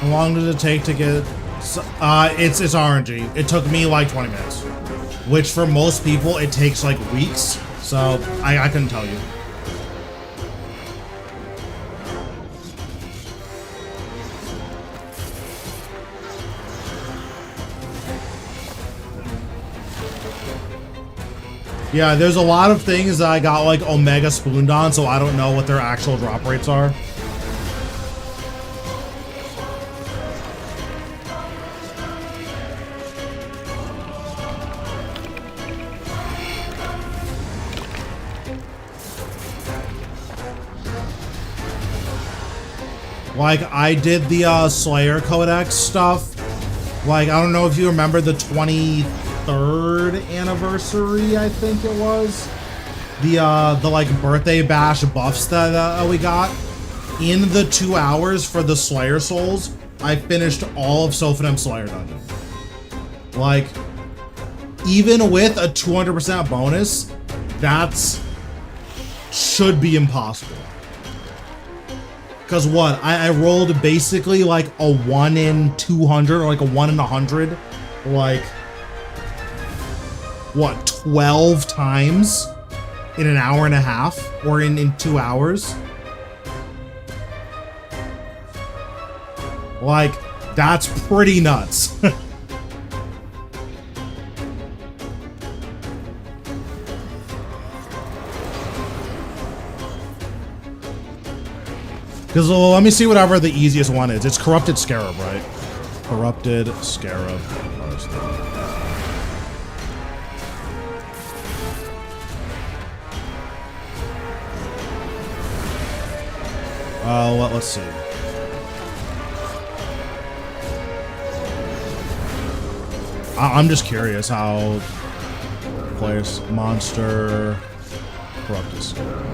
[SPEAKER 1] How long does it take to get? It's RNG. It took me like 20 minutes, which for most people it takes like weeks. So I couldn't tell you. Yeah, there's a lot of things that I got like Omega spooned on, so I don't know what their actual drop rates are. Like, I did the Slayer Codex stuff. Like, I don't know if you remember the 23rd anniversary, I think it was. the like birthday bash buffs that we got. In the 2 hours for the Slayer Souls, I finished all of Sophanim Slayer Dungeon. Like, even with a 200% bonus, that's should be impossible. Because what? I rolled basically like a 1 in 200 or like a 1 in 100. Like, what, 12 times in an hour and a half or in 2 hours? Like, that's pretty nuts. Because let me see whatever the easiest one is. It's Corrupted Scarab, right? Corrupted Scarab. Let's see. I'm just curious how players monster Corrupted Scarab.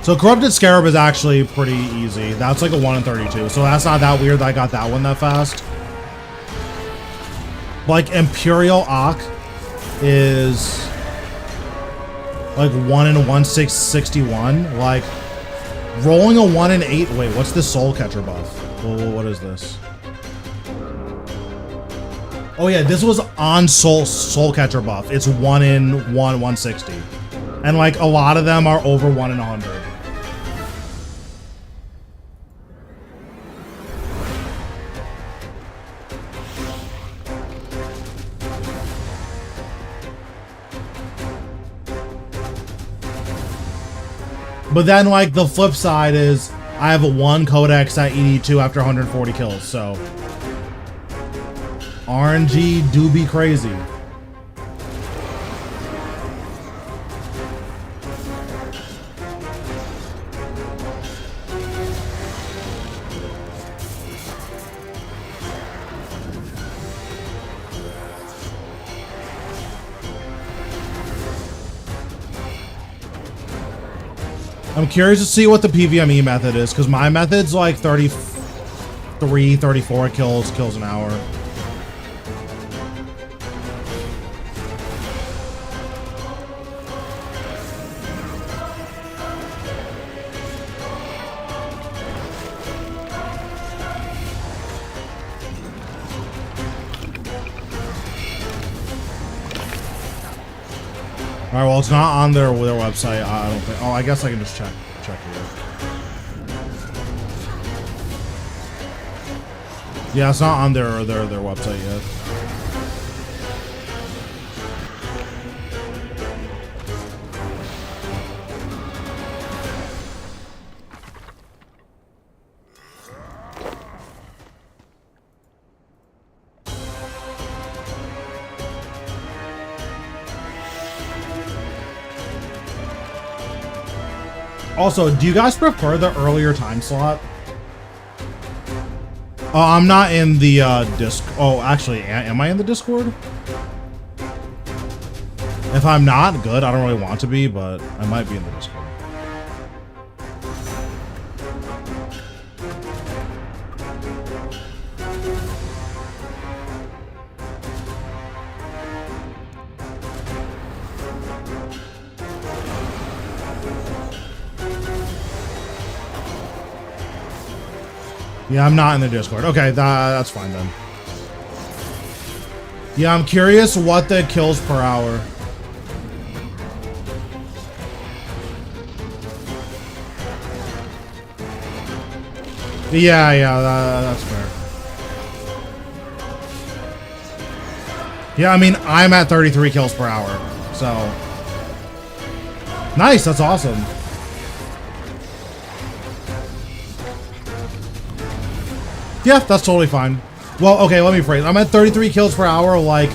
[SPEAKER 1] So Corrupted Scarab is actually pretty easy. That's like a 1 in 32. So that's not that weird that I got that one that fast. Like Imperial Ak is like 1 in 161. Like rolling a 1 in 8. Wait, what's this Soul Catcher buff? What is this? Oh yeah, this was on Soul Catcher buff. It's 1 in 160. And like a lot of them are over 1 in 100. But then, like, the flip side is I have a 1 codex at ED2 after 140 kills, so RNG do be crazy. I'm curious to see what the PVME method is, because my method's like 33, 34 kills an hour. All right, well, it's not on their website. I don't think. Oh, I guess I can just check here. Yeah, it's not on their website yet. Also, do you guys prefer the earlier time slot? Oh, I'm not in the disc. Oh, actually, am I in the Discord? If I'm not, good. I don't really want to be, but I might be in the Discord. Yeah, I'm not in the Discord. Okay, that's fine then. Yeah, I'm curious what the kills per hour. Yeah, that's fair. Yeah, I mean, I'm at 33 kills per hour, so. Nice, that's awesome. Yeah, that's totally fine. Well, okay, let me phrase. I'm at 33 kills per hour, like,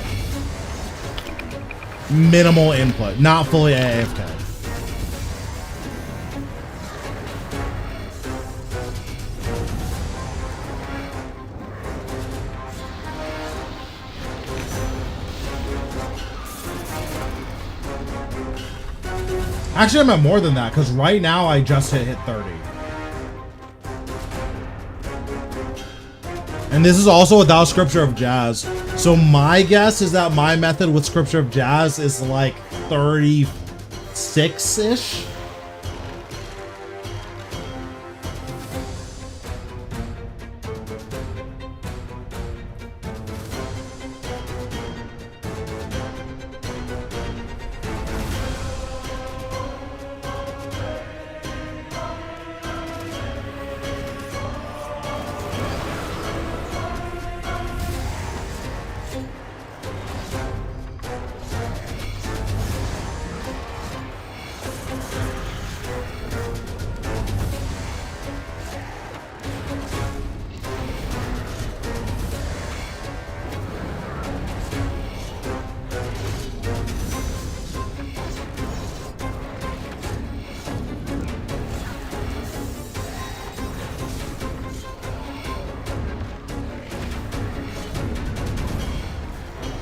[SPEAKER 1] minimal input, not fully AFK. Actually, I'm at more than that, because right now I just hit 30. And this is also without Scripture of Jazz. So my guess is that my method with Scripture of Jazz is like 36-ish.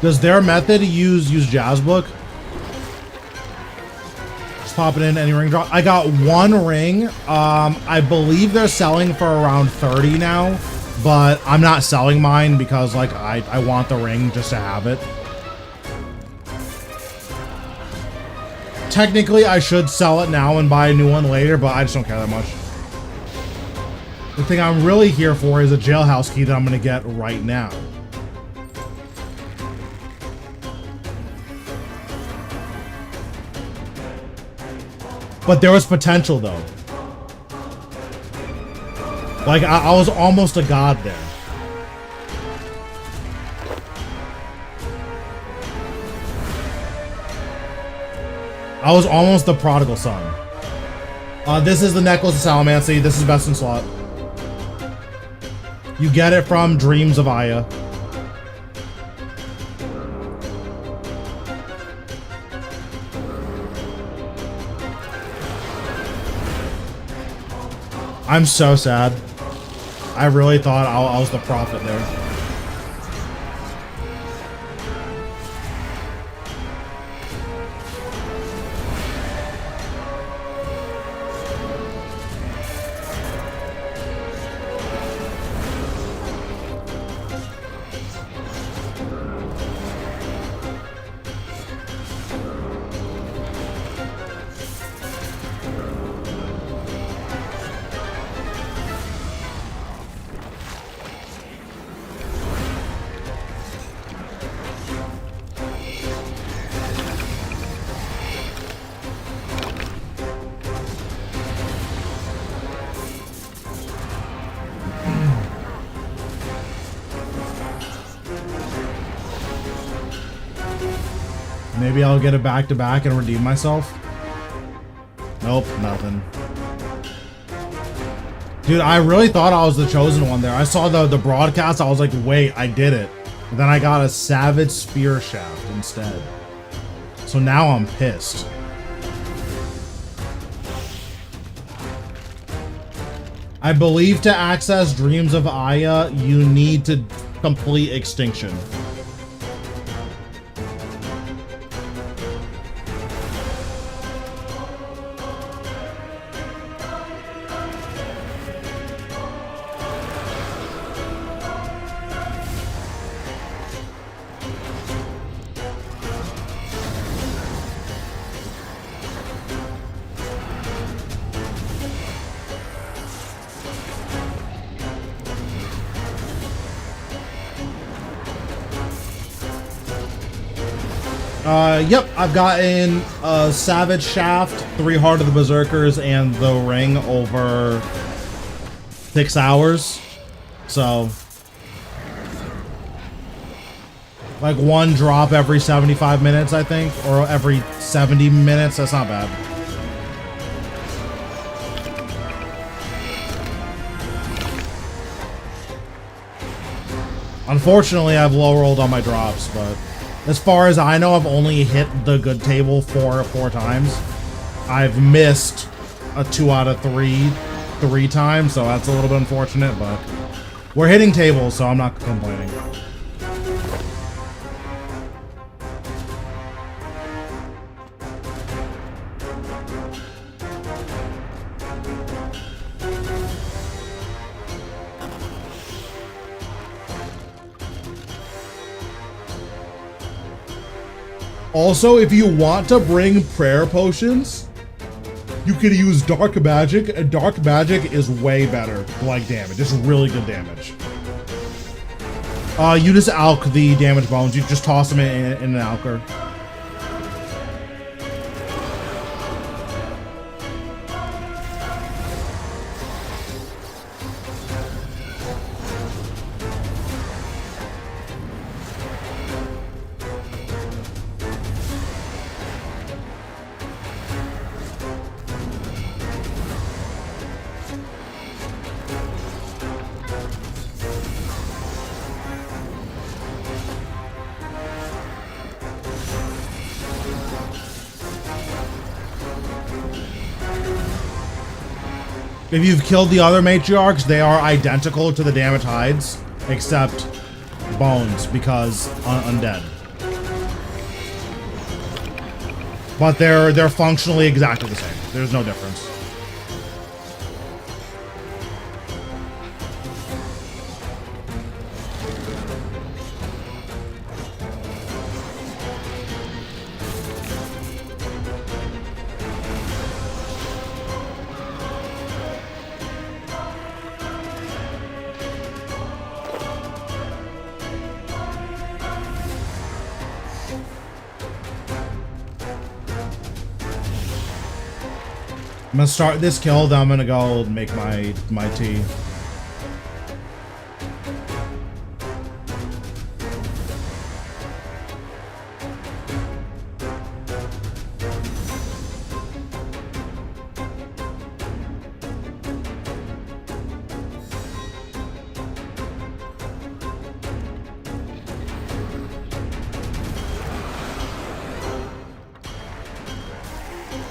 [SPEAKER 1] Does their method use Jazz Book? Just popping in any ring drop. I got one ring. I believe they're selling for around 30 now, but I'm not selling mine because like I want the ring just to have it. Technically, I should sell it now and buy a new one later, but I just don't care that much. The thing I'm really here for is a jailhouse key that I'm gonna get right now. But there was potential, though. Like, I was almost a god there. I was almost the prodigal son. This is the Necklace of Salamancy. This is best in slot. You get it from Dreams of Aya. I'm so sad. I really thought I was the prophet there. Maybe I'll get it back to back and redeem myself. Nope, nothing. Dude, I really thought I was the chosen one there. I saw the broadcast, I was like, wait, I did it. But then I got a Savage Spear Shaft instead. So now I'm pissed. I believe to access Dreams of Aya, you need to complete Extinction. Yep, I've gotten a Savage Shaft, 3 Heart of the Berserkers, and the Ring over 6 hours. So, like 1 drop every 75 minutes, I think, or every 70 minutes. That's not bad. Unfortunately, I've low rolled on my drops, but as far as I know, I've only hit the good table four times. I've missed a 2 out of 3 times, so that's a little bit unfortunate, but we're hitting tables, so I'm not complaining. Also, if you want to bring prayer potions, you could use dark magic, and dark magic is way better, like damage. It's really good damage. You just alch the damage bones. You just toss them in an alcher. If you've killed the other matriarchs, they are identical to the damage hides, except bones, because undead. But they're functionally exactly the same. There's no difference. I'm gonna start this kill, then I'm gonna go make my tea.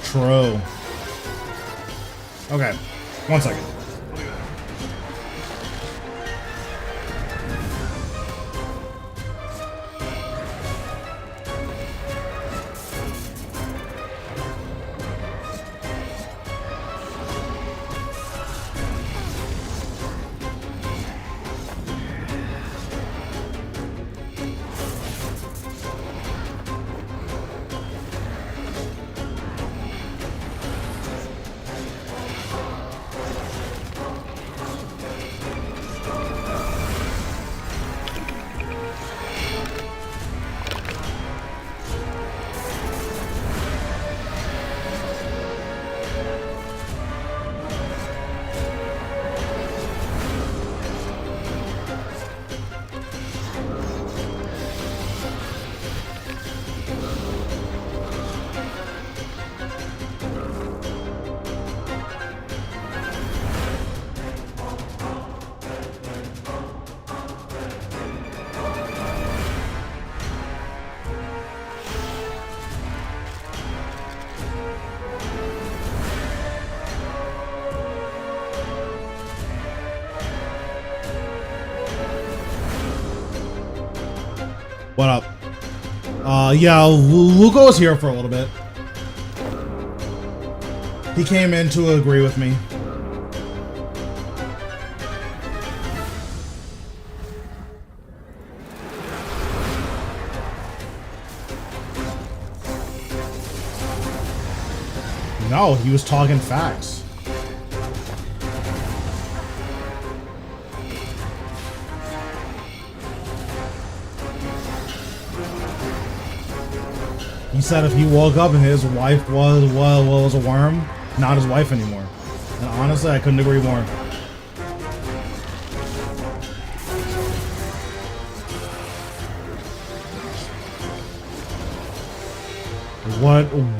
[SPEAKER 1] True. Okay, 1 second. What up? Yeah, Lugo was here for a little bit. He came in to agree with me. No, he was talking facts. He said if he woke up and his wife was a worm, not his wife anymore. And honestly, I couldn't agree more.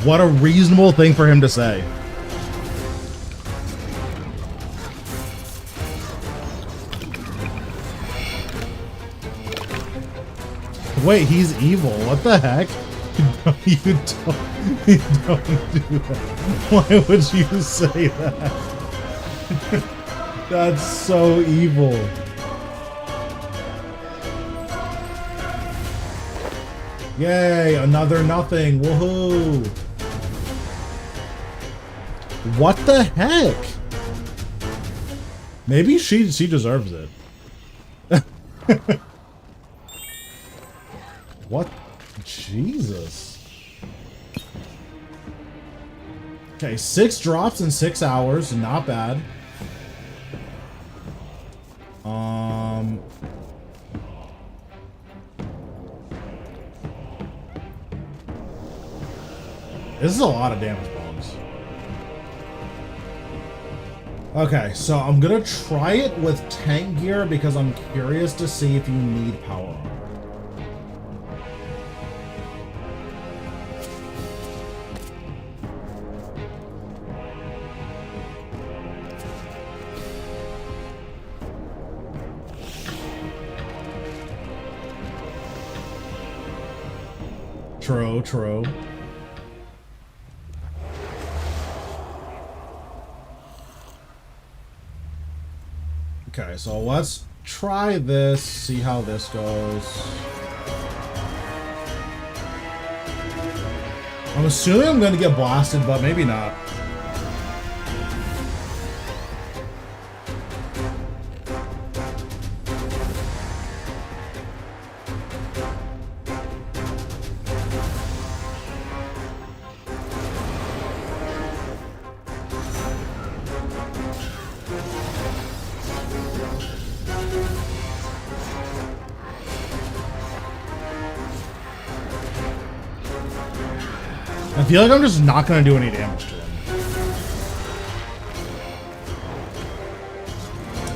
[SPEAKER 1] What a reasonable thing for him to say. Wait, he's evil. What the heck? You don't do that. Why would you say that? That's so evil. Yay, another nothing. Woohoo. What the heck? Maybe she deserves it. What? Jesus. Okay, 6 drops in 6 hours. Not bad. This is a lot of damage bombs. Okay, so I'm gonna try it with tank gear because I'm curious to see if you need power armor. True, true. Okay, so let's try this, see how this goes. I'm assuming I'm gonna get blasted, but maybe not. I feel like I'm just not gonna do any damage to him.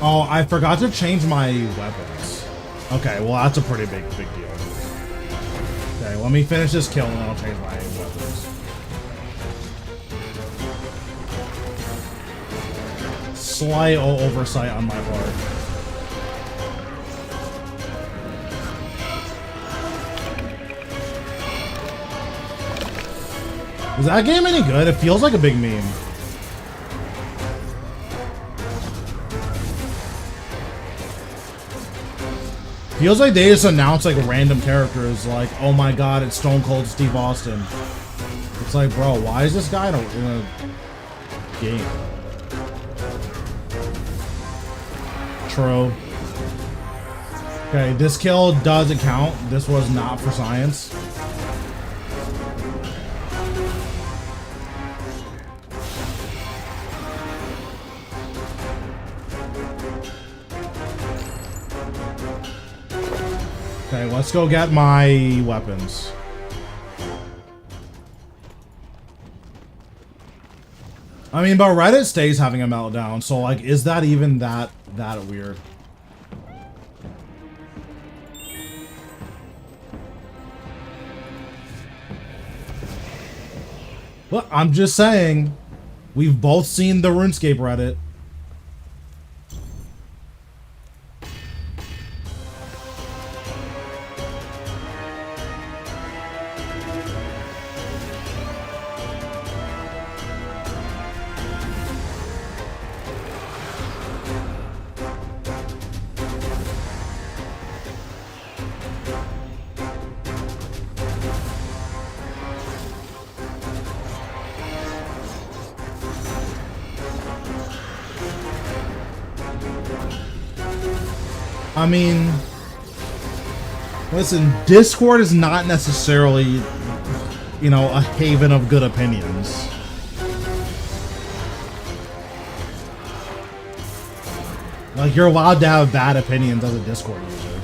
[SPEAKER 1] Oh, I forgot to change my weapons. Okay, well that's a pretty big deal. Okay, let me finish this kill and then I'll change my weapons. Slight oversight on my part. Is that game any good? It feels like a big meme. Feels like they just announced like random characters like, oh my god, it's Stone Cold Steve Austin. It's like, bro, why is this guy in a game? True. Okay, this kill doesn't count. This was not for science. Okay, let's go get my weapons. I mean, but Reddit stays having a meltdown, so like, is that even that weird? Well, I'm just saying, we've both seen the RuneScape Reddit. I mean, listen, Discord is not necessarily, you know, a haven of good opinions. Like, you're allowed to have bad opinions as a Discord user.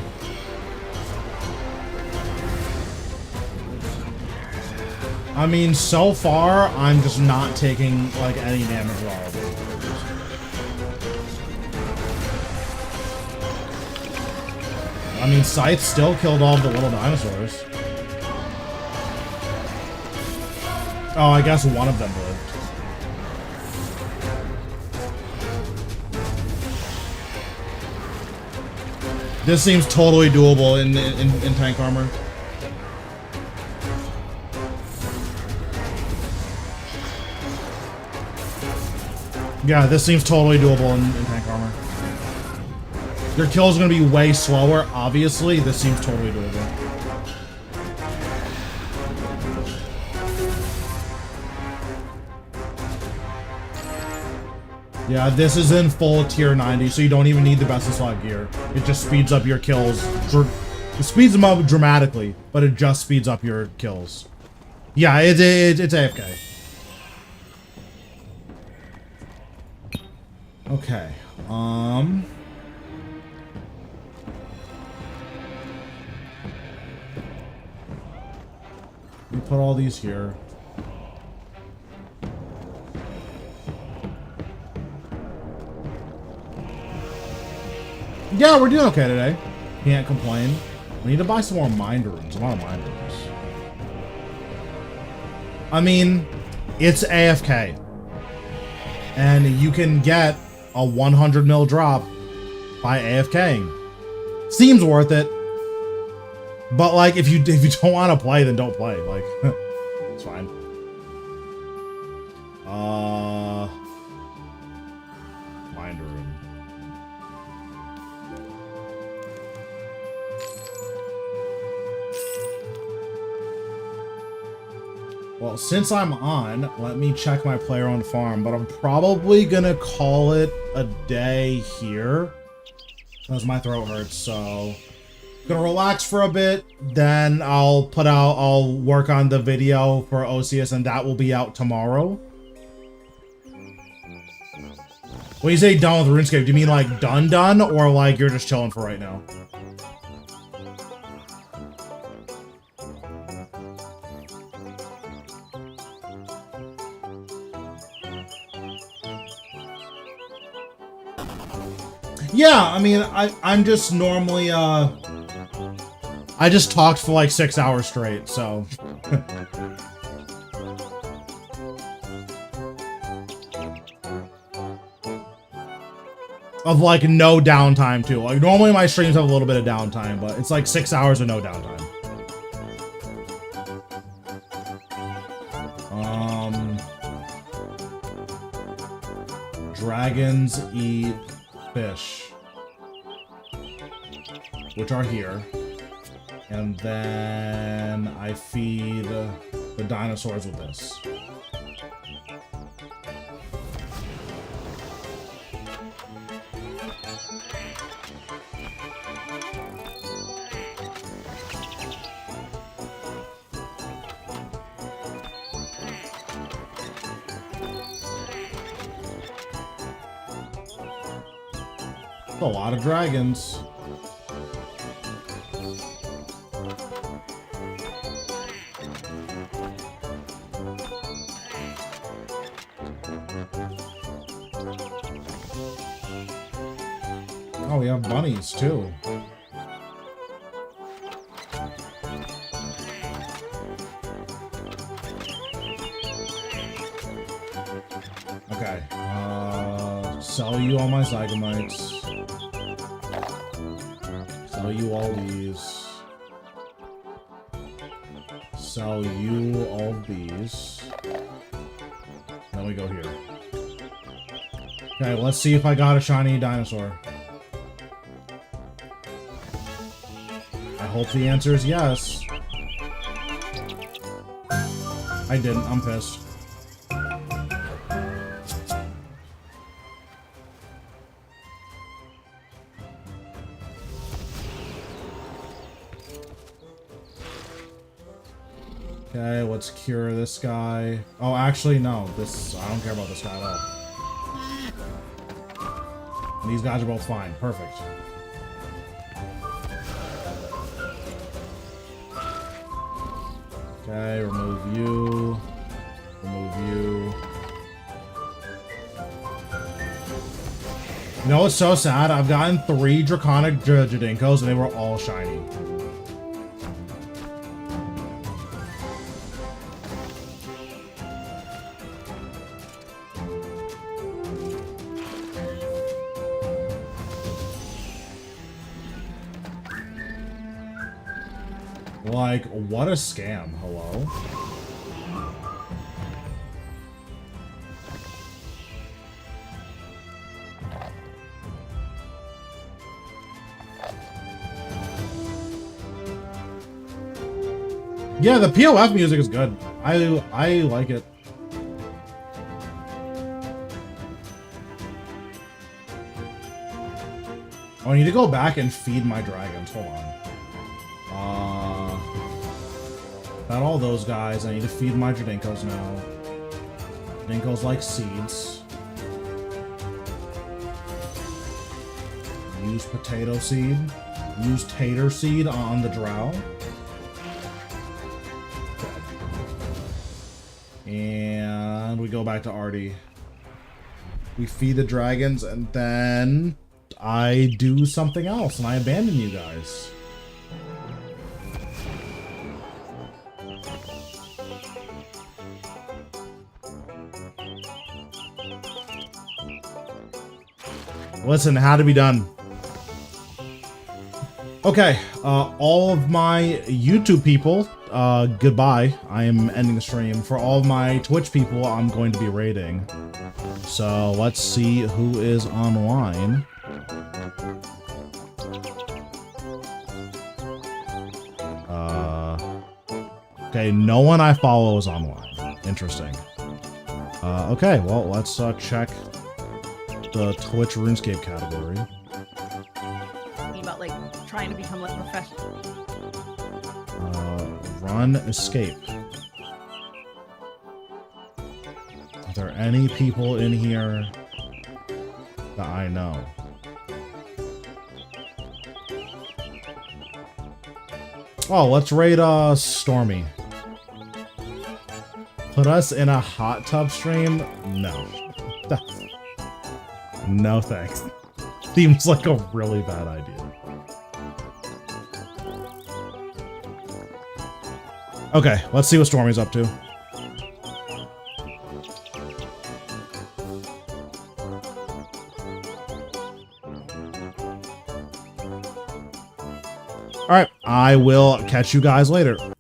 [SPEAKER 1] I mean, so far, I'm just not taking, like, any damage at all. I mean, Scythe still killed all the little dinosaurs. Oh, I guess one of them lived. This seems totally doable in tank armor. Yeah, this seems totally doable in tank armor. Your kills are going to be way slower, obviously. This seems totally doable. Yeah, this is in full tier 90, so you don't even need the best of slot gear. It just speeds up your kills. It speeds them up dramatically, but it just speeds up your kills. Yeah, it's AFK. Okay. We put all these here. Yeah, we're doing okay today. Can't complain. We need to buy some more mind rooms. A lot of mind rooms. I mean, it's AFK. And you can get a 100 mil drop by AFKing. Seems worth it. But like, if you don't want to play, then don't play. Like, it's fine. Mind room. Well, since I'm on, let me check my player on farm, but I'm probably gonna call it a day here because my throat hurts, so gonna relax for a bit, then I'll work on the video for Osseous, and that will be out tomorrow. When you say done with RuneScape, do you mean like done, or like you're just chilling for right now? Yeah, I mean, I'm just normally, I just talked for like 6 hours straight, so. Of like no downtime too. Like normally my streams have a little bit of downtime, but it's like 6 hours of no downtime. Dragons eat fish, which are here, and then I feed the dinosaurs with this. A lot of dragons. Oh, we have bunnies too. Okay. Sell you all my zygomites. Sell you all these. Sell you all these. Then we go here. Okay, let's see if I got a shiny dinosaur. I hope the answer is yes. I didn't. I'm pissed. Okay, let's cure this guy. Oh, actually, no. I don't care about this guy at all. And these guys are both fine. Perfect. Okay, remove you. Remove you. You know what's so sad? I've gotten 3 Draconic Jadinkos and they were all shiny. Like, what a scam. Hello? Yeah, the POF music is good. I like it. Oh, I need to go back and feed my dragons. Hold on. Got all those guys. I need to feed my Jadinkos now. Jadinkos like seeds. Use potato seed. Use tater seed on the drow. And we go back to Artie. We feed the dragons, and then I do something else, and I abandon you guys. Listen, it had to be done. Okay, all of my YouTube people, goodbye. I am ending the stream. For all of my Twitch people, I'm going to be raiding. So let's see who is online. Okay, no one I follow is online. Interesting. Okay, well, let's check the Twitch RuneScape category.
[SPEAKER 3] About like trying to become like professional.
[SPEAKER 1] Run, escape. Are there any people in here that I know? Oh, let's raid Stormy. Put us in a hot tub stream? No. No thanks. Seems like a really bad idea. Okay, let's see what Stormy's up to. Alright, I will catch you guys later.